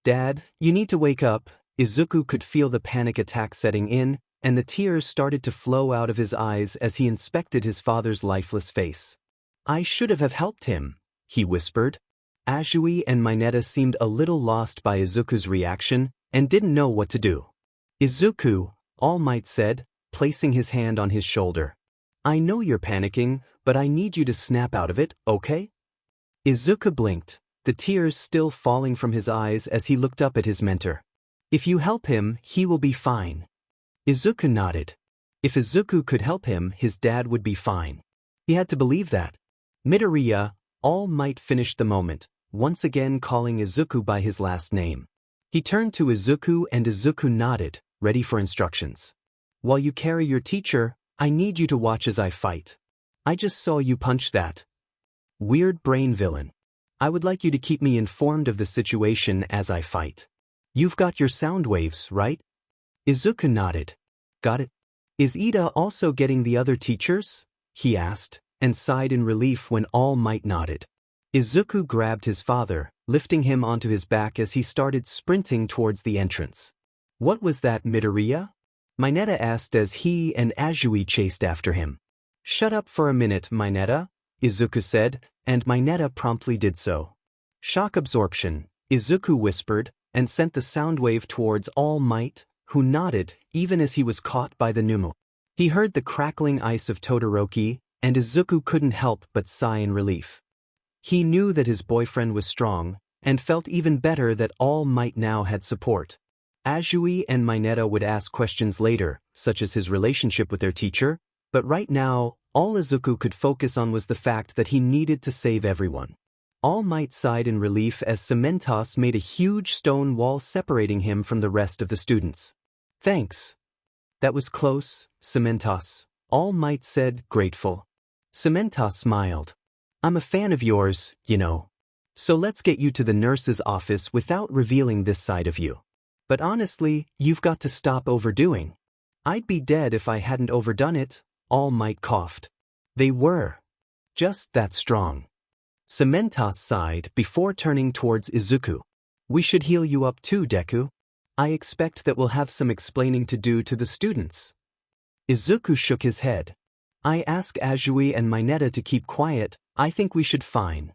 Dad, you need to wake up. Izuku could feel the panic attack setting in, and the tears started to flow out of his eyes as he inspected his father's lifeless face. I should have helped him, he whispered. Azui and Mineta seemed a little lost by Izuku's reaction and didn't know what to do. Izuku, All Might said, placing his hand on his shoulder. I know you're panicking, but I need you to snap out of it, okay? Izuku blinked, the tears still falling from his eyes as he looked up at his mentor. If you help him, he will be fine. Izuku nodded. If Izuku could help him, his dad would be fine. He had to believe that. Midoriya, All Might finished the moment, once again calling Izuku by his last name. He turned to Izuku and Izuku nodded, ready for instructions. While you carry your teacher, I need you to watch as I fight. I just saw you punch that weird brain villain. I would like you to keep me informed of the situation as I fight. You've got your sound waves, right? Izuku nodded. Got it. Is Ida also getting the other teachers? He asked, and sighed in relief when All Might nodded. Izuku grabbed his father, lifting him onto his back as he started sprinting towards the entrance. What was that, Midoriya? Mineta asked as he and Azui chased after him. Shut up for a minute, Mineta, Izuku said, and Mineta promptly did so. Shock absorption, Izuku whispered, and sent the sound wave towards All Might, who nodded even as he was caught by the pneumo. He heard the crackling ice of Todoroki, and Izuku couldn't help but sigh in relief. He knew that his boyfriend was strong, and felt even better that All Might now had support. Azui and Mineta would ask questions later, such as his relationship with their teacher, but right now, all Izuku could focus on was the fact that he needed to save everyone. All Might sighed in relief as Cementos made a huge stone wall separating him from the rest of the students. "Thanks." "That was close, Cementos," All Might said, grateful. Cementos smiled. "I'm a fan of yours, you know. So let's get you to the nurse's office without revealing this side of you. But honestly, you've got to stop overdoing. I'd be dead if I hadn't overdone it," All Might coughed. They were just that strong. Cementos sighed before turning towards Izuku. "We should heal you up too, Deku. I expect that we'll have some explaining to do to the students." Izuku shook his head. "I ask Azui and Mineta to keep quiet. I think we should fine.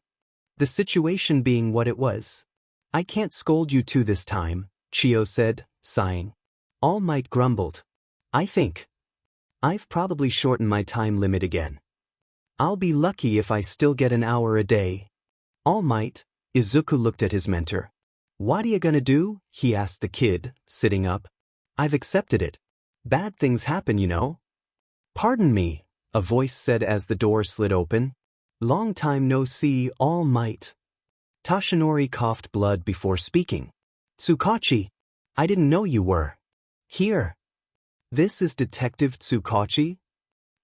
The situation being what it was. I can't scold you two this time," Chio said, sighing. All Might grumbled. "I think I've probably shortened my time limit again. I'll be lucky if I still get an hour a day." All Might, Izuku looked at his mentor. "What are you gonna do?" he asked the kid, sitting up. "I've accepted it. Bad things happen, you know." "Pardon me," a voice said as the door slid open. "Long time no see, All Might." Tashinori coughed blood before speaking. "Tsukachi, I didn't know you were here." "This is Detective Tsukachi?"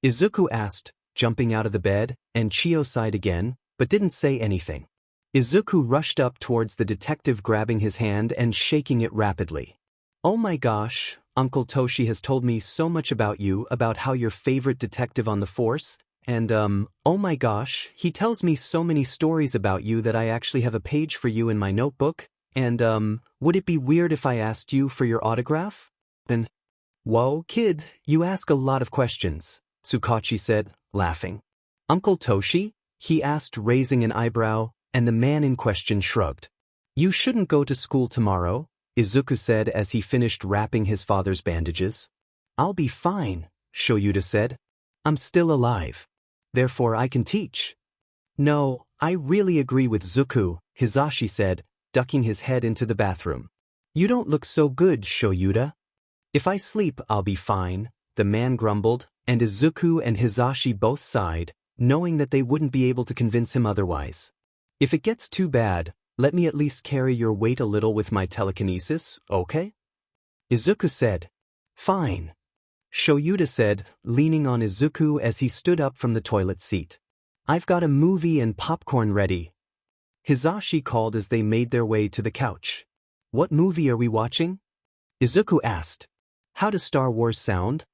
Izuku asked, jumping out of the bed, and Chio sighed again, but didn't say anything. Izuku rushed up towards the detective, grabbing his hand and shaking it rapidly. "Oh my gosh, Uncle Toshi has told me so much about you, about how your favorite detective on the force, and oh my gosh, he tells me so many stories about you that I actually have a page for you in my notebook, and would it be weird if I asked you for your autograph?" "Then, whoa, kid, you ask a lot of questions," Tsukachi said, laughing. "Uncle Toshi?" he asked, raising an eyebrow, and the man in question shrugged. "You shouldn't go to school tomorrow," Izuku said as he finished wrapping his father's bandages. "I'll be fine," Shoyuta said. "I'm still alive. Therefore I can teach." "No, I really agree with Zuku," Hizashi said, ducking his head into the bathroom. "You don't look so good, Shoyuta." "If I sleep, I'll be fine," the man grumbled, and Izuku and Hizashi both sighed, knowing that they wouldn't be able to convince him otherwise. "If it gets too bad, let me at least carry your weight a little with my telekinesis, okay?" Izuku said. "Fine." Shoyuta said, leaning on Izuku as he stood up from the toilet seat. "I've got a movie and popcorn ready." Hizashi called as they made their way to the couch. "What movie are we watching?" Izuku asked. "How does Star Wars sound?"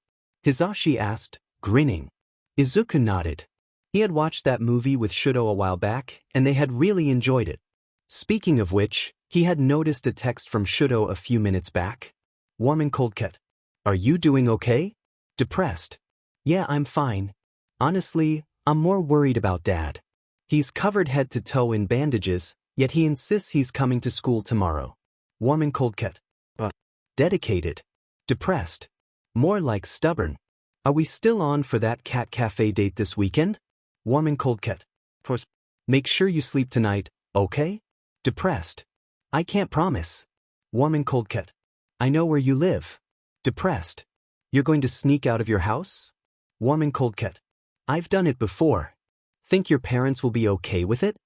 Hizashi asked, grinning. Izuku nodded. He had watched that movie with Shudo a while back, and they had really enjoyed it. Speaking of which, he had noticed a text from Shudo a few minutes back. "Warm and cold cat. Are you doing okay? Depressed?" "Yeah, I'm fine. Honestly, I'm more worried about Dad. He's covered head to toe in bandages, yet he insists he's coming to school tomorrow." "Warm and cold cat. Dedicated. Depressed. More like stubborn. Are we still on for that cat cafe date this weekend?" "Warm and cold cat. Make sure you sleep tonight, okay?" Depressed. "I can't promise." "Warm and cold cat. I know where you live." Depressed. "You're going to sneak out of your house?" Warm and cold cat. "I've done it before. Think your parents will be okay with it?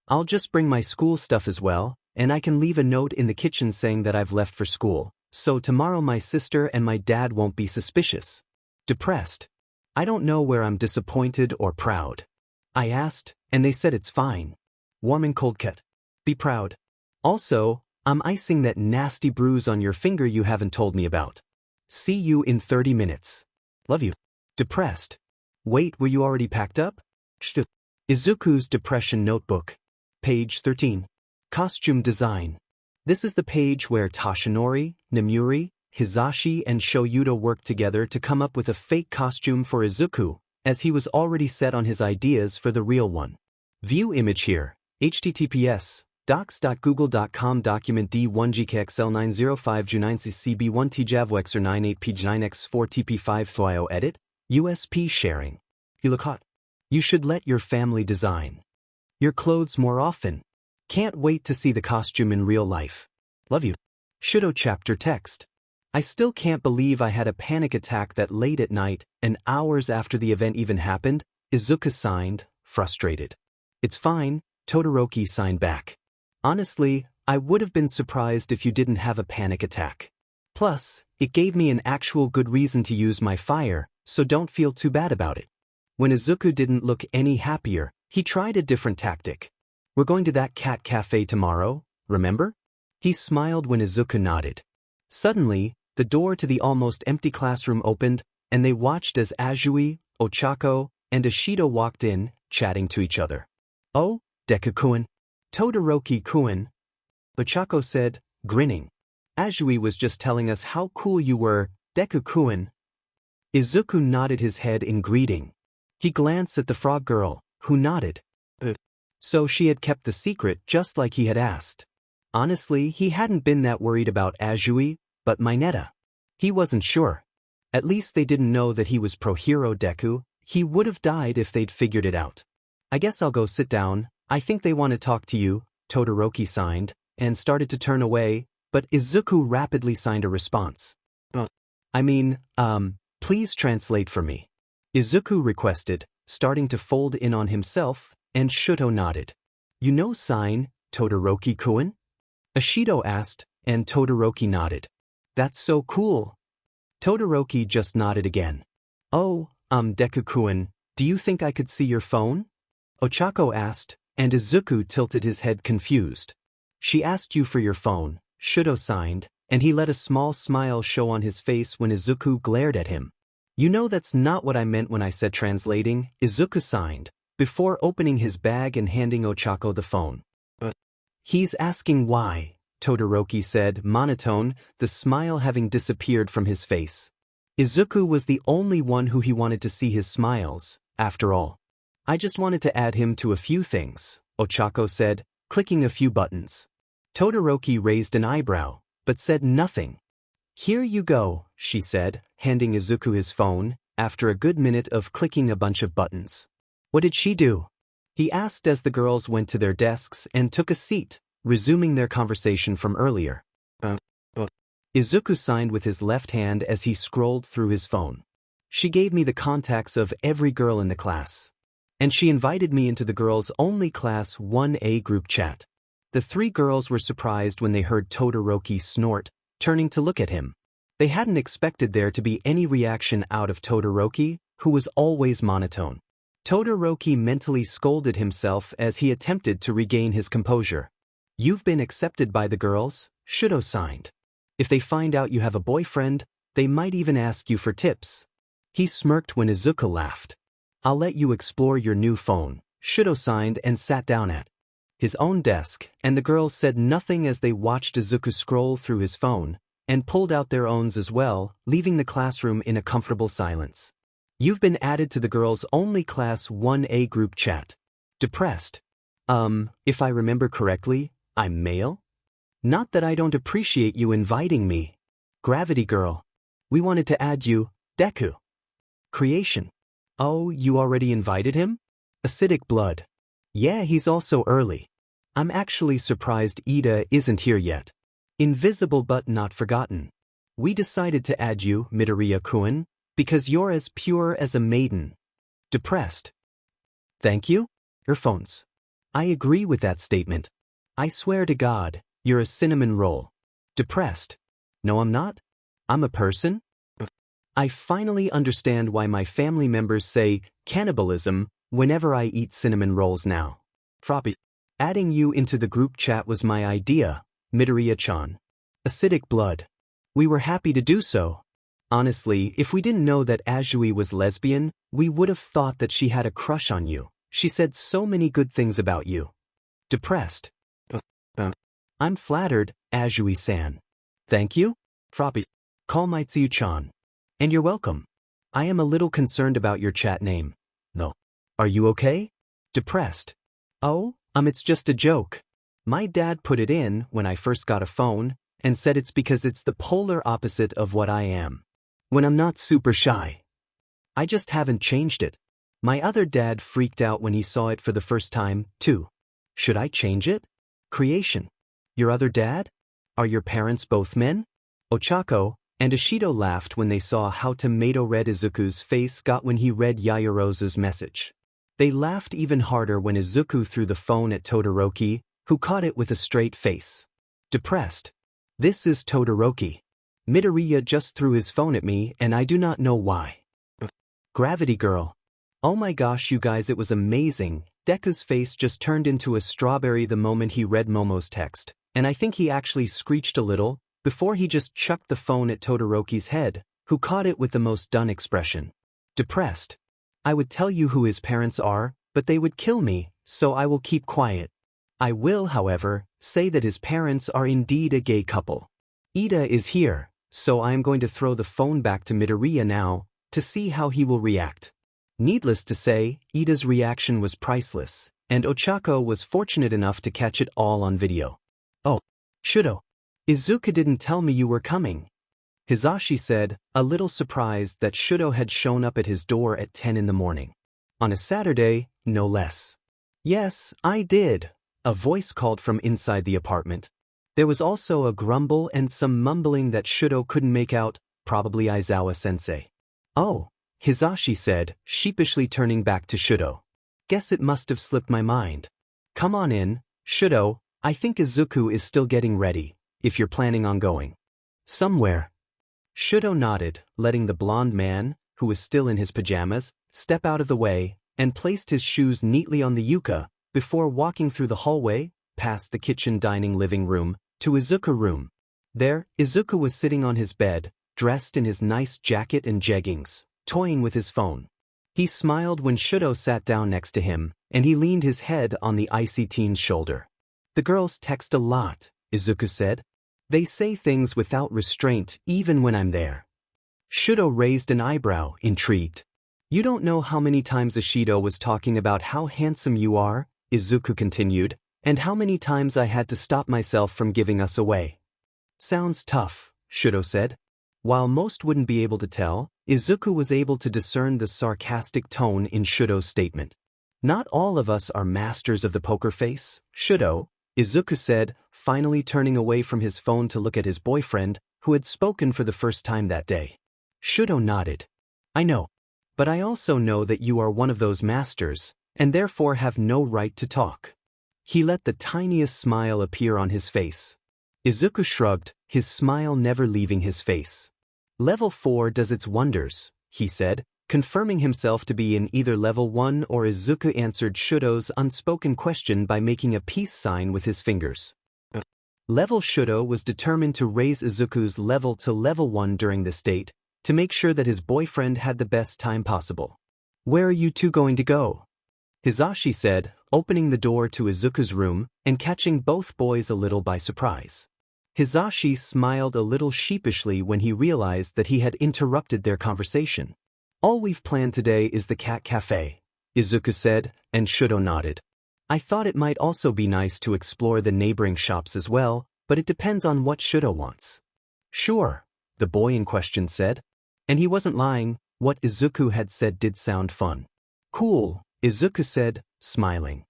I'll just bring my school stuff as well, and I can leave a note in the kitchen saying that I've left for school, so tomorrow my sister and my dad won't be suspicious." Depressed. "I don't know where I'm disappointed or proud. I asked, and they said it's fine." Warm and cold cat. "Be proud. Also, I'm icing that nasty bruise on your finger you haven't told me about. See you in 30 minutes. Love you." Depressed. "Wait, were you already packed up?" Izuku's Depression Notebook. Page 13. Costume Design. This is the page where Tashinori, Nemuri, Hizashi and Shoyuta worked together to come up with a fake costume for Izuku, as he was already set on his ideas for the real one. View image here. https Docs.google.com document D1GKXL905Junancy CB1TJAVWXR98PG9X4TP5 Thyo edit, sharing. You look hot. You should let your family design your clothes more often. Can't wait to see the costume in real life. Love you. Shudo chapter text. I still can't believe I had a panic attack that late at night and hours after the event even happened. Izuku signed, frustrated. It's fine, Todoroki signed back. Honestly, I would have been surprised if you didn't have a panic attack. Plus, it gave me an actual good reason to use my fire, so don't feel too bad about it. When Izuku didn't look any happier, he tried a different tactic. We're going to that cat cafe tomorrow, remember? He smiled when Izuku nodded. Suddenly, the door to the almost empty classroom opened, and they watched as Azui, Ochako, and Ashido walked in, chatting to each other. Oh, Deku-kun. Todoroki-kun. Ochako said, grinning. Azui was just telling us how cool you were, Deku-kun. Izuku nodded his head in greeting. He glanced at the frog girl, who nodded. So she had kept the secret just like he had asked. Honestly, he hadn't been that worried about Azui, but Mineta. He wasn't sure. At least they didn't know that he was pro-hero Deku. He would have died if they'd figured it out. I guess I'll go sit down. I think they want to talk to you, Todoroki signed, and started to turn away, but Izuku rapidly signed a response. Please translate for me. Izuku requested, starting to fold in on himself, and Shudo nodded. You know sign, Todoroki-kun? Ashido asked, and Todoroki nodded. That's so cool. Todoroki just nodded again. Oh, Deku-kun, do you think I could see your phone? Ochako asked, and Izuku tilted his head confused. She asked you for your phone, Shudo signed, and he let a small smile show on his face when Izuku glared at him. You know that's not what I meant when I said translating, Izuku signed, before opening his bag and handing Ochako the phone. He's asking why, Todoroki said, monotone, the smile having disappeared from his face. Izuku was the only one who he wanted to see his smiles, after all. I just wanted to add him to a few things, Ochako said, clicking a few buttons. Todoroki raised an eyebrow, but said nothing. Here you go, she said, handing Izuku his phone, after a good minute of clicking a bunch of buttons. What did she do? He asked as the girls went to their desks and took a seat, resuming their conversation from earlier. Izuku signed with his left hand as he scrolled through his phone. She gave me the contacts of every girl in the class. And she invited me into the girls-only Class 1A group chat. The three girls were surprised when they heard Todoroki snort, turning to look at him. They hadn't expected there to be any reaction out of Todoroki, who was always monotone. Todoroki mentally scolded himself as he attempted to regain his composure. You've been accepted by the girls, Shudo signed. If they find out you have a boyfriend, they might even ask you for tips. He smirked when Izuku laughed. I'll let you explore your new phone, Shudo signed and sat down at his own desk, and the girls said nothing as they watched Izuku scroll through his phone, and pulled out their owns as well, leaving the classroom in a comfortable silence. You've been added to the girls-only Class 1A group chat. Depressed. If I remember correctly, I'm male? Not that I don't appreciate you inviting me. Gravity girl. We wanted to add you, Deku. Creation. Oh, you already invited him? Acidic blood. Yeah, he's also early. I'm actually surprised Ida isn't here yet. Invisible but not forgotten. We decided to add you, Midoriya-kun, because you're as pure as a maiden. Depressed. Thank you? Earphones. I agree with that statement. I swear to God, you're a cinnamon roll. Depressed. No, I'm not. I'm a person. I finally understand why my family members say cannibalism whenever I eat cinnamon rolls now. Froppy. Adding you into the group chat was my idea, Midoriya-chan. Acidic blood. We were happy to do so. Honestly, if we didn't know that Azui was lesbian, we would have thought that she had a crush on you. She said so many good things about you. Depressed. I'm flattered, Azui-san. Thank you? Froppy. Call Mitsuyu-chan. And you're welcome. I am a little concerned about your chat name, though. Are you okay? Depressed. Oh, it's just a joke. My dad put it in when I first got a phone and said it's because it's the polar opposite of what I am. When I'm not super shy. I just haven't changed it. My other dad freaked out when he saw it for the first time, too. Should I change it? Creation. Your other dad? Are your parents both men? Ochako and Ishido laughed when they saw how tomato red Izuku's face got when he read Yaoyorozu's message. They laughed even harder when Izuku threw the phone at Todoroki, who caught it with a straight face. Depressed. This is Todoroki. Midoriya just threw his phone at me and I do not know why. Gravity Girl. Oh my gosh you guys, it was amazing. Deku's face just turned into a strawberry the moment he read Momo's text, and I think he actually screeched a little before he just chucked the phone at Todoroki's head, who caught it with the most done expression. Depressed. I would tell you who his parents are, but they would kill me, so I will keep quiet. I will, however, say that his parents are indeed a gay couple. Ida is here, so I am going to throw the phone back to Midoriya now, to see how he will react. Needless to say, Ida's reaction was priceless, and Ochako was fortunate enough to catch it all on video. Oh, Shudo. Izuku didn't tell me you were coming. Hizashi said, a little surprised that Shudo had shown up at his door at 10 in the morning. On a Saturday, no less. Yes, I did, a voice called from inside the apartment. There was also a grumble and some mumbling that Shudo couldn't make out, probably Aizawa-sensei. Oh, Hizashi said, sheepishly turning back to Shudo. Guess it must have slipped my mind. Come on in, Shudo, I think Izuku is still getting ready, if you're planning on going. Somewhere. Shudo nodded, letting the blonde man, who was still in his pajamas, step out of the way, and placed his shoes neatly on the yucca, before walking through the hallway, past the kitchen dining living room, to Izuku's room. There, Izuku was sitting on his bed, dressed in his nice jacket and jeggings, toying with his phone. He smiled when Shudo sat down next to him, and he leaned his head on the icy teen's shoulder. The girls text a lot, Izuku said. They say things without restraint even when I'm there. Shudo raised an eyebrow, intrigued. You don't know how many times Ishido was talking about how handsome you are, Izuku continued, and how many times I had to stop myself from giving us away. Sounds tough, Shudo said. While most wouldn't be able to tell, Izuku was able to discern the sarcastic tone in Shudo's statement. Not all of us are masters of the poker face, Shudo, Izuku said, finally turning away from his phone to look at his boyfriend, who had spoken for the first time that day. Shudo nodded. I know. But I also know that you are one of those masters, and therefore have no right to talk. He let the tiniest smile appear on his face. Izuku shrugged, his smile never leaving his face. Level 4 does its wonders, he said, confirming himself to be in either level 1 or Izuku answered Shudo's unspoken question by making a peace sign with his fingers. Level Shudo was determined to raise Izuku's level to level 1 during this date, to make sure that his boyfriend had the best time possible. Where are you two going to go? Hizashi said, opening the door to Izuku's room and catching both boys a little by surprise. Hizashi smiled a little sheepishly when he realized that he had interrupted their conversation. All we've planned today is the cat cafe, Izuku said, and Shudo nodded. I thought it might also be nice to explore the neighboring shops as well, but it depends on what Shudo wants. Sure, the boy in question said. And he wasn't lying, what Izuku had said did sound fun. Cool, Izuku said, smiling.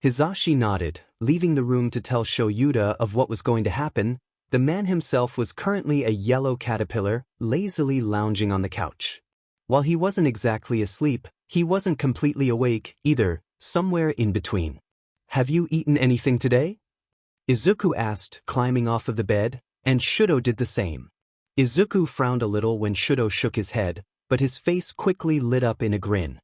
Hizashi nodded, leaving the room to tell Shoyuda of what was going to happen. The man himself was currently a yellow caterpillar, lazily lounging on the couch. While he wasn't exactly asleep, he wasn't completely awake either, somewhere in between. Have you eaten anything today? Izuku asked, climbing off of the bed, and Shudo did the same. Izuku frowned a little when Shudo shook his head, but his face quickly lit up in a grin.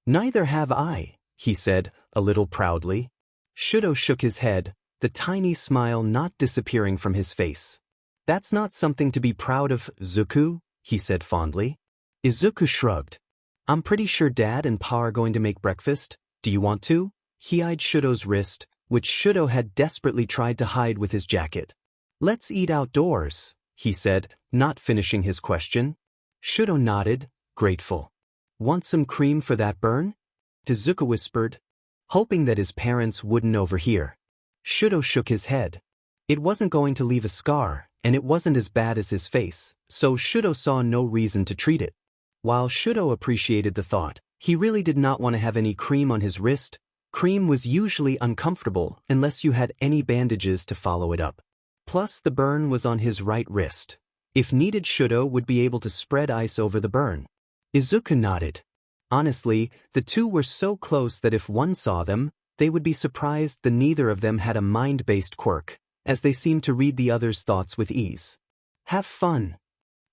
Neither have I, he said, a little proudly. Shudo shook his head, the tiny smile not disappearing from his face. That's not something to be proud of, Zuku, he said fondly. Izuku shrugged. I'm pretty sure Dad and Pa are going to make breakfast. Do you want to? He eyed Shudo's wrist, which Shudo had desperately tried to hide with his jacket. Let's eat outdoors, he said, not finishing his question. Shudo nodded, grateful. Want some cream for that burn? Izuku whispered, hoping that his parents wouldn't overhear. Shudo shook his head. It wasn't going to leave a scar, and it wasn't as bad as his face, so Shudo saw no reason to treat it. While Shudo appreciated the thought, he really did not want to have any cream on his wrist. Cream was usually uncomfortable unless you had any bandages to follow it up. Plus the burn was on his right wrist. If needed, Shudo would be able to spread ice over the burn. Izuku nodded. Honestly, the two were so close that if one saw them, they would be surprised that neither of them had a mind-based quirk, as they seemed to read the other's thoughts with ease. Have fun.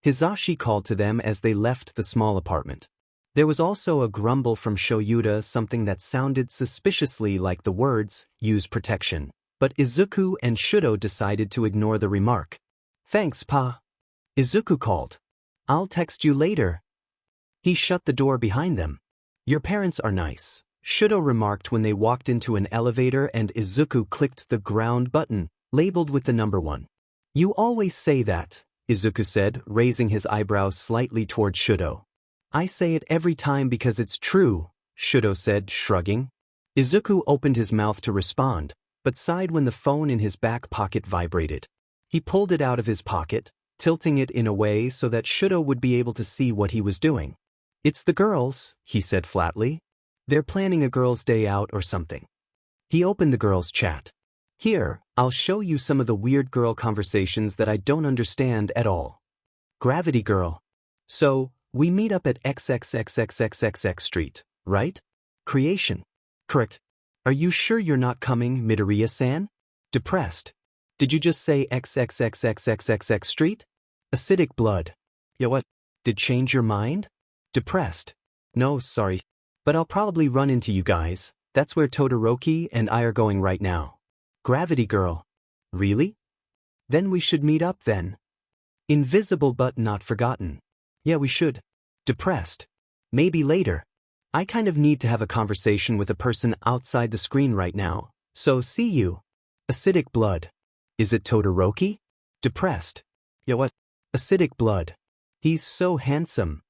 Hizashi called to them as they left the small apartment. There was also a grumble from Shoyuta, something that sounded suspiciously like the words, use protection. But Izuku and Shudo decided to ignore the remark. Thanks, Pa. Izuku called. I'll text you later. He shut the door behind them. Your parents are nice, Shudo remarked when they walked into an elevator and Izuku clicked the ground button, labeled with the number 1. You always say that, Izuku said, raising his eyebrows slightly toward Shudo. I say it every time because it's true, Shudo said, shrugging. Izuku opened his mouth to respond, but sighed when the phone in his back pocket vibrated. He pulled it out of his pocket, tilting it in a way so that Shudo would be able to see what he was doing. It's the girls, he said flatly. They're planning a girls' day out or something. He opened the girls' chat. Here, I'll show you some of the weird girl conversations that I don't understand at all. Gravity girl. So, we meet up at XXXXXXX Street, right? Creation. Correct. Are you sure you're not coming, Midoriya-san? Depressed. Did you just say XXXXXXX Street? Acidic blood. Yeah, what? Did change your mind? Depressed. No, sorry. But I'll probably run into you guys. That's where Todoroki and I are going right now. Gravity girl. Really? Then we should meet up then. Invisible but not forgotten. Yeah, we should. Depressed. Maybe later. I kind of need to have a conversation with a person outside the screen right now, so see you. Acidic blood. Is it Todoroki? Depressed. Yeah, what? Acidic blood. He's so handsome.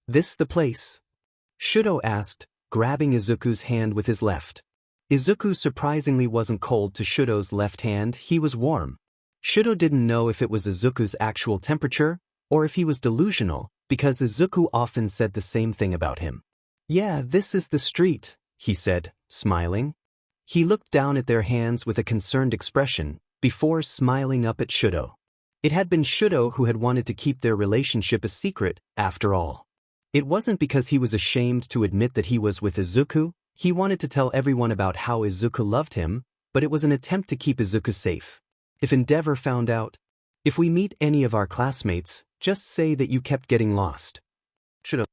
This the place? Shudo asked, grabbing Izuku's hand with his left. Izuku surprisingly wasn't cold to Shudo's left hand, he was warm. Shudo didn't know if it was Izuku's actual temperature, or if he was delusional, because Izuku often said the same thing about him. Yeah, this is the street, he said, smiling. He looked down at their hands with a concerned expression, before smiling up at Shudo. It had been Shudo who had wanted to keep their relationship a secret, after all. It wasn't because he was ashamed to admit that he was with Izuku, he wanted to tell everyone about how Izuku loved him, but it was an attempt to keep Izuku safe. If Endeavor found out, if we meet any of our classmates, just say that you kept getting lost. Shudo.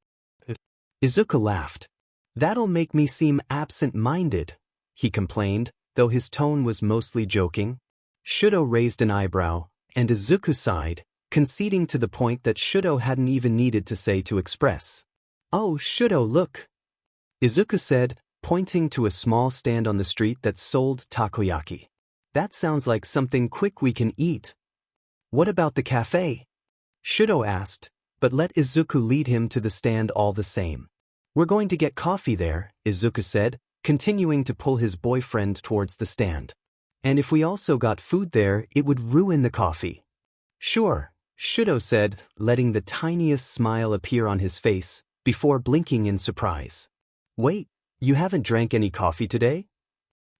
Izuku laughed. That'll make me seem absent-minded, he complained, though his tone was mostly joking. Shudo raised an eyebrow, and Izuku sighed, conceding to the point that Shudo hadn't even needed to say to express. Oh, Shudo, look, Izuku said, pointing to a small stand on the street that sold takoyaki. That sounds like something quick we can eat. What about the cafe? Shudo asked, but let Izuku lead him to the stand all the same. We're going to get coffee there, Izuku said, continuing to pull his boyfriend towards the stand. And if we also got food there, it would ruin the coffee. Sure, Shudo said, letting the tiniest smile appear on his face, before blinking in surprise. Wait, you haven't drank any coffee today?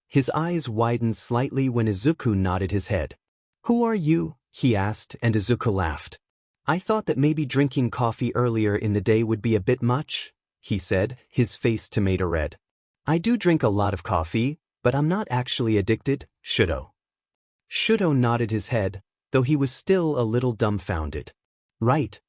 His eyes widened slightly when Izuku nodded his head. Who are you? He asked, and Izuku laughed. I thought that maybe drinking coffee earlier in the day would be a bit much, he said, his face tomato red. I do drink a lot of coffee, but I'm not actually addicted, Shudo. Shudo nodded his head, though he was still a little dumbfounded. Right.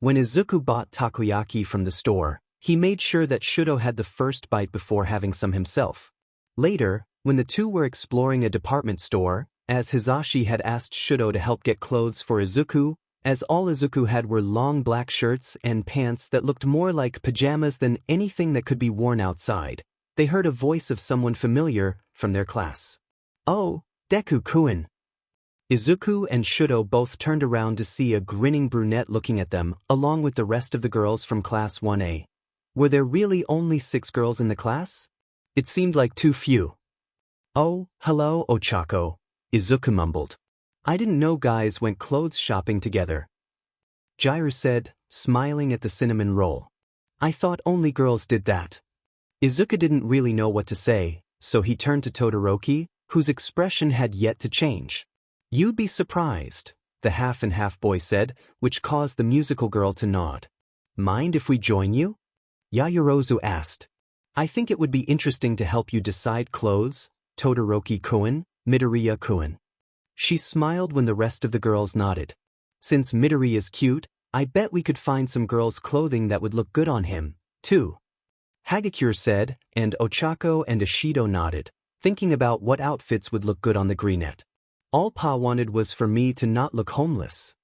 When Izuku bought takoyaki from the store, he made sure that Shudo had the first bite before having some himself. Later, when the two were exploring a department store, as Hizashi had asked Shudo to help get clothes for Izuku, as all Izuku had were long black shirts and pants that looked more like pajamas than anything that could be worn outside, they heard a voice of someone familiar from their class. Oh, Deku-kun. Izuku and Shudo both turned around to see a grinning brunette looking at them, along with the rest of the girls from Class 1A. Were there really only 6 girls in the class? It seemed like too few. Oh, hello, Ochako, Izuku mumbled. I didn't know guys went clothes shopping together. Jiraiya said, smiling at the cinnamon roll. I thought only girls did that. Izuku didn't really know what to say, so he turned to Todoroki, whose expression had yet to change. You'd be surprised, the half-and-half boy said, which caused the musical girl to nod. Mind if we join you? Yaoyorozu asked. I think it would be interesting to help you decide clothes, Todoroki-kun, Midoriya-kun. She smiled when the rest of the girls nodded. Since Midori is cute, I bet we could find some girls' clothing that would look good on him, too. Hagakure said, and Ochako and Ishido nodded, thinking about what outfits would look good on the greenette. All Pa wanted was for me to not look homeless.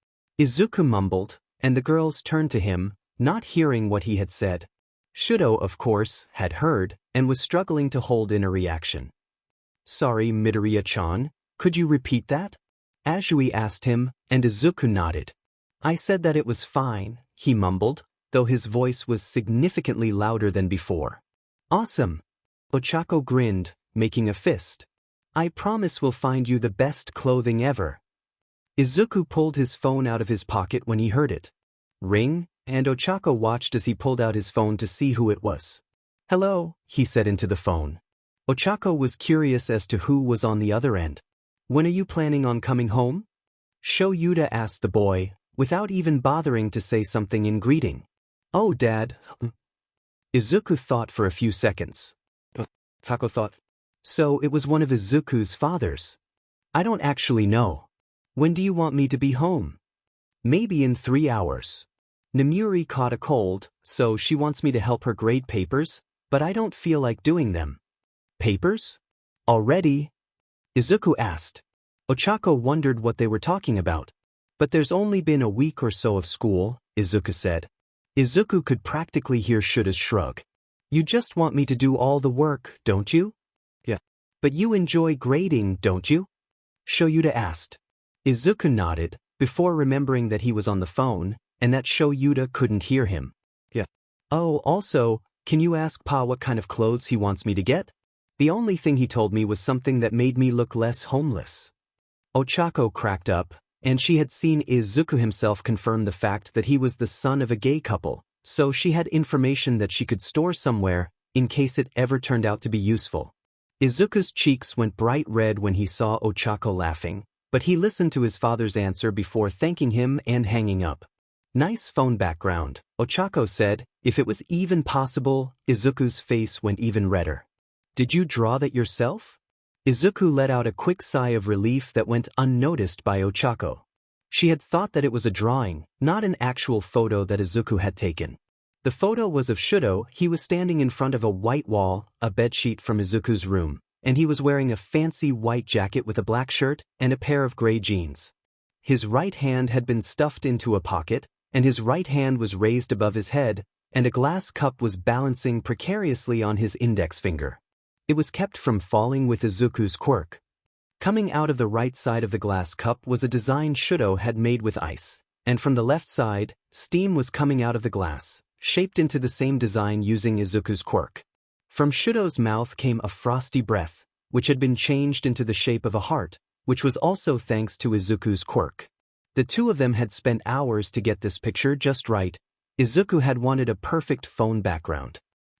Izuku mumbled, and the girls turned to him, not hearing what he had said. Shudo, of course, had heard, and was struggling to hold in a reaction. Sorry, Midoriya-chan, could you repeat that? Azui asked him, and Izuku nodded. I said that it was fine, he mumbled, though his voice was significantly louder than before. Awesome! Ochako grinned, making a fist. I promise we'll find you the best clothing ever. Izuku pulled his phone out of his pocket when he heard it. Ring, and Ochako watched as he pulled out his phone to see who it was. Hello, he said into the phone. Ochako was curious as to who was on the other end. When are you planning on coming home? Shoyuda asked the boy, without even bothering to say something in greeting. Oh, Dad. Izuku thought for a few seconds. Tako thought. So it was one of Izuku's fathers. I don't actually know. When do you want me to be home? Maybe in 3 hours. Nemuri caught a cold, so she wants me to help her grade papers, but I don't feel like doing them. Papers? Already? Izuku asked. Ochako wondered what they were talking about. But there's only been a week or so of school, Izuku said. Izuku could practically hear Shuda's shrug. You just want me to do all the work, don't you? Yeah. But you enjoy grading, don't you? Shoyuda asked. Izuku nodded, before remembering that he was on the phone, and that Shoyuda couldn't hear him. Yeah. Oh, also, can you ask Pa what kind of clothes he wants me to get? The only thing he told me was something that made me look less homeless. Ochako cracked up, and she had seen Izuku himself confirm the fact that he was the son of a gay couple, so she had information that she could store somewhere, in case it ever turned out to be useful. Izuku's cheeks went bright red when he saw Ochako laughing, but he listened to his father's answer before thanking him and hanging up. Nice phone background, Ochako said. If it was even possible, Izuku's face went even redder. Did you draw that yourself? Izuku let out a quick sigh of relief that went unnoticed by Ochako. She had thought that it was a drawing, not an actual photo that Izuku had taken. The photo was of Shudo. He was standing in front of a white wall, a bedsheet from Izuku's room, and he was wearing a fancy white jacket with a black shirt and a pair of gray jeans. His right hand had been stuffed into a pocket, and his right hand was raised above his head, and a glass cup was balancing precariously on his index finger. It was kept from falling with Izuku's quirk. Coming out of the right side of the glass cup was a design Shudo had made with ice, and from the left side, steam was coming out of the glass, shaped into the same design using Izuku's quirk. From Shudo's mouth came a frosty breath, which had been changed into the shape of a heart, which was also thanks to Izuku's quirk. The two of them had spent hours to get this picture just right. Izuku had wanted a perfect phone background.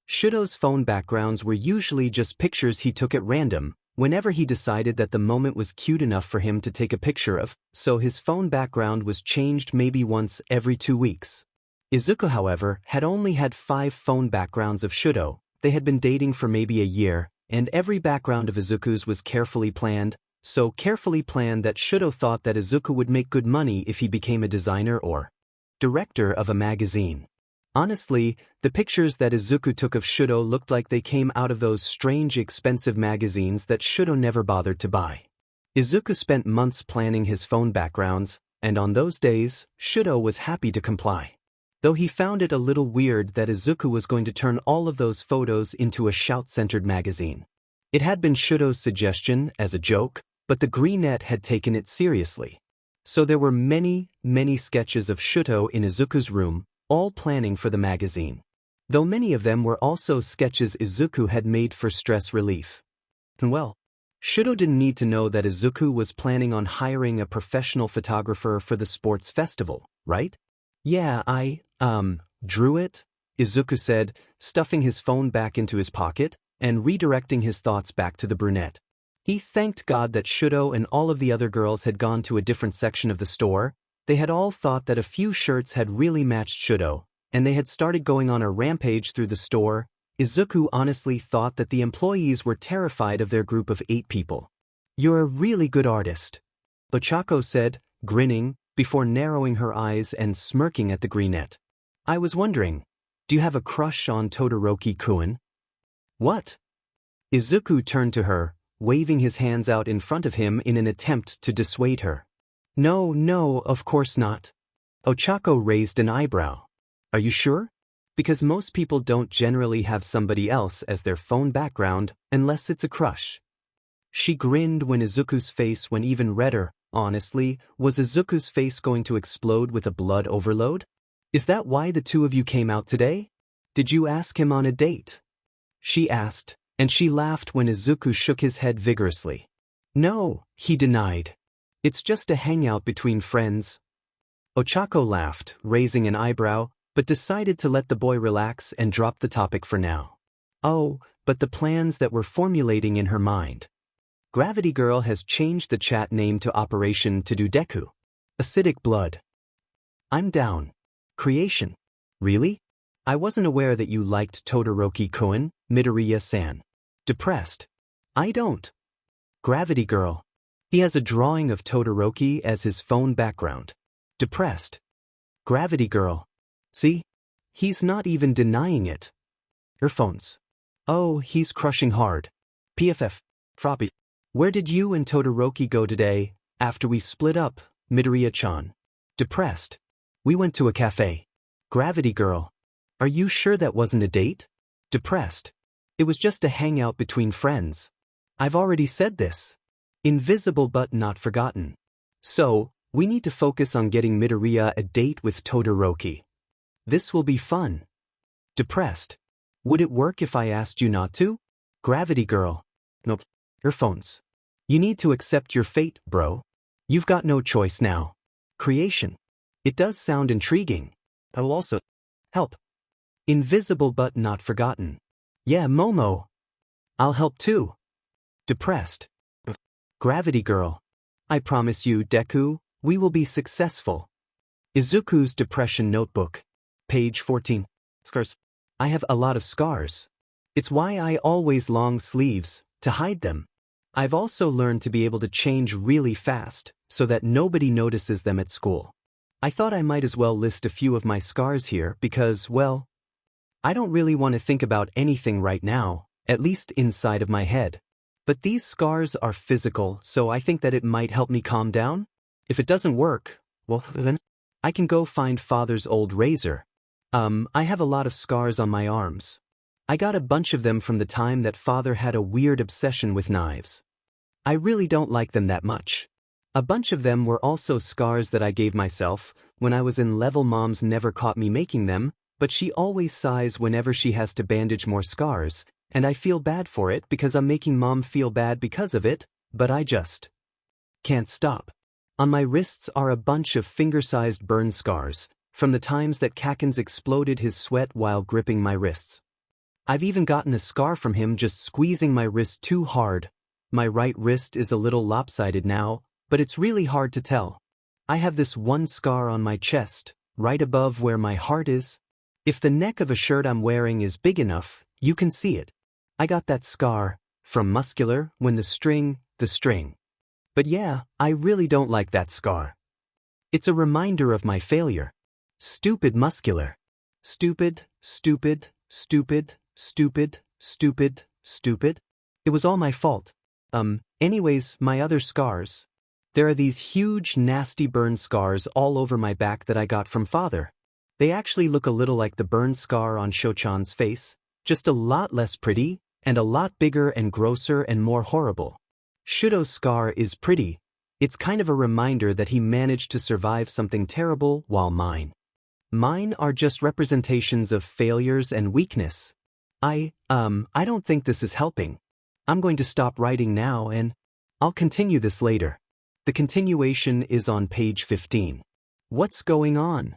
Shudo's phone backgrounds were usually just pictures he took at random, whenever he decided that the moment was cute enough for him to take a picture of, so his phone background was changed maybe once every 2 weeks. Izuku, however, had only had 5 phone backgrounds of Shudo. They had been dating for maybe a year, and every background of Izuku's was carefully planned, so carefully planned that Shudo thought that Izuku would make good money if he became a designer or director of a magazine. Honestly, the pictures that Izuku took of Shudo looked like they came out of those strange expensive magazines that Shudo never bothered to buy. Izuku spent months planning his phone backgrounds, and on those days, Shudo was happy to comply. Though he found it a little weird that Izuku was going to turn all of those photos into a shout-centered magazine. It had been Shudo's suggestion as a joke, but the Greenette had taken it seriously. So there were many, many sketches of Shudo in Izuku's room, all planning for the magazine. Though many of them were also sketches Izuku had made for stress relief. Well, Shudo didn't need to know that Izuku was planning on hiring a professional photographer for the sports festival, right? Yeah, I drew it, Izuku said, stuffing his phone back into his pocket and redirecting his thoughts back to the brunette. He thanked God that Shudo and all of the other girls had gone to a different section of the store. They had all thought that a few shirts had really matched Shudo, and they had started going on a rampage through the store. Izuku honestly thought that the employees were terrified of their group of 8 people. You're a really good artist, Ochako said, grinning, before narrowing her eyes and smirking at the greenette. I was wondering, do you have a crush on Todoroki-kun? What? Izuku turned to her, waving his hands out in front of him in an attempt to dissuade her. No, of course not. Ochako raised an eyebrow. Are you sure? Because most people don't generally have somebody else as their phone background unless it's a crush. She grinned when Izuku's face went even redder. Honestly, was Izuku's face going to explode with a blood overload? Is that why the two of you came out today? Did you ask him on a date? She asked, and she laughed when Izuku shook his head vigorously. No, he denied. It's just a hangout between friends. Ochako laughed, raising an eyebrow, but decided to let the boy relax and drop the topic for now. Oh, but the plans that were formulating in her mind. Gravity Girl has changed the chat name to Operation to do Deku. Acidic blood. I'm down. Creation. Really? I wasn't aware that you liked Todoroki-kun, Midoriya-san. Depressed. I don't. Gravity Girl. He has a drawing of Todoroki as his phone background. Depressed. Gravity Girl. See? He's not even denying it. Earphones. Oh, he's crushing hard. PFF. Froppy. Where did you and Todoroki go today, after we split up, Midoriya-chan? Depressed. We went to a cafe. Gravity Girl. Are you sure that wasn't a date? Depressed. It was just a hangout between friends. I've already said this. Invisible but not forgotten. So, we need to focus on getting Midoriya a date with Todoroki. This will be fun. Depressed. Would it work if I asked you not to? Gravity Girl. Nope. Earphones. You need to accept your fate, bro. You've got no choice now. Creation. It does sound intriguing. I'll also help. Invisible but not forgotten. Yeah, Momo. I'll help too. Depressed. Gravity Girl. I promise you, Deku, we will be successful. Izuku's Depression Notebook. Page 14. Scars. I have a lot of scars. It's why I always long sleeves, to hide them. I've also learned to be able to change really fast, so that nobody notices them at school. I thought I might as well list a few of my scars here because, well, I don't really want to think about anything right now, at least inside of my head. But these scars are physical, so I think that it might help me calm down. If it doesn't work, well, then I can go find Father's old razor. I have a lot of scars on my arms. I got a bunch of them from the time that Father had a weird obsession with knives. I really don't like them that much. A bunch of them were also scars that I gave myself. When I was in level, Mom's never caught me making them, but she always sighs whenever she has to bandage more scars, and I feel bad for it because I'm making Mom feel bad because of it, but I just can't stop. On my wrists are a bunch of finger-sized burn scars, from the times that Kacchan's exploded his sweat while gripping my wrists. I've even gotten a scar from him just squeezing my wrist too hard. My right wrist is a little lopsided now, but it's really hard to tell. I have this one scar on my chest, right above where my heart is. If the neck of a shirt I'm wearing is big enough, you can see it. I got that scar from muscular when the string. But yeah, I really don't like that scar. It's a reminder of my failure. Stupid muscular. Stupid. It was all my fault. Anyways, my other scars. There are these huge, nasty burn scars all over my back that I got from Father. They actually look a little like the burn scar on Shochan's face, just a lot less pretty, and a lot bigger and grosser and more horrible. Shudo's scar is pretty. It's kind of a reminder that he managed to survive something terrible, while mine are just representations of failures and weakness. I don't think this is helping. I'm going to stop writing now and I'll continue this later. The continuation is on page 15. What's going on?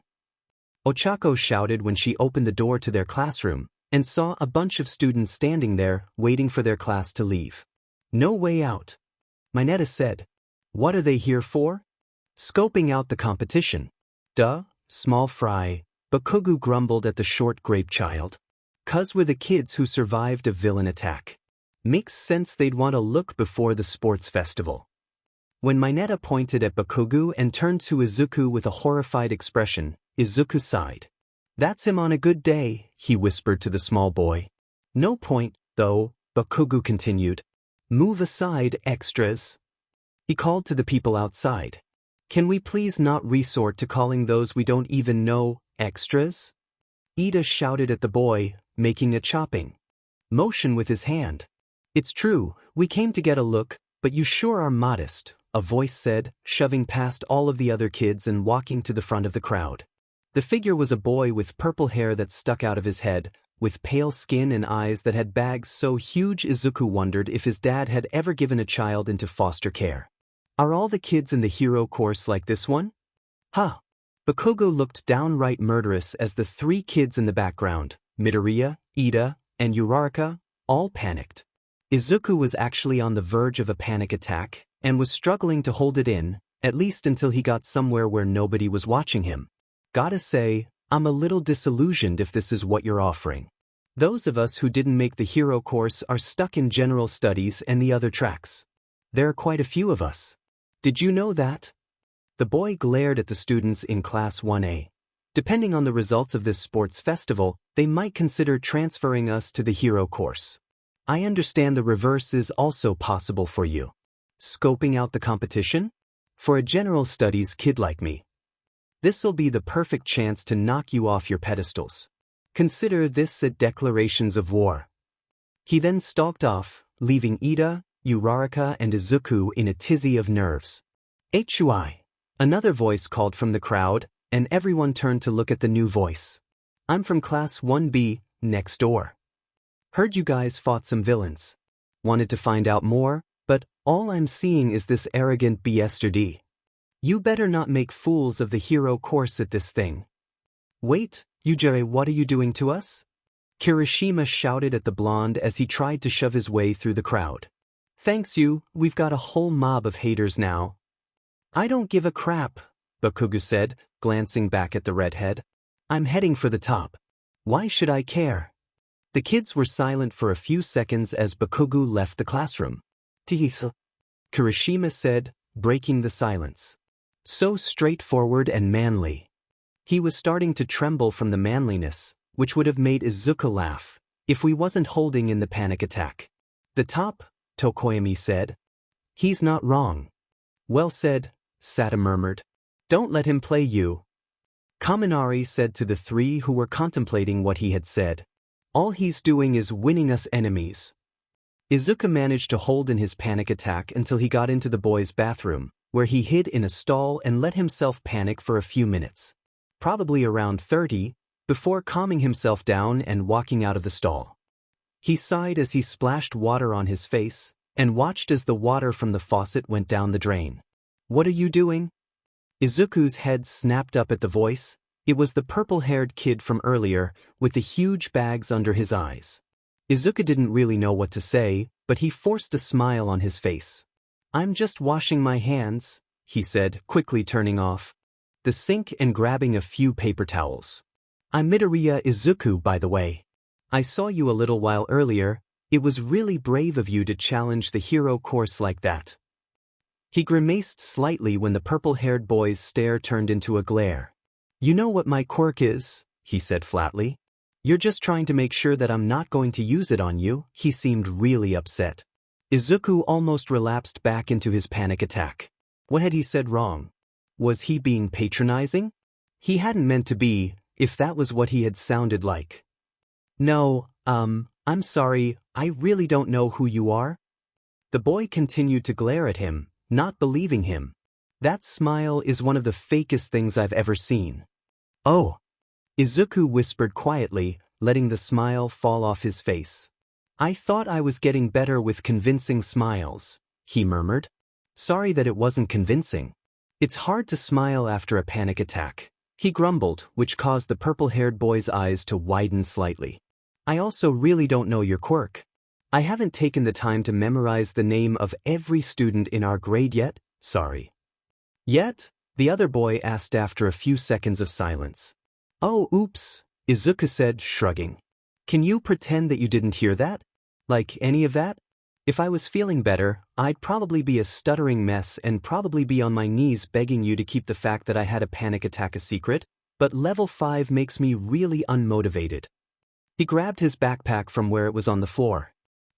Ochako shouted when she opened the door to their classroom and saw a bunch of students standing there waiting for their class to leave. No way out. Mineta said. What are they here for? Scoping out the competition. Duh, small fry, Bakugo grumbled at the short grape child. 'Cause we're the kids who survived a villain attack. Makes sense they'd want to look before the sports festival. When Mineta pointed at Bakugo and turned to Izuku with a horrified expression, Izuku sighed. That's him on a good day, he whispered to the small boy. No point, though, Bakugo continued. Move aside, extras. He called to the people outside. Can we please not resort to calling those we don't even know, extras? Ida shouted at the boy, making a chopping motion with his hand. It's true, we came to get a look, but you sure are modest, a voice said, shoving past all of the other kids and walking to the front of the crowd. The figure was a boy with purple hair that stuck out of his head, with pale skin and eyes that had bags so huge Izuku wondered if his dad had ever given a child into foster care. Are all the kids in the hero course like this one? Huh. Bakugo looked downright murderous as the three kids in the background, Midoriya, Ida, and Uraraka, all panicked. Izuku was actually on the verge of a panic attack and was struggling to hold it in, at least until he got somewhere where nobody was watching him. Gotta say, I'm a little disillusioned if this is what you're offering. Those of us who didn't make the hero course are stuck in general studies and the other tracks. There are quite a few of us. Did you know that? The boy glared at the students in Class 1A. Depending on the results of this sports festival, they might consider transferring us to the hero course. I understand the reverse is also possible for you. Scoping out the competition? For a general studies kid like me. This'll be the perfect chance to knock you off your pedestals. Consider this a declarations of war. He then stalked off, leaving Ida, Uraraka and Izuku in a tizzy of nerves. HUI. Another voice called from the crowd, and everyone turned to look at the new voice. I'm from Class 1B, next door. Heard you guys fought some villains. Wanted to find out more, but all I'm seeing is this arrogant yesterday. You better not make fools of the hero course at this thing. Wait, Yujire, what are you doing to us? Kirishima shouted at the blonde as he tried to shove his way through the crowd. Thanks you, we've got a whole mob of haters now. I don't give a crap, Bakugo said, glancing back at the redhead. I'm heading for the top. Why should I care? The kids were silent for a few seconds as Bakugo left the classroom. Teeth, Kirishima said, breaking the silence. So straightforward and manly. He was starting to tremble from the manliness, which would have made Izuku laugh, if we wasn't holding in the panic attack. The top, Tokoyami said. He's not wrong. Well said, Sata murmured. Don't let him play you. Kaminari said to the three who were contemplating what he had said. All he's doing is winning us enemies. Izuku managed to hold in his panic attack until he got into the boys' bathroom, where he hid in a stall and let himself panic for a few minutes. Probably around 30, before calming himself down and walking out of the stall. He sighed as he splashed water on his face, and watched as the water from the faucet went down the drain. What are you doing? Izuku's head snapped up at the voice. It was the purple-haired kid from earlier, with the huge bags under his eyes. Izuku didn't really know what to say, but he forced a smile on his face. I'm just washing my hands, he said, quickly turning off the sink and grabbing a few paper towels. I'm Midoriya Izuku, by the way. I saw you a little while earlier. It was really brave of you to challenge the hero course like that. He grimaced slightly when the purple-haired boy's stare turned into a glare. You know what my quirk is, he said flatly. You're just trying to make sure that I'm not going to use it on you. He seemed really upset. Izuku almost relapsed back into his panic attack. What had he said wrong? Was he being patronizing? He hadn't meant to be, if that was what he had sounded like. No, I'm sorry, I really don't know who you are. The boy continued to glare at him, not believing him. That smile is one of the fakest things I've ever seen. Oh. Izuku whispered quietly, letting the smile fall off his face. I thought I was getting better with convincing smiles, he murmured. Sorry that it wasn't convincing. It's hard to smile after a panic attack, he grumbled, which caused the purple-haired boy's eyes to widen slightly. I also really don't know your quirk. I haven't taken the time to memorize the name of every student in our grade yet, sorry. Yet? The other boy asked after a few seconds of silence. Oh, oops, Izuku said, shrugging. Can you pretend that you didn't hear that? Like any of that? If I was feeling better, I'd probably be a stuttering mess and probably be on my knees begging you to keep the fact that I had a panic attack a secret, but level 5 makes me really unmotivated. He grabbed his backpack from where it was on the floor.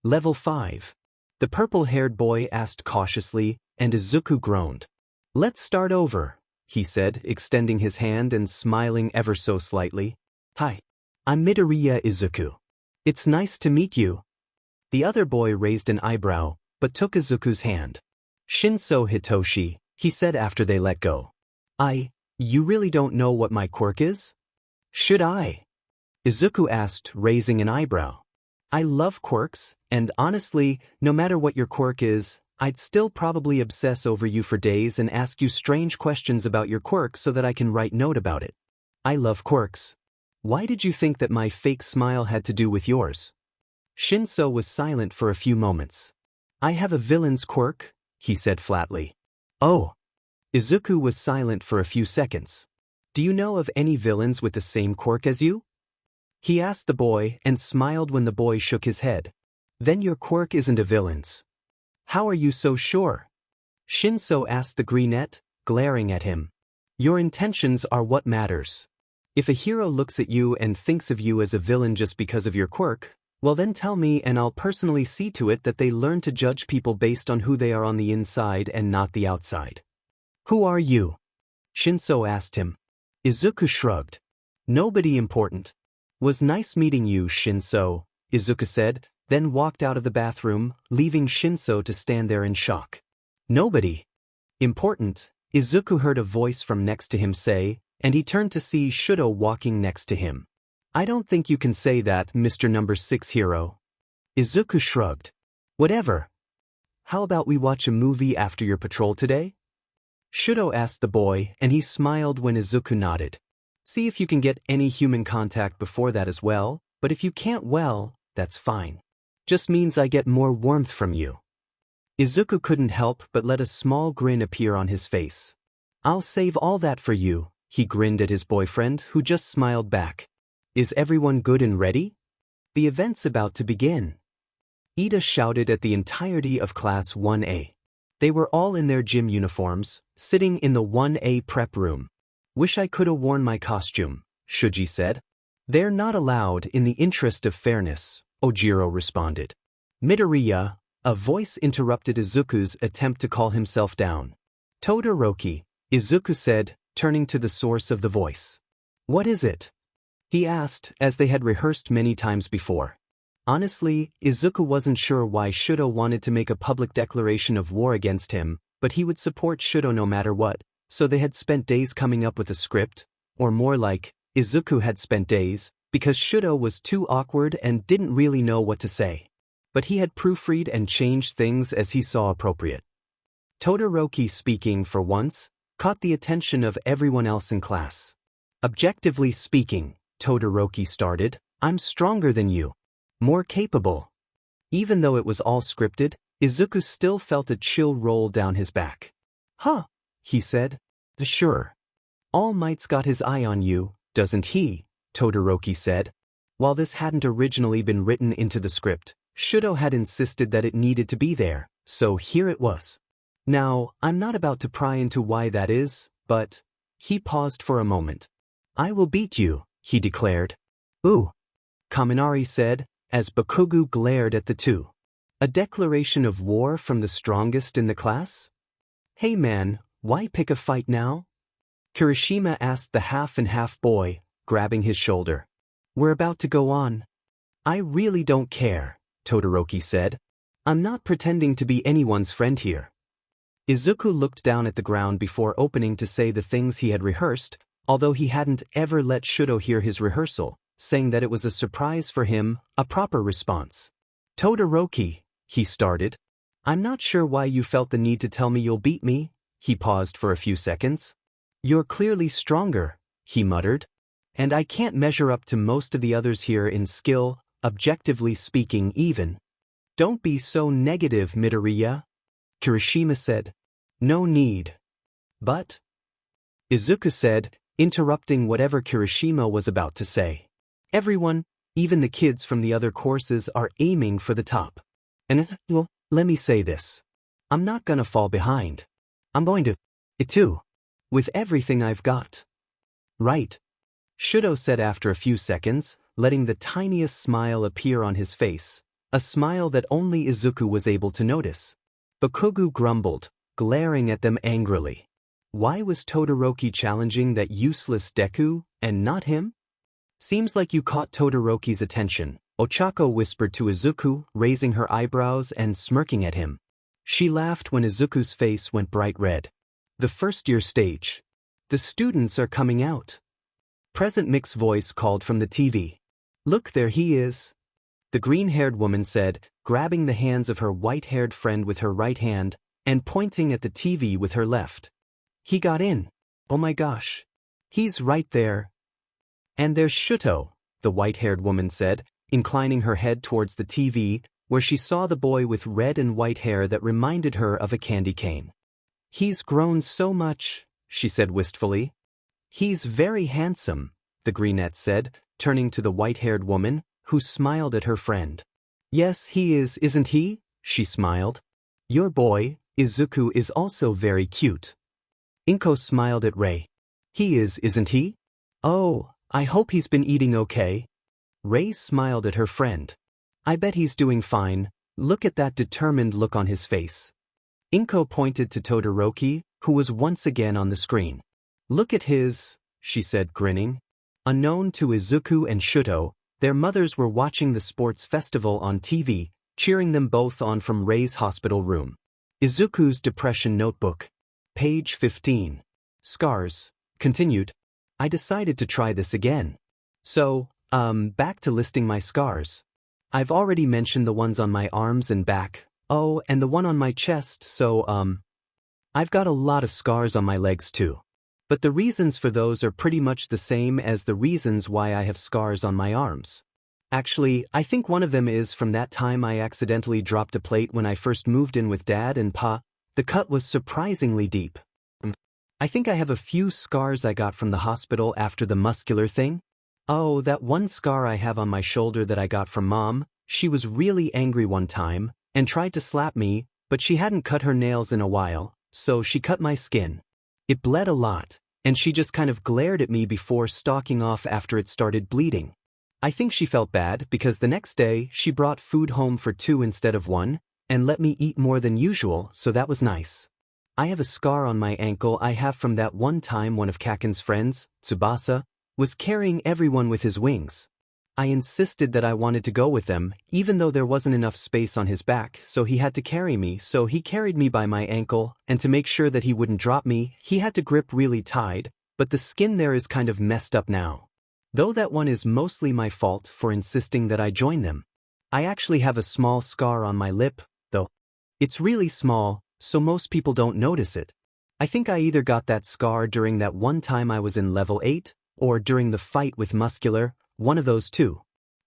Level 5. The purple-haired boy asked cautiously, and Izuku groaned. Let's start over, he said, extending his hand and smiling ever so slightly. Hi. I'm Midoriya Izuku. It's nice to meet you. The other boy raised an eyebrow, but took Izuku's hand. Shinso Hitoshi, he said after they let go. You really don't know what my quirk is? Should I? Izuku asked, raising an eyebrow. I love quirks, and honestly, no matter what your quirk is, I'd still probably obsess over you for days and ask you strange questions about your quirk so that I can write note about it. I love quirks. Why did you think that my fake smile had to do with yours? Shinso was silent for a few moments. I have a villain's quirk, he said flatly. Oh. Izuku was silent for a few seconds. Do you know of any villains with the same quirk as you? He asked the boy and smiled when the boy shook his head. Then your quirk isn't a villain's. How are you so sure? Shinso asked the greenette, glaring at him. Your intentions are what matters. If a hero looks at you and thinks of you as a villain just because of your quirk, well then tell me and I'll personally see to it that they learn to judge people based on who they are on the inside and not the outside. Who are you? Shinso asked him. Izuku shrugged. Nobody important. Was nice meeting you, Shinso, Izuku said, then walked out of the bathroom, leaving Shinso to stand there in shock. Nobody important, Izuku heard a voice from next to him say, and he turned to see Shudo walking next to him. I don't think you can say that, Mr. Number 6 hero. Izuku shrugged. Whatever. How about we watch a movie after your patrol today? Shudo asked the boy, and he smiled when Izuku nodded. See if you can get any human contact before that as well, but if you can't, well, that's fine. Just means I get more warmth from you. Izuku couldn't help but let a small grin appear on his face. I'll save all that for you, he grinned at his boyfriend, who just smiled back. Is everyone good and ready? The event's about to begin. Ida shouted at the entirety of Class 1A. They were all in their gym uniforms, sitting in the 1A prep room. Wish I could have worn my costume, Shuji said. They're not allowed in the interest of fairness, Ojiro responded. Midoriya, a voice interrupted Izuku's attempt to call himself down. Todoroki, Izuku said, turning to the source of the voice. What is it? He asked, as they had rehearsed many times before. Honestly, Izuku wasn't sure why Shudo wanted to make a public declaration of war against him, but he would support Shudo no matter what, so they had spent days coming up with a script, or more like, Izuku had spent days, because Shudo was too awkward and didn't really know what to say. But he had proofread and changed things as he saw appropriate. Todoroki, speaking for once, caught the attention of everyone else in class. Objectively speaking, Todoroki started, I'm stronger than you. More capable. Even though it was all scripted, Izuku still felt a chill roll down his back. Huh, he said. Sure. All Might's got his eye on you, doesn't he? Todoroki said. While this hadn't originally been written into the script, Shudo had insisted that it needed to be there, so here it was. Now, I'm not about to pry into why that is, but... He paused for a moment. I will beat you, he declared. Ooh, Kaminari said, as Bakugo glared at the two. A declaration of war from the strongest in the class? Hey man, why pick a fight now? Kirishima asked the half-and-half boy, grabbing his shoulder. We're about to go on. I really don't care, Todoroki said. I'm not pretending to be anyone's friend here. Izuku looked down at the ground before opening to say the things he had rehearsed, although he hadn't ever let Shudo hear his rehearsal, saying that it was a surprise for him, a proper response. Todoroki, he started. I'm not sure why you felt the need to tell me you'll beat me. He paused for a few seconds. You're clearly stronger, he muttered. And I can't measure up to most of the others here in skill, objectively speaking even. Don't be so negative, Midoriya, Kirishima said. No need. But? Izuku said, interrupting whatever Kirishima was about to say. Everyone, even the kids from the other courses, are aiming for the top. And, well, let me say this. I'm not gonna fall behind. I'm going to, it too. With everything I've got. Right. Shudo said after a few seconds, letting the tiniest smile appear on his face, a smile that only Izuku was able to notice. Bakugo grumbled, glaring at them angrily. Why was Todoroki challenging that useless Deku, and not him? Seems like you caught Todoroki's attention, Ochako whispered to Izuku, raising her eyebrows and smirking at him. She laughed when Izuku's face went bright red. The first-year stage. The students are coming out. Present Mick's voice called from the TV. Look, there he is. The green-haired woman said, grabbing the hands of her white-haired friend with her right hand and pointing at the TV with her left. He got in. Oh my gosh. He's right there. And there's Shuto, the white-haired woman said, inclining her head towards the TV, where she saw the boy with red and white hair that reminded her of a candy cane. He's grown so much, she said wistfully. He's very handsome, the brunette said, turning to the white-haired woman, who smiled at her friend. Yes, he is, isn't he? She smiled. Your boy, Izuku, is also very cute. Inko smiled at Rei. He is, isn't he? Oh, I hope he's been eating okay. Rei smiled at her friend. I bet he's doing fine. Look at that determined look on his face. Inko pointed to Todoroki, who was once again on the screen. Look at his, she said, grinning. Unknown to Izuku and Shuto, their mothers were watching the sports festival on TV, cheering them both on from Rei's hospital room. Izuku's depression notebook. Page 15. Scars. Continued. I decided to try this again. So, back to listing my scars. I've already mentioned the ones on my arms and back, oh, and the one on my chest, so, I've got a lot of scars on my legs too. But the reasons for those are pretty much the same as the reasons why I have scars on my arms. Actually, I think one of them is from that time I accidentally dropped a plate when I first moved in with Dad and Pa. The cut was surprisingly deep. I think I have a few scars I got from the hospital after the muscular thing. Oh, that one scar I have on my shoulder that I got from Mom. She was really angry one time and tried to slap me, but she hadn't cut her nails in a while, so she cut my skin. It bled a lot, and she just kind of glared at me before stalking off after it started bleeding. I think she felt bad because the next day she brought food home for 2 instead of 1, and let me eat more than usual, so that was nice. I have a scar on my ankle I have from that one time one of Kacchan's friends, Tsubasa, was carrying everyone with his wings. I insisted that I wanted to go with them, even though there wasn't enough space on his back, so he had to carry me, so he carried me by my ankle, and to make sure that he wouldn't drop me, he had to grip really tight, but the skin there is kind of messed up now. Though that one is mostly my fault for insisting that I join them. I actually have a small scar on my lip, though. It's really small, so most people don't notice it. I think I either got that scar during that one time I was in level 8, or during the fight with Muscular, one of those two.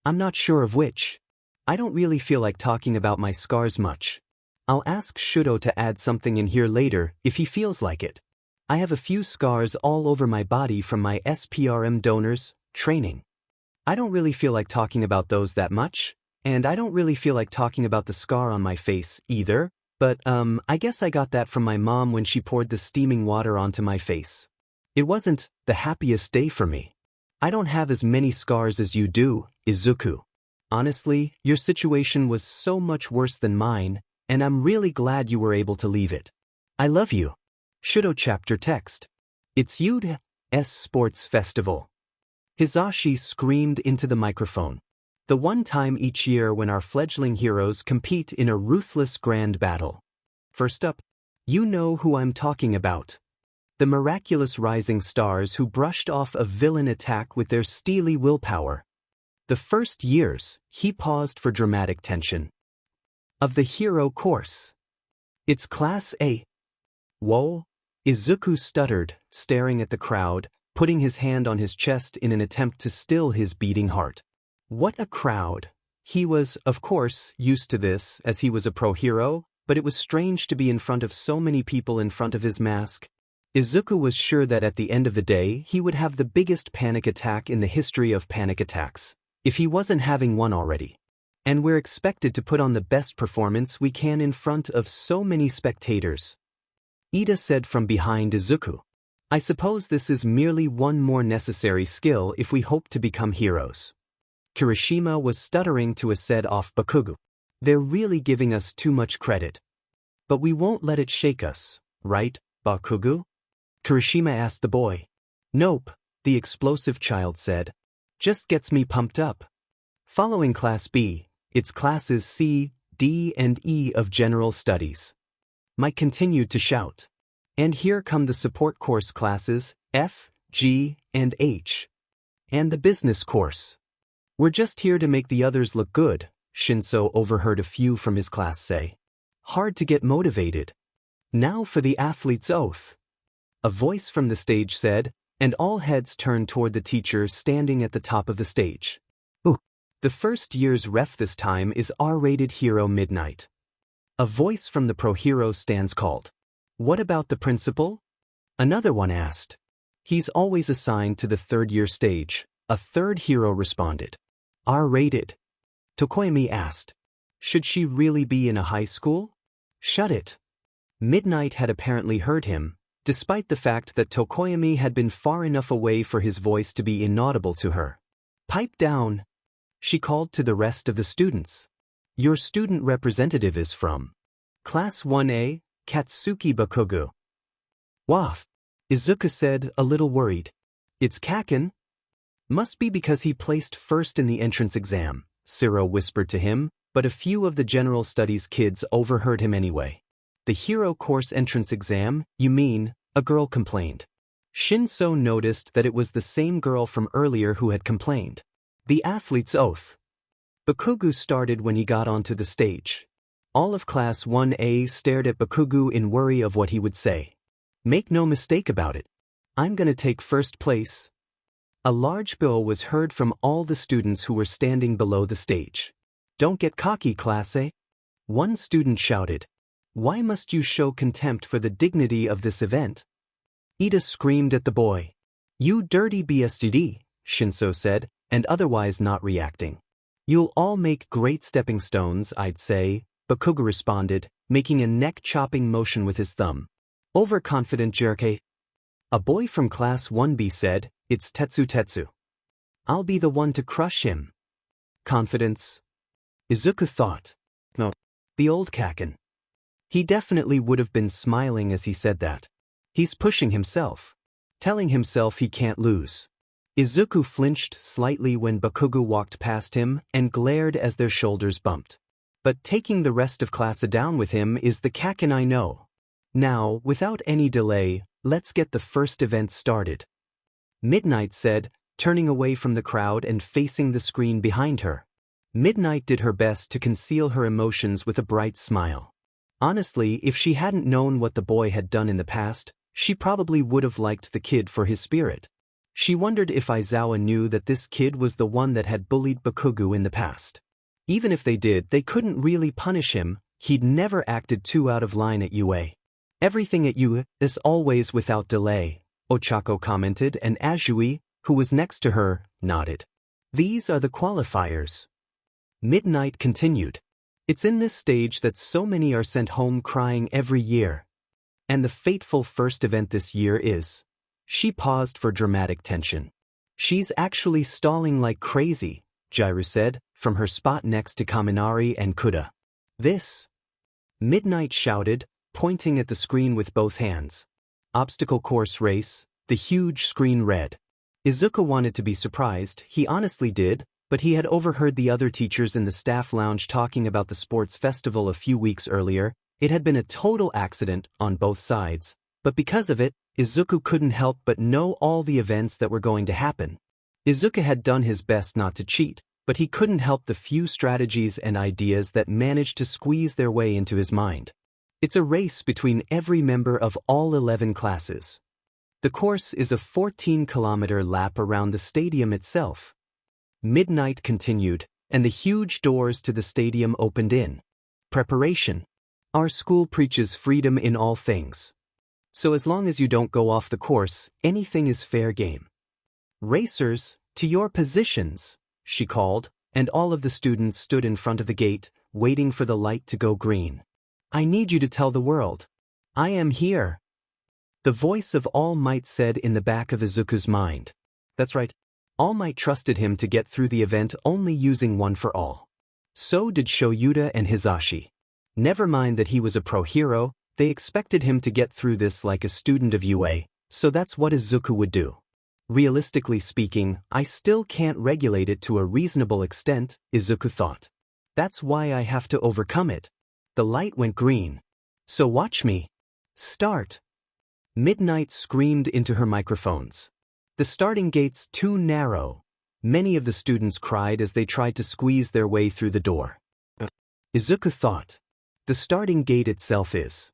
I'm not sure of which. I don't really feel like talking about my scars much. I'll ask Shudo to add something in here later if he feels like it. I have a few scars all over my body from my SPRM donors, training. I don't really feel like talking about those that much, and I don't really feel like talking about the scar on my face either, but I guess I got that from my mom when she poured the steaming water onto my face. It wasn't the happiest day for me. I don't have as many scars as you do, Izuku. Honestly, your situation was so much worse than mine, and I'm really glad you were able to leave it. I love you. Shudo chapter text. It's Yu's Sports Festival. Hisashi screamed into the microphone. The one time each year when our fledgling heroes compete in a ruthless grand battle. First up, you know who I'm talking about. The miraculous rising stars who brushed off a villain attack with their steely willpower. The first years, he paused for dramatic tension. of the hero course. It's Class A. Whoa, Izuku stuttered, staring at the crowd, putting his hand on his chest in an attempt to still his beating heart. What a crowd. He was, of course, used to this as he was a pro hero, but it was strange to be in front of so many people in front of his mask. Izuku was sure that at the end of the day he would have the biggest panic attack in the history of panic attacks, if he wasn't having one already. And we're expected to put on the best performance we can in front of so many spectators. Ida said from behind Izuku. I suppose this is merely one more necessary skill if we hope to become heroes. Kirishima was stuttering to a said off Bakugo. They're really giving us too much credit. But we won't let it shake us, right, Bakugo? Kirishima asked the boy. Nope, the explosive child said. Just gets me pumped up. Following Class B, it's Classes C, D, and E of General Studies. Mike continued to shout. And here come the support course classes, F, G, and H. And the business course. We're just here to make the others look good, Shinso overheard a few from his class say. Hard to get motivated. Now for the athlete's oath. A voice from the stage said, and all heads turned toward the teacher standing at the top of the stage. Ooh. The first year's ref this time is R-rated hero Midnight. A voice from the pro hero stands called. What about the principal? Another one asked. He's always assigned to the third-year stage, a third hero responded. R-rated. Tokoyami asked. Should she really be in a high school? Shut it. Midnight had apparently heard him, despite the fact that Tokoyami had been far enough away for his voice to be inaudible to her. Pipe down. She called to the rest of the students. Your student representative is from Class 1A, Katsuki Bakugo. Waff. Izuku said, a little worried. It's Kacchan? Must be because he placed first in the entrance exam, Siro whispered to him, but a few of the general studies kids overheard him anyway. The hero course entrance exam, you mean, a girl complained. Shinso noticed that it was the same girl from earlier who had complained. The athlete's oath. Bakugo started when he got onto the stage. All of Class 1A stared at Bakugo in worry of what he would say. Make no mistake about it. I'm gonna take first place. A large bill was heard from all the students who were standing below the stage. Don't get cocky, Class A. One student shouted. Why must you show contempt for the dignity of this event? Ida screamed at the boy. You dirty BSTD, Shinso said, and otherwise not reacting. You'll all make great stepping stones, I'd say, Bakugo responded, making a neck-chopping motion with his thumb. Overconfident jerk. A boy from Class 1B said, it's Tetsu. I'll be the one to crush him. Confidence. Izuku thought. No. The old Kacchan. He definitely would have been smiling as he said that. He's pushing himself. Telling himself he can't lose. Izuku flinched slightly when Bakugo walked past him and glared as their shoulders bumped. But taking the rest of class down with him is the Kacchan I know. Now, without any delay, let's get the first event started. Midnight said, turning away from the crowd and facing the screen behind her. Midnight did her best to conceal her emotions with a bright smile. Honestly, if she hadn't known what the boy had done in the past, she probably would have liked the kid for his spirit. She wondered if Aizawa knew that this kid was the one that had bullied Bakugo in the past. Even if they did, they couldn't really punish him, he'd never acted too out of line at UA. Everything at UA is always without delay, Ochako commented, and Azui, who was next to her, nodded. These are the qualifiers. Midnight continued. It's in this stage that so many are sent home crying every year. And the fateful first event this year is. She paused for dramatic tension. She's actually stalling like crazy, Jiru said, from her spot next to Kaminari and Kuda. This. Midnight shouted, pointing at the screen with both hands. Obstacle course race, the huge screen read. Izuku wanted to be surprised, he honestly did, but he had overheard the other teachers in the staff lounge talking about the sports festival a few weeks earlier. It had been a total accident on both sides, but because of it, Izuku couldn't help but know all the events that were going to happen. Izuku had done his best not to cheat, but he couldn't help the few strategies and ideas that managed to squeeze their way into his mind. It's a race between every member of all 11 classes. The course is a 14-kilometer lap around the stadium itself. Midnight continued, and the huge doors to the stadium opened in. Preparation. Our school preaches freedom in all things. So as long as you don't go off the course, anything is fair game. Racers, to your positions, she called, and all of the students stood in front of the gate, waiting for the light to go green. I need you to tell the world. I am here. The voice of All Might said in the back of Izuku's mind. That's right. All Might trusted him to get through the event only using one for all. So did Shoyuta and Hisashi. Never mind that he was a pro hero, they expected him to get through this like a student of UA, so that's what Izuku would do. Realistically speaking, I still can't regulate it to a reasonable extent, Izuku thought. That's why I have to overcome it. The light went green. So watch me. Start. Midnight screamed into her microphones. The starting gate's too narrow. Many of the students cried as they tried to squeeze their way through the door. Izuku thought. The starting gate itself is.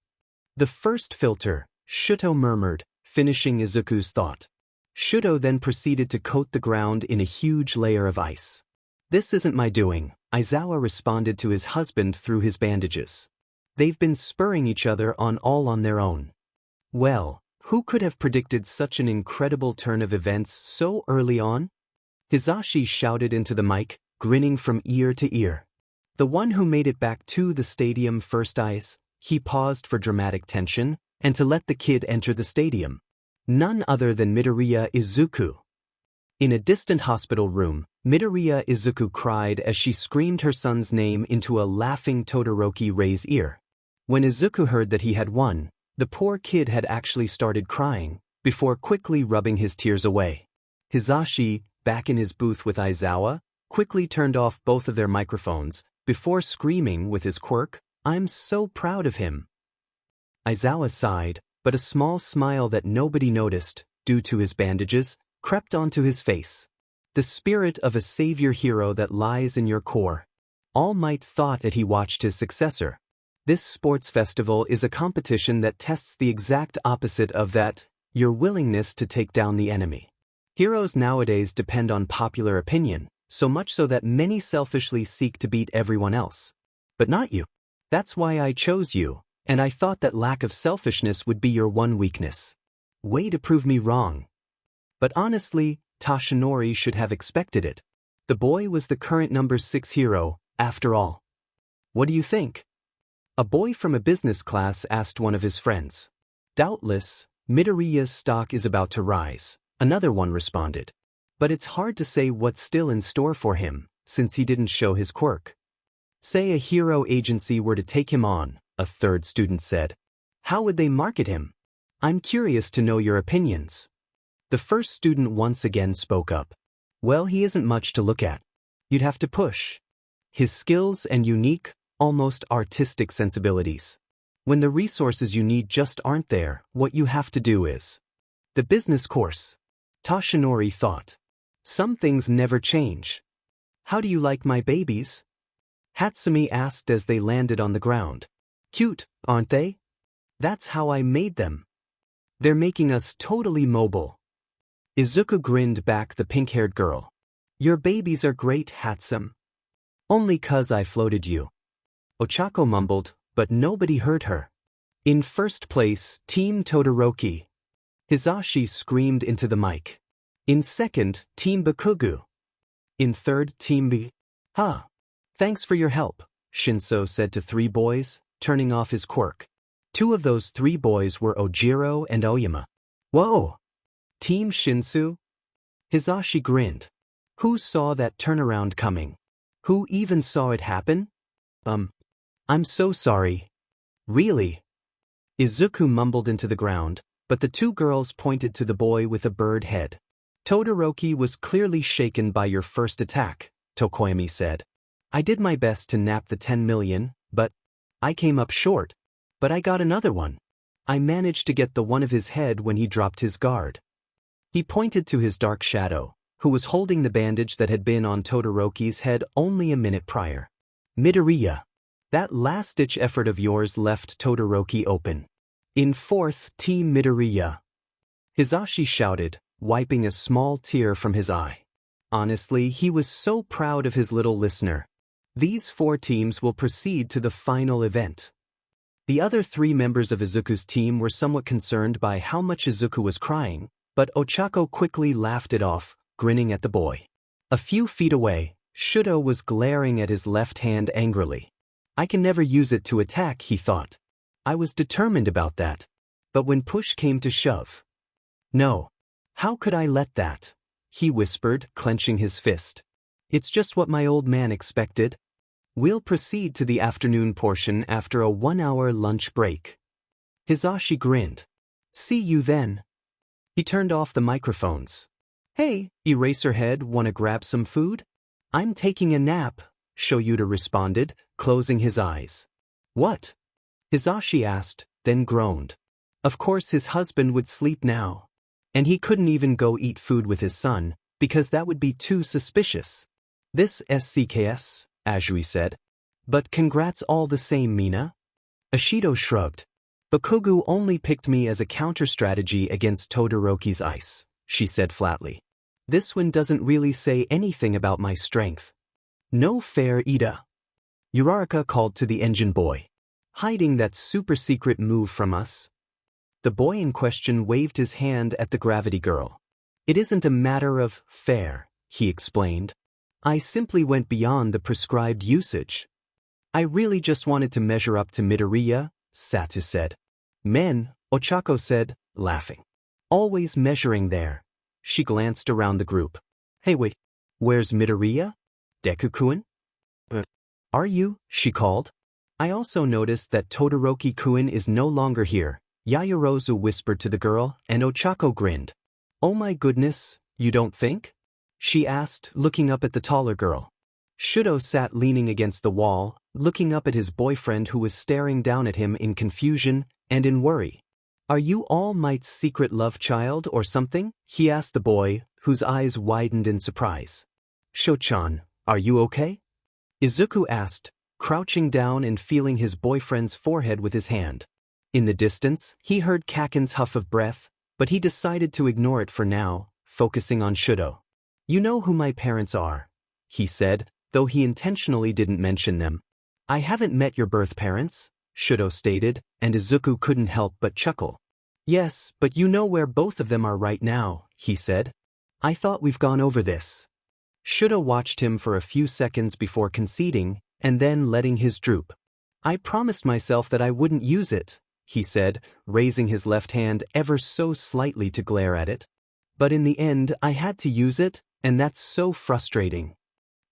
The first filter, Shuto murmured, finishing Izuku's thought. Shuto then proceeded to coat the ground in a huge layer of ice. This isn't my doing, Aizawa responded to his husband through his bandages. They've been spurring each other on all on their own. Well, who could have predicted such an incredible turn of events so early on? Hisashi shouted into the mic, grinning from ear to ear. The one who made it back to the stadium first. He paused for dramatic tension, and to let the kid enter the stadium. None other than Midoriya Izuku. In a distant hospital room, Midoriya Izuku cried as she screamed her son's name into a laughing Todoroki Rei's ear. When Izuku heard that he had won, the poor kid had actually started crying, before quickly rubbing his tears away. Hisashi, back in his booth with Aizawa, quickly turned off both of their microphones, before screaming with his quirk, "I'm so proud of him." Aizawa sighed, but a small smile that nobody noticed, due to his bandages, crept onto his face. The spirit of a savior hero that lies in your core. All Might thought that he watched his successor. This sports festival is a competition that tests the exact opposite of that, your willingness to take down the enemy. Heroes nowadays depend on popular opinion, so much so that many selfishly seek to beat everyone else. But not you. That's why I chose you, and I thought that lack of selfishness would be your one weakness. Way to prove me wrong. But honestly, Toshinori should have expected it. The boy was the current number 6 hero, after all. What do you think? A boy from a business class asked one of his friends. Doubtless, Midoriya's stock is about to rise, another one responded. But it's hard to say what's still in store for him, since he didn't show his quirk. Say a hero agency were to take him on, a third student said. How would they market him? I'm curious to know your opinions. The first student once again spoke up. Well, he isn't much to look at. You'd have to push his skills and unique, almost artistic sensibilities. When the resources you need just aren't there, what you have to do is the business course. Toshinori thought. Some things never change. How do you like my babies? Hatsumi asked as they landed on the ground. Cute, aren't they? That's how I made them. They're making us totally mobile. Izuku grinned back the pink-haired girl. Your babies are great, Hatsum. Only 'cause I floated you. Ochako mumbled, but nobody heard her. In first place, Team Todoroki. Hisashi screamed into the mic. In second, Team Bakugo. In third, Team B. Ha! Thanks for your help, Shinso said to 3 boys, turning off his quirk. 2 of those 3 boys were Ojiro and Oyama. Whoa! Team Shinsu? Hisashi grinned. Who saw that turnaround coming? Who even saw it happen? I'm so sorry. Really? Izuku mumbled into the ground, but the 2 girls pointed to the boy with a bird head. Todoroki was clearly shaken by your first attack, Tokoyami said. I did my best to nap the 10 million, but I came up short. But I got another one. I managed to get the one of his head when he dropped his guard. He pointed to his dark shadow, who was holding the bandage that had been on Todoroki's head only a minute prior. Midoriya, that last-ditch effort of yours left Todoroki open. In fourth, Team Midoriya. Hisashi shouted, wiping a small tear from his eye. Honestly, he was so proud of his little listener. These 4 teams will proceed to the final event. The other 3 members of Izuku's team were somewhat concerned by how much Izuku was crying, but Ochako quickly laughed it off, grinning at the boy. A few feet away, Shudo was glaring at his left hand angrily. I can never use it to attack, he thought. I was determined about that. But when push came to shove. No. How could I let that? He whispered, clenching his fist. It's just what my old man expected. We'll proceed to the afternoon portion after a 1-hour lunch break. Hisashi grinned. See you then. He turned off the microphones. Hey, Eraserhead, wanna grab some food? I'm taking a nap, Shoyuta responded, closing his eyes. What? Hisashi asked, then groaned. Of course his husband would sleep now. And he couldn't even go eat food with his son, because that would be too suspicious. This SCKS, Azui said. But congrats all the same, Mina. Ashido shrugged. Bakugo only picked me as a counter-strategy against Todoroki's ice, she said flatly. This one doesn't really say anything about my strength. No fair, Ida. Uraraka called to the engine boy. Hiding that super-secret move from us. The boy in question waved his hand at the gravity girl. It isn't a matter of fair, he explained. I simply went beyond the prescribed usage. I really just wanted to measure up to Midoriya, Satu said. Men, Ochako said, laughing. Always measuring there. She glanced around the group. Hey wait, where's Midoriya? Deku-kun? Are you? She called. I also noticed that Todoroki-kun is no longer here, Yaoyorozu whispered to the girl, and Ochako grinned. Oh my goodness, you don't think? She asked, looking up at the taller girl. Shudo sat leaning against the wall, looking up at his boyfriend who was staring down at him in confusion and in worry. Are you All Might's secret love child or something? He asked the boy, whose eyes widened in surprise. Sho-chan, are you okay? Izuku asked, crouching down and feeling his boyfriend's forehead with his hand. In the distance, he heard Kacchan's huff of breath, but he decided to ignore it for now, focusing on Shudo. You know who my parents are, he said, though he intentionally didn't mention them. I haven't met your birth parents, Shudo stated, and Izuku couldn't help but chuckle. Yes, but you know where both of them are right now, he said. I thought we've gone over this. Shudo watched him for a few seconds before conceding, and then letting his droop. I promised myself that I wouldn't use it, he said, raising his left hand ever so slightly to glare at it. But in the end I had to use it, and that's so frustrating.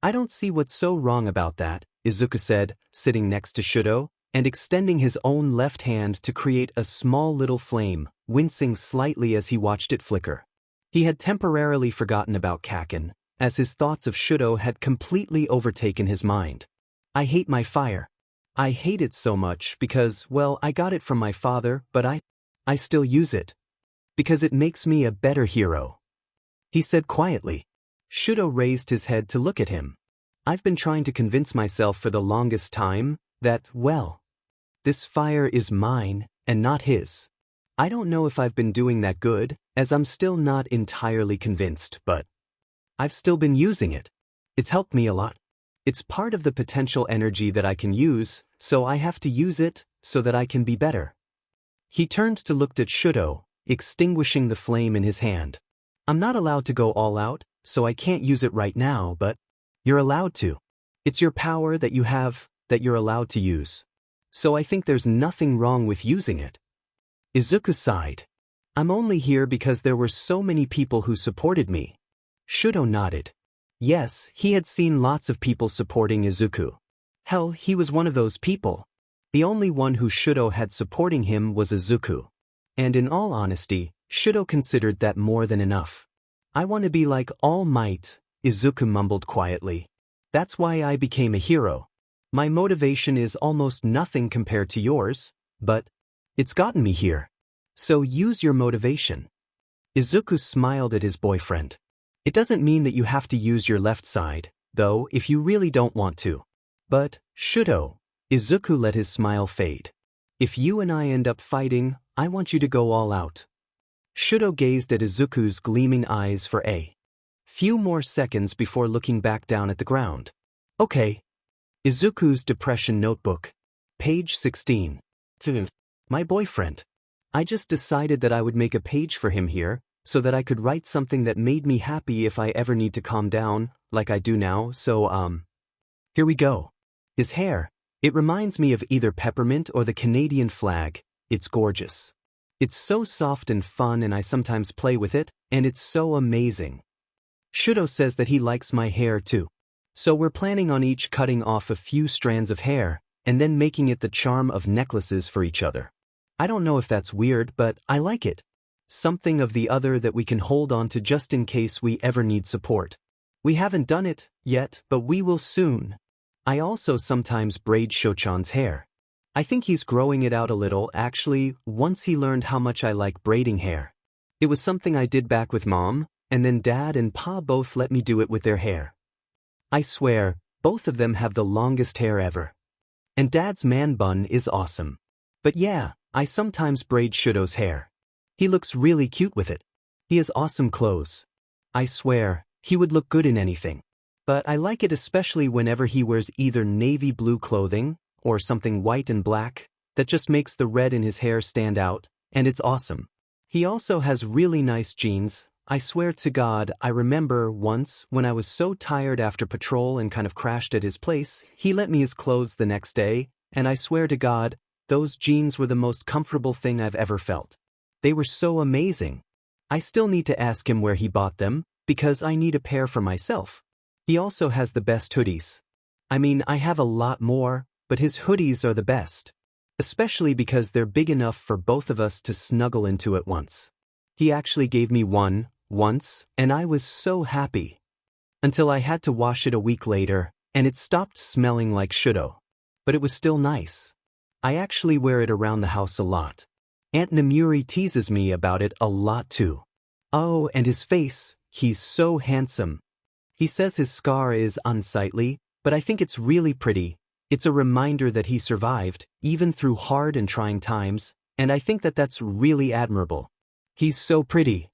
I don't see what's so wrong about that, Izuku said, sitting next to Shudo, and extending his own left hand to create a small little flame, wincing slightly as he watched it flicker. He had temporarily forgotten about Kacchan, as his thoughts of Shudo had completely overtaken his mind. I hate my fire. I hate it so much because, well, I got it from my father, but I still use it. Because it makes me a better hero. He said quietly. Shudo raised his head to look at him. I've been trying to convince myself for the longest time that, well, this fire is mine and not his. I don't know if I've been doing that good, as I'm still not entirely convinced, but I've still been using it. It's helped me a lot. It's part of the potential energy that I can use, so I have to use it so that I can be better. He turned to look at Shudo, extinguishing the flame in his hand. I'm not allowed to go all out, so I can't use it right now, but you're allowed to. It's your power that you have, that you're allowed to use. So I think there's nothing wrong with using it. Izuku sighed. I'm only here because there were so many people who supported me. Shudo nodded. Yes, he had seen lots of people supporting Izuku. Hell, he was one of those people. The only one who Shudo had supporting him was Izuku. And in all honesty, Shudo considered that more than enough. I want to be like All Might, Izuku mumbled quietly. That's why I became a hero. My motivation is almost nothing compared to yours, but it's gotten me here. So use your motivation. Izuku smiled at his boyfriend. It doesn't mean that you have to use your left side, though, if you really don't want to. But, Shudo, Izuku let his smile fade. If you and I end up fighting, I want you to go all out. Shudo gazed at Izuku's gleaming eyes for a few more seconds before looking back down at the ground. Okay. Izuku's depression notebook. Page 16. My boyfriend. I just decided that I would make a page for him here, so that I could write something that made me happy if I ever need to calm down, like I do now, so here we go. His hair. It reminds me of either peppermint or the Canadian flag. It's gorgeous. It's so soft and fun, and I sometimes play with it, and it's so amazing. Shudo says that he likes my hair too. So we're planning on each cutting off a few strands of hair, and then making it the charm of necklaces for each other. I don't know if that's weird, but I like it. Something of the other that we can hold on to just in case we ever need support. We haven't done it yet, but we will soon. I also sometimes braid Shochan's hair. I think he's growing it out a little, actually, once he learned how much I like braiding hair. It was something I did back with Mom, and then Dad and Pa both let me do it with their hair. I swear, both of them have the longest hair ever. And Dad's man bun is awesome. But yeah, I sometimes braid Shudo's hair. He looks really cute with it. He has awesome clothes. I swear, he would look good in anything. But I like it especially whenever he wears either navy blue clothing, or something white and black, that just makes the red in his hair stand out, and it's awesome. He also has really nice jeans. I swear to God, I remember once, when I was so tired after patrol and kind of crashed at his place, he lent me his clothes the next day, and I swear to God, those jeans were the most comfortable thing I've ever felt. They were so amazing. I still need to ask him where he bought them, because I need a pair for myself. He also has the best hoodies. I mean, I have a lot more, but his hoodies are the best. Especially because they're big enough for both of us to snuggle into at once. He actually gave me one, once, and I was so happy. Until I had to wash it a week later, and it stopped smelling like Shudo. But it was still nice. I actually wear it around the house a lot. Aunt Namuri teases me about it a lot too. Oh, and his face, he's so handsome. He says his scar is unsightly, but I think it's really pretty. It's a reminder that he survived, even through hard and trying times, and I think that that's really admirable. He's so pretty.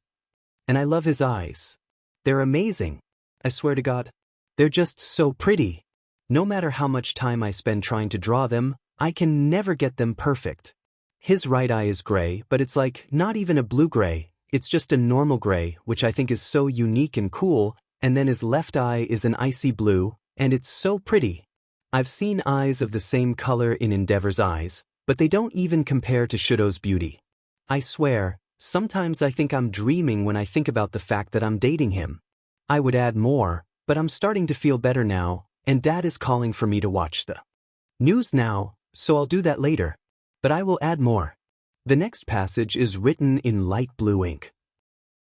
And I love his eyes. They're amazing. I swear to God. They're just so pretty. No matter how much time I spend trying to draw them, I can never get them perfect. His right eye is gray, but it's like not even a blue gray, it's just a normal gray, which I think is so unique and cool, and then his left eye is an icy blue, and it's so pretty. I've seen eyes of the same color in Endeavor's eyes, but they don't even compare to Shudo's beauty. I swear, sometimes I think I'm dreaming when I think about the fact that I'm dating him. I would add more, but I'm starting to feel better now, and Dad is calling for me to watch the news now, so I'll do that later. But I will add more. The next passage is written in light blue ink.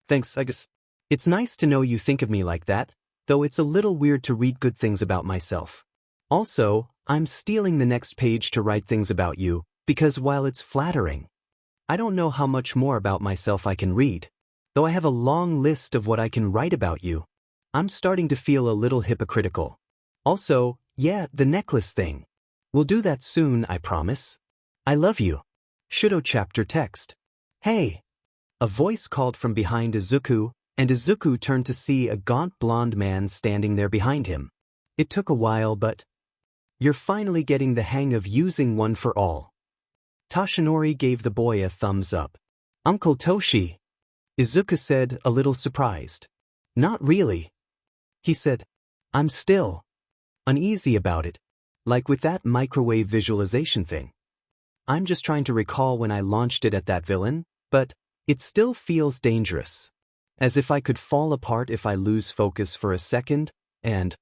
Thanks, I guess. It's nice to know you think of me like that, though it's a little weird to read good things about myself. Also, I'm stealing the next page to write things about you, because while it's flattering, I don't know how much more about myself I can read. Though I have a long list of what I can write about you, I'm starting to feel a little hypocritical. Also, yeah, the necklace thing. We'll do that soon, I promise. I love you. Shudo chapter text. Hey! A voice called from behind Izuku, and Izuku turned to see a gaunt blonde man standing there behind him. It took a while, but you're finally getting the hang of using one for all. Toshinori gave the boy a thumbs up. Uncle Toshi. Izuku said, a little surprised. Not really. He said, I'm still uneasy about it, like with that microwave visualization thing. I'm just trying to recall when I launched it at that villain, but it still feels dangerous. As if I could fall apart if I lose focus for a second, and,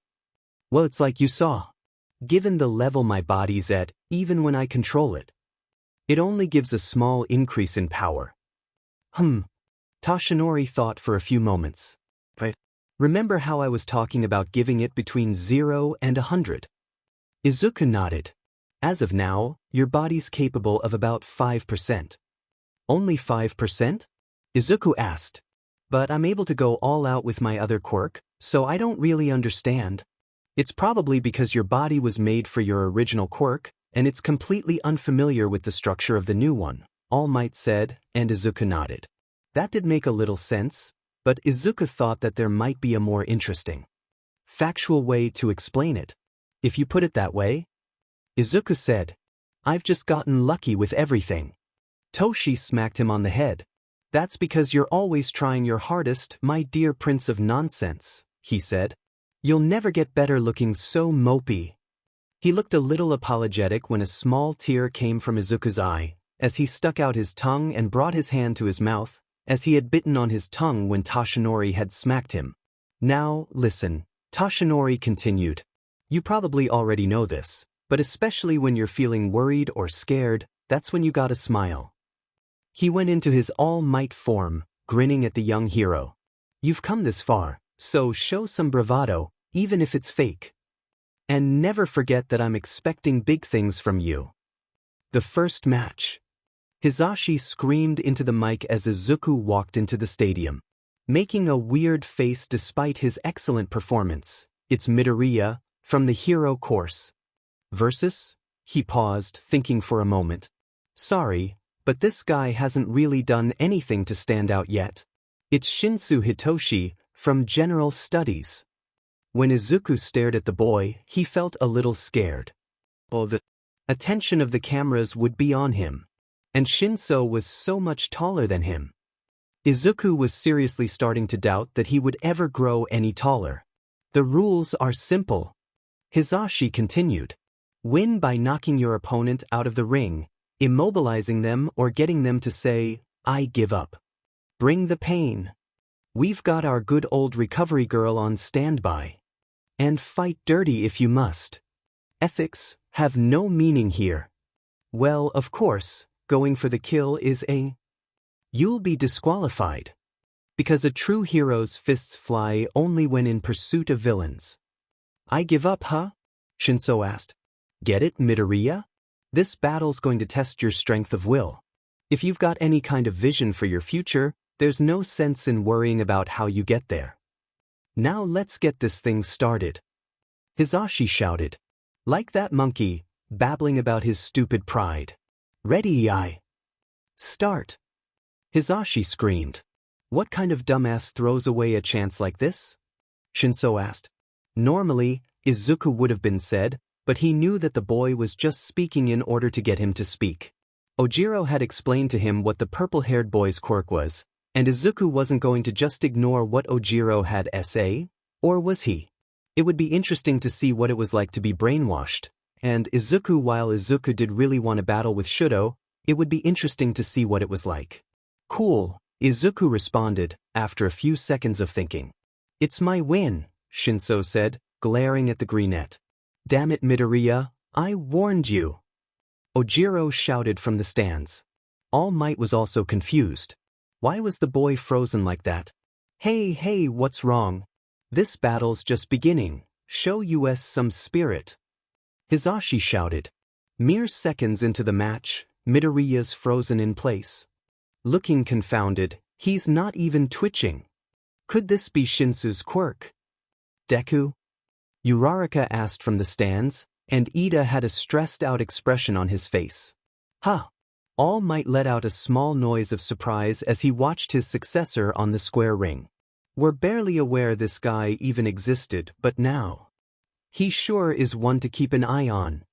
well, it's like you saw. Given the level my body's at, even when I control it, it only gives a small increase in power. Toshinori thought for a few moments. Right. Remember how I was talking about giving it between 0 and 100? Izuku nodded. As of now, your body's capable of about 5%. Only 5%? Izuku asked. But I'm able to go all out with my other quirk, so I don't really understand. It's probably because your body was made for your original quirk, and it's completely unfamiliar with the structure of the new one, All Might said, and Izuku nodded. That did make a little sense, but Izuku thought that there might be a more interesting, factual way to explain it. If you put it that way, Izuku said, I've just gotten lucky with everything. Toshi smacked him on the head. That's because you're always trying your hardest, my dear prince of nonsense, he said. You'll never get better looking so mopey. He looked a little apologetic when a small tear came from Izuku's eye, as he stuck out his tongue and brought his hand to his mouth, as he had bitten on his tongue when Toshinori had smacked him. Now, listen, Toshinori continued. You probably already know this, but especially when you're feeling worried or scared, that's when you gotta smile. He went into his All Might form, grinning at the young hero. You've come this far, so show some bravado, even if it's fake. And never forget that I'm expecting big things from you. The first match. Hisashi screamed into the mic as Izuku walked into the stadium. Making a weird face despite his excellent performance, it's Midoriya, from the hero course. Versus? He paused, thinking for a moment. Sorry, but this guy hasn't really done anything to stand out yet. It's Shinsu Hitoshi, from General Studies. When Izuku stared at the boy, he felt a little scared. Oh, the attention of the cameras would be on him. And Shinso was so much taller than him. Izuku was seriously starting to doubt that he would ever grow any taller. The rules are simple. Hisashi continued. Win by knocking your opponent out of the ring, immobilizing them or getting them to say, I give up. Bring the pain. We've got our good old recovery girl on standby. And fight dirty if you must. Ethics have no meaning here. Well, of course, going for the kill is a... You'll be disqualified. Because a true hero's fists fly only when in pursuit of villains. I give up, huh? Shinso asked. Get it, Midoriya? This battle's going to test your strength of will. If you've got any kind of vision for your future, there's no sense in worrying about how you get there. Now let's get this thing started. Hisashi shouted. Like that monkey, babbling about his stupid pride. Ready, I. Start. Hisashi screamed. What kind of dumbass throws away a chance like this? Shinso asked. Normally, Izuku would have been said, but he knew that the boy was just speaking in order to get him to speak. Ojiro had explained to him what the purple-haired boy's quirk was, and Izuku wasn't going to just ignore what Ojiro had say, or was he? It would be interesting to see what it was like to be brainwashed, and while Izuku did really want to battle with Shudo, it would be interesting to see what it was like. Cool, Izuku responded, after a few seconds of thinking. It's my win, Shinso said, glaring at the greenette. Damn it, Midoriya, I warned you. Ojiro shouted from the stands. All Might was also confused. Why was the boy frozen like that? Hey, what's wrong? This battle's just beginning. Show us some spirit. Hisashi shouted. Mere seconds into the match, Midoriya's frozen in place. Looking confounded, he's not even twitching. Could this be Shinsu's quirk? Deku? Uraraka asked from the stands, and Ida had a stressed-out expression on his face. Huh. All Might let out a small noise of surprise as he watched his successor on the square ring. We're barely aware this guy even existed, but now. He sure is one to keep an eye on.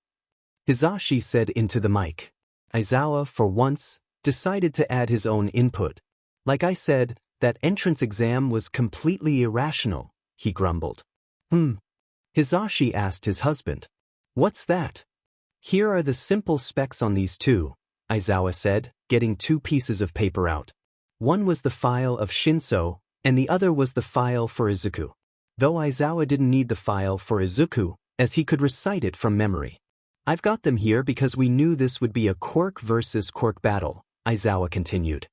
Hisashi said into the mic. Aizawa, for once, decided to add his own input. Like I said, that entrance exam was completely irrational, he grumbled. Hisashi asked his husband. What's that? Here are the simple specs on these two, Aizawa said, getting 2 pieces of paper out. One was the file of Shinso, and the other was the file for Izuku. Though Aizawa didn't need the file for Izuku, as he could recite it from memory. I've got them here because we knew this would be a quirk versus quirk battle, Aizawa continued.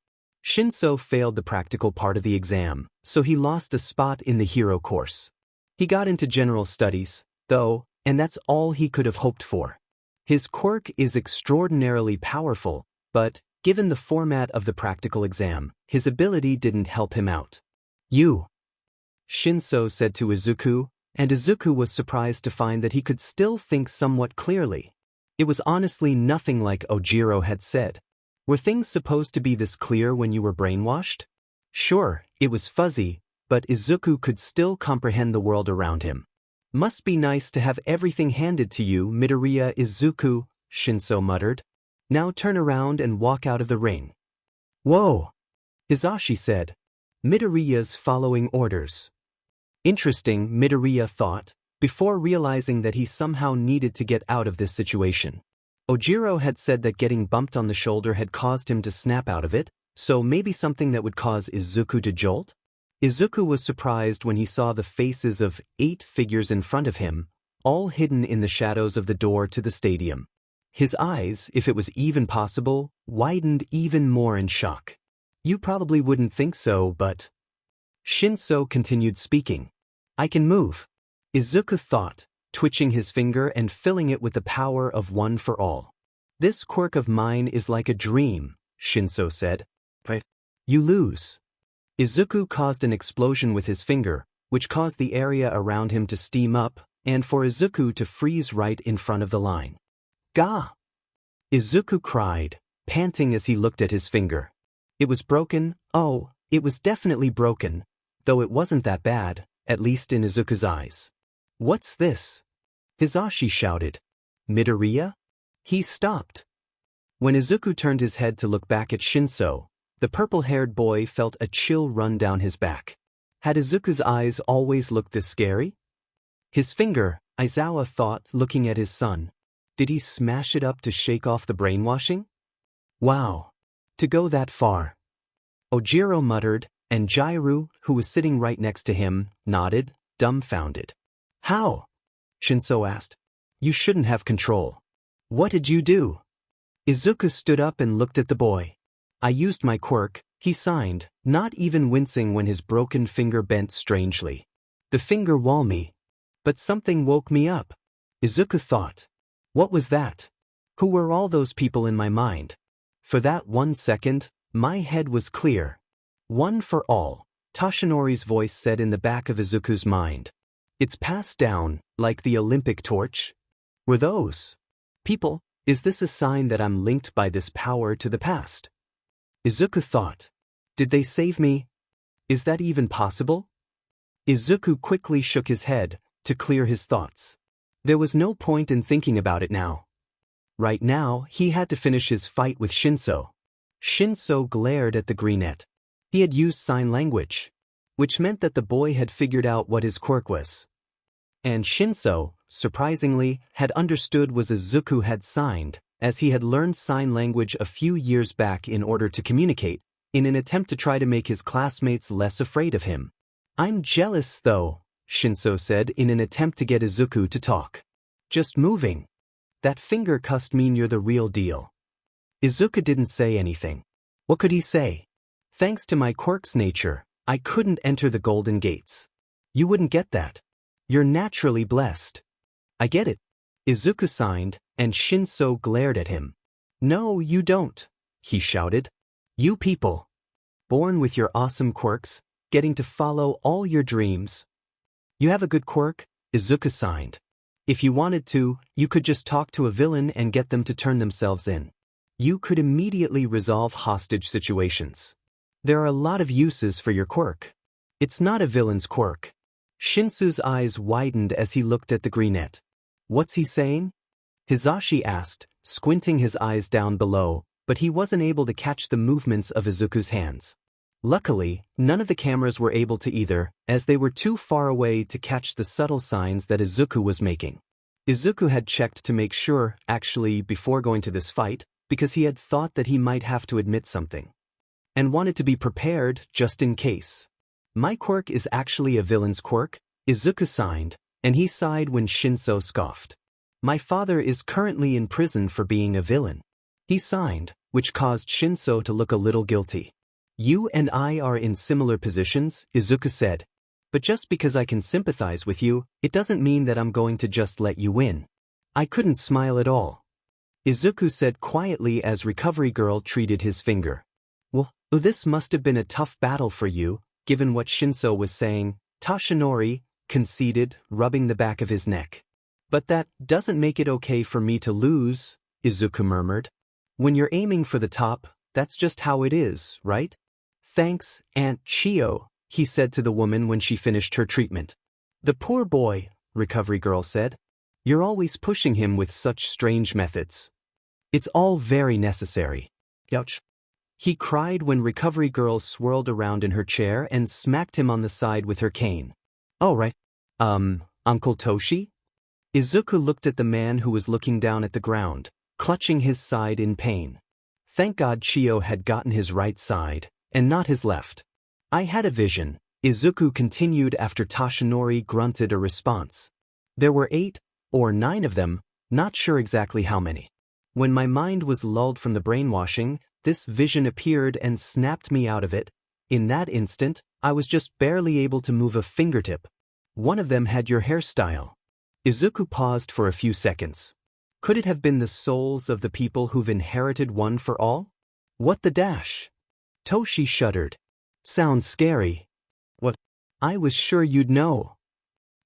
Shinso failed the practical part of the exam, so he lost a spot in the hero course. He got into general studies, though, and that's all he could have hoped for. His quirk is extraordinarily powerful, but, given the format of the practical exam, his ability didn't help him out. You, Shinso said to Izuku, and Izuku was surprised to find that he could still think somewhat clearly. It was honestly nothing like Ojiro had said. Were things supposed to be this clear when you were brainwashed? Sure, it was fuzzy, but Izuku could still comprehend the world around him. Must be nice to have everything handed to you, Midoriya Izuku, Shinso muttered. Now turn around and walk out of the ring. Whoa! Hisashi said. Midoriya's following orders. Interesting, Midoriya thought, before realizing that he somehow needed to get out of this situation. Ojiro had said that getting bumped on the shoulder had caused him to snap out of it, so maybe something that would cause Izuku to jolt? Izuku was surprised when he saw the faces of 8 figures in front of him, all hidden in the shadows of the door to the stadium. His eyes, if it was even possible, widened even more in shock. You probably wouldn't think so, but... Shinso continued speaking. I can move. Izuku thought, twitching his finger and filling it with the power of one for all. This quirk of mine is like a dream, Shinso said. You lose. Izuku caused an explosion with his finger, which caused the area around him to steam up, and for Izuku to freeze right in front of the line. Gah! Izuku cried, panting as he looked at his finger. It was broken. Oh, it was definitely broken, though it wasn't that bad, at least in Izuku's eyes. What's this? Hisashi shouted. Midoriya? He stopped. When Izuku turned his head to look back at Shinso, the purple-haired boy felt a chill run down his back. Had Izuku's eyes always looked this scary? His finger, Aizawa thought, looking at his son. Did he smash it up to shake off the brainwashing? Wow. To go that far. Ojiro muttered, and Jairu, who was sitting right next to him, nodded, dumbfounded. How? Shinso asked. You shouldn't have control. What did you do? Izuku stood up and looked at the boy. I used my quirk, he signed, not even wincing when his broken finger bent strangely. The finger wall me. But something woke me up. Izuku thought. What was that? Who were all those people in my mind? For that 1 second, my head was clear. One for all, Toshinori's voice said in the back of Izuku's mind. It's passed down, like the Olympic torch. Were those people? Is this a sign that I'm linked by this power to the past? Izuku thought. Did they save me? Is that even possible? Izuku quickly shook his head, to clear his thoughts. There was no point in thinking about it now. Right now, he had to finish his fight with Shinso. Shinso glared at the greenette. He had used sign language, which meant that the boy had figured out what his quirk was. And Shinso, surprisingly, had understood what Izuku had signed, as he had learned sign language a few years back in order to communicate, in an attempt to try to make his classmates less afraid of him. I'm jealous though, Shinso said in an attempt to get Izuku to talk. Just moving. That finger cussed mean you're the real deal. Izuku didn't say anything. What could he say? Thanks to my quirk's nature, I couldn't enter the Golden Gates. You wouldn't get that. You're naturally blessed. I get it. Izuku signed, and Shinso glared at him. No, you don't, he shouted. You people. Born with your awesome quirks, getting to follow all your dreams. You have a good quirk, Izuku signed. If you wanted to, you could just talk to a villain and get them to turn themselves in. You could immediately resolve hostage situations. There are a lot of uses for your quirk. It's not a villain's quirk. Shinsu's eyes widened as he looked at the greenette. What's he saying? Hisashi asked, squinting his eyes down below, but he wasn't able to catch the movements of Izuku's hands. Luckily, none of the cameras were able to either, as they were too far away to catch the subtle signs that Izuku was making. Izuku had checked to make sure, actually, before going to this fight, because he had thought that he might have to admit something. And wanted to be prepared, just in case. My quirk is actually a villain's quirk, Izuku signed, and he sighed when Shinso scoffed. My father is currently in prison for being a villain. He signed, which caused Shinso to look a little guilty. You and I are in similar positions, Izuku said. But just because I can sympathize with you, it doesn't mean that I'm going to just let you win. I couldn't smile at all. Izuku said quietly as Recovery Girl treated his finger. Well, this must have been a tough battle for you, given what Shinso was saying, Toshinori conceded, rubbing the back of his neck. But that doesn't make it okay for me to lose, Izuku murmured. When you're aiming for the top, that's just how it is, right? Thanks, Aunt Chio, he said to the woman when she finished her treatment. The poor boy, Recovery Girl said. You're always pushing him with such strange methods. It's all very necessary. Ouch. He cried when Recovery Girl swirled around in her chair and smacked him on the side with her cane. Oh right. Uncle Toshi? Izuku looked at the man who was looking down at the ground, clutching his side in pain. Thank God Chio had gotten his right side, and not his left. I had a vision, Izuku continued after Toshinori grunted a response. There were 8 or 9 of them, not sure exactly how many. When my mind was lulled from the brainwashing, this vision appeared and snapped me out of it. In that instant, I was just barely able to move a fingertip. One of them had your hairstyle. Izuku paused for a few seconds. Could it have been the souls of the people who've inherited one for all? What the dash? Toshi shuddered. Sounds scary. What? I was sure you'd know.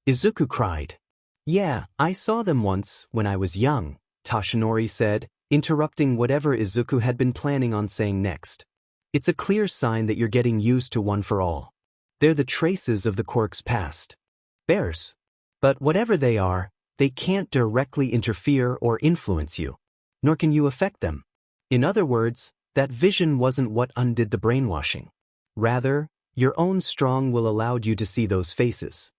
Izuku cried. Yeah, I saw them once when I was young, Toshinori said, interrupting whatever Izuku had been planning on saying next. It's a clear sign that you're getting used to one for all. They're the traces of the quirk's past. Bears. But whatever they are, they can't directly interfere or influence you. Nor can you affect them. In other words, that vision wasn't what undid the brainwashing. Rather, your own strong will allowed you to see those faces.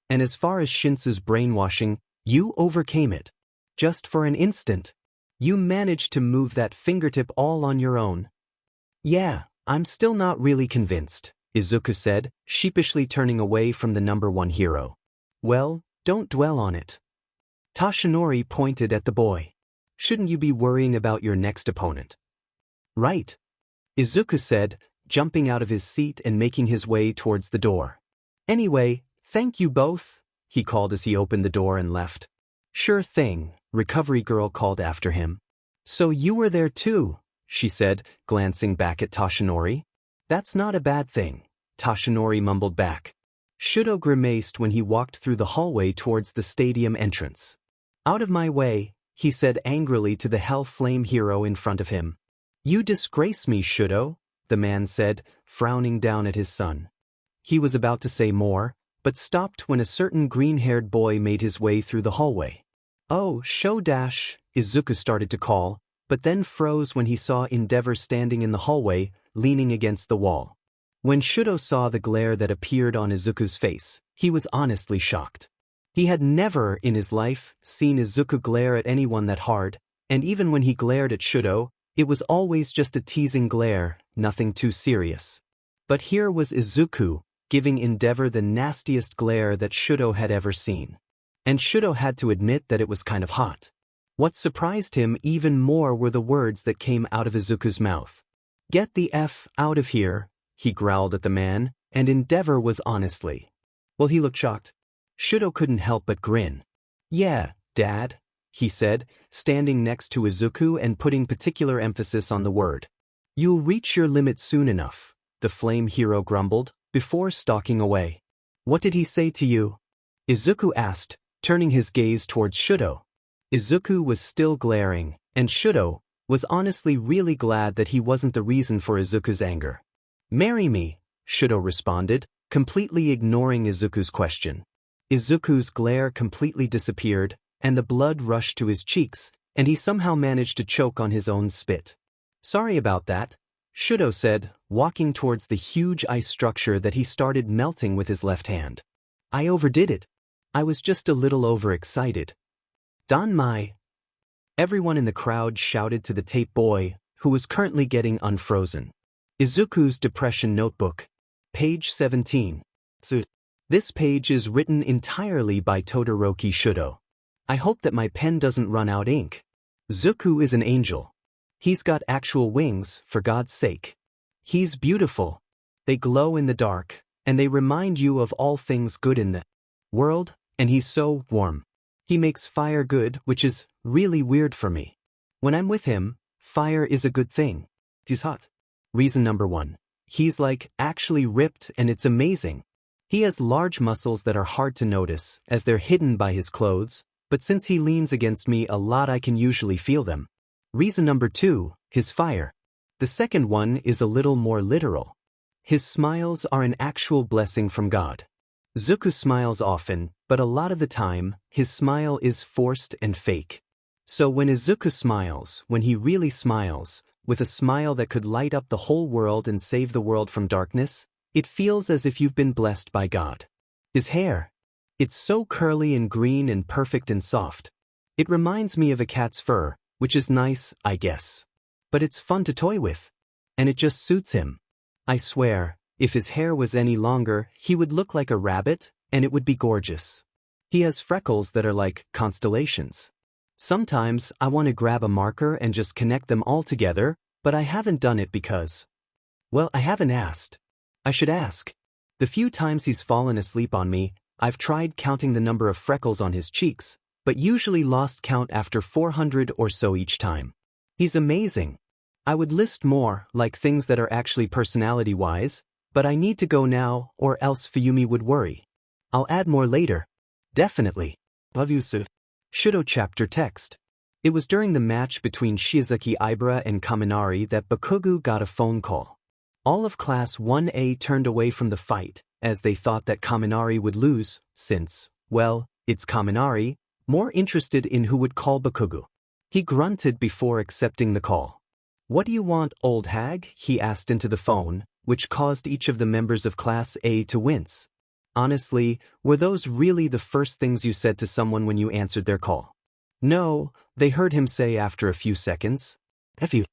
And as far as Shinsu's brainwashing, you overcame it. Just for an instant. You managed to move that fingertip all on your own. Yeah, I'm still not really convinced, Izuku said, sheepishly turning away from the #1 hero. Well, don't dwell on it. Toshinori pointed at the boy. Shouldn't you be worrying about your next opponent? Right. Izuku said, jumping out of his seat and making his way towards the door. Anyway, thank you both, he called as he opened the door and left. Sure thing, Recovery Girl called after him. So you were there too, she said, glancing back at Toshinori. That's not a bad thing, Toshinori mumbled back. Shudo grimaced when he walked through the hallway towards the stadium entrance. Out of my way, he said angrily to the Hell Flame hero in front of him. You disgrace me, Shudo, the man said, frowning down at his son. He was about to say more, but stopped when a certain green-haired boy made his way through the hallway. Oh, show dash, Izuku started to call, but then froze when he saw Endeavor standing in the hallway, leaning against the wall. When Shudo saw the glare that appeared on Izuku's face, he was honestly shocked. He had never in his life seen Izuku glare at anyone that hard, and even when he glared at Shudo, it was always just a teasing glare, nothing too serious. But here was Izuku, giving Endeavor the nastiest glare that Shudo had ever seen. And Shudo had to admit that it was kind of hot. What surprised him even more were the words that came out of Izuku's mouth. Get the F out of here, he growled at the man, and Endeavor was honestly. Well, he looked shocked. Shudo couldn't help but grin. Yeah, Dad, he said, standing next to Izuku and putting particular emphasis on the word. You'll reach your limit soon enough, the flame hero grumbled, before stalking away. What did he say to you? Izuku asked, turning his gaze towards Shudo. Izuku was still glaring, and Shudo was honestly really glad that he wasn't the reason for Izuku's anger. Marry me, Shudo responded, completely ignoring Izuku's question. Izuku's glare completely disappeared, and the blood rushed to his cheeks, and he somehow managed to choke on his own spit. Sorry about that, Shudo said, walking towards the huge ice structure that he started melting with his left hand. I overdid it. I was just a little overexcited. Danmai. Everyone in the crowd shouted to the tape boy, who was currently getting unfrozen. Izuku's Depression Notebook. Page 17. So, this page is written entirely by Todoroki Shudo. I hope that my pen doesn't run out ink. Zuku is an angel. He's got actual wings, for God's sake. He's beautiful. They glow in the dark, and they remind you of all things good in the world, and he's so warm. He makes fire good, which is really weird for me. When I'm with him, fire is a good thing. He's hot. Reason number 1. He's like actually ripped and it's amazing. He has large muscles that are hard to notice as they're hidden by his clothes, but since he leans against me a lot I can usually feel them. Reason number 2, his fire. The second one is a little more literal. His smiles are an actual blessing from God. Izuku smiles often, but a lot of the time, his smile is forced and fake. So when Izuku smiles, when he really smiles, with a smile that could light up the whole world and save the world from darkness, it feels as if you've been blessed by God. His hair. It's so curly and green and perfect and soft. It reminds me of a cat's fur, which is nice, I guess. But it's fun to toy with. And it just suits him. I swear, if his hair was any longer, he would look like a rabbit, and it would be gorgeous. He has freckles that are like constellations. Sometimes I want to grab a marker and just connect them all together, but I haven't done it because, well, I haven't asked. I should ask. The few times he's fallen asleep on me, I've tried counting the number of freckles on his cheeks, but usually lost count after 400 or so each time. He's amazing. I would list more, like things that are actually personality-wise, but I need to go now, or else Fuyumi would worry. I'll add more later. Definitely. Love you, Sue. Shudo chapter text. It was during the match between Shizuki Ibara and Kaminari that Bakugo got a phone call. All of Class 1A turned away from the fight, as they thought that Kaminari would lose, since, well, it's Kaminari, more interested in who would call Bakugo. He grunted before accepting the call. "What do you want, old hag?" he asked into the phone, which caused each of the members of Class A to wince. Honestly, were those really the first things you said to someone when you answered their call? No, they heard him say after a few seconds. F you.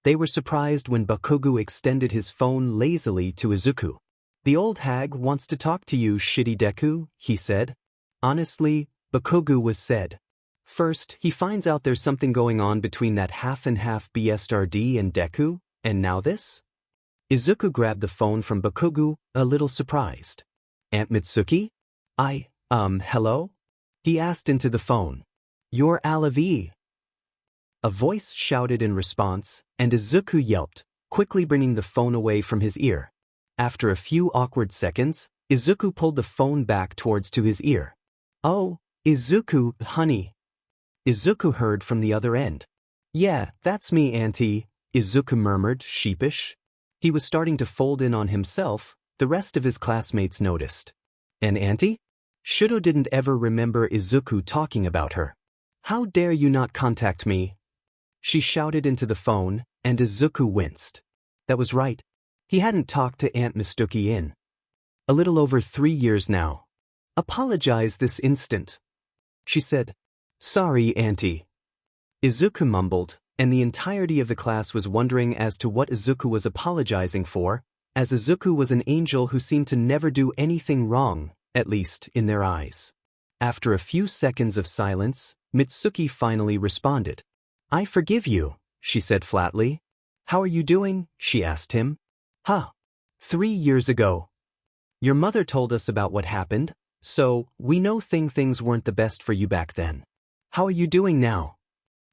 They were surprised when Bakugo extended his phone lazily to Izuku. "The old hag wants to talk to you, shitty Deku," he said. Honestly, Bakugo was sad. First, he finds out there's something going on between that half-and-half BSRD and Deku, and now this? Izuku grabbed the phone from Bakugo, a little surprised. "Aunt Mitsuki? Hello?" He asked into the phone. "You're Alavi." A voice shouted in response, and Izuku yelped, quickly bringing the phone away from his ear. After a few awkward seconds, Izuku pulled the phone back towards to his ear. "Oh, Izuku, honey." Izuku heard from the other end. "Yeah, that's me, Auntie," Izuku murmured, sheepish. He was starting to fold in on himself. The rest of his classmates noticed. "An auntie?" Shudo didn't ever remember Izuku talking about her. "How dare you not contact me?" She shouted into the phone, and Izuku winced. That was right. He hadn't talked to Aunt Mitsuki in a little over 3 years now. "Apologize this instant," she said. "Sorry, Auntie." Izuku mumbled, and the entirety of the class was wondering as to what Izuku was apologizing for, as Izuku was an angel who seemed to never do anything wrong, at least in their eyes. After a few seconds of silence, Mitsuki finally responded. "I forgive you," she said flatly. "How are you doing?" she asked him. "Huh. 3 years ago. Your mother told us about what happened, so we know things weren't the best for you back then. How are you doing now?"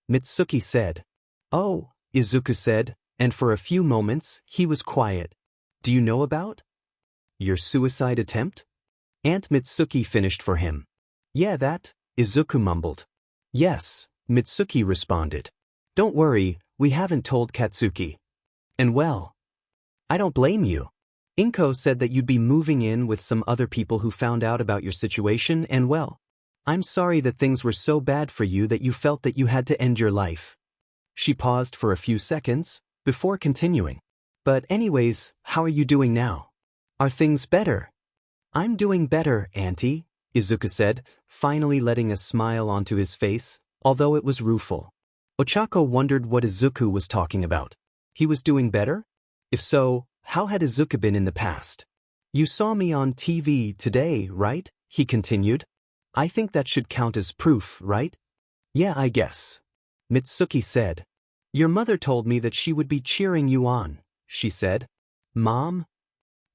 Mitsuki said. "Oh," Izuku said, and for a few moments, he was quiet. "Do you know about your suicide attempt?" Aunt Mitsuki finished for him. "Yeah, that," Izuku mumbled. "Yes," Mitsuki responded. "Don't worry, we haven't told Katsuki. And well, I don't blame you. Inko said that you'd be moving in with some other people who found out about your situation, and well, I'm sorry that things were so bad for you that you felt that you had to end your life." She paused for a few seconds, before continuing. "But anyways, how are you doing now? Are things better?" "I'm doing better, Auntie," Izuku said, finally letting a smile onto his face, although it was rueful. Ochako wondered what Izuku was talking about. He was doing better? If so, how had Izuku been in the past? "You saw me on TV today, right?" he continued. "I think that should count as proof, right?" "Yeah, I guess," Mitsuki said. "Your mother told me that she would be cheering you on," she said. "Mom?"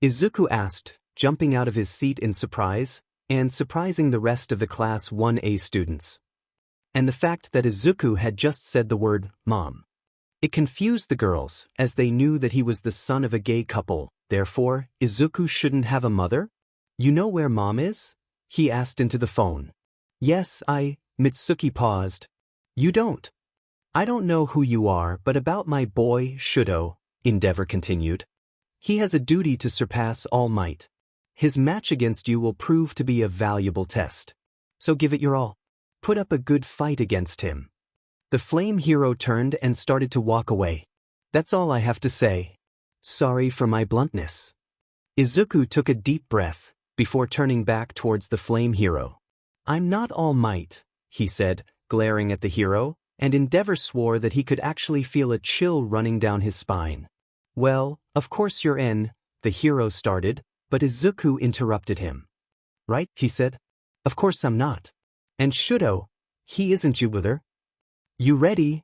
Izuku asked, jumping out of his seat in surprise, and surprising the rest of the Class 1A students. And the fact that Izuku had just said the word, "Mom." It confused the girls, as they knew that he was the son of a gay couple. Therefore, Izuku shouldn't have a mother? You know where Mom is? He asked into the phone. Yes, Mitsuki paused. You don't. I don't know who you are, but about my boy, Shudo, Endeavor continued. He has a duty to surpass All Might. His match against you will prove to be a valuable test. So give it your all. Put up a good fight against him. The flame hero turned and started to walk away. That's all I have to say. Sorry for my bluntness. Izuku took a deep breath before turning back towards the flame hero. I'm not All Might, he said, glaring at the hero, and Endeavor swore that he could actually feel a chill running down his spine. Well, of course you're the hero started, but Izuku interrupted him. Right, he said. Of course I'm not. And Shudo, he isn't you either. You ready?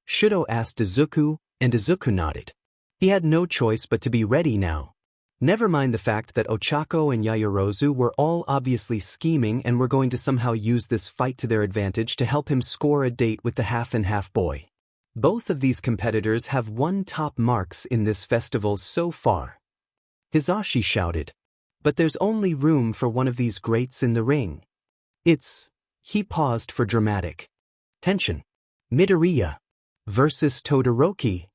Shudo asked Izuku, and Izuku nodded. He had no choice but to be ready now. Never mind the fact that Ochako and Yaoyorozu were all obviously scheming and were going to somehow use this fight to their advantage to help him score a date with the half-and-half boy. Both of these competitors have won top marks in this festival so far. Hisashi shouted. But there's only room for one of these greats in the ring. He paused for dramatic tension. Midoriya versus Todoroki.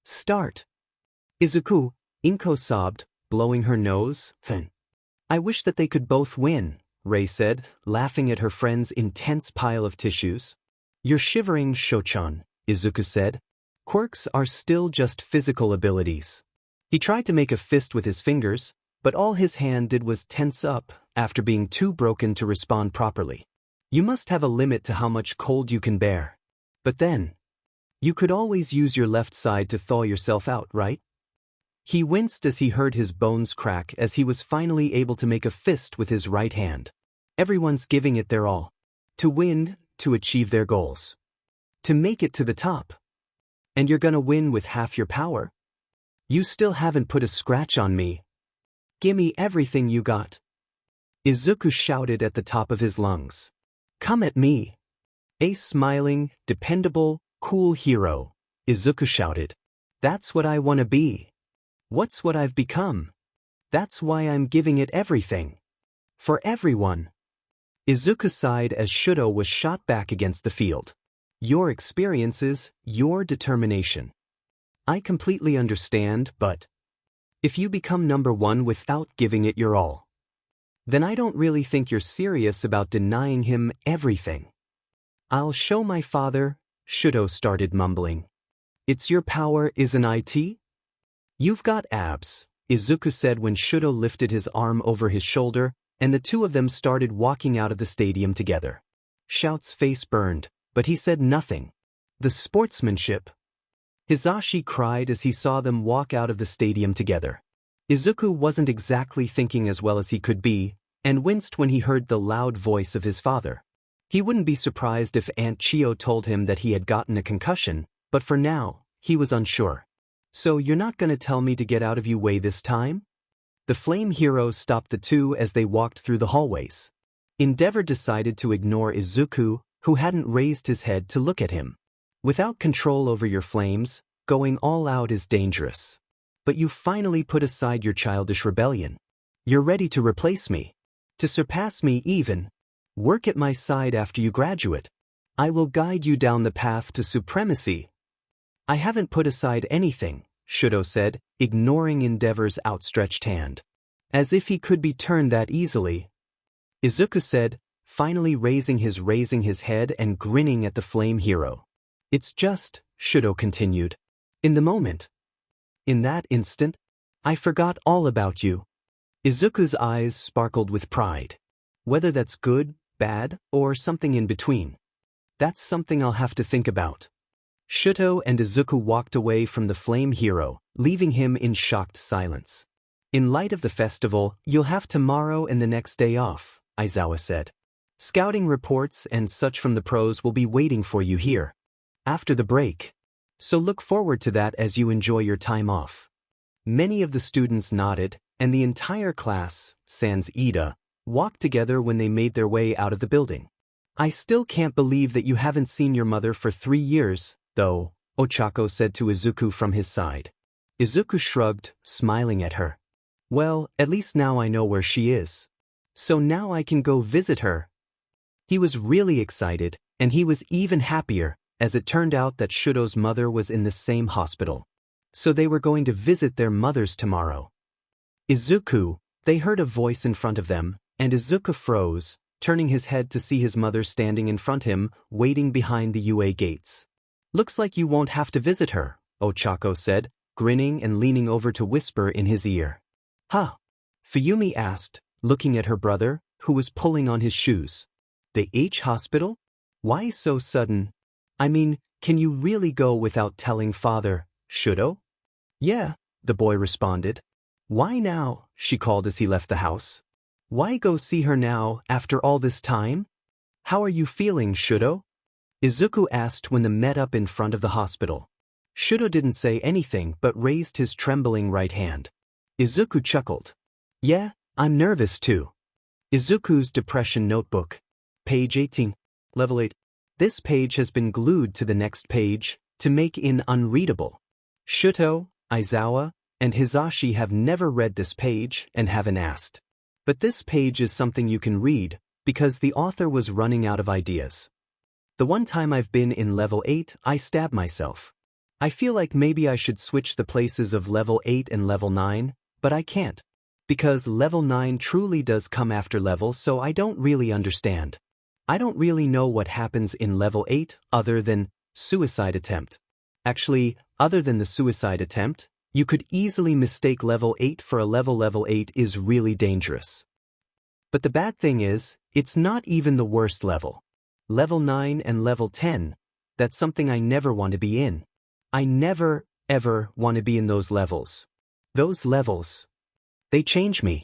Start. Izuku, Inko sobbed, blowing her nose. I wish that they could both win, Rei said, laughing at her friend's intense pile of tissues. You're shivering, Shochan, Izuku said. Quirks are still just physical abilities. He tried to make a fist with his fingers, but all his hand did was tense up after being too broken to respond properly. You must have a limit to how much cold you can bear. But then, you could always use your left side to thaw yourself out, right? He winced as he heard his bones crack as he was finally able to make a fist with his right hand. Everyone's giving it their all. To win, to achieve their goals. To make it to the top. And you're gonna win with half your power? You still haven't put a scratch on me. Gimme everything you got. Izuku shouted at the top of his lungs. Come at me. A smiling, dependable, cool hero, Izuku shouted. That's what I want to be. What's what I've become? That's why I'm giving it everything. For everyone. Izuku sighed as Shudo was shot back against the field. Your experiences, your determination. I completely understand, but if you become number one without giving it your all, then I don't really think you're serious about denying him everything. I'll show my father, Shudo started mumbling. It's your power, isn't it? You've got abs, Izuku said when Shudo lifted his arm over his shoulder, and the two of them started walking out of the stadium together. Shout's face burned, but he said nothing. The sportsmanship. Hisashi cried as he saw them walk out of the stadium together. Izuku wasn't exactly thinking as well as he could be, and winced when he heard the loud voice of his father. He wouldn't be surprised if Aunt Chio told him that he had gotten a concussion, but for now, he was unsure. So you're not gonna tell me to get out of your way this time? The flame hero stopped the two as they walked through the hallways. Endeavor decided to ignore Izuku, who hadn't raised his head to look at him. Without control over your flames, going all out is dangerous. But you finally put aside your childish rebellion. You're ready to replace me. To surpass me even. Work at my side after you graduate. I will guide you down the path to supremacy. I haven't put aside anything, Shudo said, ignoring Endeavor's outstretched hand. As if he could be turned that easily. Izuku said, finally raising his head and grinning at the flame hero. It's just, Shudo continued. In the moment. In that instant, I forgot all about you. Izuku's eyes sparkled with pride. Whether that's good, bad, or something in between. That's something I'll have to think about. Shudo and Izuku walked away from the flame hero, leaving him in shocked silence. In light of the festival, you'll have tomorrow and the next day off, Aizawa said. Scouting reports and such from the pros will be waiting for you here. After the break. So look forward to that as you enjoy your time off. Many of the students nodded, and the entire class, sans Ida, walked together when they made their way out of the building. I still can't believe that you haven't seen your mother for 3 years, though, Ochako said to Izuku from his side. Izuku shrugged, smiling at her. Well, at least now I know where she is. So now I can go visit her. He was really excited, and he was even happier, as it turned out that Shudo's mother was in the same hospital. So they were going to visit their mothers tomorrow. Izuku, they heard a voice in front of them, and Izuku froze, turning his head to see his mother standing in front of him, waiting behind the UA gates. Looks like you won't have to visit her, Ochako said, grinning and leaning over to whisper in his ear. Huh? Fuyumi asked, looking at her brother, who was pulling on his shoes. The H hospital? Why so sudden? I mean, can you really go without telling father, Shudo? Yeah, the boy responded. Why now? She called as he left the house. Why go see her now, after all this time? How are you feeling, Shudo? Izuku asked when they met up in front of the hospital. Shudo didn't say anything but raised his trembling right hand. Izuku chuckled. Yeah, I'm nervous too. Izuku's depression notebook. Page 18. Level 8. This page has been glued to the next page, to make it unreadable. Shuto, Aizawa, and Hisashi have never read this page and haven't asked. But this page is something you can read, because the author was running out of ideas. The one time I've been in level 8, I stabbed myself. I feel like maybe I should switch the places of level 8 and level 9, but I can't. Because level 9 truly does come after level, so I don't really understand. I don't really know what happens in level 8 other than suicide attempt. Actually, other than the suicide attempt, you could easily mistake level 8 for a level 8 is really dangerous. But the bad thing is, it's not even the worst level. Level 9 and level 10, that's something I never want to be in. I never, ever want to be in those levels. Those levels, they change me.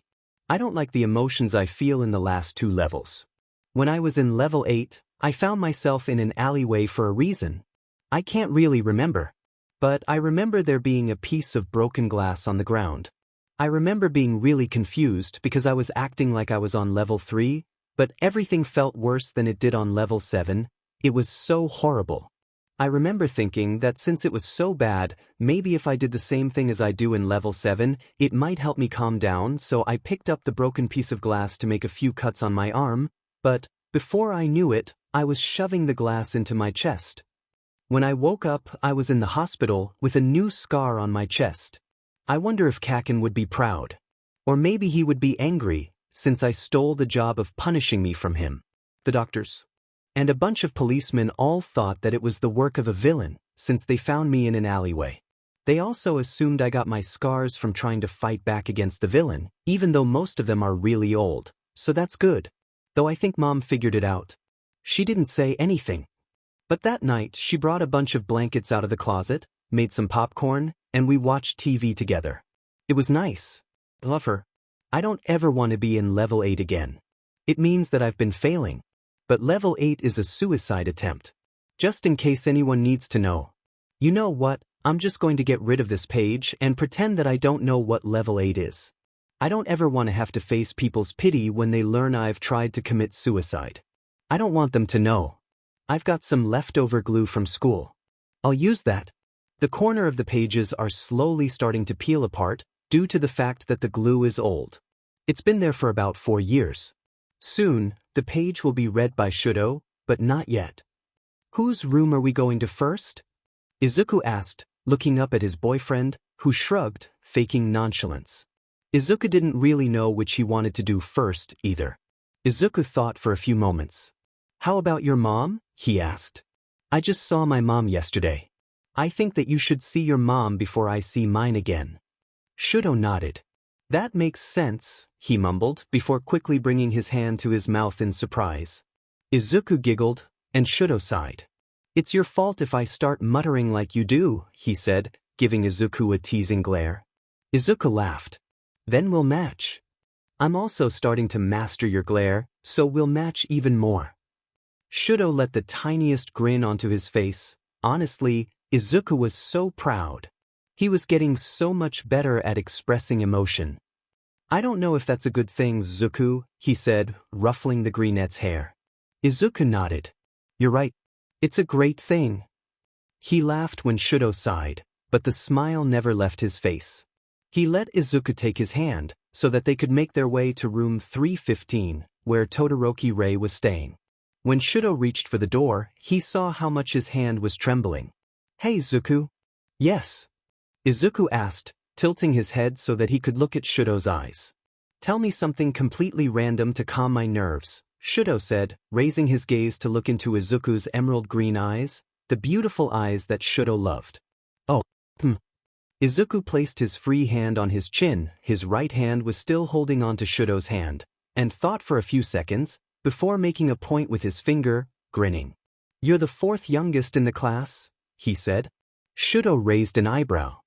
I don't like the emotions I feel in the last 2 levels. When I was in level 8, I found myself in an alleyway for a reason. I can't really remember. But I remember there being a piece of broken glass on the ground. I remember being really confused because I was acting like I was on level 3, but everything felt worse than it did on level 7. It was so horrible. I remember thinking that since it was so bad, maybe if I did the same thing as I do in level 7, it might help me calm down, so I picked up the broken piece of glass to make a few cuts on my arm, but before I knew it, I was shoving the glass into my chest. When I woke up, I was in the hospital with a new scar on my chest. I wonder if Kacchan would be proud. Or maybe he would be angry, since I stole the job of punishing me from him. The doctors and a bunch of policemen all thought that it was the work of a villain, since they found me in an alleyway. They also assumed I got my scars from trying to fight back against the villain, even though most of them are really old, so that's good. Though I think Mom figured it out. She didn't say anything. But that night, she brought a bunch of blankets out of the closet, made some popcorn, and we watched TV together. It was nice. I love her. I don't ever want to be in level 8 again. It means that I've been failing. But level 8 is a suicide attempt. Just in case anyone needs to know. You know what, I'm just going to get rid of this page and pretend that I don't know what level 8 is. I don't ever want to have to face people's pity when they learn I've tried to commit suicide. I don't want them to know. I've got some leftover glue from school. I'll use that. The corner of the pages are slowly starting to peel apart due to the fact that the glue is old. It's been there for about 4 years. Soon, the page will be read by Shudo, but not yet. Whose room are we going to first? Izuku asked, looking up at his boyfriend, who shrugged, faking nonchalance. Izuku didn't really know which he wanted to do first, either. Izuku thought for a few moments. How about your mom? He asked. I just saw my mom yesterday. I think that you should see your mom before I see mine again. Shudo nodded. That makes sense, he mumbled, before quickly bringing his hand to his mouth in surprise. Izuku giggled, and Shudo sighed. It's your fault if I start muttering like you do, he said, giving Izuku a teasing glare. Izuku laughed. Then we'll match. I'm also starting to master your glare, so we'll match even more. Shudo let the tiniest grin onto his face. Honestly, Izuku was so proud. He was getting so much better at expressing emotion. I don't know if that's a good thing, Zuku, he said, ruffling the brunette's hair. Izuku nodded. You're right. It's a great thing. He laughed when Shudo sighed, but the smile never left his face. He let Izuku take his hand, so that they could make their way to room 315, where Todoroki Rei was staying. When Shudo reached for the door, he saw how much his hand was trembling. "Hey, Izuku." "Yes?" Izuku asked, tilting his head so that he could look at Shudo's eyes. "Tell me something completely random to calm my nerves," Shudo said, raising his gaze to look into Izuku's emerald green eyes, the beautiful eyes that Shudo loved. "Oh, Izuku placed his free hand on his chin, his right hand was still holding on to Shudo's hand, and thought for a few seconds, before making a point with his finger, grinning. "You're the fourth youngest in the class?" he said. Shudo raised an eyebrow.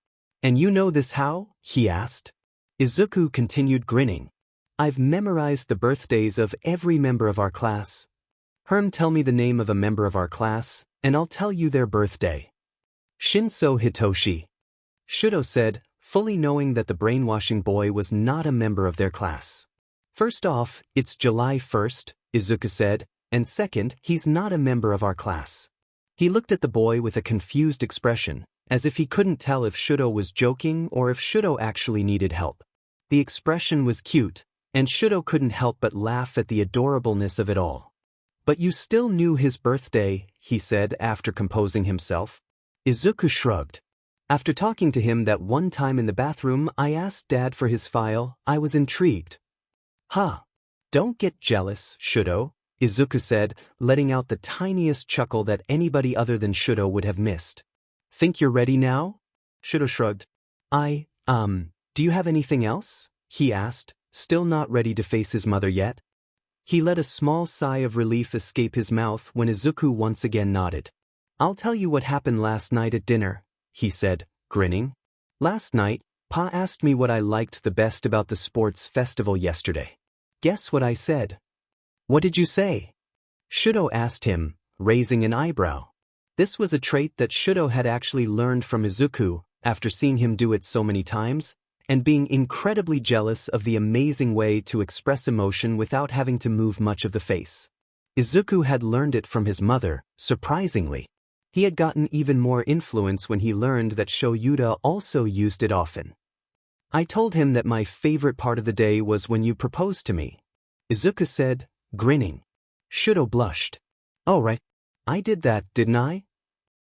"And you know this how?" he asked. Izuku continued grinning. "I've memorized the birthdays of every member of our class." "Tell me the name of a member of our class, and I'll tell you their birthday." "Shinso Hitoshi," Shudo said, fully knowing that the brainwashing boy was not a member of their class. "First off, it's July 1st, Izuku said, and second, he's not a member of our class." He looked at the boy with a confused expression, as if he couldn't tell if Shudo was joking or if Shudo actually needed help. The expression was cute, and Shudo couldn't help but laugh at the adorableness of it all. "But you still knew his birthday," he said after composing himself. Izuku shrugged. "After talking to him that one time in the bathroom, I asked Dad for his file. I was intrigued." "Huh. Don't get jealous, Shudo," Izuku said, letting out the tiniest chuckle that anybody other than Shudo would have missed. "Think you're ready now?" Shudo shrugged. Do you have anything else?" he asked, still not ready to face his mother yet. He let a small sigh of relief escape his mouth when Izuku once again nodded. "I'll tell you what happened last night at dinner," he said, grinning. "Last night, Pa asked me what I liked the best about the sports festival yesterday. Guess what I said?" "What did you say?" Shudo asked him, raising an eyebrow. This was a trait that Shudo had actually learned from Izuku, after seeing him do it so many times, and being incredibly jealous of the amazing way to express emotion without having to move much of the face. Izuku had learned it from his mother, surprisingly. He had gotten even more influence when he learned that Shoyuda also used it often. "I told him that my favorite part of the day was when you proposed to me," Izuku said, grinning. Shudo blushed. "Oh right. I did that, didn't I?"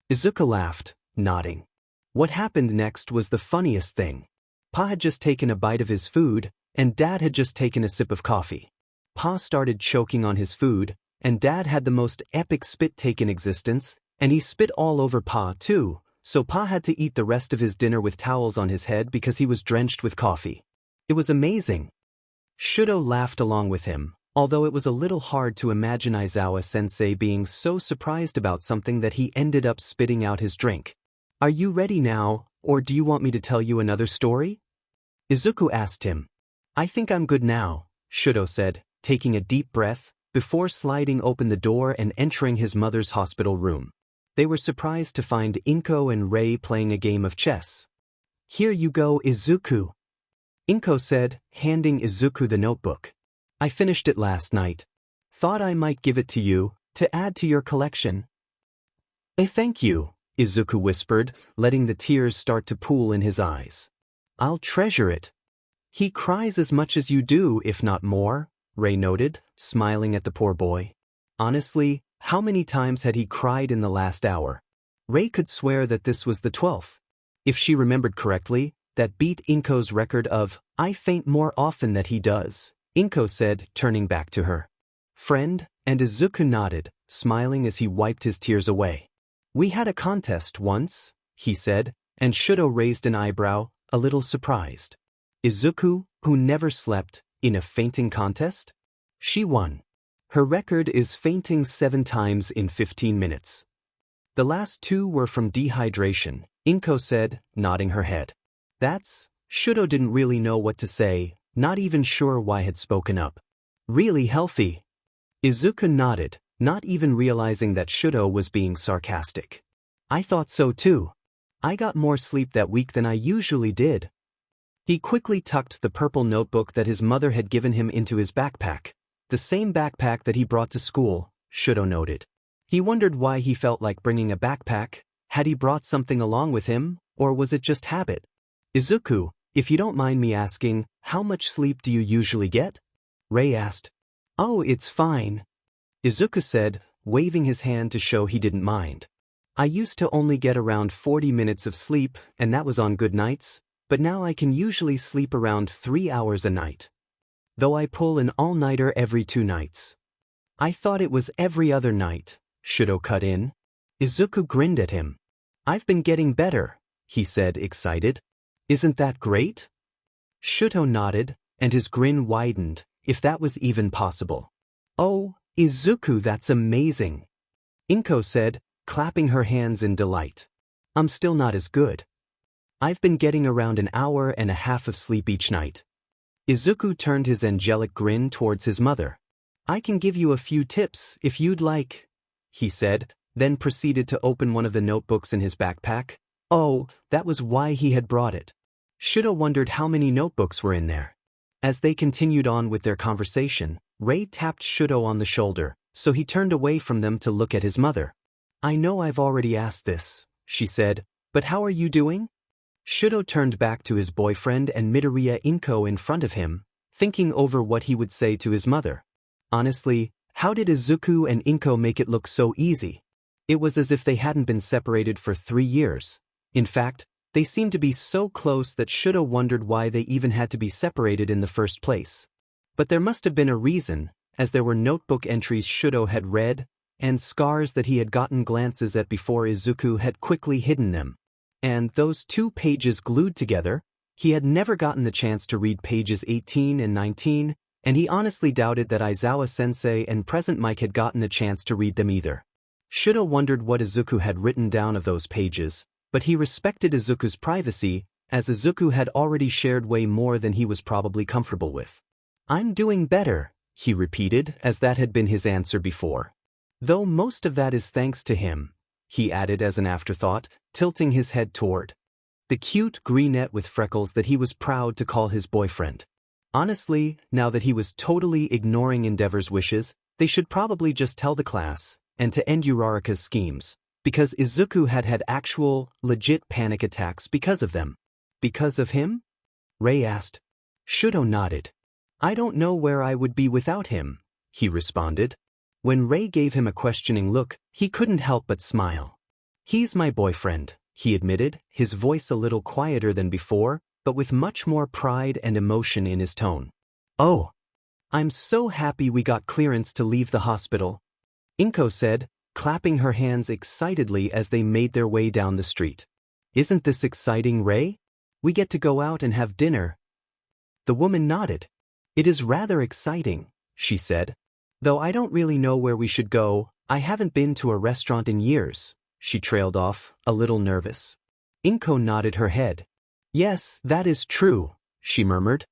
Izuku laughed, nodding. What happened next was the funniest thing. Pa had just taken a bite of his food, and Dad had just taken a sip of coffee. Pa started choking on his food, and Dad had the most epic spit take in existence, and he spit all over Pa too, so Pa had to eat the rest of his dinner with towels on his head because he was drenched with coffee. It was amazing. Shudo laughed along with him, although it was a little hard to imagine Aizawa-sensei being so surprised about something that he ended up spitting out his drink. "Are you ready now, or do you want me to tell you another story?" Izuku asked him. "I think I'm good now," Shudo said, taking a deep breath, before sliding open the door and entering his mother's hospital room. They were surprised to find Inko and Rei playing a game of chess. "Here you go, Izuku," Inko said, handing Izuku the notebook. "I finished it last night. Thought I might give it to you, to add to your collection." Thank you," Izuku whispered, letting the tears start to pool in his eyes. "I'll treasure it." "He cries as much as you do, if not more," Rei noted, smiling at the poor boy. Honestly, how many times had he cried in the last hour? Rei could swear that this was the 12th. If she remembered correctly, that beat Inko's record of, "I faint more often than he does," Inko said, turning back to her. "Friend," and Izuku nodded, smiling as he wiped his tears away. "We had a contest once," he said, and Shudo raised an eyebrow, a little surprised. Izuku, who never slept, in a fainting contest? She won. Her record is fainting 7 times in 15 minutes. The last 2 were from dehydration, Inko said, nodding her head. Shudo didn't really know what to say, not even sure why had spoken up. "Really healthy." Izuku nodded, not even realizing that Shudo was being sarcastic. "I thought so too. I got more sleep that week than I usually did." He quickly tucked the purple notebook that his mother had given him into his backpack, the same backpack that he brought to school, Shudo noted. He wondered why he felt like bringing a backpack, Had he brought something along with him, or was it just habit? Izuku, if you don't mind me asking, how much sleep do you usually get? Rei asked. Oh, it's fine. Izuku said, waving his hand to show he didn't mind. I used to only get around 40 minutes of sleep, and that was on good nights, but now I can usually sleep around 3 hours a night. Though I pull an all-nighter every 2 nights. I thought it was every other night, Shudo cut in. Izuku grinned at him. I've been getting better, he said, excited. Isn't that great? Shudo nodded, and his grin widened, if that was even possible. Oh, Izuku, that's amazing. Inko said, clapping her hands in delight. I'm still not as good. I've been getting around an hour and a half of sleep each night. Izuku turned his angelic grin towards his mother. I can give you a few tips if you'd like, he said, then proceeded to open one of the notebooks in his backpack. Oh, that was why he had brought it. Shudo wondered how many notebooks were in there. As they continued on with their conversation, Rei tapped Shudo on the shoulder, so he turned away from them to look at his mother. I know I've already asked this, she said, but how are you doing? Shudo turned back to his boyfriend and Midoriya Inko in front of him, thinking over what he would say to his mother. Honestly, how did Izuku and Inko make it look so easy? It was as if they hadn't been separated for 3 years. In fact, they seemed to be so close that Shudo wondered why they even had to be separated in the first place. But there must have been a reason, as there were notebook entries Shudo had read, and scars that he had gotten glances at before Izuku had quickly hidden them. And those 2 pages glued together, he had never gotten the chance to read pages 18 and 19, and he honestly doubted that Aizawa-sensei and Present Mike had gotten a chance to read them either. Shudo wondered what Izuku had written down of those pages, but he respected Izuku's privacy, as Izuku had already shared way more than he was probably comfortable with. I'm doing better, he repeated, as that had been his answer before. Though most of that is thanks to him, he added as an afterthought, tilting his head toward the cute brunette with freckles that he was proud to call his boyfriend. Honestly, now that he was totally ignoring Endeavor's wishes, they should probably just tell the class, and to end Uraraka's schemes, because Izuku had had actual, legit panic attacks because of them. Because of him? Rei asked. Shudo nodded. I don't know where I would be without him, he responded. When Rei gave him a questioning look, he couldn't help but smile. He's my boyfriend, he admitted, his voice a little quieter than before, but with much more pride and emotion in his tone. Oh, I'm so happy we got clearance to leave the hospital, Inko said, clapping her hands excitedly as they made their way down the street. Isn't this exciting, Rei? We get to go out and have dinner. The woman nodded. It is rather exciting, she said. Though I don't really know where we should go, I haven't been to a restaurant in years, she trailed off, a little nervous. Inko nodded her head. Yes, that is true, she murmured.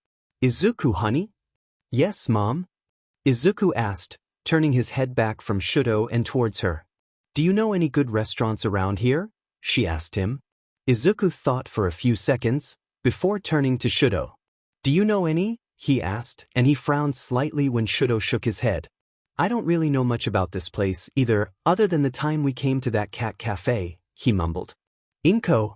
Izuku, honey? Yes, Mom? Izuku asked, turning his head back from Shudo and towards her. Do you know any good restaurants around here? She asked him. Izuku thought for a few seconds, before turning to Shudo. Do you know any? He asked, and he frowned slightly when Shudo shook his head. I don't really know much about this place either, other than the time we came to that cat cafe, he mumbled. Inko!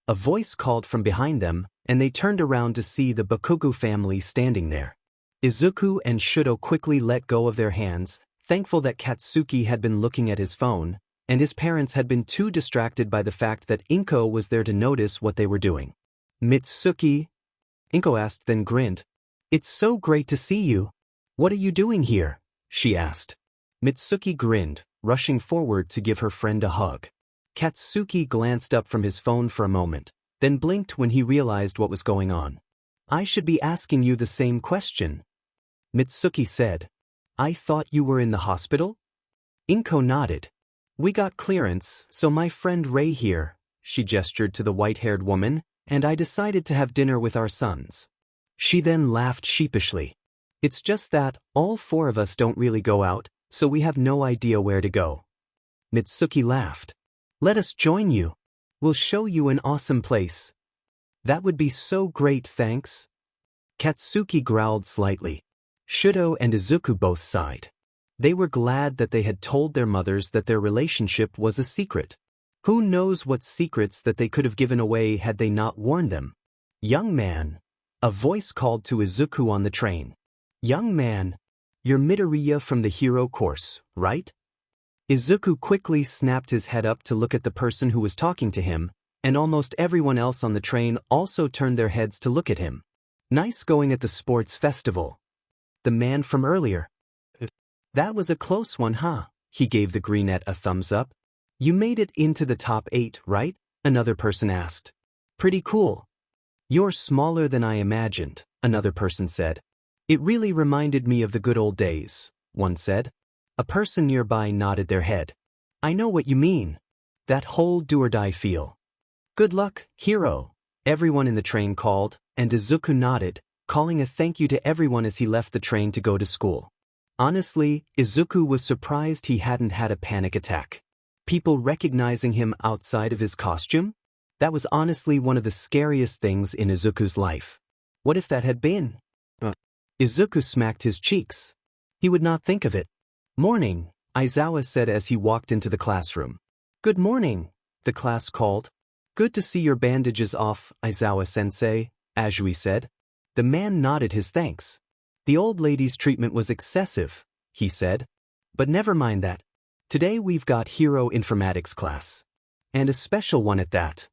A voice called from behind them, and they turned around to see the Bakugo family standing there. Izuku and Shudo quickly let go of their hands, thankful that Katsuki had been looking at his phone, and his parents had been too distracted by the fact that Inko was there to notice what they were doing. Mitsuki? Inko asked, then grinned. It's so great to see you. What are you doing here? She asked. Mitsuki grinned, rushing forward to give her friend a hug. Katsuki glanced up from his phone for a moment, then blinked when he realized what was going on. I should be asking you the same question, Mitsuki said. I thought you were in the hospital? Inko nodded. We got clearance, so my friend Rei here, she gestured to the white-haired woman, and I decided to have dinner with our sons. She then laughed sheepishly. It's just that all 4 of us don't really go out, so we have no idea where to go. Mitsuki laughed. Let us join you. We'll show you an awesome place. That would be so great, thanks. Katsuki growled slightly. Shudo and Izuku both sighed. They were glad that they had told their mothers that their relationship was a secret. Who knows what secrets that they could have given away had they not warned them? Young man. A voice called to Izuku on the train. Young man. You're Midoriya from the hero course, right? Izuku quickly snapped his head up to look at the person who was talking to him, and almost everyone else on the train also turned their heads to look at him. Nice going at the sports festival. The man from earlier. That was a close one, huh? He gave the greenette a thumbs up. You made it into the top 8, right? Another person asked. Pretty cool. You're smaller than I imagined, another person said. It really reminded me of the good old days, one said. A person nearby nodded their head. I know what you mean. That whole do-or-die feel. Good luck, hero, everyone in the train called, and Izuku nodded, calling a thank you to everyone as he left the train to go to school. Honestly, Izuku was surprised he hadn't had a panic attack. People recognizing him outside of his costume? That was honestly one of the scariest things in Izuku's life. What if that had been? Izuku smacked his cheeks. He would not think of it. Morning, Aizawa said as he walked into the classroom. Good morning, the class called. Good to see your bandages off, Aizawa-sensei, Azui said. The man nodded his thanks. The old lady's treatment was excessive, he said. But never mind that. Today we've got hero informatics class. And a special one at that.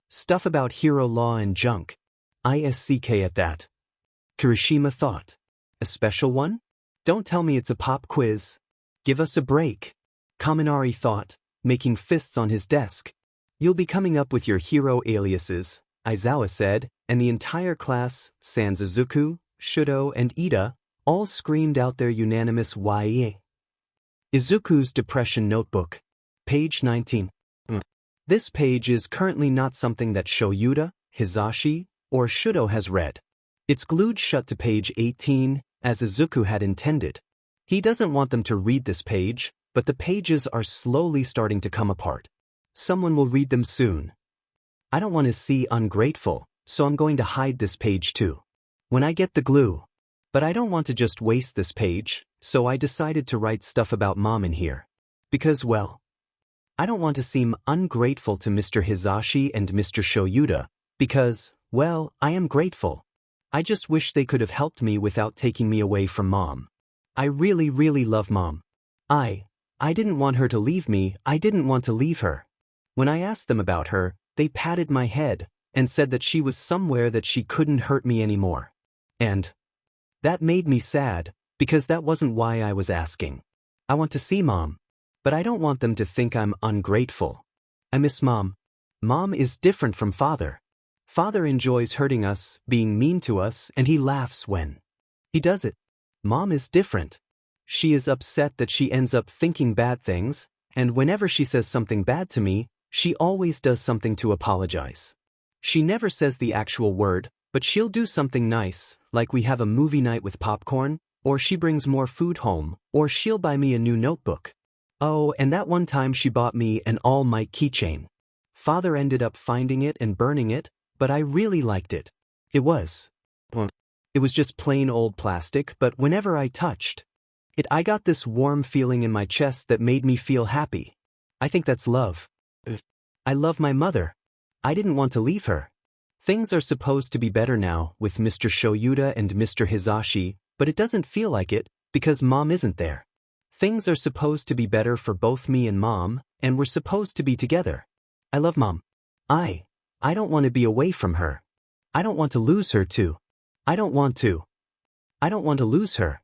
Stuff about hero law and junk. ISCK at that. Kirishima thought. A special one? Don't tell me it's a pop quiz. Give us a break. Kaminari thought, making fists on his desk. You'll be coming up with your hero aliases, Aizawa said, and the entire class, sans Izuku, Shudo, and Ida, all screamed out their unanimous "Why?" Izuku's Depression Notebook. Page 19. This page is currently not something that Shoyuda, Hizashi, or Shudo has read. It's glued shut to page 18, as Izuku had intended. He doesn't want them to read this page, but the pages are slowly starting to come apart. Someone will read them soon. I don't want to see ungrateful, so I'm going to hide this page too. When I get the glue. But I don't want to just waste this page, so I decided to write stuff about Mom in here. Because, well, I don't want to seem ungrateful to Mr. Hizashi and Mr. Shoyuda, because, well, I am grateful. I just wish they could have helped me without taking me away from Mom. I really, really love Mom. I didn't want her to leave me, I didn't want to leave her. When I asked them about her, they patted my head and said that she was somewhere that she couldn't hurt me anymore. And that made me sad, because that wasn't why I was asking. I want to see Mom, but I don't want them to think I'm ungrateful. I miss Mom. Mom is different from Father. Father enjoys hurting us, being mean to us, and he laughs when he does it. Mom is different. She is upset that she ends up thinking bad things, and whenever she says something bad to me, she always does something to apologize. She never says the actual word, but she'll do something nice, like we have a movie night with popcorn, or she brings more food home, or she'll buy me a new notebook. Oh, and that one time she bought me an All Might keychain. Father ended up finding it and burning it, but I really liked it. It was just plain old plastic, but whenever I touched it, I got this warm feeling in my chest that made me feel happy. I think that's love. I love my mother. I didn't want to leave her. Things are supposed to be better now with Mr. Shoyuda and Mr. Hizashi, but it doesn't feel like it because Mom isn't there. Things are supposed to be better for both me and Mom, and we're supposed to be together. I love Mom. I don't want to be away from her. I don't want to lose her too. I don't want to lose her.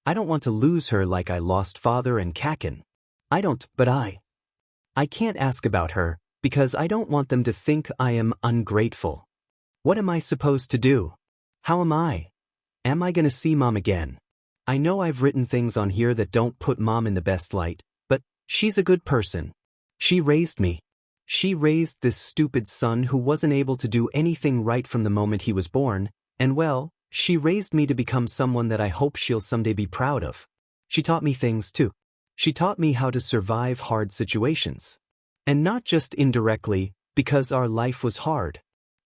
I don't want to lose her like I lost Father and Kacchan. But I can't ask about her, because I don't want them to think I am ungrateful. What am I supposed to do? How am I? Am I gonna see Mom again? I know I've written things on here that don't put Mom in the best light, but she's a good person. She raised me. She raised this stupid son who wasn't able to do anything right from the moment he was born, and well, she raised me to become someone that I hope she'll someday be proud of. She taught me things too. She taught me how to survive hard situations. And not just indirectly, because our life was hard.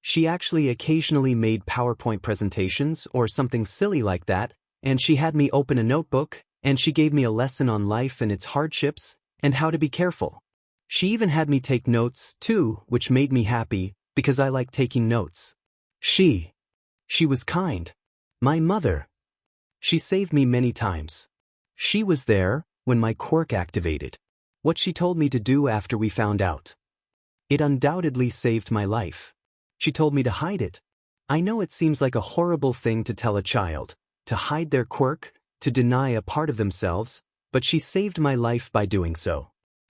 She actually occasionally made PowerPoint presentations or something silly like that, and she had me open a notebook, and she gave me a lesson on life and its hardships, and how to be careful. She even had me take notes, too, which made me happy, because I like taking notes. She was kind. My mother. She saved me many times. She was there when my quirk activated. What she told me to do after we found out. It undoubtedly saved my life. She told me to hide it. I know it seems like a horrible thing to tell a child, to hide their quirk, to deny a part of themselves, but she saved my life by doing so.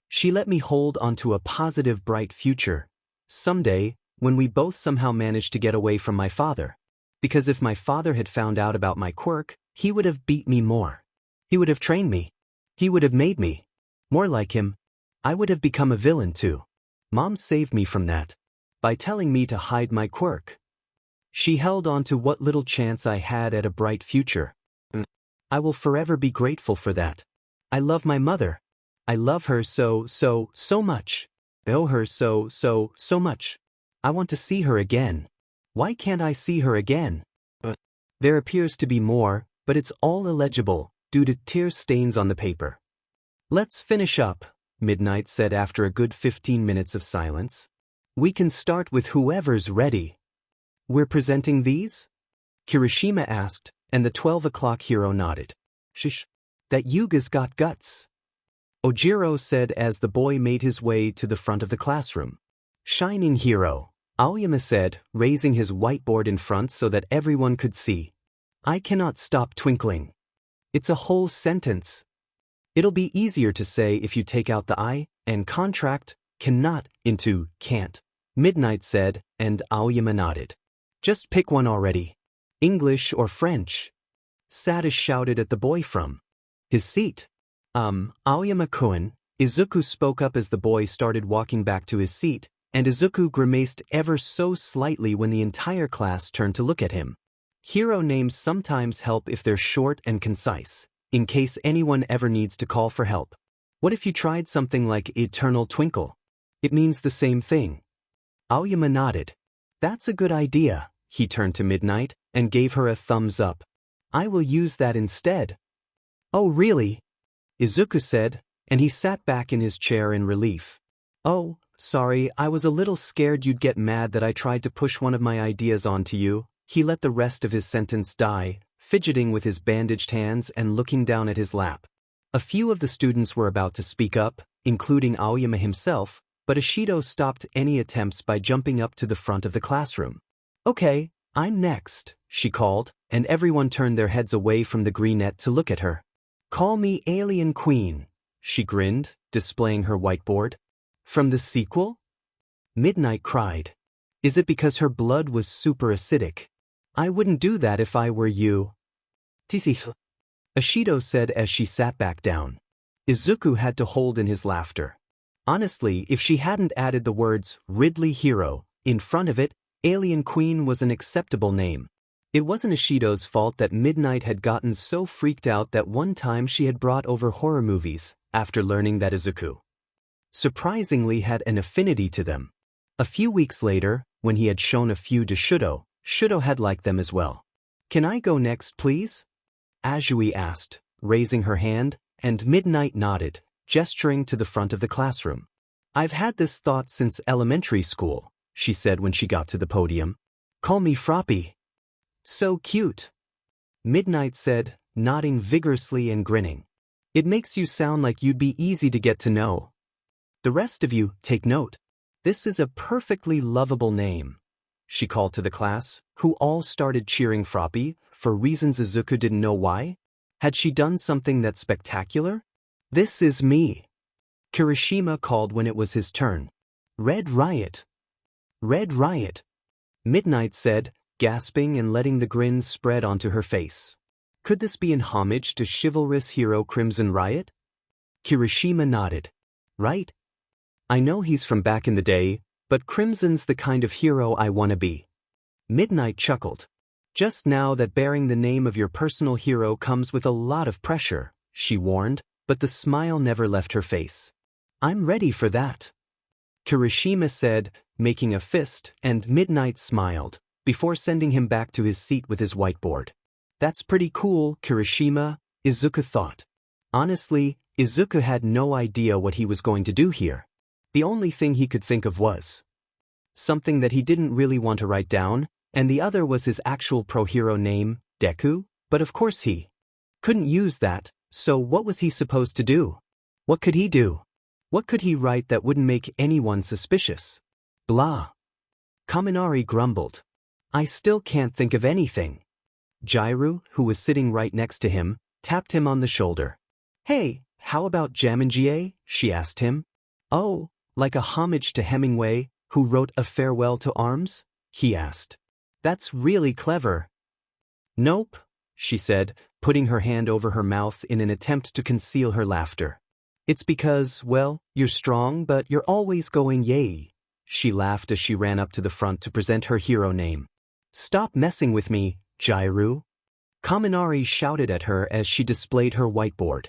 She let me hold onto a positive, bright future. Someday, when we both somehow managed to get away from my father. Because if my father had found out about my quirk, he would have beat me more. He would have trained me. He would have made me more like him. I would have become a villain too. Mom saved me from that by telling me to hide my quirk. She held on to what little chance I had at a bright future. I will forever be grateful for that. I love my mother. I love her so much. I owe her so much. I want to see her again. Why can't I see her again? There appears to be more, but it's all illegible, due to tear stains on the paper. Let's finish up, Midnight said after a good 15 minutes of silence. We can start with whoever's ready. We're presenting these? Kirishima asked, and the 12 o'clock hero nodded. Shish. That Yuga's got guts. Ojiro said as the boy made his way to the front of the classroom. Shining hero, Aoyama said, raising his whiteboard in front so that everyone could see. I cannot stop twinkling. It's a whole sentence. It'll be easier to say if you take out the I, and contract, cannot, into can't. Midnight said, and Aoyama nodded. Just pick one already. English or French? Sadis shouted at the boy from his seat. Aoyama-kun, Izuku spoke up as the boy started walking back to his seat, and Izuku grimaced ever so slightly when the entire class turned to look at him. Hero names sometimes help if they're short and concise, in case anyone ever needs to call for help. What if you tried something like Eternal Twinkle? It means the same thing. Aoyama nodded. That's a good idea. He turned to Midnight and gave her a thumbs up. I will use that instead. Oh really? Izuku said, and he sat back in his chair in relief. Oh, sorry, I was a little scared you'd get mad that I tried to push one of my ideas onto you. He let the rest of his sentence die, fidgeting with his bandaged hands and looking down at his lap. A few of the students were about to speak up, including Aoyama himself, but Ishido stopped any attempts by jumping up to the front of the classroom. Okay, I'm next, she called, and everyone turned their heads away from the greenette to look at her. Call me Alien Queen, she grinned, displaying her whiteboard. From the sequel? Midnight cried. Is it because her blood was super acidic? I wouldn't do that if I were you. Ishido said as she sat back down. Izuku had to hold in his laughter. Honestly, if she hadn't added the words Ridley Hero in front of it, Alien Queen was an acceptable name. It wasn't Ishido's fault that Midnight had gotten so freaked out that one time she had brought over horror movies, after learning that Izuku surprisingly had an affinity to them. A few weeks later, when he had shown a few to Shudo, Shudo had liked them as well. Can I go next, please? Azui asked, raising her hand, and Midnight nodded, gesturing to the front of the classroom. I've had this thought since elementary school, she said when she got to the podium. Call me Froppy. So cute. Midnight said, nodding vigorously and grinning. It makes you sound like you'd be easy to get to know. The rest of you, take note. This is a perfectly lovable name, she called to the class, who all started cheering Froppy, for reasons Izuku didn't know why. Had she done something that spectacular? This is me. Kirishima called when it was his turn. Red Riot. Red Riot. Midnight said, gasping and letting the grin spread onto her face. Could this be in homage to chivalrous hero Crimson Riot? Kirishima nodded. Right? I know he's from back in the day, but Crimson's the kind of hero I want to be. Midnight chuckled. Just now that bearing the name of your personal hero comes with a lot of pressure, she warned, but the smile never left her face. I'm ready for that. Kirishima said, making a fist, and Midnight smiled, before sending him back to his seat with his whiteboard. That's pretty cool, Kirishima, Izuku thought. Honestly, Izuku had no idea what he was going to do here. The only thing he could think of was something that he didn't really want to write down, and the other was his actual pro-hero name, Deku, but of course he couldn't use that, so what was he supposed to do? What could he do? What could he write that wouldn't make anyone suspicious? Blah. Kaminari grumbled. I still can't think of anything. Jiru, who was sitting right next to him, tapped him on the shoulder. Hey, how about Jamanjie? She asked him. Oh, like a homage to Hemingway, who wrote A Farewell to Arms? He asked. That's really clever. Nope, she said, putting her hand over her mouth in an attempt to conceal her laughter. It's because, well, you're strong but you're always going yay. She laughed as she ran up to the front to present her hero name. Stop messing with me, Jiru. Kaminari shouted at her as she displayed her whiteboard.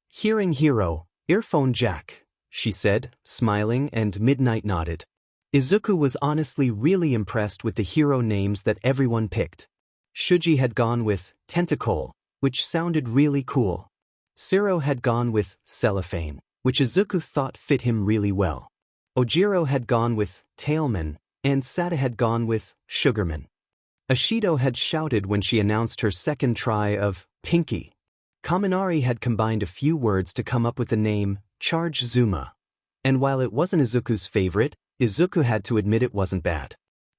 Hearing hero, earphone jack, she said, smiling, and Midnight nodded. Izuku was honestly really impressed with the hero names that everyone picked. Shuji had gone with Tentacle, which sounded really cool. Siro had gone with Cellophane, which Izuku thought fit him really well. Ojiro had gone with Tailman, and Sata had gone with Sugarman. Ashido had shouted when she announced her second try of Pinky. Kaminari had combined a few words to come up with the name Charge Zuma. And while it wasn't Izuku's favorite, Izuku had to admit it wasn't bad.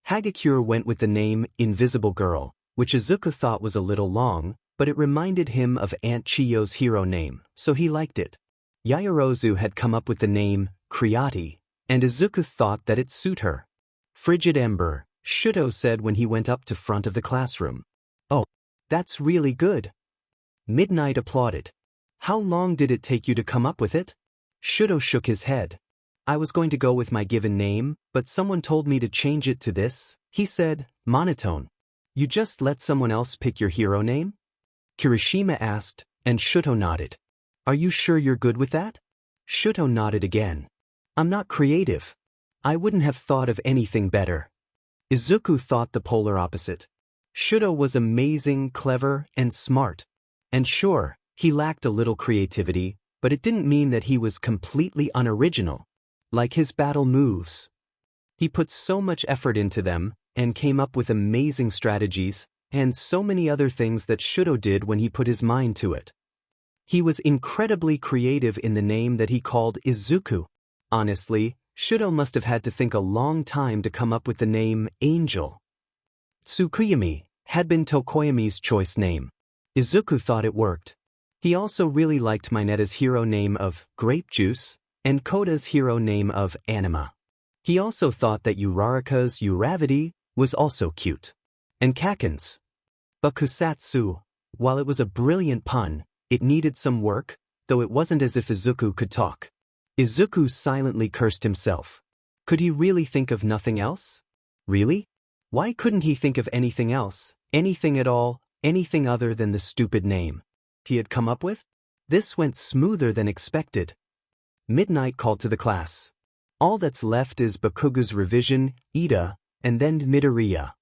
Hagakure went with the name Invisible Girl, which Izuku thought was a little long, but it reminded him of Aunt Chiyo's hero name, so he liked it. Yaoyorozu had come up with the name Kriati, and Izuku thought that it'd suit her. Frigid Ember, Shuto said when he went up to front of the classroom. Oh, that's really good. Midnight applauded. How long did it take you to come up with it? Shuto shook his head. I was going to go with my given name, but someone told me to change it to this, he said, monotone. You just let someone else pick your hero name? Kirishima asked, and Shuto nodded. Are you sure you're good with that? Shuto nodded again. I'm not creative. I wouldn't have thought of anything better. Izuku thought the polar opposite. Shuto was amazing, clever, and smart. And sure, he lacked a little creativity, but it didn't mean that he was completely unoriginal. Like his battle moves. He put so much effort into them, and came up with amazing strategies, and so many other things that Shuto did when he put his mind to it. He was incredibly creative in the name that he called Izuku. Honestly, Shuto must have had to think a long time to come up with the name Angel. Tsukuyomi had been Tokoyami's choice name. Izuku thought it worked. He also really liked Mineta's hero name of Grape Juice, and Koda's hero name of Anima. He also thought that Uraraka's Uravity was also cute. And Kacchan's Bakusatsu, while it was a brilliant pun, it needed some work, though it wasn't as if Izuku could talk. Izuku silently cursed himself. Could he really think of nothing else? Really? Why couldn't he think of anything else, anything at all, anything other than the stupid name he had come up with? This went smoother than expected. Midnight called to the class. All that's left is Bakugo's revision, Ida, and then Midoriya.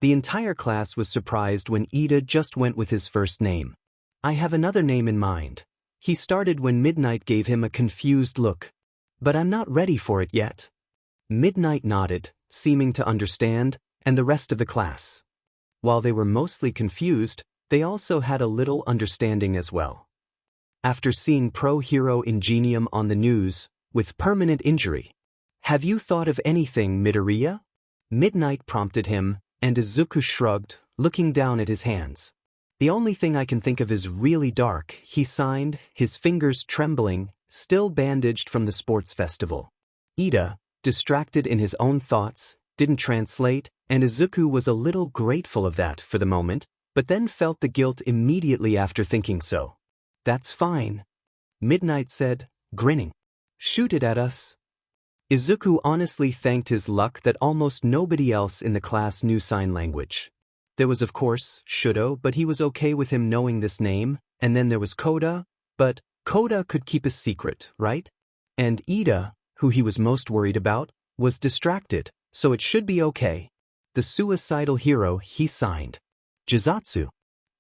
The entire class was surprised when Ida just went with his first name. I have another name in mind. He started when Midnight gave him a confused look. But I'm not ready for it yet. Midnight nodded, seeming to understand, and the rest of the class. While they were mostly confused, they also had a little understanding as well. After seeing pro-hero Ingenium on the news, with permanent injury. Have you thought of anything, Midoriya? Midnight prompted him, and Izuku shrugged, looking down at his hands. The only thing I can think of is really dark, he signed, his fingers trembling, still bandaged from the sports festival. Ida, distracted in his own thoughts, didn't translate, and Izuku was a little grateful of that for the moment, but then felt the guilt immediately after thinking so. That's fine. Midnight said, grinning. Shoot it at us. Izuku honestly thanked his luck that almost nobody else in the class knew sign language. There was of course Shuto, but he was okay with him knowing this name, and then there was Koda, but Koda could keep a secret, right? And Ida, who he was most worried about, was distracted, so it should be okay. The suicidal hero he signed. Jizatsu.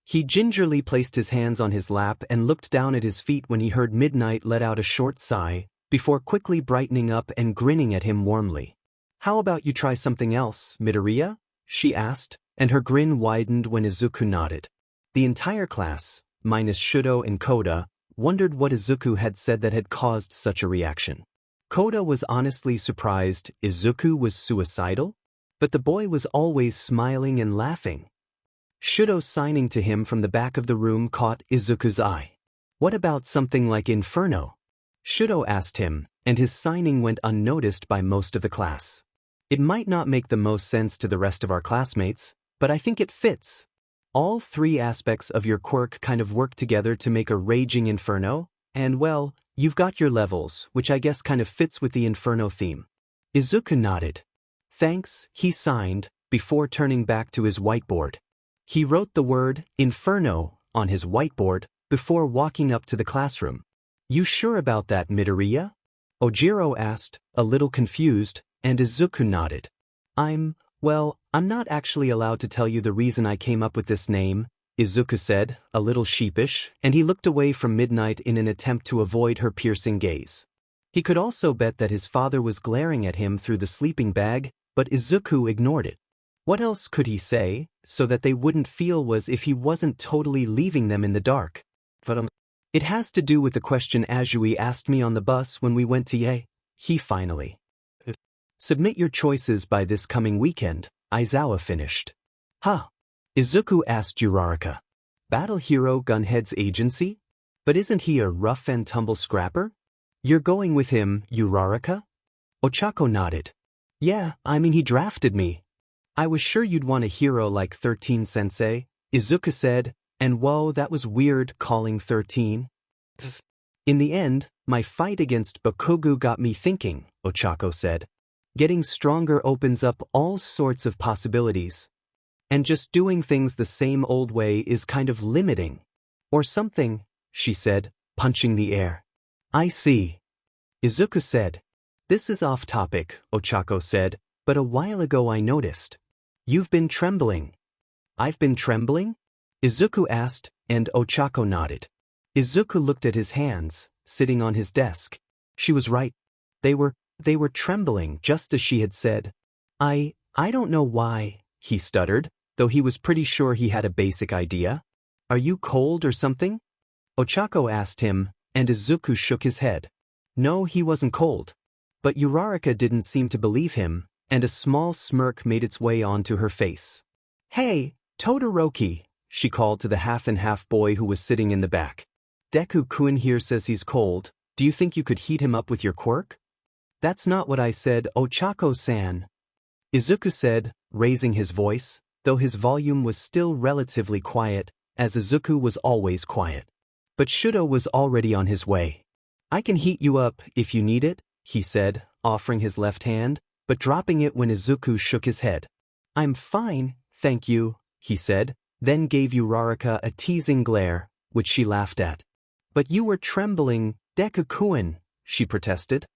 He gingerly placed his hands on his lap and looked down at his feet when he heard Midnight let out a short sigh, before quickly brightening up and grinning at him warmly. "How about you try something else, Midoriya?" she asked, and her grin widened when Izuku nodded. The entire class, minus Shudo and Koda, wondered what Izuku had said that had caused such a reaction. Koda was honestly surprised Izuku was suicidal, but the boy was always smiling and laughing. Shudo signing to him from the back of the room caught Izuku's eye. "What about something like Inferno?" Shudo asked him, and his signing went unnoticed by most of the class. "It might not make the most sense to the rest of our classmates, but I think it fits. All three aspects of your quirk kind of work together to make a raging inferno, and well, you've got your levels, which I guess kind of fits with the inferno theme." Izuku nodded. "Thanks," he signed, before turning back to his whiteboard. He wrote the word Inferno on his whiteboard before walking up to the classroom. "You sure about that, Midoriya?" Ojiro asked, a little confused, and Izuku nodded. I'm not actually allowed to tell you the reason I came up with this name," Izuku said, a little sheepish, and he looked away from Midnight in an attempt to avoid her piercing gaze. He could also bet that his father was glaring at him through the sleeping bag, but Izuku ignored it. What else could he say, so that they wouldn't feel as if he wasn't totally leaving them in the dark? "It has to do with the question Azui asked me on the bus when we went to Ye," he finally. "Submit your choices by this coming weekend," Aizawa finished. "Huh?" Izuku asked Uraraka. "Battle Hero Gunhead's agency? But isn't he a rough-and-tumble scrapper?" "You're going with him, Uraraka?" Ochako nodded. "Yeah, I mean he drafted me." "I was sure you'd want a hero like 13-sensei, Izuku said, and whoa, that was weird calling 13. "In the end, my fight against Bakugo got me thinking," Ochako said. "Getting stronger opens up all sorts of possibilities. And just doing things the same old way is kind of limiting. Or something," she said, punching the air. "I see." Izuku said. "This is off topic," Ochako said, "but a while ago I noticed. You've been trembling." "I've been trembling?" Izuku asked, and Ochako nodded. Izuku looked at his hands, sitting on his desk. She was right. They were trembling just as she had said. I don't know why," he stuttered, though he was pretty sure he had a basic idea. "Are you cold or something?" Ochako asked him, and Izuku shook his head. No, he wasn't cold. But Uraraka didn't seem to believe him, and a small smirk made its way onto her face. "Hey, Todoroki," she called to the half-and-half boy who was sitting in the back. "Deku-kun here says he's cold. Do you think you could heat him up with your quirk?" "That's not what I said, Ochako-san," Izuku said, raising his voice, though his volume was still relatively quiet, as Izuku was always quiet. But Shudo was already on his way. "I can heat you up if you need it," he said, offering his left hand, but dropping it when Izuku shook his head. "I'm fine, thank you," he said, then gave Uraraka a teasing glare, which she laughed at. "But you were trembling, Deku-kun," she protested.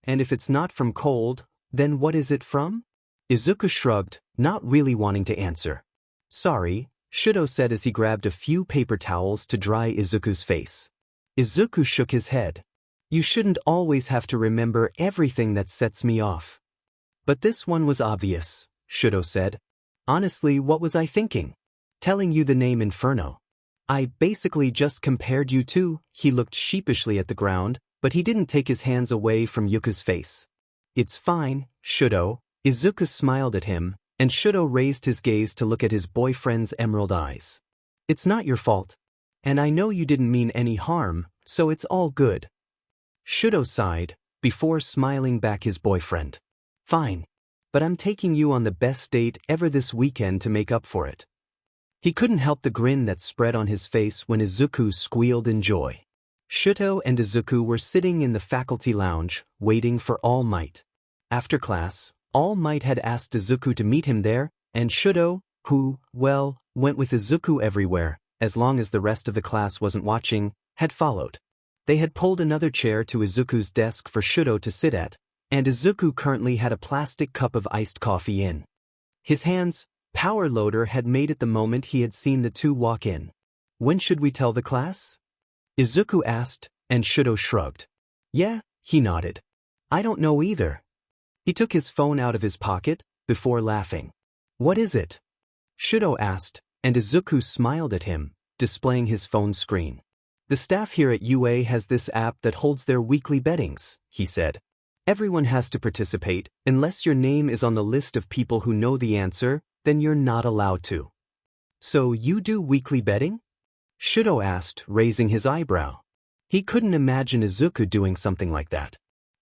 "And if it's not from cold, then what is it from?" Izuku shrugged, not really wanting to answer. "Sorry," Shudo said as he grabbed a few paper towels to dry Izuku's face. Izuku shook his head. "You shouldn't always have to remember everything that sets me off." "But this one was obvious," Shudo said. "Honestly, what was I thinking? Telling you the name Inferno. I basically just compared you to." He looked sheepishly at the ground, but he didn't take his hands away from Yuka's face. "It's fine, Shudo." Izuku smiled at him, and Shudo raised his gaze to look at his boyfriend's emerald eyes. "It's not your fault. And I know you didn't mean any harm, so it's all good." Shudo sighed, before smiling back his boyfriend. "Fine. But I'm taking you on the best date ever this weekend to make up for it." He couldn't help the grin that spread on his face when Izuku squealed in joy. Shudo and Izuku were sitting in the faculty lounge, waiting for All Might. After class, All Might had asked Izuku to meet him there, and Shudo, who, well, went with Izuku everywhere, as long as the rest of the class wasn't watching, had followed. They had pulled another chair to Izuku's desk for Shudo to sit at, and Izuku currently had a plastic cup of iced coffee in his hands. Power loader had made it the moment he had seen the two walk in. "When should we tell the class?" Izuku asked, and Shudo shrugged. "Yeah," He nodded. I don't know either. He took his phone out of his pocket, before laughing. What is it? Shudo asked, and Izuku smiled at him, displaying his phone screen. The staff here at UA has this app that holds their weekly bettings, he said. Everyone has to participate, unless your name is on the list of people who know the answer, then you're not allowed to. So you do weekly betting? Shudo asked, raising his eyebrow. He couldn't imagine Izuku doing something like that.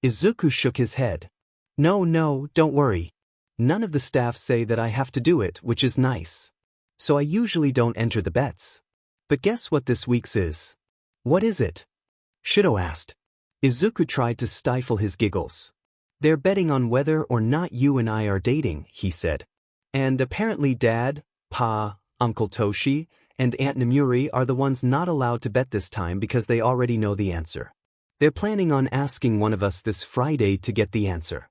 Izuku shook his head. No, don't worry. None of the staff say that I have to do it, which is nice. So I usually don't enter the bets. But guess what this week's is? What is it? Shudo asked. Izuku tried to stifle his giggles. They're betting on whether or not you and I are dating, he said. And apparently Dad, Pa, Uncle Toshi, and Aunt Nemuri are the ones not allowed to bet this time because they already know the answer. They're planning on asking one of us this Friday to get the answer.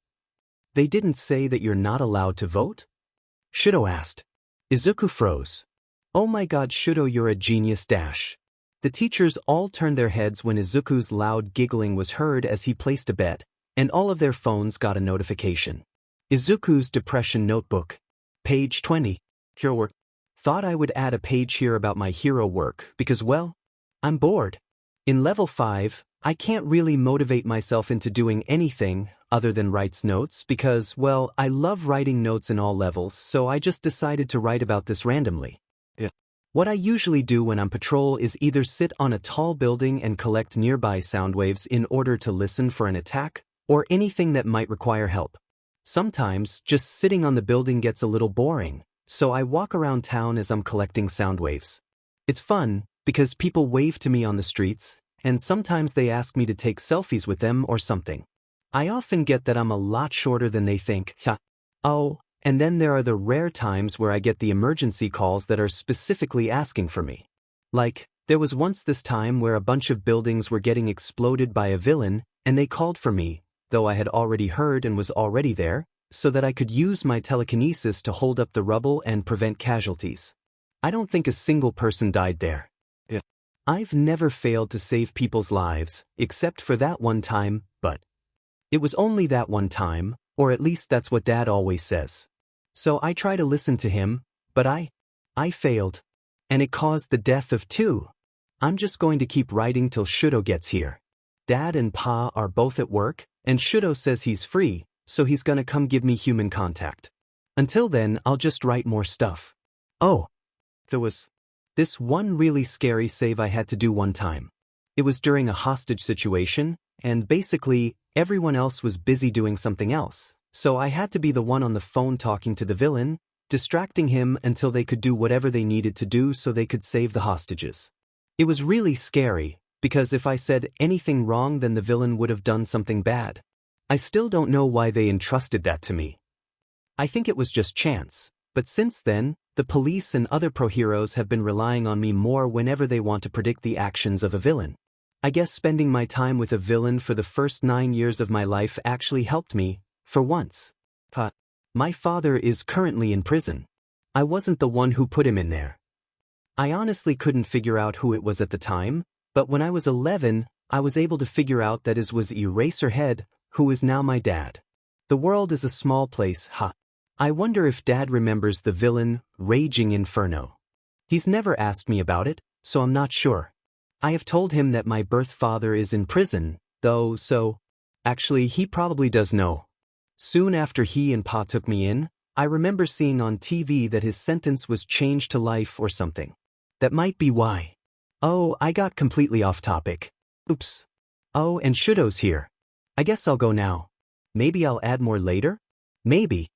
They didn't say that you're not allowed to vote? Shudo asked. Izuku froze. Oh my god, Shudo, you're a genius dash. The teachers all turned their heads when Izuku's loud giggling was heard as he placed a bet, and all of their phones got a notification. Izuku's depression notebook. Page 20. Hero work. Thought I would add a page here about my hero work because, well, I'm bored. In level 5, I can't really motivate myself into doing anything other than write notes because, well, I love writing notes in all levels, so I just decided to write about this randomly. What I usually do when I'm patrol is either sit on a tall building and collect nearby sound waves in order to listen for an attack, or anything that might require help. Sometimes, just sitting on the building gets a little boring, so I walk around town as I'm collecting sound waves. It's fun, because people wave to me on the streets, and sometimes they ask me to take selfies with them or something. I often get that I'm a lot shorter than they think. Oh, and then there are the rare times where I get the emergency calls that are specifically asking for me. Like, there was once this time where a bunch of buildings were getting exploded by a villain, and they called for me, though I had already heard and was already there, so that I could use my telekinesis to hold up the rubble and prevent casualties. I don't think a single person died there. I've never failed to save people's lives, except for that one time, but it was only that one time, or at least that's what Dad always says. So I try to listen to him, but I failed. And it caused the death of 2. I'm just going to keep writing till Shudo gets here. Dad and Pa are both at work, and Shudo says he's free, so he's gonna come give me human contact. Until then, I'll just write more stuff. Oh, there was this one really scary save I had to do one time. It was during a hostage situation, and basically, everyone else was busy doing something else, so I had to be the one on the phone talking to the villain, distracting him until they could do whatever they needed to do so they could save the hostages. It was really scary, because if I said anything wrong then the villain would have done something bad. I still don't know why they entrusted that to me. I think it was just chance, but since then, the police and other pro-heroes have been relying on me more whenever they want to predict the actions of a villain. I guess spending my time with a villain for the first 9 years of my life actually helped me, for once. My father is currently in prison. I wasn't the one who put him in there. I honestly couldn't figure out who it was at the time, but when I was 11, I was able to figure out that it was Eraserhead, who is now my dad. The world is a small place, I wonder if Dad remembers the villain, Raging Inferno. He's never asked me about it, so I'm not sure. I have told him that my birth father is in prison, though, so actually he probably does know. Soon after he and Pa took me in, I remember seeing on TV that his sentence was changed to life or something. That might be why. Oh, I got completely off topic. Oops. Oh, and Shudo's here. I guess I'll go now. Maybe I'll add more later? Maybe.